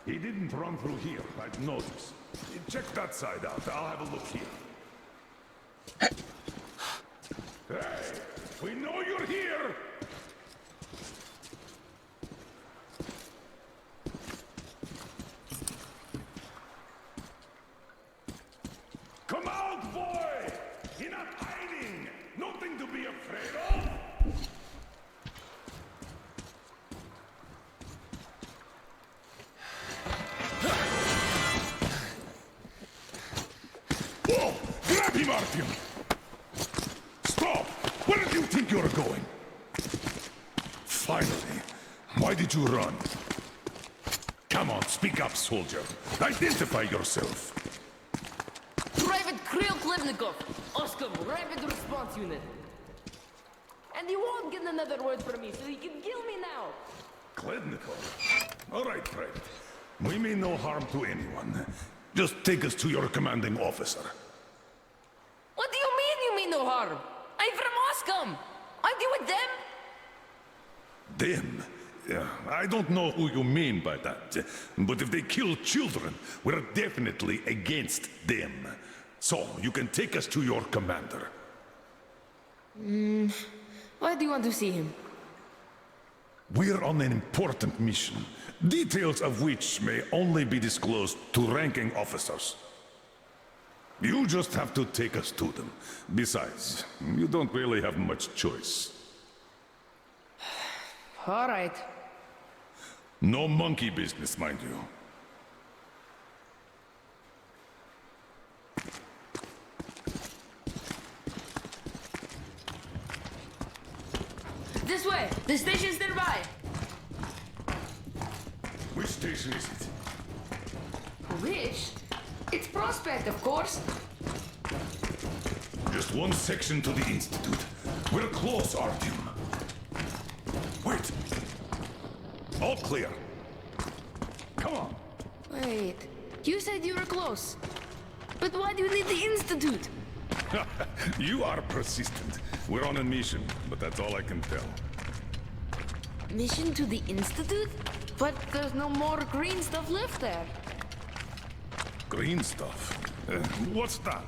He didn't run through here, I've noticed. Check that side out. I'll have a look here. Hey! We know you're here! Come out, boy! You're not hiding! Nothing think you're going? Finally. Why did you run? Come on, speak up, soldier. Identify yourself. Private Kryl Klevnikov, Oscom, Rapid Response Unit. And you won't get another word from me, so you can kill me now. Klevnikov? All right, Private. We mean no harm to anyone. Just take us to your commanding officer. What do you mean you mean no harm? I'm from Oscom. Aren't you with them? Them? Yeah, I don't know who you mean by that. But if they kill children, we're definitely against them. So, you can take us to your commander. Why do you want to see him? We're on an important mission, details of which may only be disclosed to ranking officers. You just have to take us to them. Besides, you don't really have much choice. All right. No monkey business, mind you. This way! The station's nearby! Which station is it? Which? It's Prospect, of course. Just one section to the Institute. We're close, Artyom. Wait! All clear. Come on. Wait, you said you were close. But why do you need the Institute? You are persistent. We're on a mission, but that's all I can tell. Mission to the Institute? But there's no more green stuff left there. Green stuff? What's that?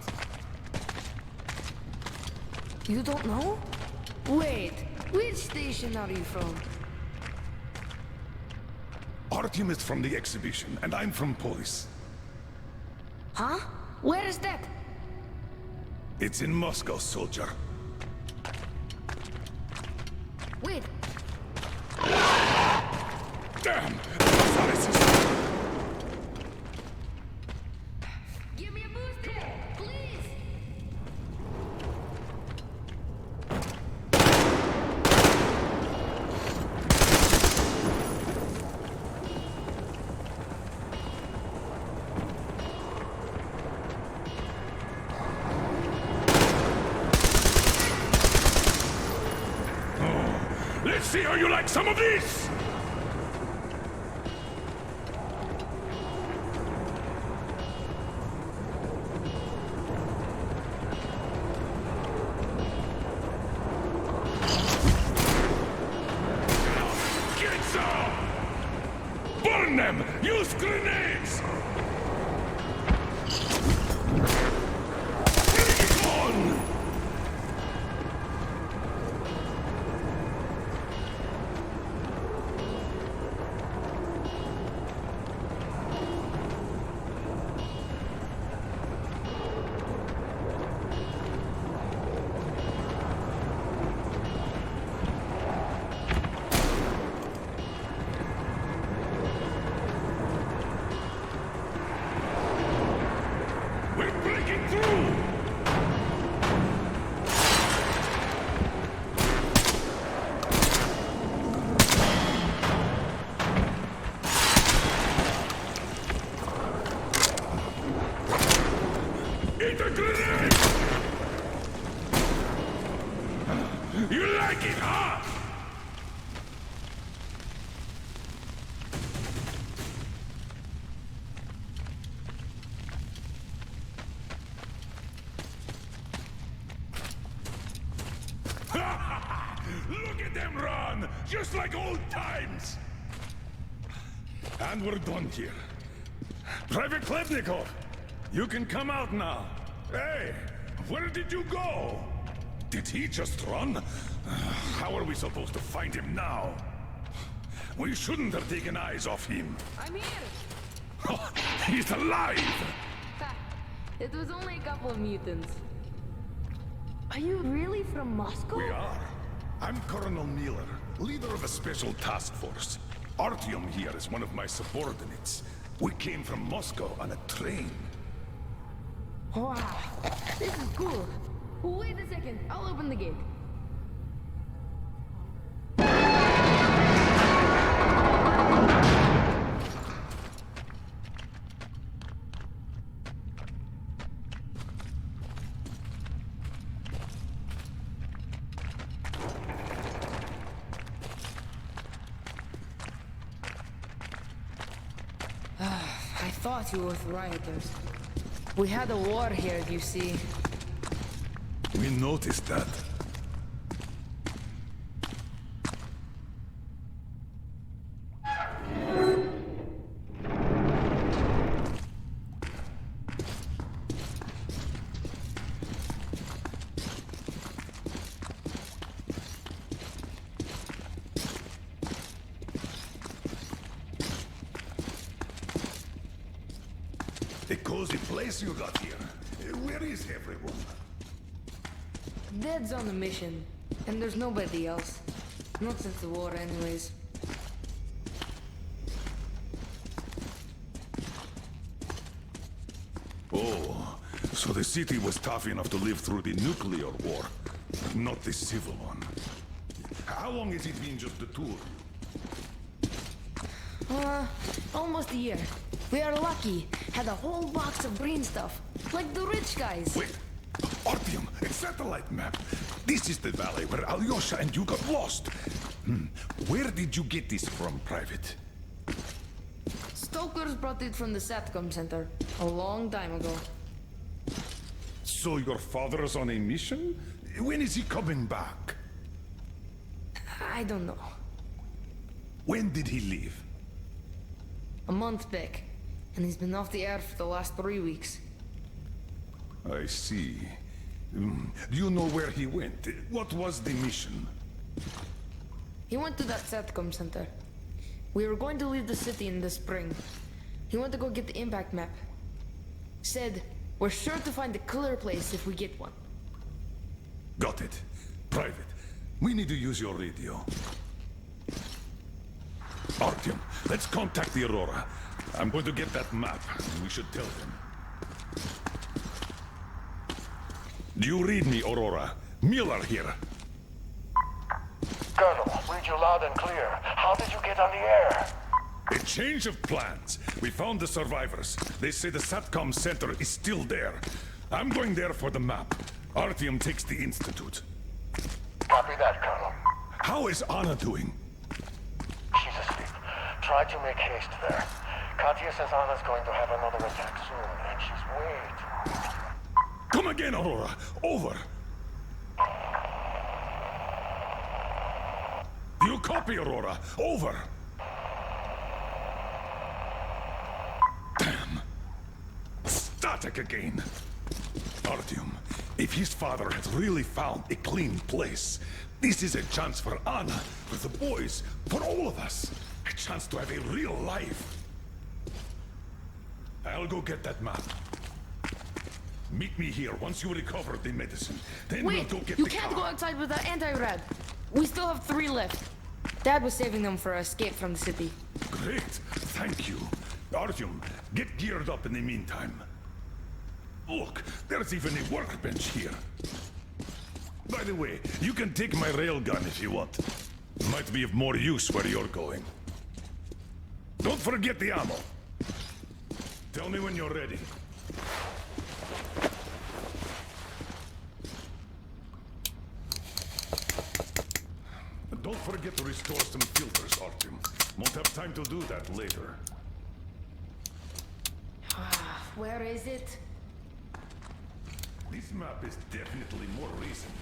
You don't know? Wait, which station are you from? Artyom is from the exhibition, and I'm from police. Huh? Where is that? It's in Moscow, soldier. Wait. Damn! Give me a boost here, please! Let's see how you like some of these! Get some! Burn them! Use grenades! Bring it on! Eat a grenade! You like it, huh? Look at them run! Just like old times! And we're done here. Private Klevnikov, you can come out now. Hey, where did you go? Did he just run? How are we supposed to find him now? We shouldn't have taken eyes off him. I'm here! He's alive! It was only a couple of mutants. Are you really from Moscow? We are. I'm Colonel Miller, leader of a special task force. Artyom here is one of my subordinates. We came from Moscow on a train. Wow, this is cool. Wait a second, I'll open the gate. thought you were with rioters. We had a war here, you see. We noticed that. A cozy place you got here. Where is everyone? Dad's on a mission, and there's nobody else. Not since the war, anyways. Oh, so the city was tough enough to live through the nuclear war, not the civil one. How long has it been just the two? Almost a year. We are lucky. Had a whole box of green stuff, like the rich guys. Wait, Artyom, a satellite map. This is the valley where Alyosha and you got lost. Where did you get this from, Private? Stokers brought it from the SATCOM center a long time ago. So your father's on a mission? When is he coming back? I don't know. When did he leave? A month back, and he's been off the air for the last 3 weeks. I see. Do you know where he went? What was the mission? He went to that SATCOM center. We were going to leave the city in the spring. He went to go get the impact map. Said, we're sure to find a clear place if we get one. Got it. Private, we need to use your radio. Artyom, let's contact the Aurora. I'm going to get that map, and we should tell them. Do you read me, Aurora? Miller here. Colonel, read you loud and clear. How did you get on the air? A change of plans. We found the survivors. They say the SATCOM center is still there. I'm going there for the map. Artyom takes the Institute. Copy that, Colonel. How is Anna doing? She's asleep. Try to make haste there. Katya says Anna's going to have another attack soon, and she's way too weak. Come again, Aurora. Over. Do you copy, Aurora? Over. Damn. Static again. Artyom, if his father had really found a clean place, this is a chance for Anna, for the boys, for all of us. A chance to have a real life. I'll go get that map. Meet me here once you recover the medicine. Then Wait, we'll go get you the can't car. go outside with that anti-rad. We still have 3 left. Dad was saving them for our escape from the city. Great, thank you. Artyom, get geared up in the meantime. Look, there's even a workbench here. By the way, you can take my railgun if you want. Might be of more use where you're going. Don't forget the ammo. Tell me when you're ready. Don't forget to restore some filters, Artyom. Won't have time to do that later. Where is it? This map is definitely more recent.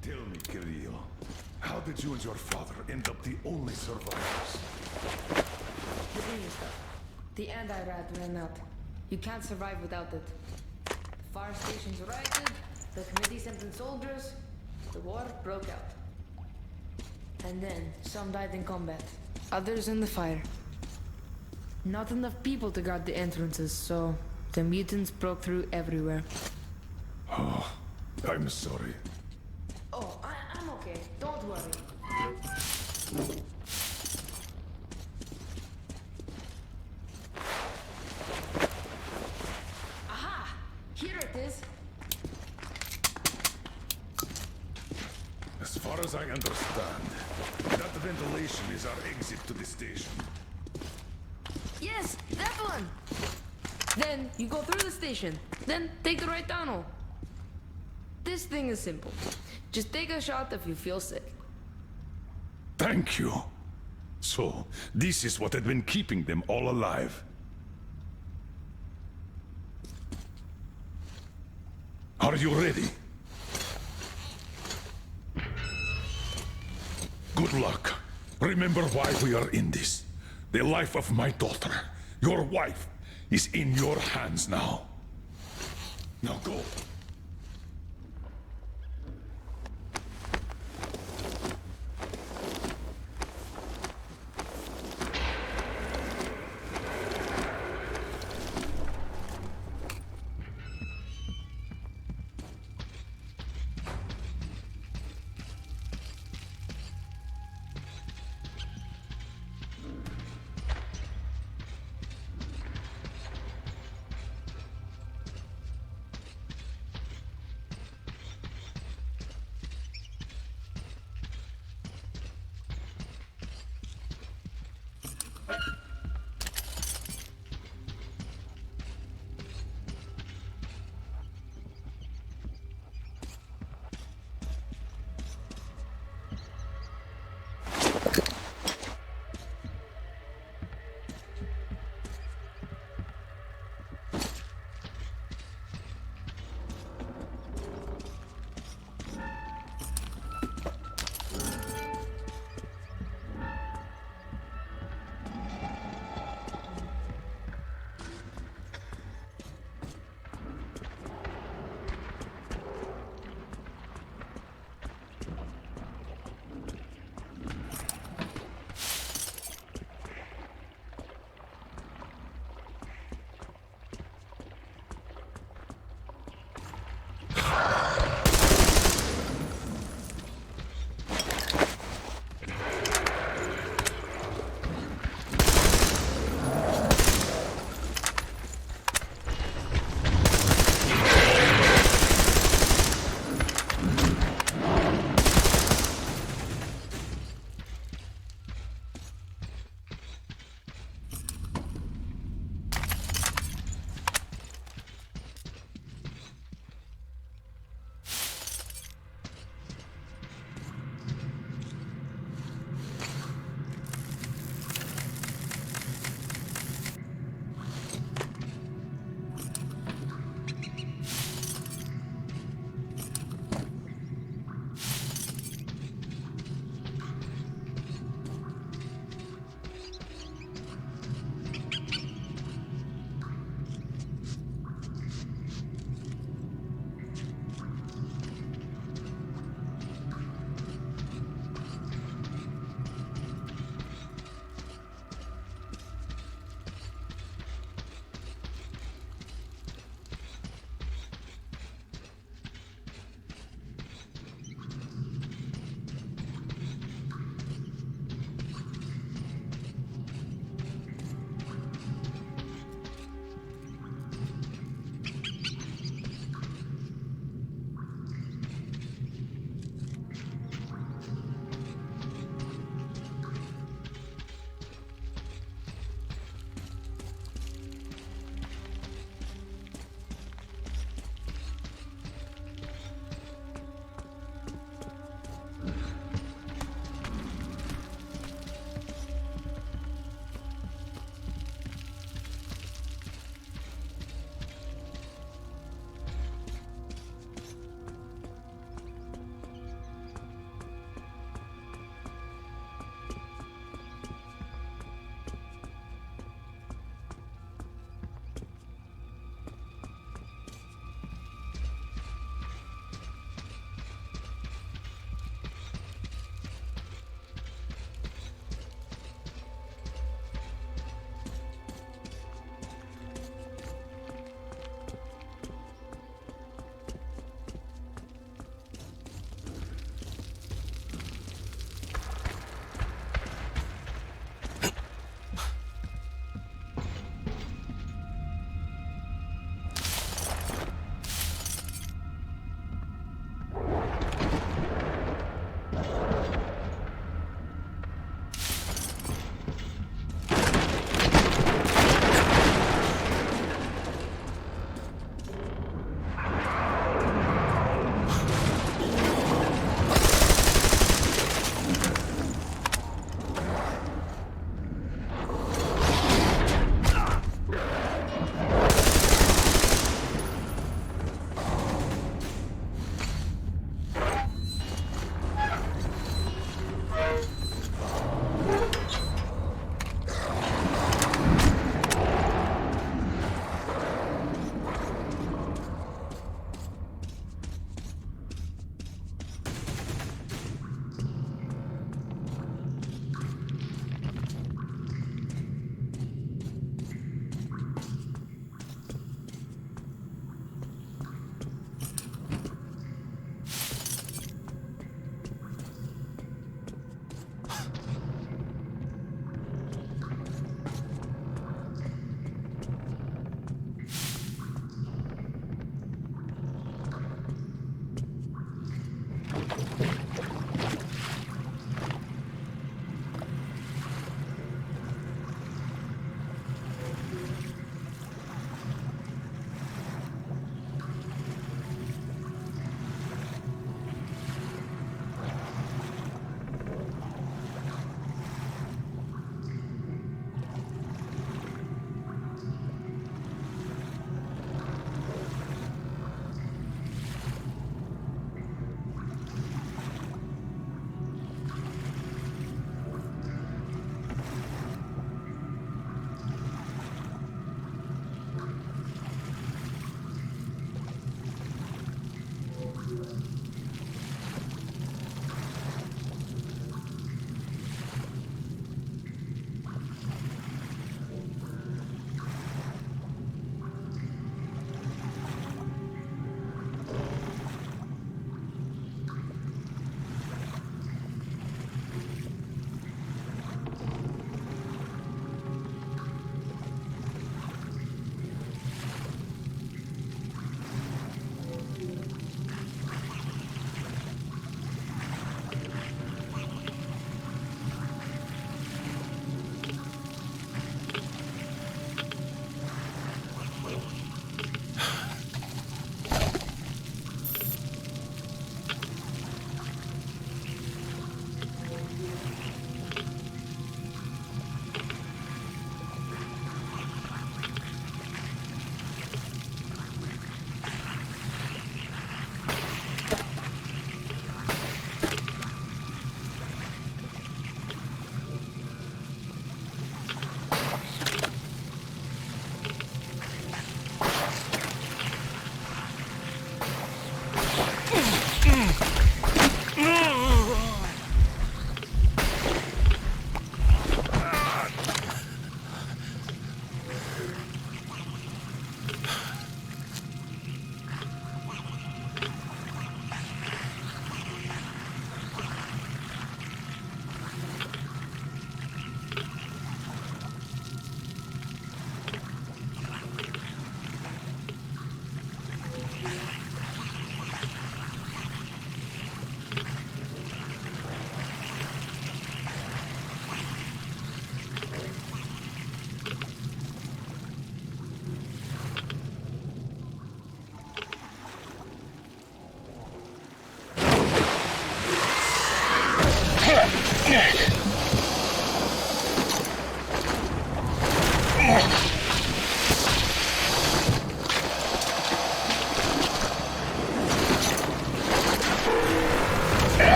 Tell me, Kirill, how did you and your father end up the only survivors? The green stuff. The anti-rad ran out. You can't survive without it. The fire stations rioted, the committee sent in soldiers, the war broke out. And then, some died in combat, others in the fire. Not enough people to guard the entrances, so the mutants broke through everywhere. Oh, I'm sorry. Oh, I'm okay. Don't worry. Aha! Here it is. As far as I understand, that ventilation is our exit to the station. Yes, that one! Then you go through the station, then take the right tunnel. This thing is simple. Just take a shot if you feel sick. Thank you. So, this is what had been keeping them all alive. Are you ready? Good luck. Remember why we are in this. The life of my daughter, your wife, is in your hands now. Now go.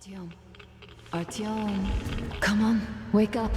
Artyom. Artyom. Come on, wake up.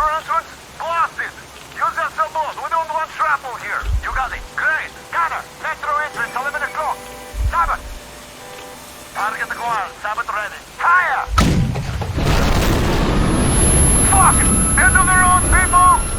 Your entrance? Blasted! Use your sabots. We don't want shrapnel here. You got it. Great. Connor, metro entrance, 11 o'clock. Sabbath. Target acquired. Sabbath ready. Fire! Fuck! Into the road, people!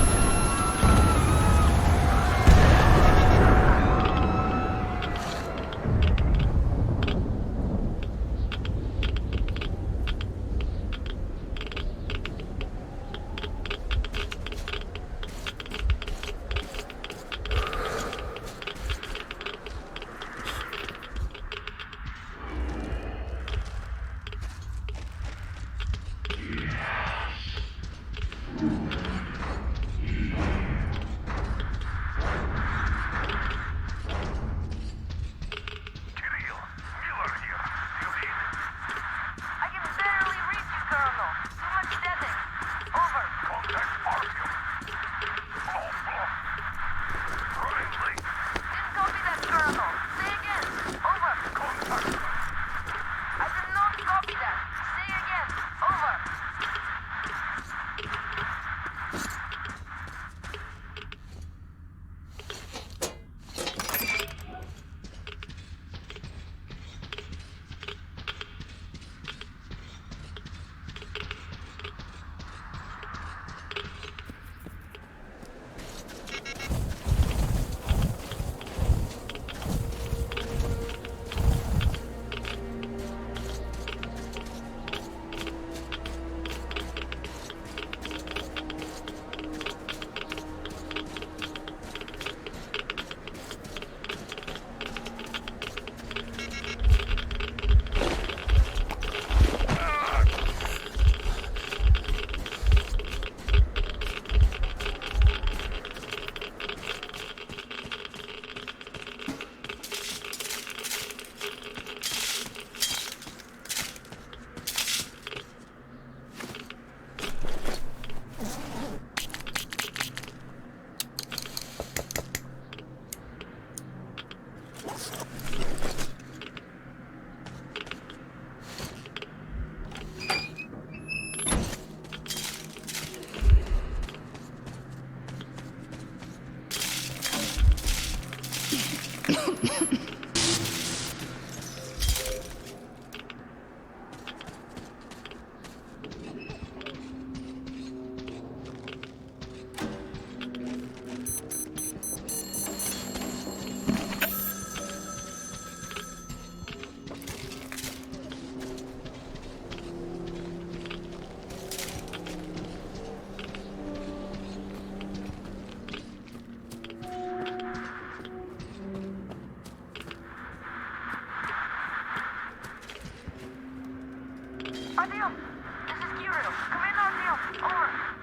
Artyom! This is Kirill. Come in, Artyom. Over.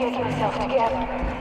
get yourself together.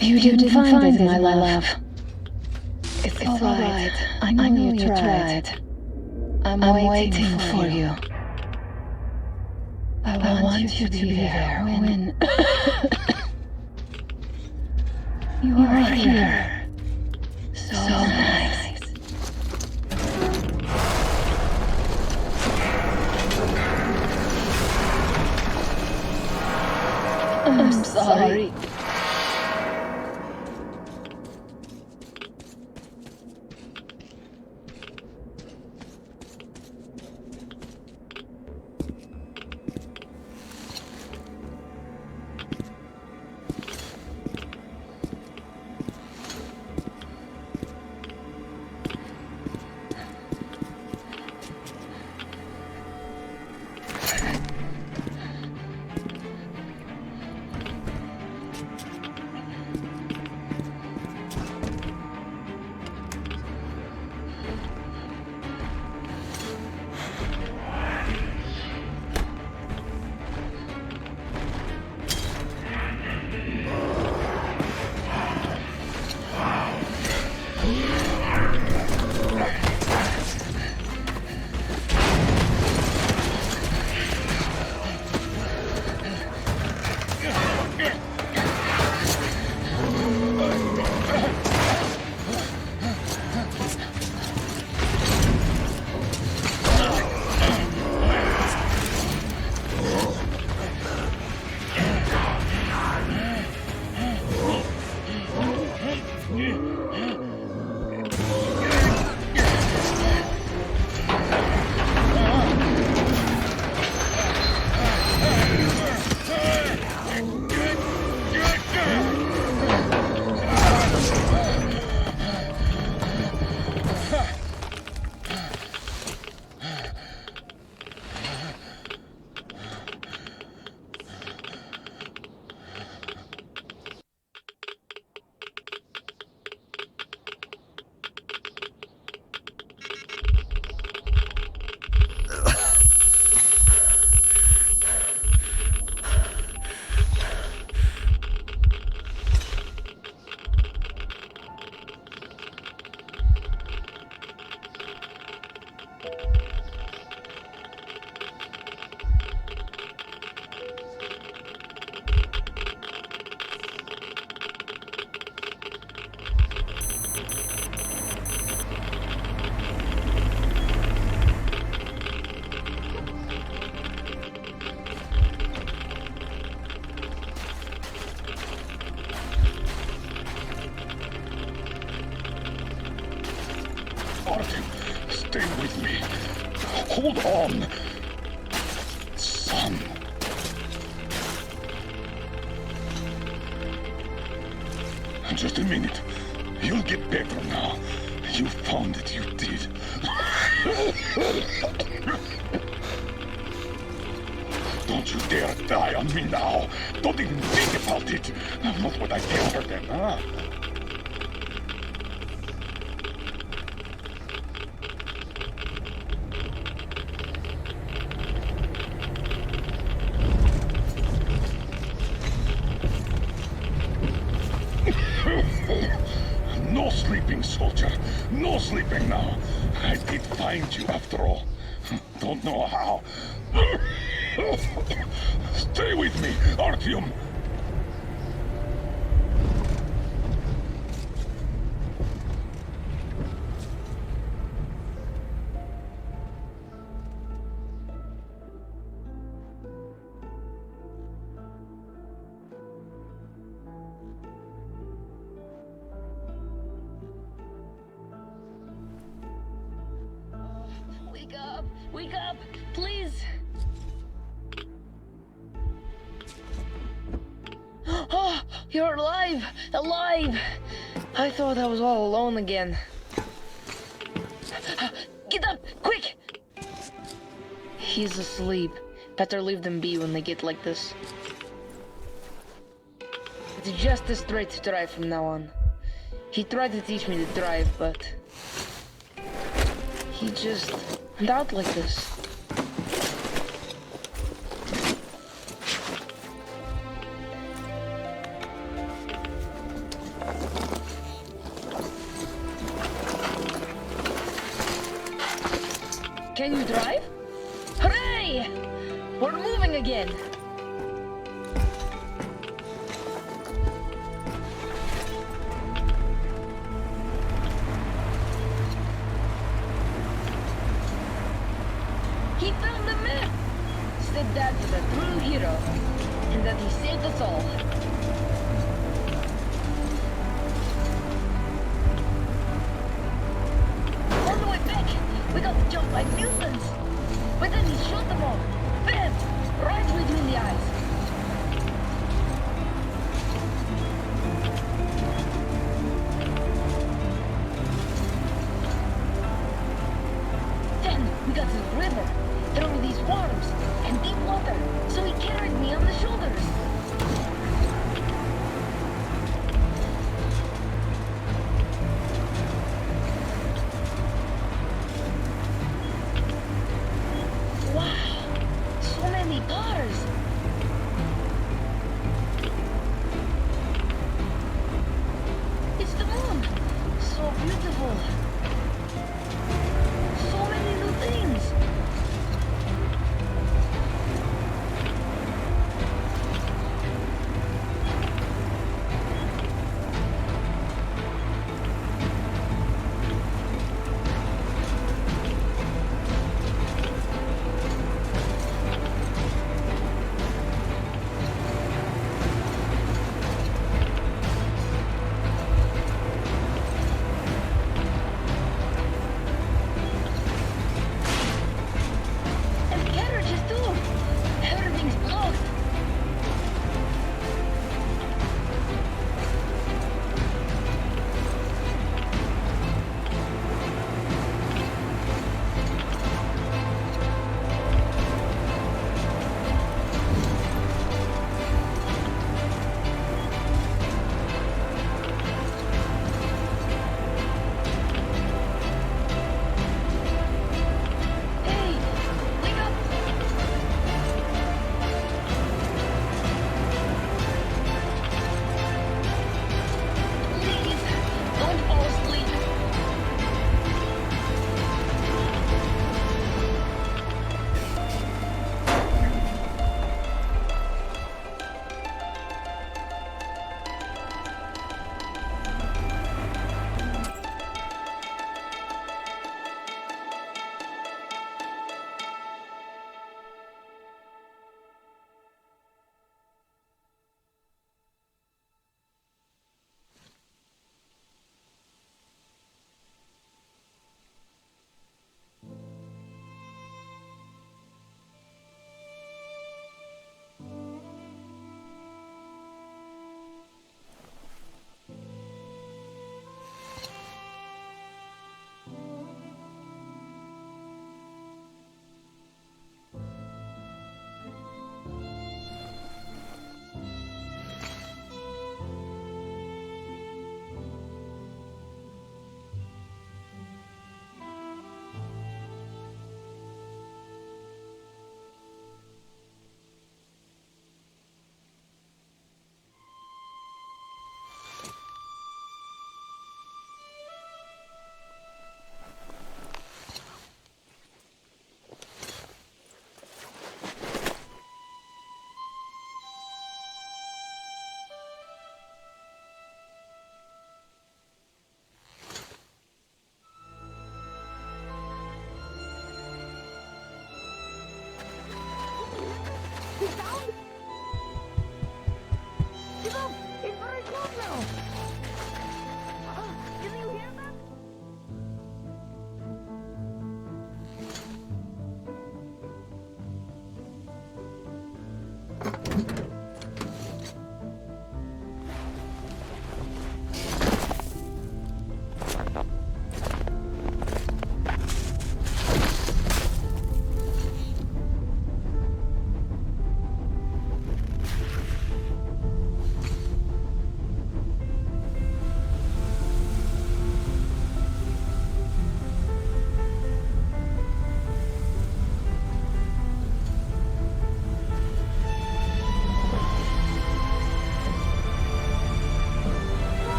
You didn't find it, my love. It's all right. I know you tried. I'm waiting for you. I want you to be there when you are here. So nice. I'm sorry. Hold on! Son. Just a minute. You'll get better now. You found it, you did. Don't you dare die on me now. Don't even think about it. What would I tell her then, huh? No sleeping, soldier. No sleeping now. I did find you after all. Don't know how. Stay with me, Artyom. Wake up! Wake up! Please! Oh, you're alive! Alive! I thought I was all alone again. Get up! Quick! He's asleep. Better leave them be when they get like this. It's just a straight drive from now on. He tried to teach me to drive, but... he just went out like this. Can you drive? Hooray! We're moving again! He found the map! Said Dad was a true hero, and that he saved us all. On the way back, we got jumped by mutants! But then he shot them all! Bam! Right between the eyes! Then we got to the river, through these worms, and deep water, so he carried me on the shoulders. Wow, so many cars. It's the moon, so beautiful. So many new things.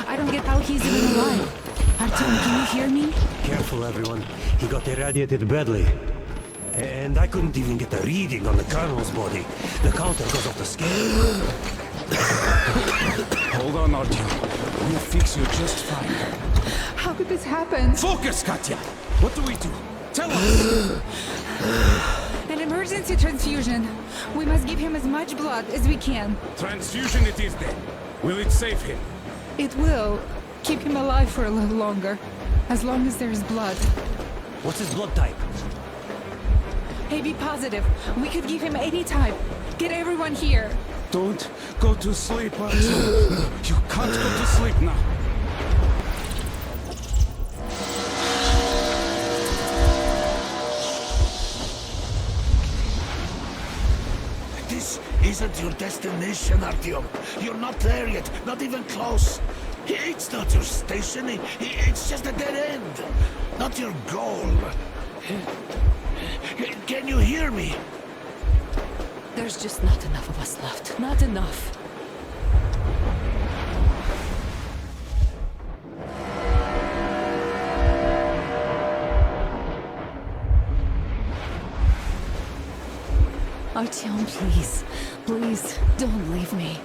I don't get how he's even alive. Artyom, can you hear me? Careful, everyone. He got irradiated badly. And I couldn't even get a reading on the Colonel's body. The counter goes off the scale. Hold on, Artyom. We'll fix you just fine. How could this happen? Focus, Katya! What do we do? Tell us! An emergency transfusion. We must give him as much blood as we can. Transfusion it is then. Will it save him? It will keep him alive for a little longer. As long as there's blood. What's his blood type? AB positive. We could give him 80 type. Get everyone here. Don't go to sleep, Artyom. You can't go to sleep now. This isn't your destination, Artyom. You're not there yet, not even close. It's not your station, it's just a dead end. Not your goal. Can you hear me? There's just not enough of us left. Not enough. Artyom, please. Please, don't leave me.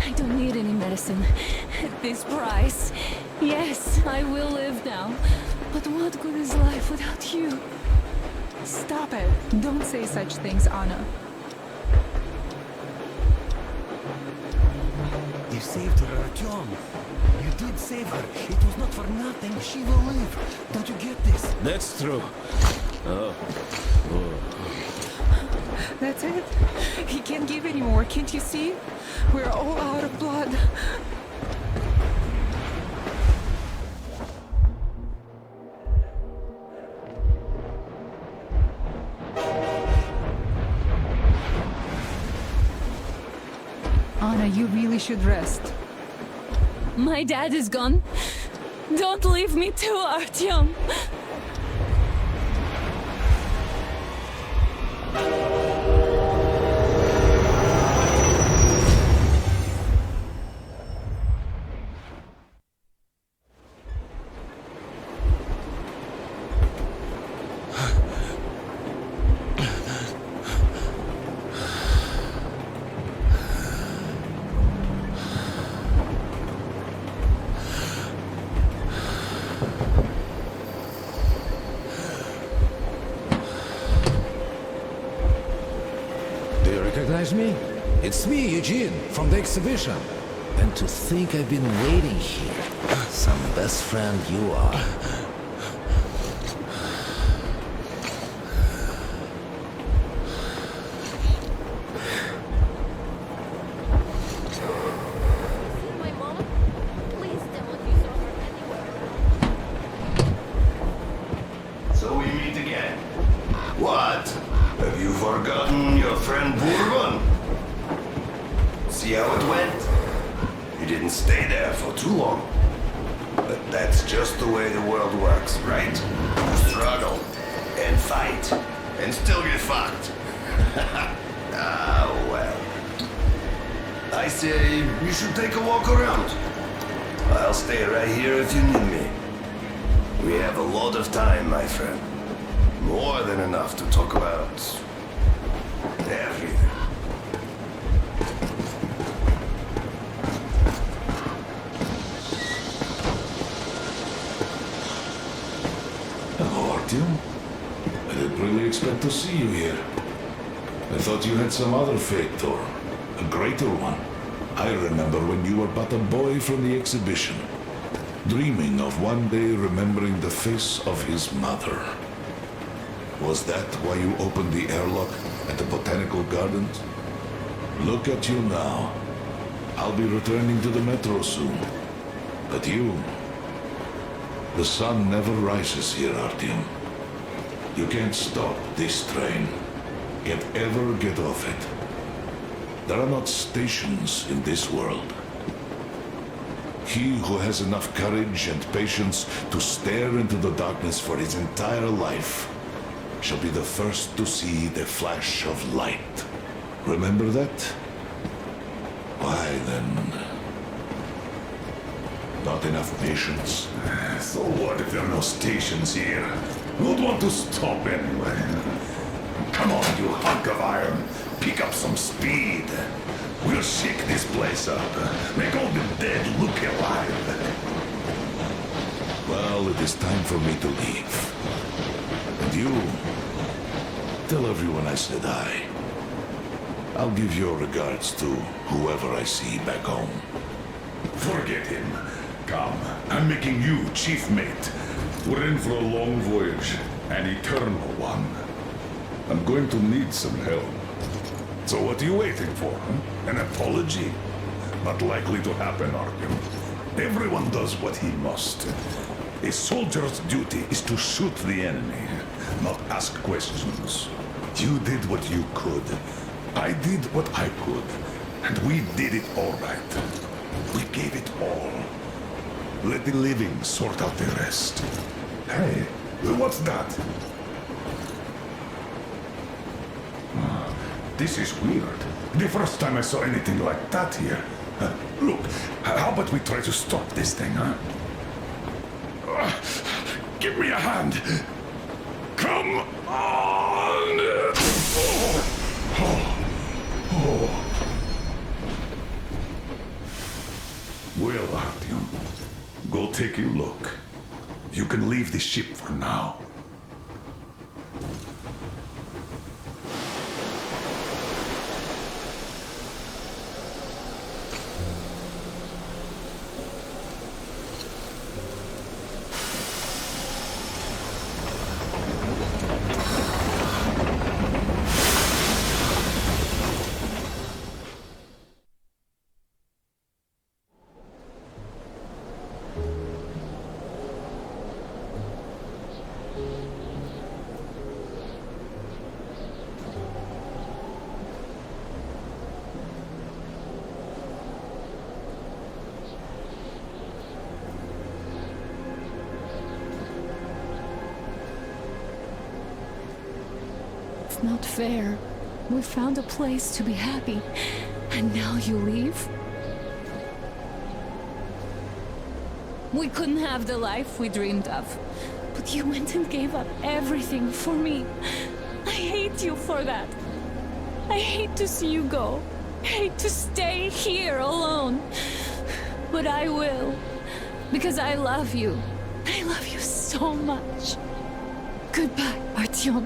I don't need any medicine. At this price. Yes, I will live now. But what good is life without you? Stop it. Don't say such things, Anna. You saved her, Artyom. You did save her. It was not for nothing. She will live. Don't you get this? That's true. That's it. He can't give anymore, can't you see? We're all out of blood. Anna, you really should rest. My dad is gone. Don't leave me too, Artyom. Recognize me? It's me, Eugene, from the exhibition. And to think I've been waiting here. Some best friend you are. My mom? Please tell if you saw her anywhere. So we meet again. What? Have you forgotten your friend Bourbon? See how it went? You didn't stay there for too long. But that's just the way the world works, right? You struggle, and fight, and still get fucked. Ah, well. I say you should take a walk around. I'll stay right here if you need me. We have a lot of time, my friend. More than enough to talk about everything. Hello, Artyom. I didn't really expect to see you here. I thought you had some other fate, or a greater one. I remember when you were but a boy from the exhibition, dreaming of one day remembering the face of his mother. Was that why you opened the airlock at the Botanical Gardens? Look at you now. I'll be returning to the metro soon. But you... The sun never rises here, Artyom. You can't stop this train. Can't ever get off it. There are not stations in this world. He who has enough courage and patience to stare into the darkness for his entire life shall be the first to see the flash of light. Remember that? Why then... Not enough patience? So what if there are no stations here? Who'd want to stop anyway? Come on, you hunk of iron. Pick up some speed. We'll shake this place up. Make all the dead look alive. Well, it is time for me to leave. And you... Tell everyone I said hi. I'll give your regards to whoever I see back home. Forget him. Come, I'm making you chief mate. We're in for a long voyage, an eternal one. I'm going to need some help. So what are you waiting for, huh? An apology? Not likely to happen, Artyom. Everyone does what he must. A soldier's duty is to shoot the enemy, not ask questions. You did what you could. I did what I could. And we did it all right. We gave it all. Let the living sort out the rest. Hey, what's that? This is weird. The first time I saw anything like that here. Look, how about we try to stop this thing, huh? Give me a hand. Come on! Well, Artyom, go take a look. You can leave the ship for now. It's not fair. We found a place to be happy, and now you leave? We couldn't have the life we dreamed of, but you went and gave up everything for me. I hate you for that. I hate to see you go. I hate to stay here alone. But I will, because I love you. I love you so much. Goodbye, Artyom.